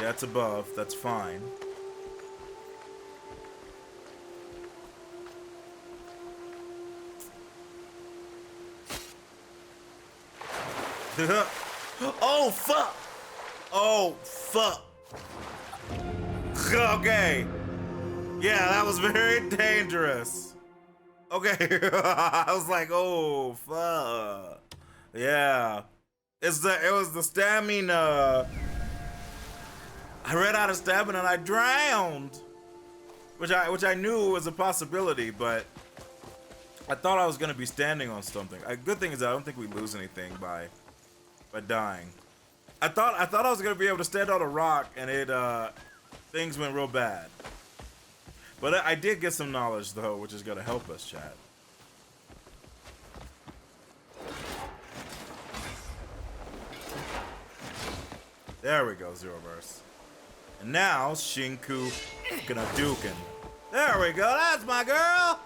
Yeah, it's above. That's fine. Oh, fuck! Oh, fuck! Okay. Yeah, that was very dangerous. Okay. I was like, oh, fuck. Yeah. It was the stamina. I ran out of stamina and I drowned. Which I knew was a possibility, but I thought I was gonna be standing on something. A good thing is I don't think we lose anything by dying. I thought I was gonna be able to stand on a rock and things went real bad. But I did get some knowledge though, which is gonna help us, chat. There we go, Zeroverse. And now Shinku gonna dukin. There we go, that's my girl!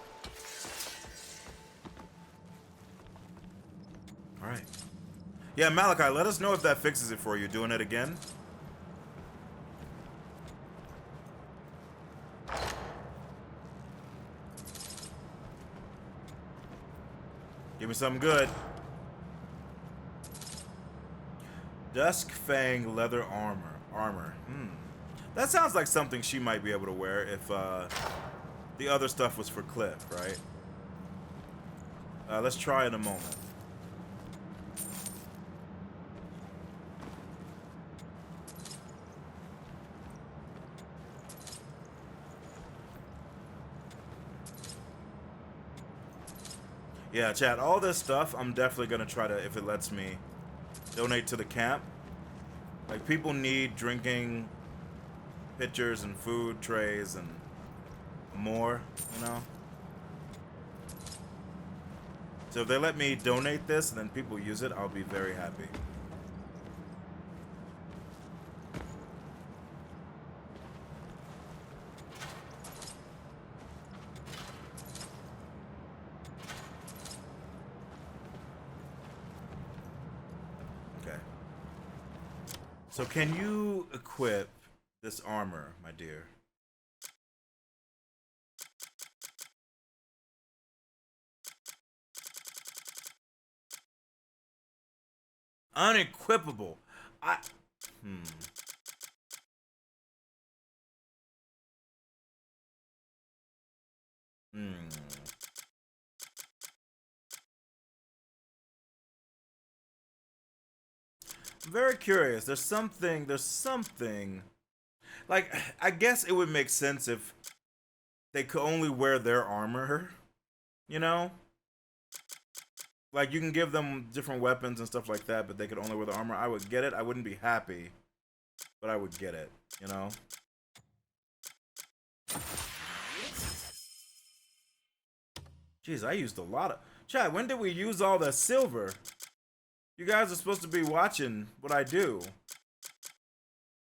Alright. Yeah, Malachi, let us know if that fixes it for you, doing it again. Give me something good. Dusk Fang leather armor. That sounds like something she might be able to wear if the other stuff was for Cliff, right? Let's try in a moment. Yeah, chat, all this stuff, I'm definitely gonna try to, if it lets me, donate to the camp. Like, people need drinking pitchers and food trays and more, you know? So if they let me donate this and then people use it, I'll be very happy. So can you equip this armor, my dear? Unequipable. I'm very curious. There's something. Like, I guess it would make sense if they could only wear their armor, you know? Like, you can give them different weapons and stuff like that, but they could only wear the armor. I would get it. I wouldn't be happy, but I would get it, you know? Jeez, I used a lot of... Chad, when did we use all the silver? You guys are supposed to be watching what I do.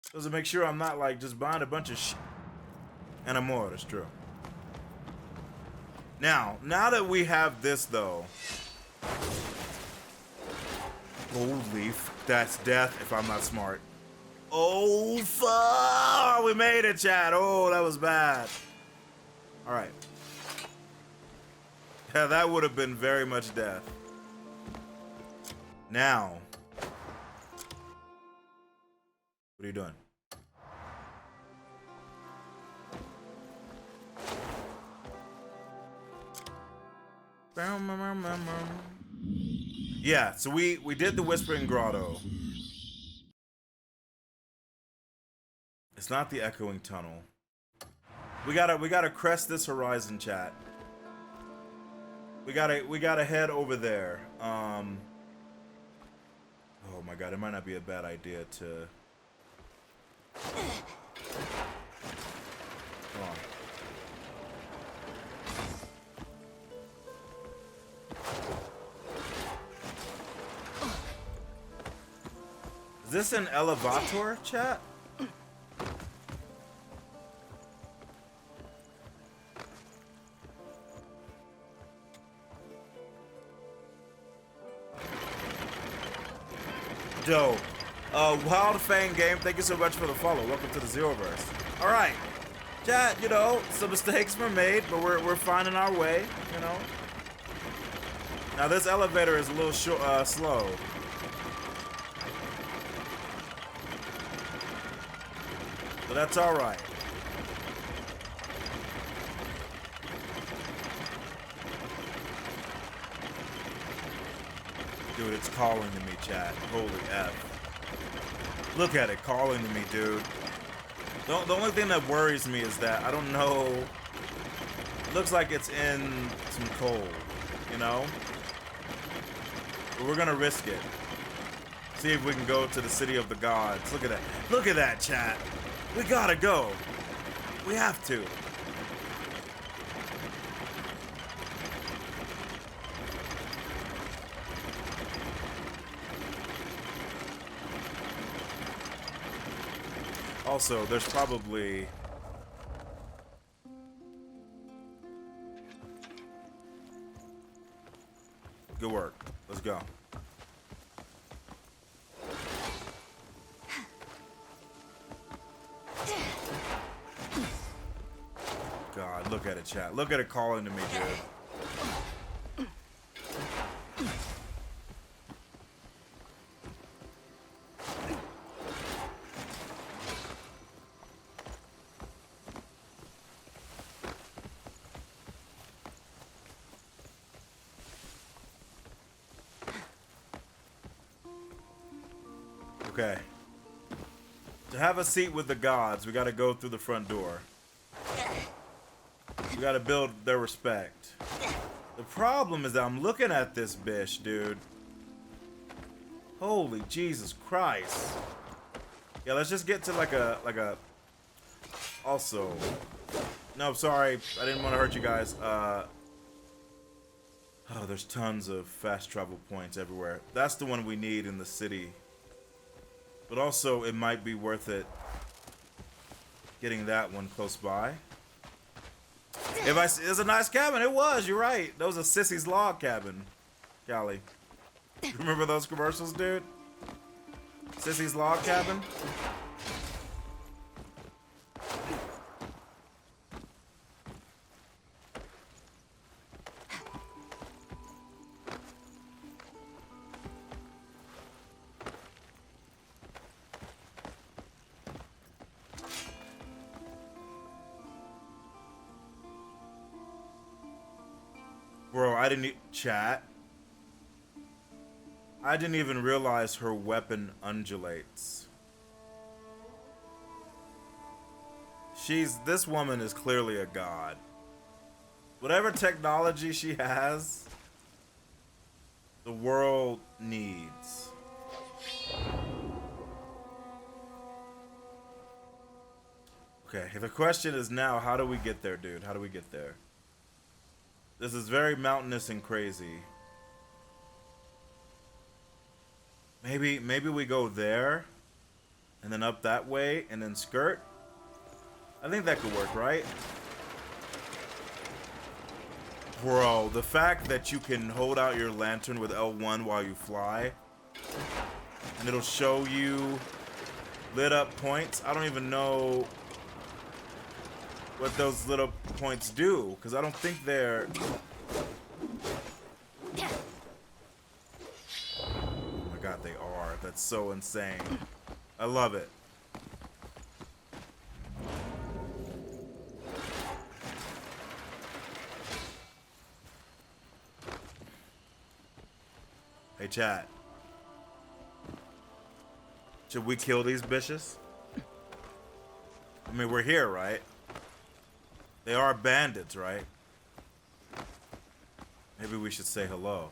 Supposed to make sure I'm not like just buying a bunch of shit. And I'm more, that's true. Now that we have this though. Gold leaf, that's death if I'm not smart. Oh fuck! We made it, chat. Oh, that was bad. All right. Yeah, that would have been very much death. Now, what are you doing? Yeah, so we did the Whispering Grotto. It's not the Echoing Tunnel. We gotta crest this horizon, chat. We gotta head over there. Oh my god, it might not be a bad idea to. Come on. Is this an elevator, chat? Dope. Wild Fang Game, thank you so much for the follow. Welcome to the Zeroverse. Alright. Chat, you know, some mistakes were made, but we're finding our way, you know. Now this elevator is a little slow. But that's alright. Dude, it's calling to me, chat. Holy F. Look at it, calling to me, dude. The only thing that worries me is that I don't know. It looks like it's in some coal, you know? But we're gonna risk it. See if we can go to the city of the gods. Look at that. Look at that, chat. We gotta go. We have to. Also, there's probably... Good work. Let's go. God, look at it, chat. Look at it calling to me, dude. Okay. To have a seat with the gods, we gotta go through the front door. We gotta build their respect. The problem is that I'm looking at this bitch, dude. Holy Jesus Christ. Yeah, let's just get to like a also. No, sorry, I didn't want to hurt you guys. Oh, there's tons of fast travel points everywhere. That's the one we need in the city. But also, it might be worth it getting that one close by. It's a nice cabin. It was. You're right. That was a Sissy's log cabin, Callie. Remember those commercials, dude? Sissy's log cabin. Bro, I didn't chat. I didn't even realize her weapon undulates. This woman is clearly a god. Whatever technology she has, the world needs. Okay, the question is now, how do we get there, dude? How do we get there? This is very mountainous and crazy. Maybe we go there, and then up that way, and then skirt. I think that could work, right? Bro, the fact that you can hold out your lantern with L1 while you fly, and it'll show you lit up points. I don't even know what those lit up points do, because I don't think they're... Oh my god, they are. That's so insane. I love it. Hey, chat. Should we kill these bitches? I mean, we're here, right? They are bandits, right? Maybe we should say hello.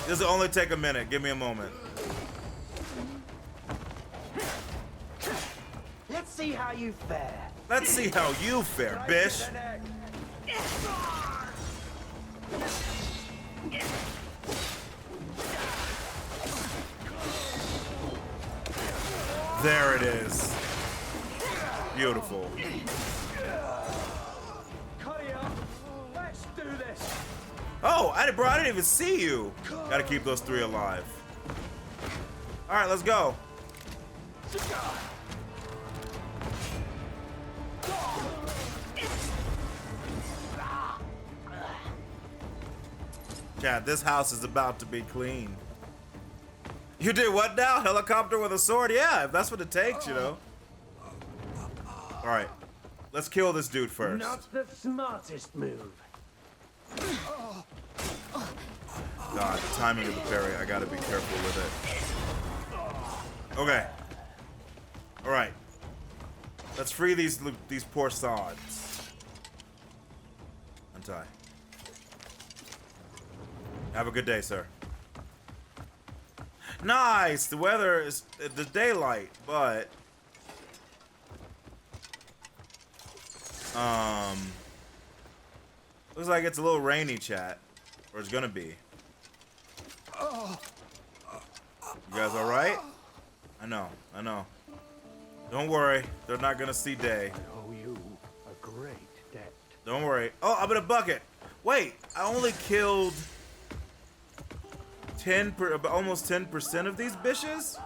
This will only take a minute. Give me a moment. Let's see how you fare. Let's see how you fare, bitch. There it is. Beautiful. Let's do this. Oh, bro, I didn't even see you. Gotta keep those three alive. All right, let's go. Chad, this house is about to be clean. You did what now? Helicopter with a sword? Yeah, if that's what it takes, you know. All right, let's kill this dude first. Not the smartest move. God, the timing of the parry, I gotta be careful with it. Okay. All right. Let's free these poor sods. Untie. Have a good day, sir. Nice! The weather is the daylight, but looks like it's a little rainy, chat. Or it's gonna be. You guys alright? I know. Don't worry, they're not gonna see day. I owe you a great debt. Don't worry. Oh, I'm in a bucket. Wait, I only killed almost 10% of these bitches?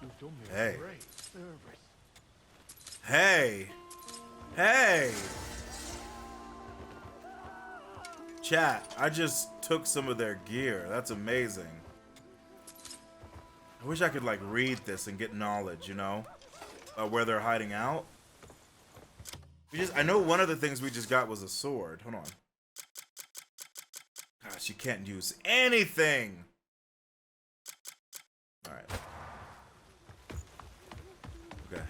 You've done me Hey. a great service. Hey! Chat, I just took some of their gear. That's amazing. I wish I could like read this and get knowledge, you know, where they're hiding out. I know one of the things we just got was a sword. Hold on. Gosh, you can't use anything. All right. Okay.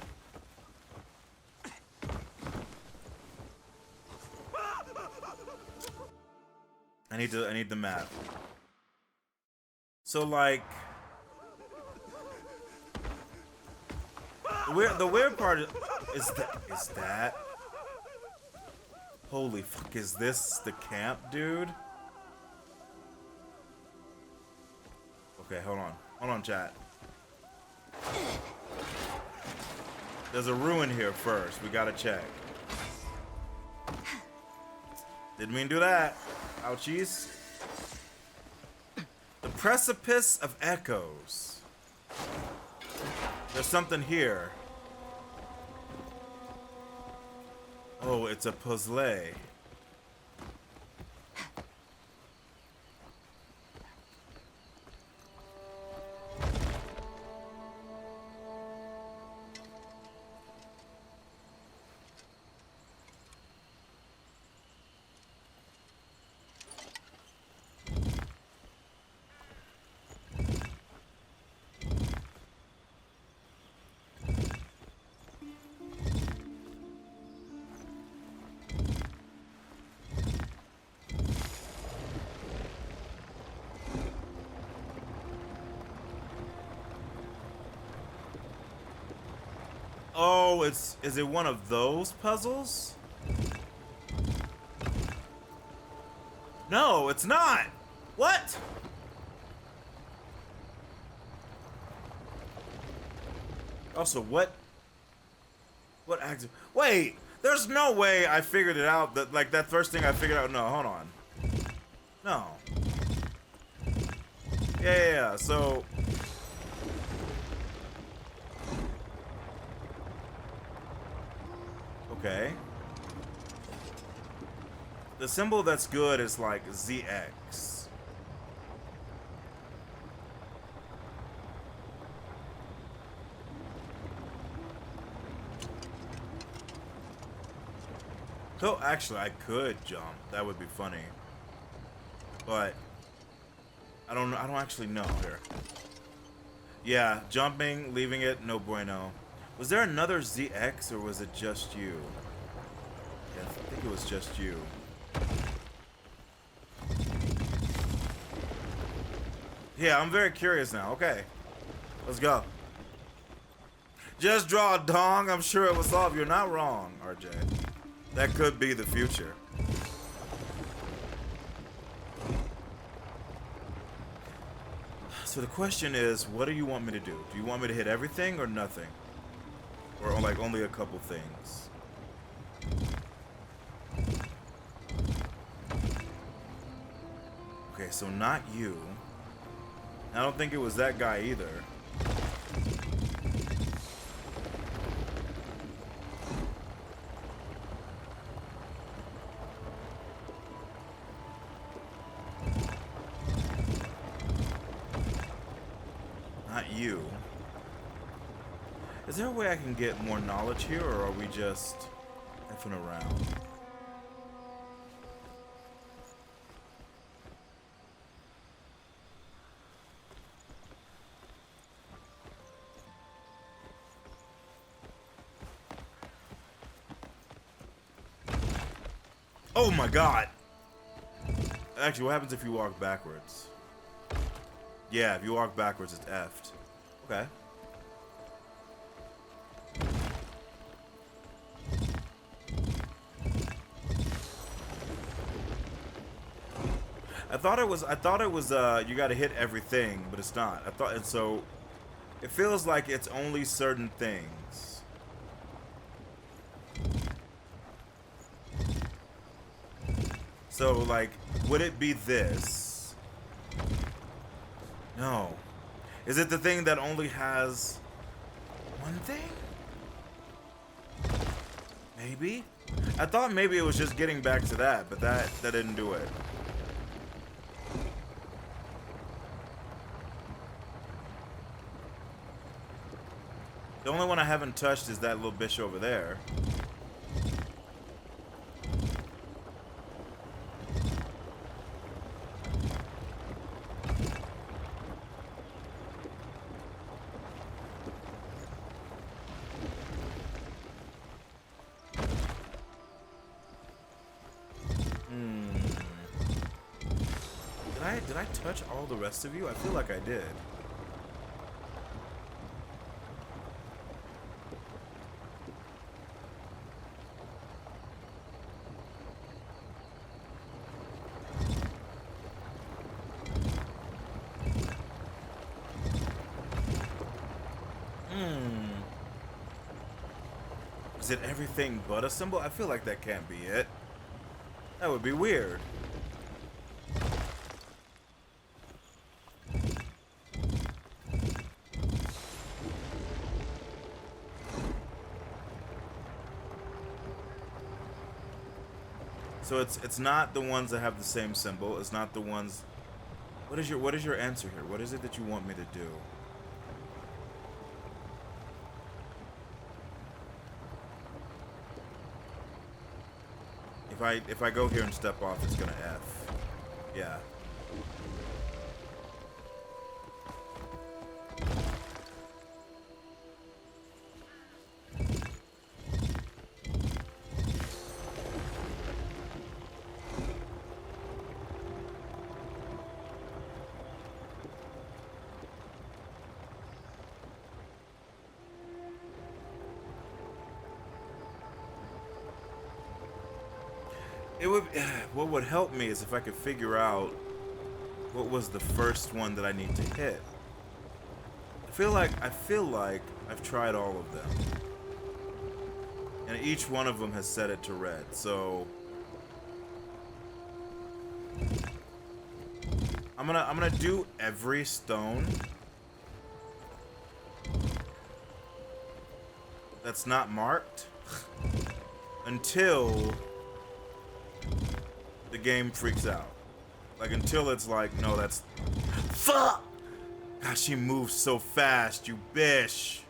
I need the map. So like, the weird part is that. Holy fuck! Is this the camp, dude? Okay, hold on, chat. There's a ruin here first. We gotta check. Didn't mean to do that. Ouchies. The Precipice of Echoes. There's something here. Oh, it's a puzzle. is it one of those puzzles? No, it's not. What? Also, what active? Wait, there's no way I figured it out. That like that first thing I figured out. No, hold on. No. Yeah. So. Okay. The symbol that's good is like ZX. So actually, I could jump. That would be funny. But I don't actually know here. Yeah, jumping, leaving it, no bueno. Was there another ZX or was it just you? Yeah, I think it was just you. Yeah, I'm very curious now. Okay, let's go. Just draw a dong. I'm sure it will solve. You're not wrong, RJ. That could be the future. So the question is, what do you want me to do? Do you want me to hit everything or nothing? Or like only a couple things? Okay, so not you. I don't think it was that guy either. Not you. Is there a way I can get more knowledge here, or are we just effing around? Oh my god! Actually, what happens if you walk backwards? Yeah, if you walk backwards, it's F'd. Okay. I thought it was you gotta hit everything, but it's not. And so it feels like it's only certain things. So like, would it be this? No. Is it the thing that only has one thing? Maybe? I thought maybe it was just getting back to that, but that didn't do it. The only one I haven't touched is that little bitch over there. Did I touch all the rest of you? I feel like I did. Is it everything but a symbol? I feel like that can't be it. That would be weird. So it's not the ones that have the same symbol. It's not the ones. What is your answer here? What is it that you want me to do? If I go here and step off, it's gonna F. Yeah. It would. What would help me is if I could figure out what was the first one that I need to hit. I feel like I've tried all of them, and each one of them has set it to red. So I'm gonna do every stone that's not marked until the game freaks out. Like, until it's like, no, that's... Fuck! God, she moves so fast, you bitch.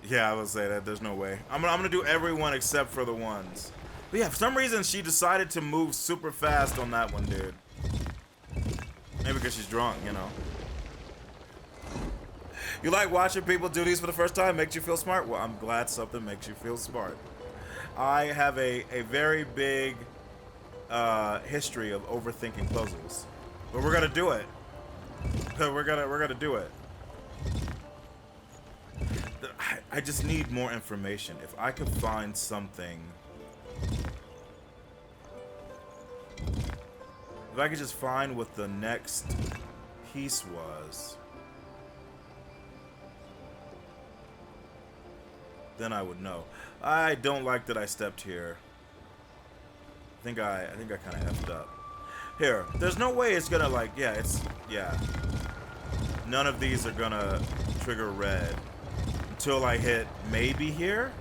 Yeah, I would say that. There's no way. I'm gonna do everyone except for the ones. But yeah, for some reason, she decided to move super fast on that one, dude. Maybe because she's drunk, you know. You like watching people do these for the first time? Makes you feel smart? Well, I'm glad something makes you feel smart. I have a very big history of overthinking puzzles, but we're gonna do it. We're gonna do it. I just need more information. If I could find something, if I could just find what the next piece was, then I would know. I don't like that I stepped here. I think I kind of effed up. Here, there's no way it's gonna like, yeah. None of these are gonna trigger red until I hit maybe here?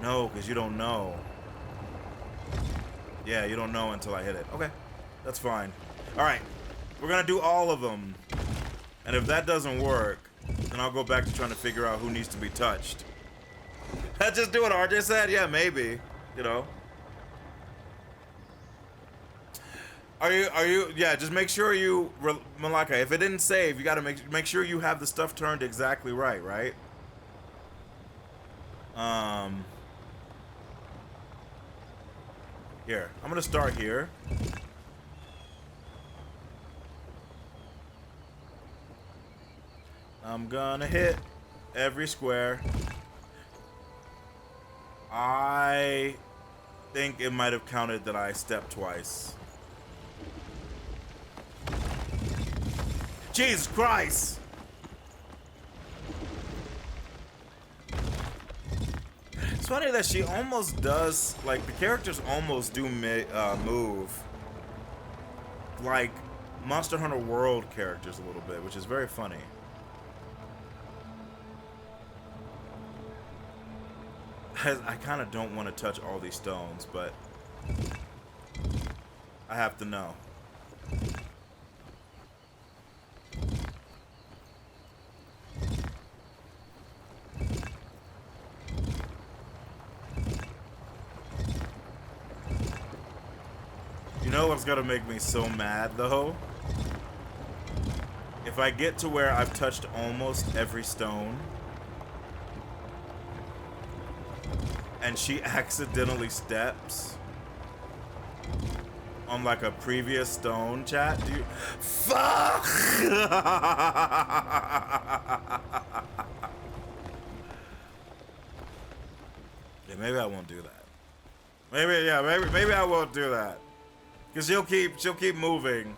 No, because you don't know. Yeah, you don't know until I hit it. Okay, that's fine. All right, we're gonna do all of them. And if that doesn't work, then I'll go back to trying to figure out who needs to be touched. That's just do what RJ said. Yeah, maybe. You know. Are you? Yeah. Just make sure you, Malaka. If it didn't save, you gotta make sure you have the stuff turned exactly right. Right. Here. I'm gonna start here. I'm gonna hit every square. I think it might have counted that I stepped twice. Jesus Christ! It's funny that she almost does, like, the characters almost do move like Monster Hunter World characters a little bit, which is very funny. I kind of don't want to touch all these stones, but I have to know. You know what's gonna make me so mad, though? If I get to where I've touched almost every stone, and she accidentally steps on like a previous stone, chat. Do you fuck? Yeah, maybe I won't do that. Maybe I won't do that. Cause she'll keep moving.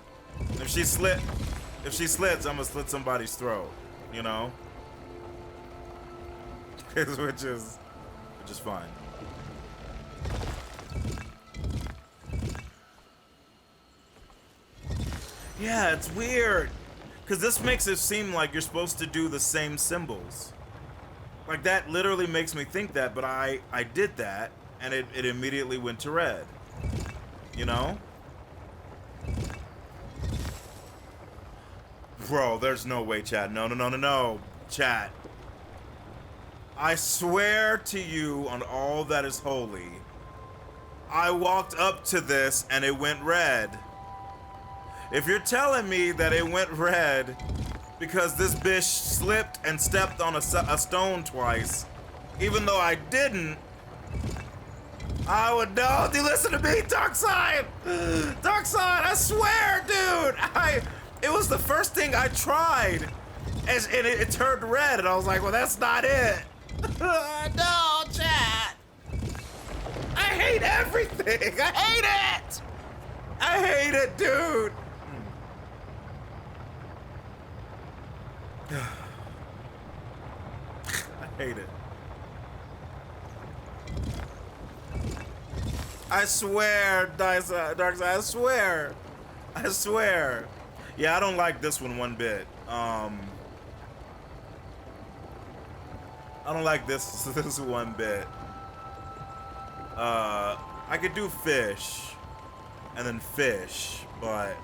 If she slits, I'm gonna slit somebody's throat. You know? which is fine. Yeah, it's weird. Because this makes it seem like you're supposed to do the same symbols. Like, that literally makes me think that, but I did that, and it immediately went to red. You know? Bro, there's no way, chat. No, chat. I swear to you on all that is holy, I walked up to this and it went red. If you're telling me that it went red because this bitch slipped and stepped on a stone twice, even though I didn't, I would know. Do you listen to me, Darkside? Darkside, I swear, dude. It was the first thing I tried, and it turned red, and I was like, well, that's not it. No, chat. I hate everything. I hate it. I hate it, dude. I hate it. I swear, Darkseid, I swear. I swear. Yeah, I don't like this one bit. I don't like this one bit. I could do fish and then fish, but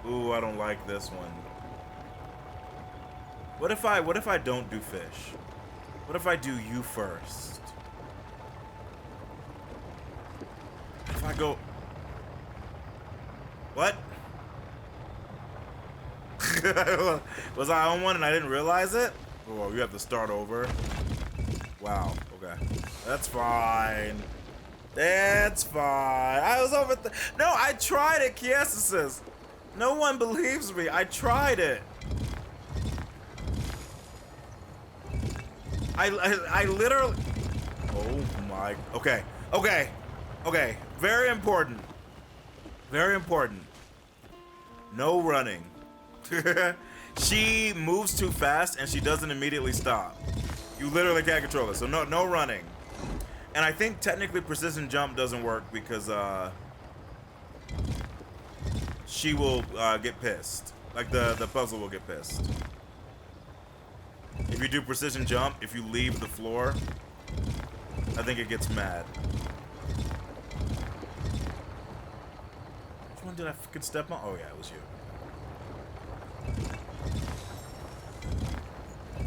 ooh, I don't like this one. What if I don't do fish? What if I do you first? If I go... What? Was I on one and I didn't realize it? Oh, you have to start over. Wow, okay. That's fine. That's fine. I was over... No, I tried it, Kiesis. No one believes me. I tried it. I literally... Oh my... Okay. Okay. Okay. Very important. Very important. No running. She moves too fast and she doesn't immediately stop. You literally can't control it. So no running. And I think technically precision jump doesn't work because she will get pissed. Like the puzzle will get pissed. If you do precision jump, if you leave the floor, I think it gets mad. Which one did I fucking step on? Oh yeah, it was you.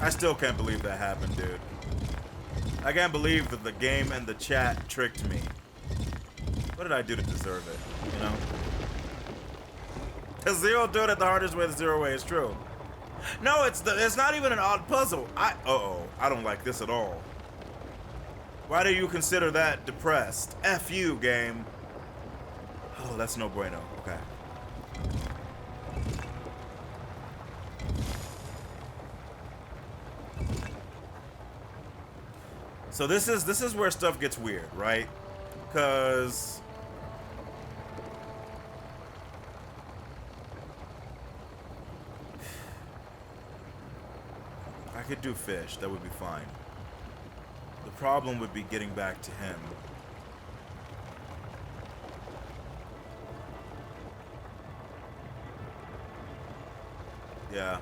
I still can't believe that happened, dude. I can't believe that the game and the chat tricked me. What did I do to deserve it, you know? Because Zero do it the hardest way, the Zero way is true. No, it's not even an odd puzzle. Uh-oh, I don't like this at all. Why do you consider that depressed? F you, game. Oh, that's no bueno. Okay. So this is where stuff gets weird, right? Because I could do fish, that would be fine. The problem would be getting back to him. Yeah.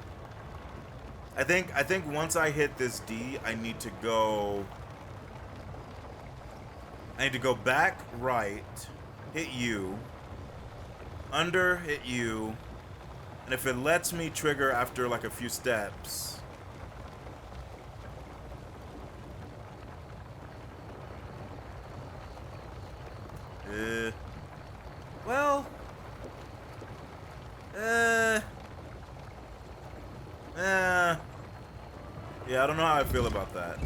I think once I hit this D, I need to go back right, hit you, under, hit you, and if it lets me trigger after like a few steps. Well, yeah, I don't know how I feel about that.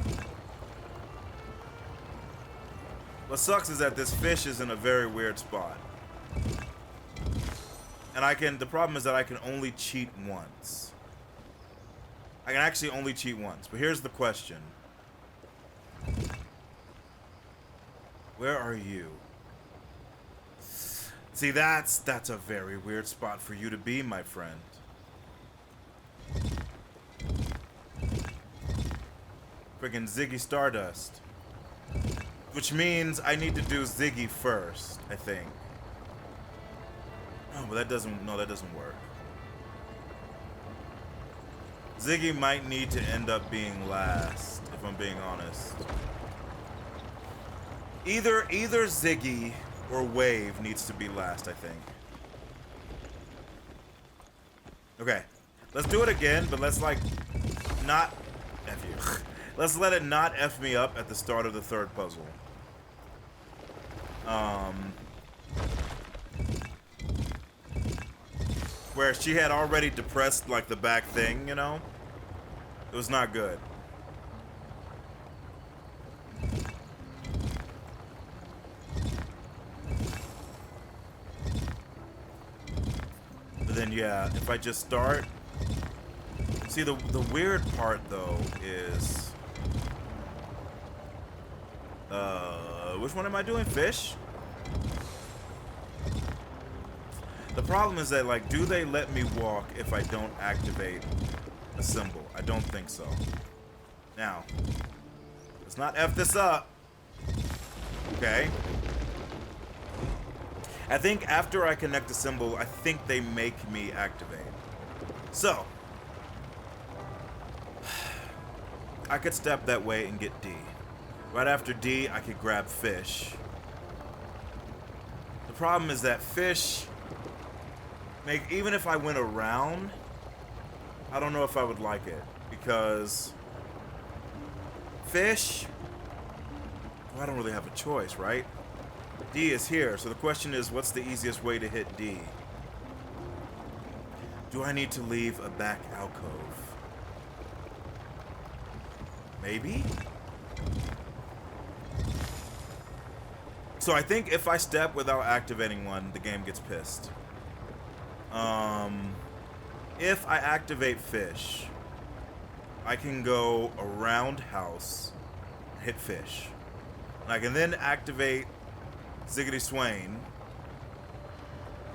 What sucks is that this fish is in a very weird spot. And the problem is that I can only cheat once. I can actually only cheat once, but here's the question. Where are you? See, that's a very weird spot for you to be, my friend. Friggin' Ziggy Stardust. Which means I need to do Ziggy first, I think. Oh, but that doesn't work. Ziggy might need to end up being last, if I'm being honest. Either Ziggy or Wave needs to be last, I think. Okay, let's do it again, but let's like not F you. Let's let it not F me up at the start of the third puzzle. Where she had already depressed like the back thing, you know? It was not good. But then yeah, if I just start See, the weird part though is, which one am I doing? Fish? The problem is that, like, do they let me walk if I don't activate a symbol? I don't think so. Now, let's not F this up. Okay. I think after I connect the symbol, I think they make me activate. So, I could step that way and get D. Right after D, I could grab fish. The problem is that fish, even if I went around, I don't know if I would like it. Because fish, well, I don't really have a choice, right? D is here, so the question is, what's the easiest way to hit D? Do I need to leave a back alcove? Maybe? So I think if I step without activating one, the game gets pissed. If I activate fish, I can go around house, hit fish. And I can then activate Ziggity Swain,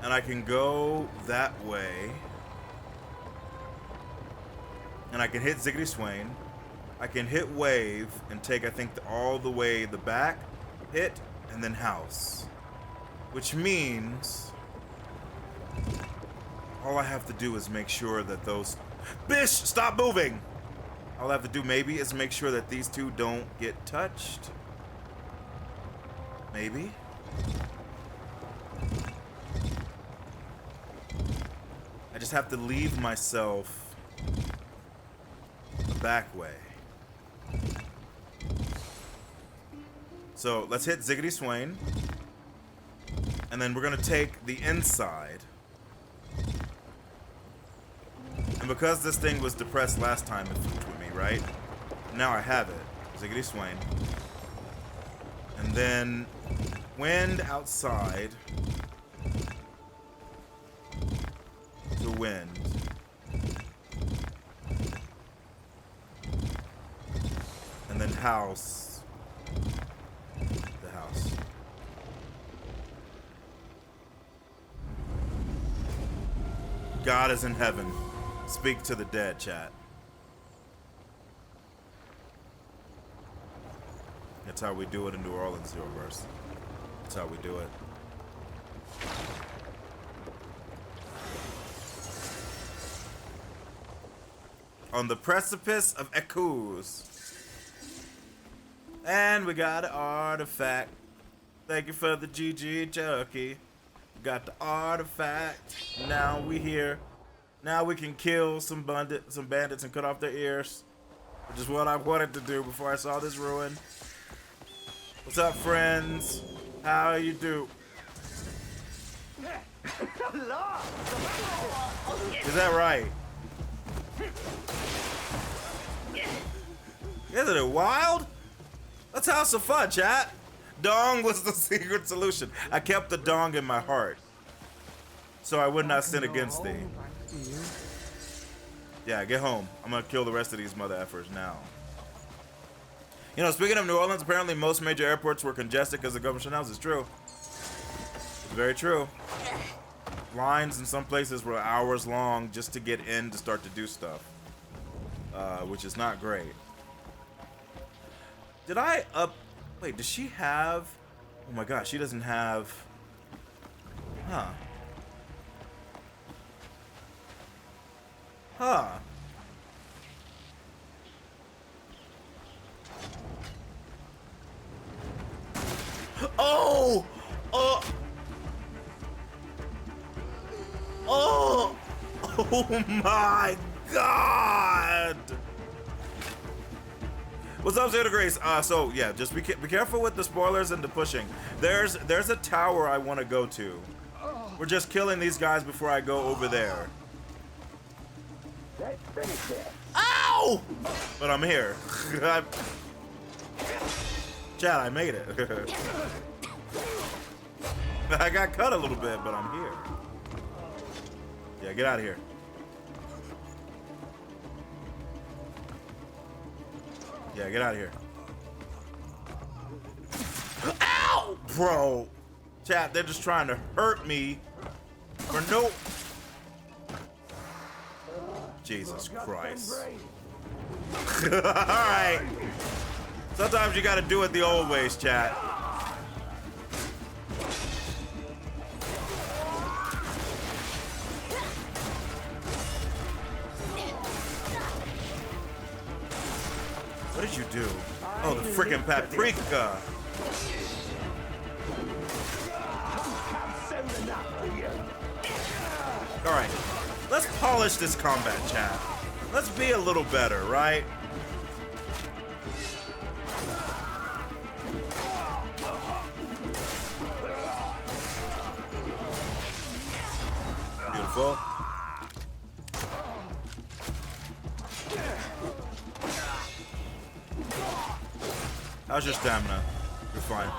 and I can go that way, and I can hit Ziggity Swain. I can hit wave and take, I think, all the way the back, hit, and then house. Which means all I have to do is make sure that those... Bish, stop moving! All I have to do maybe is make sure that these two don't get touched. Maybe? I just have to leave myself a back way. So let's hit Ziggity Swain. And then we're gonna take the inside. And because this thing was depressed last time, it fucked with me, right? Now I have it. Ziggity Swain. And then wind outside to wind. And then house the house. God is in heaven. Speak to the dead, chat. That's how we do it in New Orleans, Zeroverse. That's how we do it. On the precipice of Echoes. And we got an artifact. Thank you for the GG, Chucky. Got the artifact. Now we here. Now we can kill some bandits and cut off their ears. Which is what I wanted to do before I saw this ruin. What's up, friends? How you do? Is that right? Isn't it wild? Let's have some fun, chat. Dong was the secret solution. I kept the dong in my heart, so I would not sin against thee. Yeah, get home. I'm gonna kill the rest of these mother effers now. You know, speaking of New Orleans, apparently most major airports were congested because the government shutdowns. It's true. It's very true. Lines in some places were hours long just to get in to start to do stuff, which is not great. Did I up... Wait, does she have... Oh my gosh, she doesn't have... Huh. Huh. Oh! Oh! Oh! Oh my God! What's up, Zeta Grace? So yeah, just be careful with the spoilers and the pushing. There's a tower I want to go to. We're just killing these guys before I go over there. Ow! But I'm here. Chad, I made it. I got cut a little bit, but I'm here. Yeah, get out of here. Yeah, get out of here. Ow! Bro. Chat, they're just trying to hurt me for no... Jesus Christ. Alright. Sometimes you gotta do it the old ways, chat. What did you do? Oh, the freaking paprika. Alright. Let's polish this combat, chat. Let's be a little better, right? Beautiful. How's your stamina? You're fine.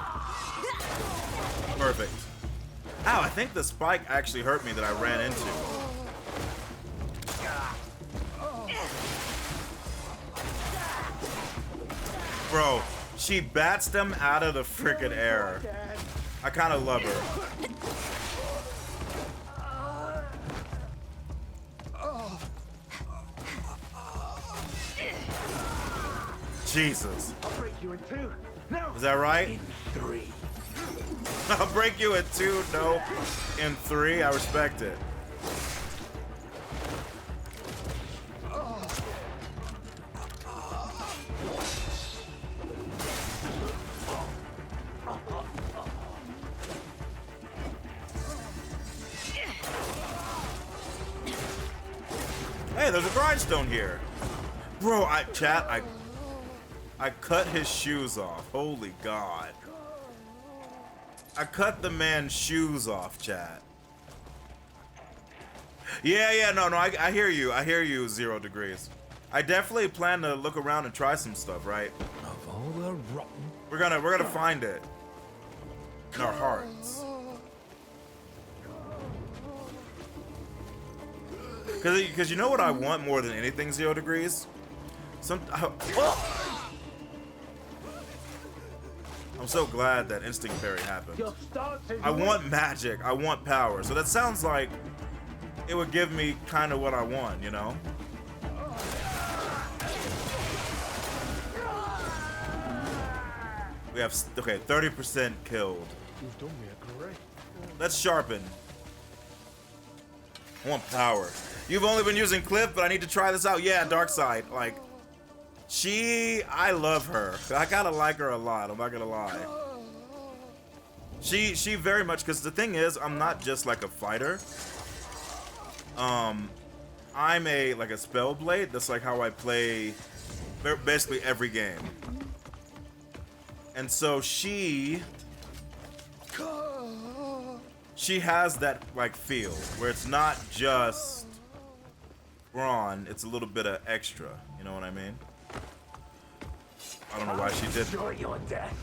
Perfect. Ow, I think the spike actually hurt me that I ran into. Bro, she bats them out of the freaking air. I kind of love her. Jesus. I'll break you in two. No. Is that right? In three. I'll break you in two. No. In three. I respect it. Hey, there's a grindstone here. Bro, I cut his shoes off. Holy God. I cut the man's shoes off, chat. Yeah, no, I hear you. I hear you, 0 degrees. I definitely plan to look around and try some stuff, right? Of all the rotten. We're gonna find it in our hearts. Cause you know what I want more than anything, 0 degrees? I'm so glad that instinct parry happened. I want magic. I want power. So that sounds like it would give me kind of what I want, you know? We have, okay, 30% killed. You've done me a great. Let's sharpen. I want power. You've only been using Cliff, but I need to try this out. Yeah, Dark Side. Like, I love her. I kind of like her a lot. I'm not gonna lie. She very much, because the thing is, I'm not just like a fighter. I'm like a spell blade. That's like how I play basically every game. And so she has that like feel where it's not just brawn, it's a little bit of extra. You know what I mean? I don't know why she did. Enjoy your death.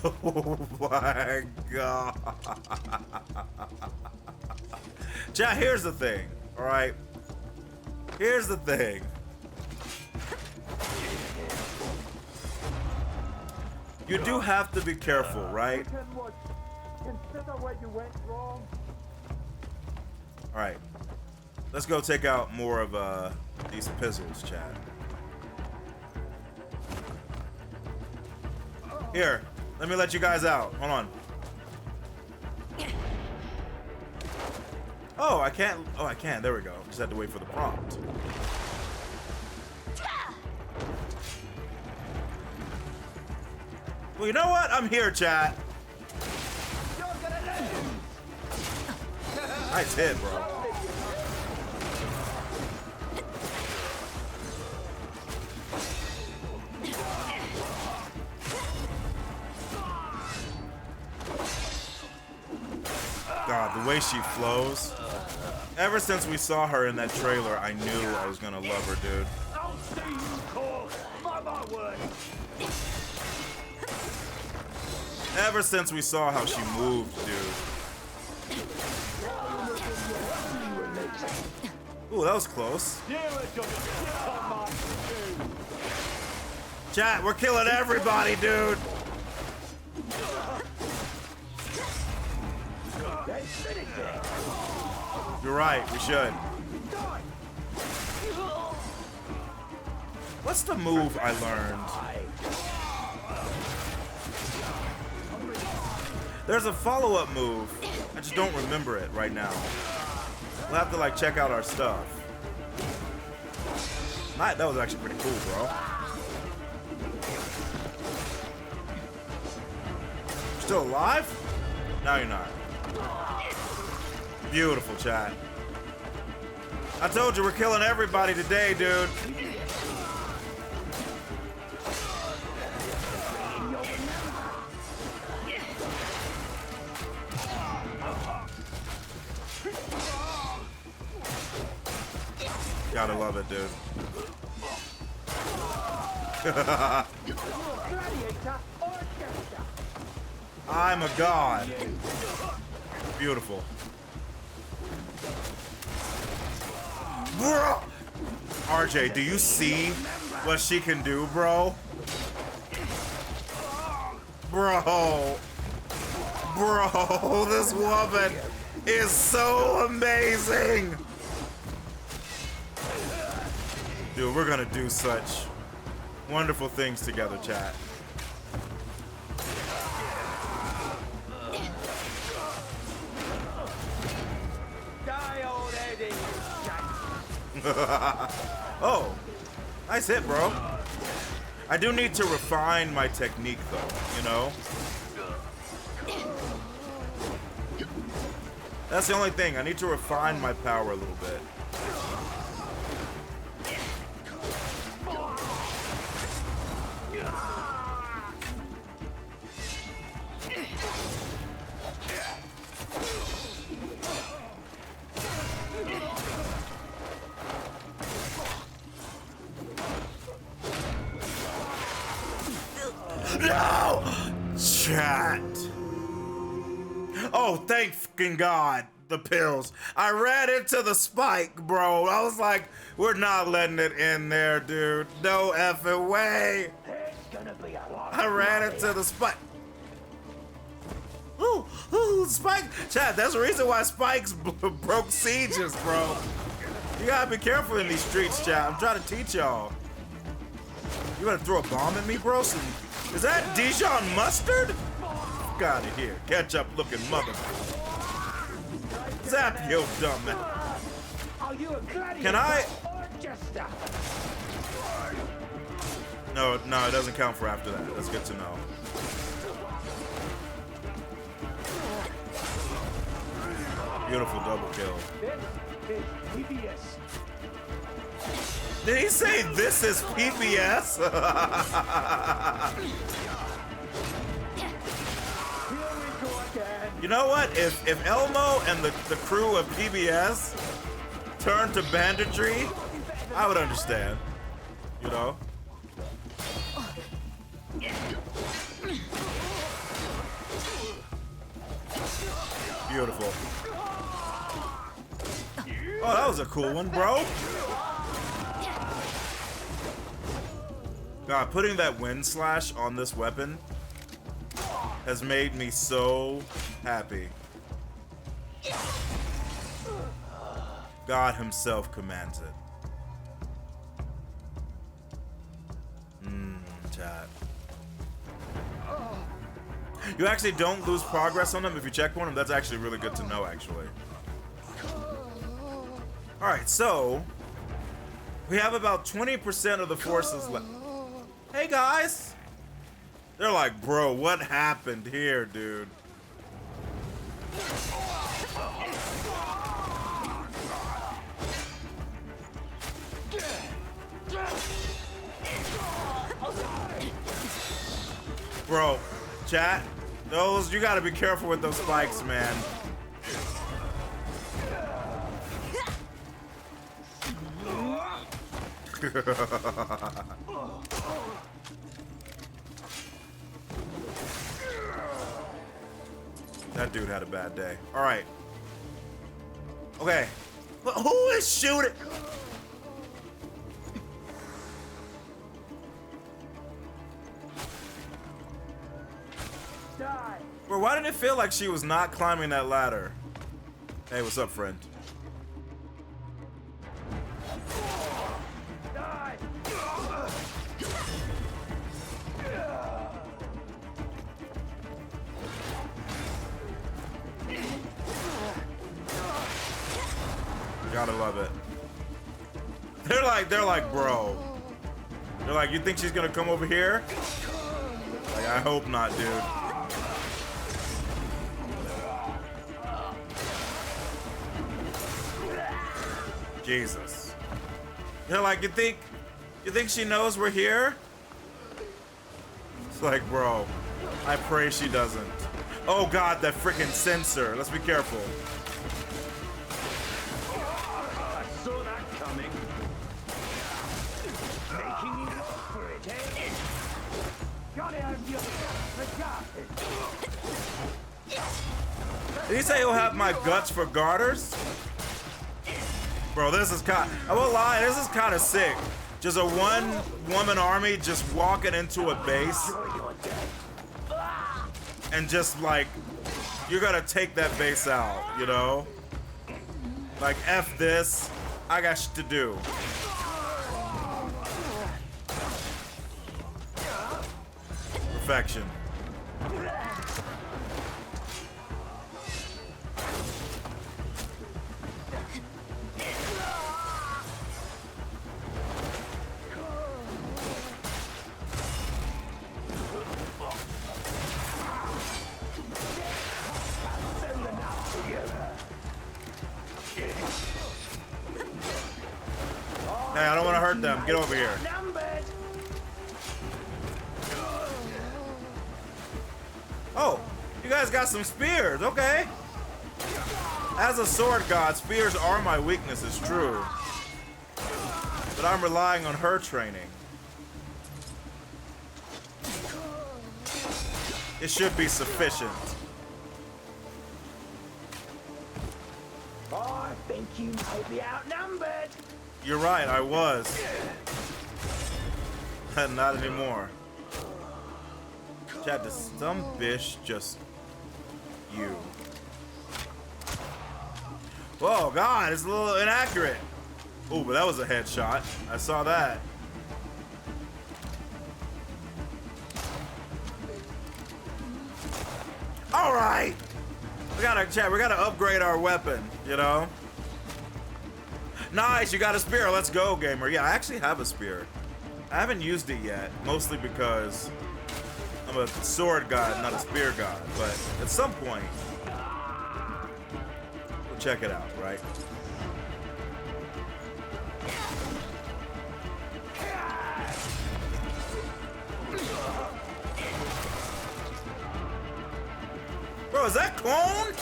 Oh my God. Chat, here's the thing, all right? Here's the thing. You do have to be careful, right? All right. Let's go take out more of these pizzles, chat. Here, let me let you guys out. Hold on. Oh, I can't. Oh, I can. There we go. Just had to wait for the prompt. Well, you know what? I'm here, chat. Nice hit, bro. God, the way she flows. Ever since we saw her in that trailer, I knew I was gonna love her, dude. I'll see you, Cole. By my word. Ever since we saw how she moved, dude. Ooh, that was close. Chat, we're killing everybody, dude. You're right, we should. What's the move I learned? There's a follow-up move. I just don't remember it right now. We'll have to like check out our stuff. That was actually pretty cool, bro. Still alive? No, you're not. Beautiful, chat. I told you we're killing everybody today, dude. Gotta love it, dude. I'm a god. Beautiful. Bro! RJ, do you see what she can do, bro? Bro. Bro, this woman is so amazing. Dude, we're gonna do such wonderful things together, chat. Oh, nice hit, bro. I do need to refine my technique, though, you know? That's the only thing. I need to refine my power a little bit. No! Chat. Oh, thank fucking God. The pills. I ran into the spike, bro. I was like, we're not letting it in there, dude. No effing way. I ran into the spike. Ooh, spike. Chat, that's the reason why spikes broke sieges, bro. You gotta be careful in these streets, chat. I'm trying to teach y'all. You gonna throw a bomb at me, bro? Is that Dijon mustard? Fuck out of here. Ketchup looking mother. Zap yo dumb man. Can I? No, it doesn't count for after that. That's good to know. Beautiful double kill. Did he say this is PBS? You know what? If Elmo and the crew of PBS turned to banditry, I would understand. You know? Beautiful. Oh, that was a cool one, bro. God, putting that wind slash on this weapon has made me so happy. God himself commands it. Chat. You actually don't lose progress on them if you check one of them. That's actually really good to know, actually. Alright, so we have about 20% of the forces left. Hey guys! They're like, bro, what happened here, dude? Bro, chat, those, you gotta be careful with those spikes, man. That dude had a bad day. All right. Okay. Who is shooting? Bro, why did it feel like she was not climbing that ladder? Hey, what's up, friend? Gotta love it. They're like, bro. They're like, you think she's gonna come over here? Like, I hope not, dude. Jesus. They're like, you think she knows we're here? It's like, bro, I pray she doesn't. Oh God, that freaking sensor. Let's be careful. I saw that coming. Making you look for it, eh? Gotta have your Did he say he'll have my guts for garters? Bro, this is kind. I won't lie, this is kind of sick. Just a one-woman army just walking into a base and just like, you're gonna take that base out, you know? Like, F this, I got shit to do. Perfection. Hey, I don't want to hurt them. Get over here. Oh, you guys got some spears. Okay. As a sword god, spears are my weakness, it's true. But I'm relying on her training. It should be sufficient. I think you might be outnumbered. You're right, I was. Not anymore. Chat, does some bitch just you? Whoa, God, it's a little inaccurate. Oh, but that was a headshot. I saw that. All right. We gotta upgrade our weapon, you know? Nice, you got a spear. Let's go, gamer. Yeah, I actually have a spear. I haven't used it yet, mostly because I'm a sword god, not a spear god. But at some point, we'll check it out, right? Bro, is that clone?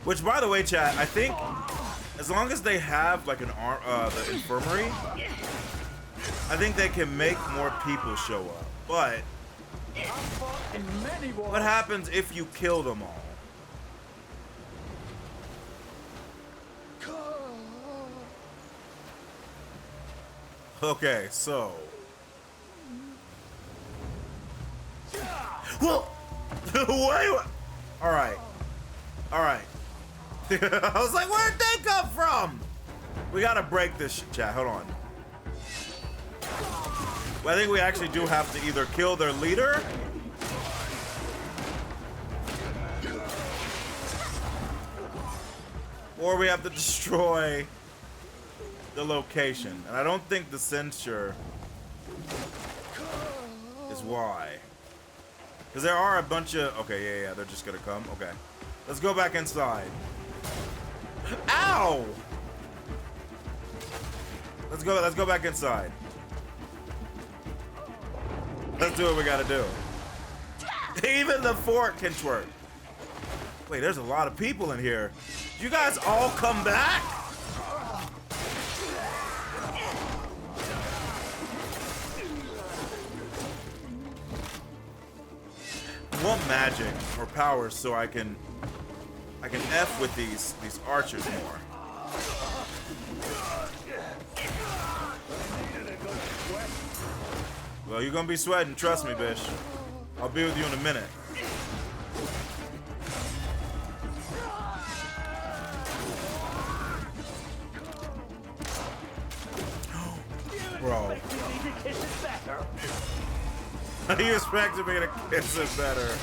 Which, by the way, chat, I think as long as they have like an the infirmary, I think they can make more people show up. But what happens if you kill them all? Okay, so. Well, wait. All right. All right. I was like, where'd they come from? We gotta break this shit, chat. Hold on. Well, I think we actually do have to either kill their leader or we have to destroy the location. And I don't think the censure is why. Because there are a bunch of... Okay, yeah, they're just gonna come. Okay. Let's go back inside. Ow! Let's go back inside. Let's do what we gotta do. Even the fort can twerk. Wait, there's a lot of people in here. You guys all come back? want magic or powers so I can F with these archers more. Well, you're gonna be sweating, trust me, bitch. I'll be with you in a minute. Bro. You expected me to kiss it better.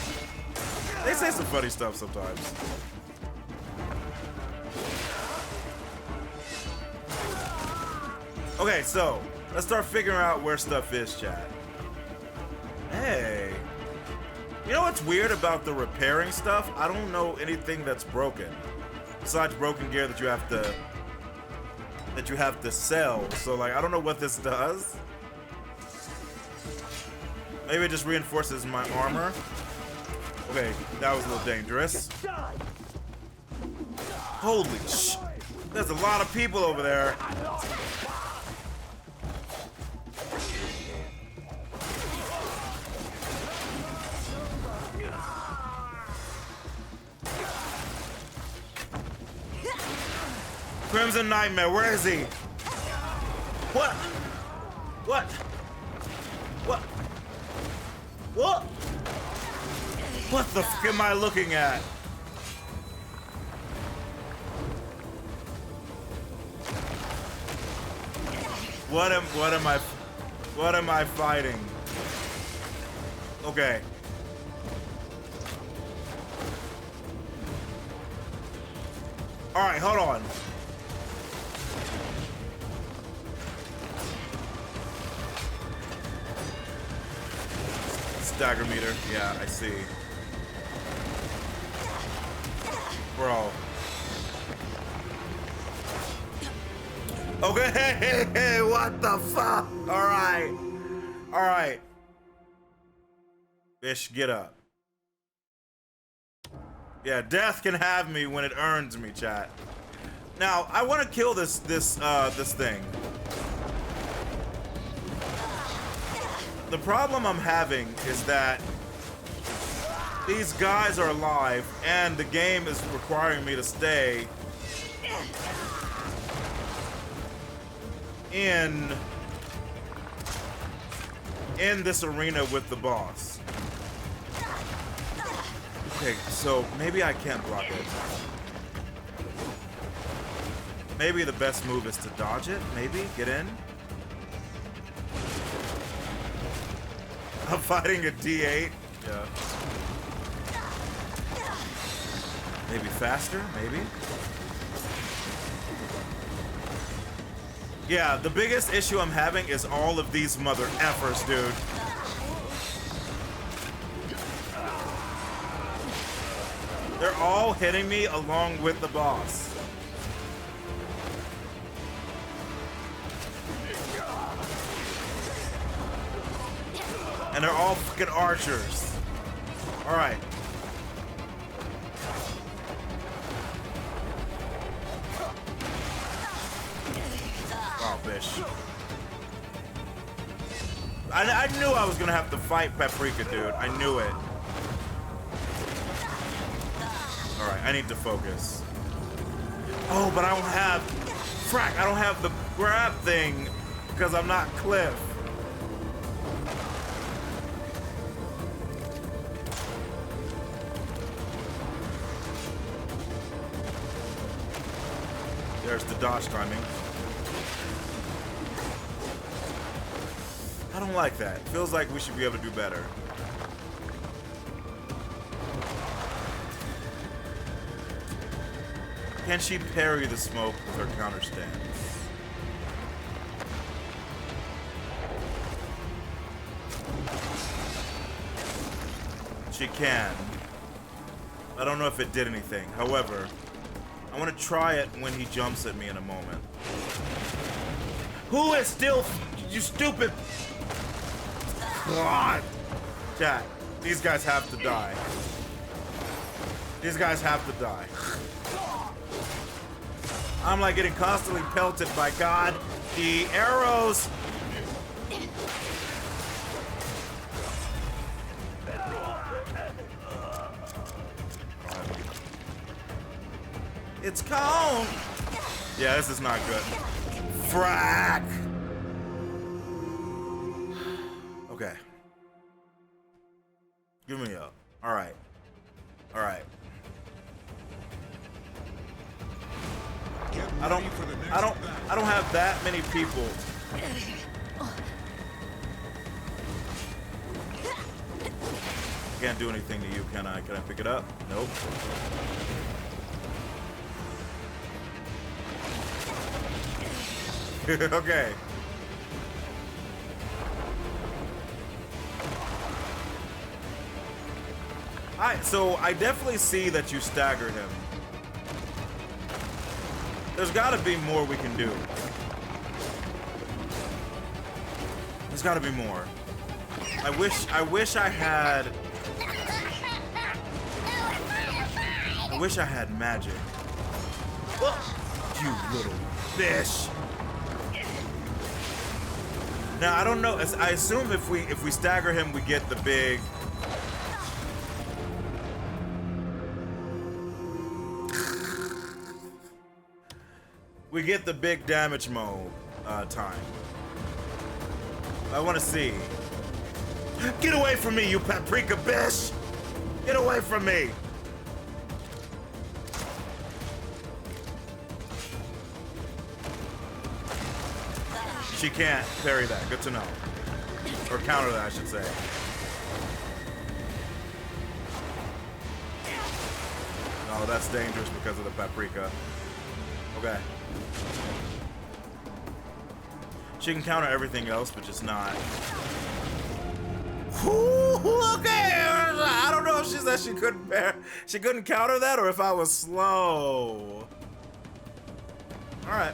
They say some funny stuff sometimes. Okay, so let's start figuring out where stuff is, chat. Hey. You know what's weird about the repairing stuff? I don't know anything that's broken. Besides broken gear that you have to sell. So like I don't know what this does. Maybe it just reinforces my armor. Okay, that was a little dangerous. Holy sh! There's a lot of people over there. Crimson Nightmare, where is he? What? What? What? What? What the f am I looking at? What am I fighting? Okay. All right, hold on. Stagger meter. Yeah, I see. Bro. Okay, what the fuck? All right. All right. Bish, get up. Yeah, death can have me when it earns me, chat. Now, I want to kill this thing. The problem I'm having is that these guys are alive and the game is requiring me to stay in this arena with the boss. Okay, so maybe I can't block it. Maybe the best move is to dodge it, maybe? Get in? I'm fighting a D8. Yeah. Maybe faster, maybe? Yeah, the biggest issue I'm having is all of these mother effers, dude. They're all hitting me along with the boss. And they're all fucking archers. All right. Oh, bish. I knew I was gonna have to fight Paprika, dude. I knew it. All right, I need to focus. Oh, but I don't have... Frack, I don't have the grab thing because I'm not Cliff. There's the dodge timing. I don't like that. Feels like we should be able to do better. Can she parry the smoke with her counter stance? She can. I don't know if it did anything. However, I want to try it when he jumps at me in a moment. Who is still... You stupid... God. Chat, these guys have to die. These guys have to die. I'm like getting constantly pelted by God. The arrows. It's cold. Yeah, this is not good. Frack. Okay. Give me up. All right. All right. I don't have that many people. Can't do anything to you, can I? Can I pick it up? Nope. Okay. So I definitely see that you staggered him. There's gotta be more we can do. There's gotta be more. I wish I had magic. You little fish. Now I don't know. I assume if we stagger him, we get the big. We get the big damage mode time. I want to see. Get away from me, you paprika bitch! Get away from me! She can't parry that. Good to know. Or counter that, I should say. No, that's dangerous because of the paprika. Okay. She can counter everything else, but just not. Ooh, okay. I don't know if she said she couldn't counter that, or if I was slow. All right.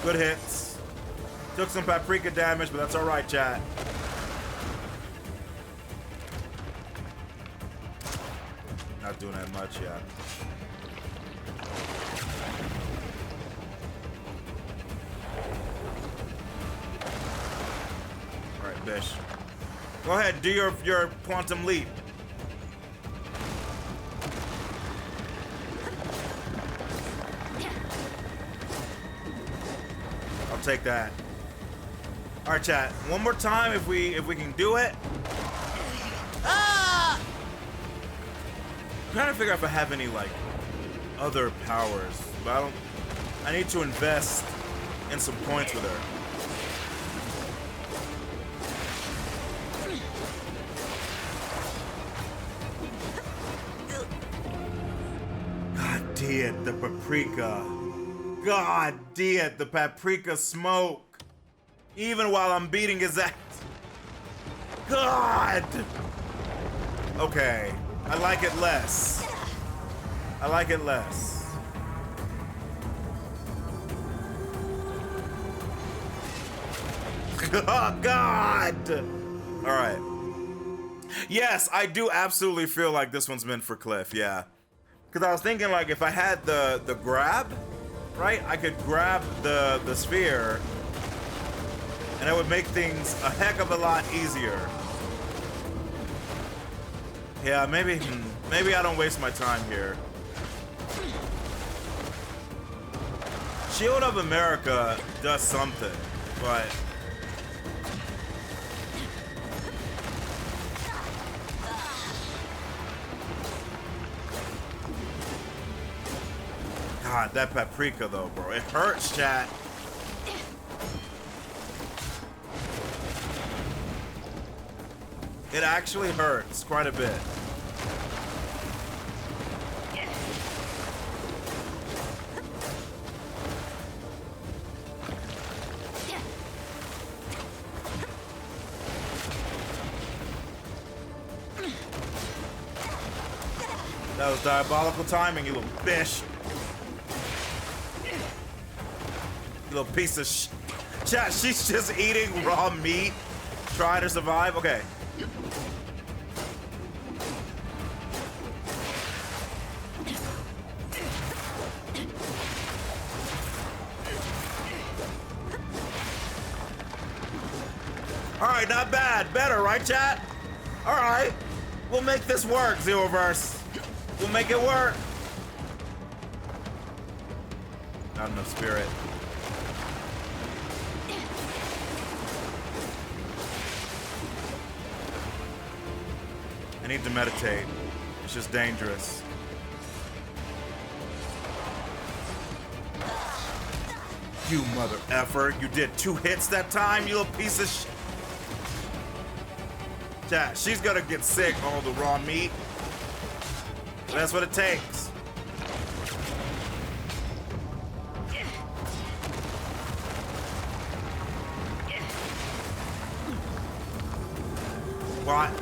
Good hits. Took some paprika damage, but that's all right, chat. Not doing that much yet. All right, Bish. Go ahead, do your quantum leap. I'll take that. All right, chat. One more time, if we can do it. Ah! I'm trying to figure out if I have any like other powers, but I don't. I need to invest in some points with her. God damn the paprika. God damn the paprika smoke. Even while I'm beating his ass. God! Okay. I like it less. I like it less. Oh, God! Alright. Yes, I do absolutely feel like this one's meant for Cliff, yeah. Because I was thinking, like, if I had the grab, right? I could grab the sphere, and it would make things a heck of a lot easier. Yeah, maybe I don't waste my time here. Shield of America does something, but God, that paprika though, bro. It hurts, chat. It actually hurts quite a bit. That was diabolical timing, you little fish. You little piece of sh. Chat, she's just eating raw meat, trying to survive. Okay. All right, not bad. Better, right, chat? All right. We'll make this work, Zeroverse. We'll make it work. Not enough spirit. I need to meditate. It's just dangerous. You mother effer. You did 2 hits that time, you little piece of shit. Chat, she's gonna get sick on all the raw meat. That's what it takes.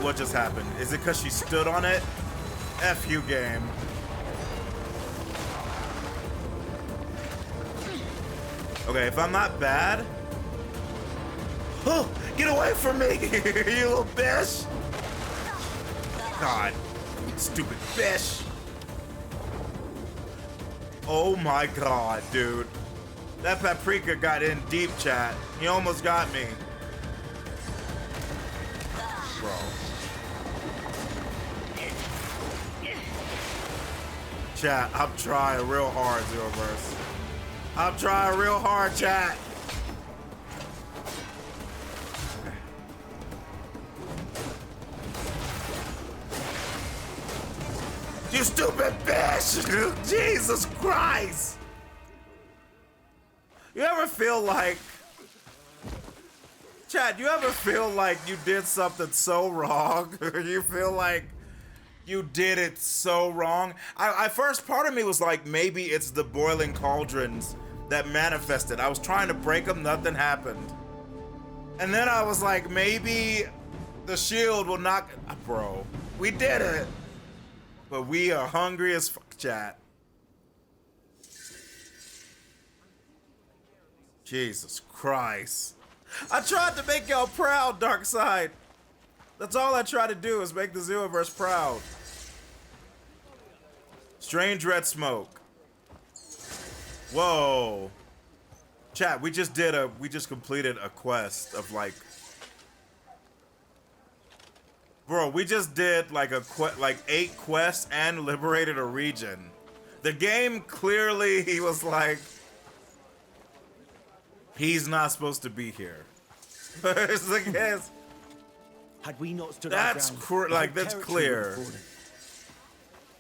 What just happened? Is it because she stood on it? F you, game. Okay, if I'm not bad... Oh, get away from me, you little bitch! God, stupid fish. Oh my God, dude. That paprika got in deep, chat. He almost got me. Bro. Chat, I'm trying real hard, Zeroverse. I'm trying real hard, chat. You stupid bitch! Jesus Christ! You ever feel like... Chat, you ever feel like you did something so wrong? You feel like you did it so wrong? I first part of me was like, maybe it's the boiling cauldrons that manifested. I was trying to break them, nothing happened. And then I was like, maybe the shield will knock... Bro, we did it. But we are hungry as fuck, chat. Jesus Christ. I tried to make y'all proud, Darkside. That's all I try to do is make the Zeroverse proud. Strange red smoke. Whoa. Chat, we just completed a quest of like... Bro, we just did like 8 quests and liberated a region. The game clearly, he was like, he's not supposed to be here. It's like, yes. Had we not stood That's that's clear.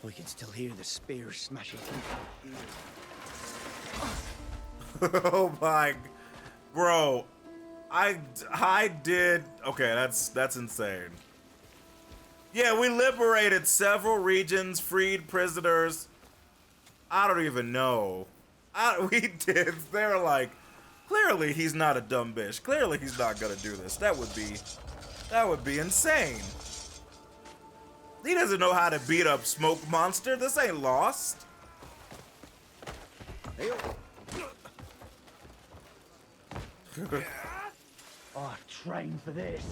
We can still hear the spears smashing through. Oh my, bro, I did. Okay, that's insane. Yeah, we liberated several regions, freed prisoners. I don't even know. We did. They're like, clearly he's not a dumb bitch. Clearly he's not gonna do this. That would be insane. He doesn't know how to beat up Smoke Monster. This ain't Lost. Oh, train for this.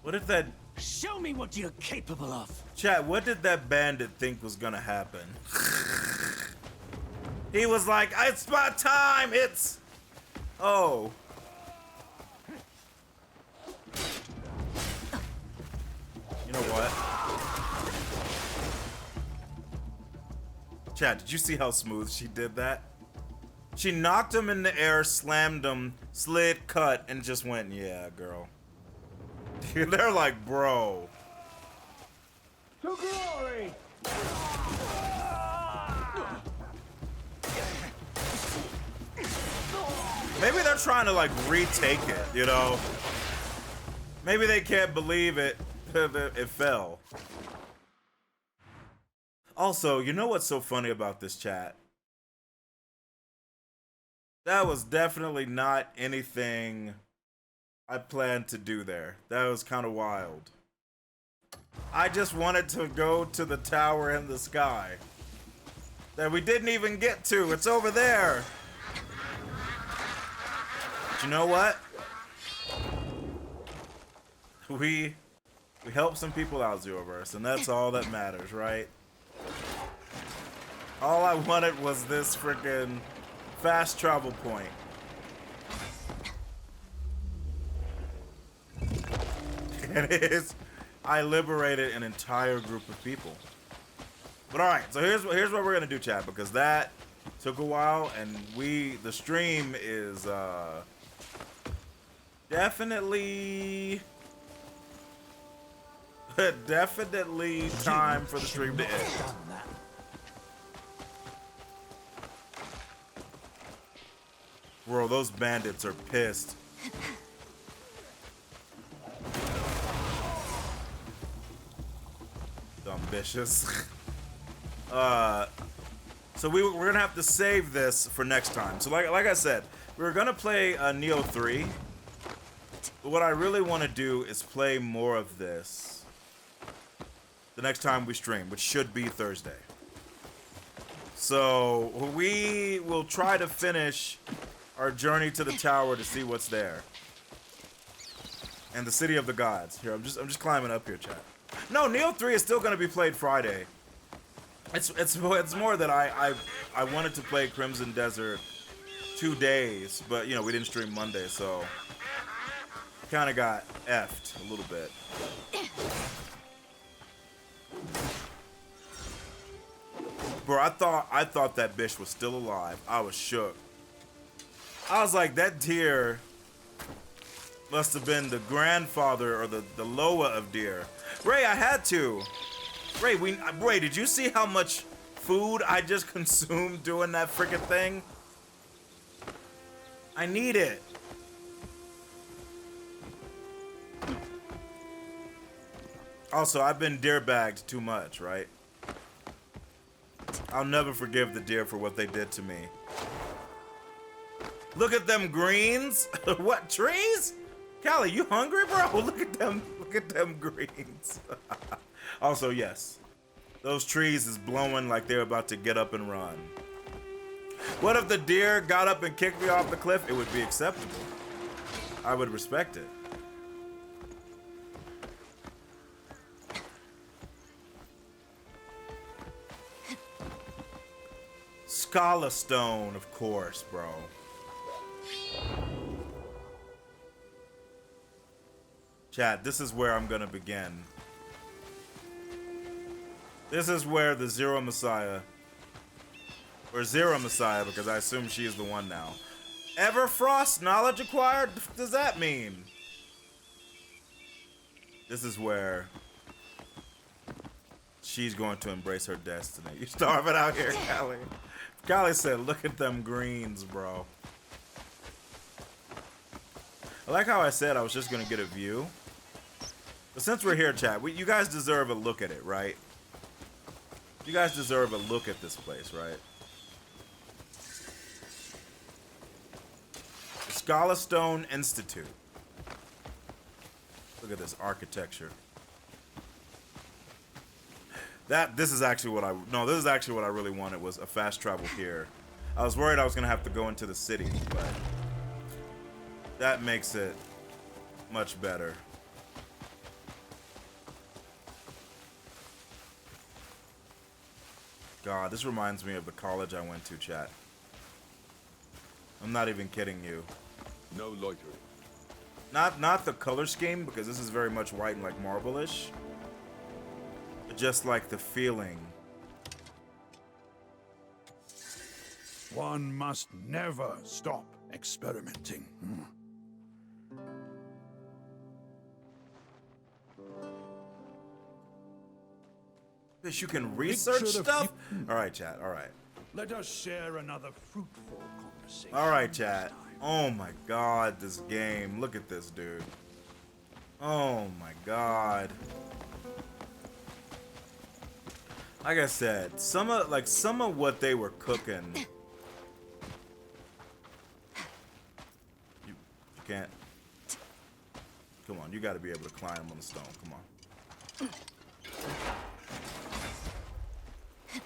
What did that... Show me what you're capable of. Chat, what did that bandit think was gonna happen? He was like, it's my time, it's... Oh. You know what? Chat, did you see how smooth she did that? She knocked him in the air, slammed him, slid, cut, and just went, yeah, girl. Dude, they're like, bro. To glory! Maybe they're trying to like retake it, you know? Maybe they can't believe it fell. Also, you know what's so funny about this chat? That was definitely not anything I planned to do there. That was kind of wild. I just wanted to go to the tower in the sky that we didn't even get to. It's over there. But you know what? We helped some people out, Zeroverse, and that's all that matters, right? All I wanted was this freaking fast travel point. And it is. I liberated an entire group of people. But all right, so here's what we're gonna do, chat, because that took a while, and the stream is definitely time for the stream to end. Bro, those bandits are pissed. Ambitious. So we're gonna have to save this for next time. So like I said, we're gonna play Neo 3. But what I really want to do is play more of this the next time we stream, which should be Thursday. So we will try to finish our journey to the tower to see what's there. And the city of the gods. Here, I'm just climbing up here, chat. No, Neo 3 is still gonna be played Friday. It's more that I wanted to play Crimson Desert 2 days, but you know we didn't stream Monday, so kind of got effed a little bit. Bro, I thought that bitch was still alive. I was shook. I was like, that deer must have been the grandfather or the Loa of deer. Ray, I had to. Ray, did you see how much food I just consumed doing that freaking thing? I need it. Also, I've been deer bagged too much, right? I'll never forgive the deer for what they did to me. Look at them greens. What, trees? Callie, you hungry, bro? Look at them greens. Also, yes. Those trees is blowing like they're about to get up and run. What if the deer got up and kicked me off the cliff? It would be acceptable. I would respect it. Scala Stone, of course, bro. Chat, this is where I'm gonna begin. This is where the Xeromessiah, or Xeromessiah, because I assume she is the one now. Everfrost knowledge acquired? What does that mean? This is where she's going to embrace her destiny. You starving out here, Callie. Callie said, look at them greens, bro. I like how I said I was just gonna get a view. But since we're here, chat, you guys deserve a look at it, right? You guys deserve a look at this place, right? The Scala Stone Institute. Look at this architecture. This is actually what I really wanted, was a fast travel here. I was worried I was gonna have to go into the city, but that makes it much better. God, this reminds me of the college I went to, chat. I'm not even kidding you. No loitering. Not the color scheme, because this is very much white and like marble-ish. But just like the feeling. One must never stop experimenting. Bitch, you can research stuff? Alright, chat, alright. Let us share another fruitful conversation. Alright, chat. Oh my god, this game. Look at this, dude. Oh my god. Like I said, some of what they were cooking. You can't. Come on, you gotta be able to climb on the stone. Come on.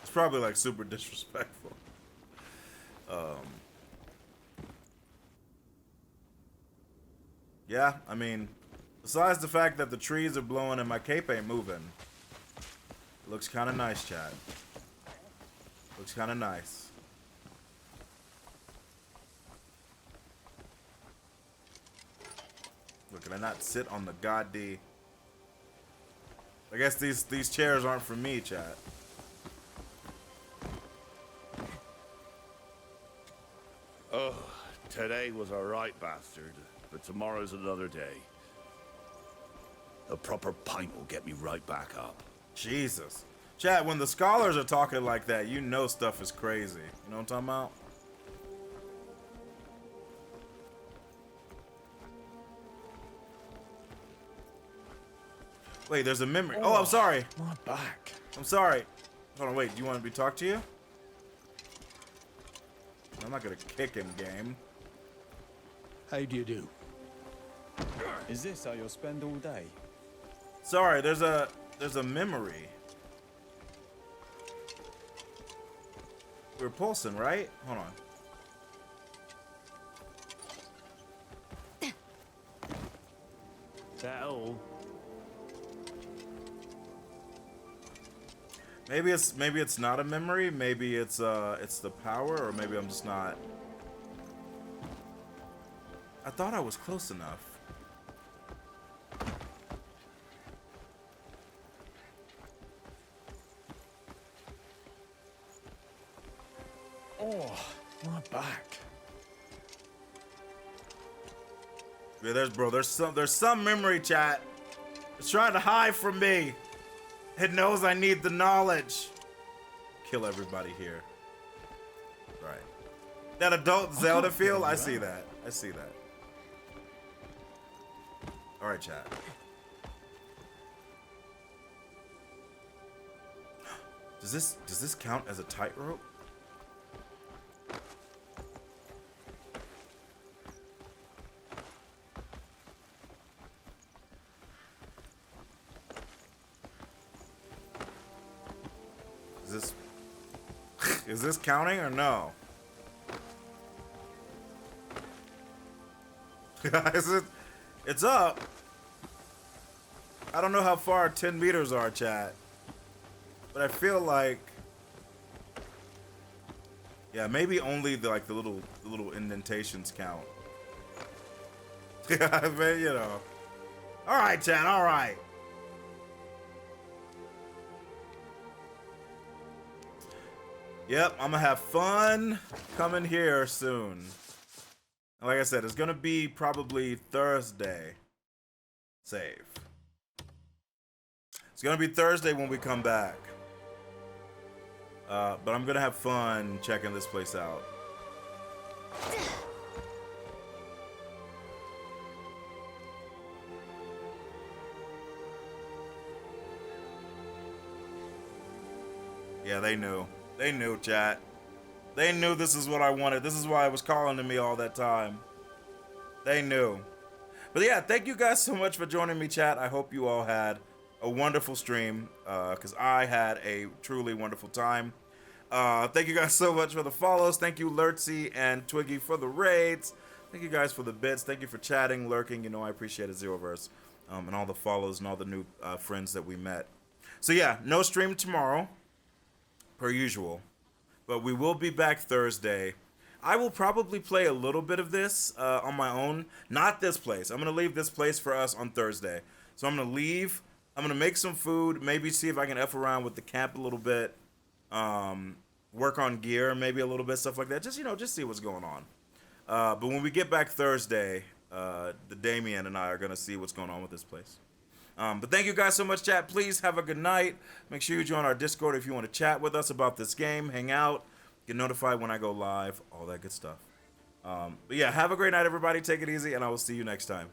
It's probably like super disrespectful. Yeah, I mean, besides the fact that the trees are blowing and my cape ain't moving, it looks kind of nice, Chad. Looks kind of nice. Look, can I not sit on the goddamn... I guess these chairs aren't for me, chat. Oh, today was a right bastard, but tomorrow's another day. A proper pint will get me right back up. Jesus. Chat, when the scholars are talking like that, you know stuff is crazy. You know what I'm talking about? Wait, there's a memory. Oh, I'm sorry. My back. I'm sorry. Hold on, wait. Do you want me to talk to you? I'm not gonna kick him, game. How do you do? Is this how you'll spend all day? Sorry, there's a memory. We're pulsing, right? Hold on. That all? Maybe it's not a memory. Maybe it's the power, or maybe I'm just not. I thought I was close enough. Oh, my back. Yeah, there's some memory, chat. It's trying to hide from me. It knows I need the knowledge. Kill everybody here. Right. That adult Zelda feel? I see that. I see that. Alright, chat. Does this count as a tightrope? Is this counting or no? It's up. I don't know how far 10 meters are, chat. But I feel like, yeah, maybe only the little indentations count. Yeah, man, you know. All right, chat. All right. Yep, I'm gonna have fun coming here soon. And like I said, it's gonna be probably Thursday. Save. It's gonna be Thursday when we come back. But I'm gonna have fun checking this place out. Yeah, they knew. They knew, chat. They knew this is what I wanted. This is why it was calling to me all that time. They knew. But yeah, thank you guys so much for joining me, chat. I hope you all had a wonderful stream, because I had a truly wonderful time. Thank you guys so much for the follows. Thank you, Lurtsy and Twiggy, for the raids. Thank you guys for the bits. Thank you for chatting, lurking. You know, I appreciate it, Zeroverse, and all the follows and all the new friends that we met. So yeah, no stream tomorrow, per usual, but we will be back Thursday. I will probably play a little bit of this on my own. Not this place. I'm going to leave this place for us on Thursday. So I'm going to leave. I'm going to make some food. Maybe see if I can F around with the camp a little bit. Work on gear maybe a little bit. Stuff like that. Just, you know, just see what's going on. But when we get back Thursday, the Damien and I are going to see what's going on with this place. But thank you guys so much, chat. Please have a good night. Make sure you join our Discord if you want to chat with us about this game. Hang out. Get notified when I go live. All that good stuff. But yeah, have a great night, everybody. Take it easy, and I will see you next time.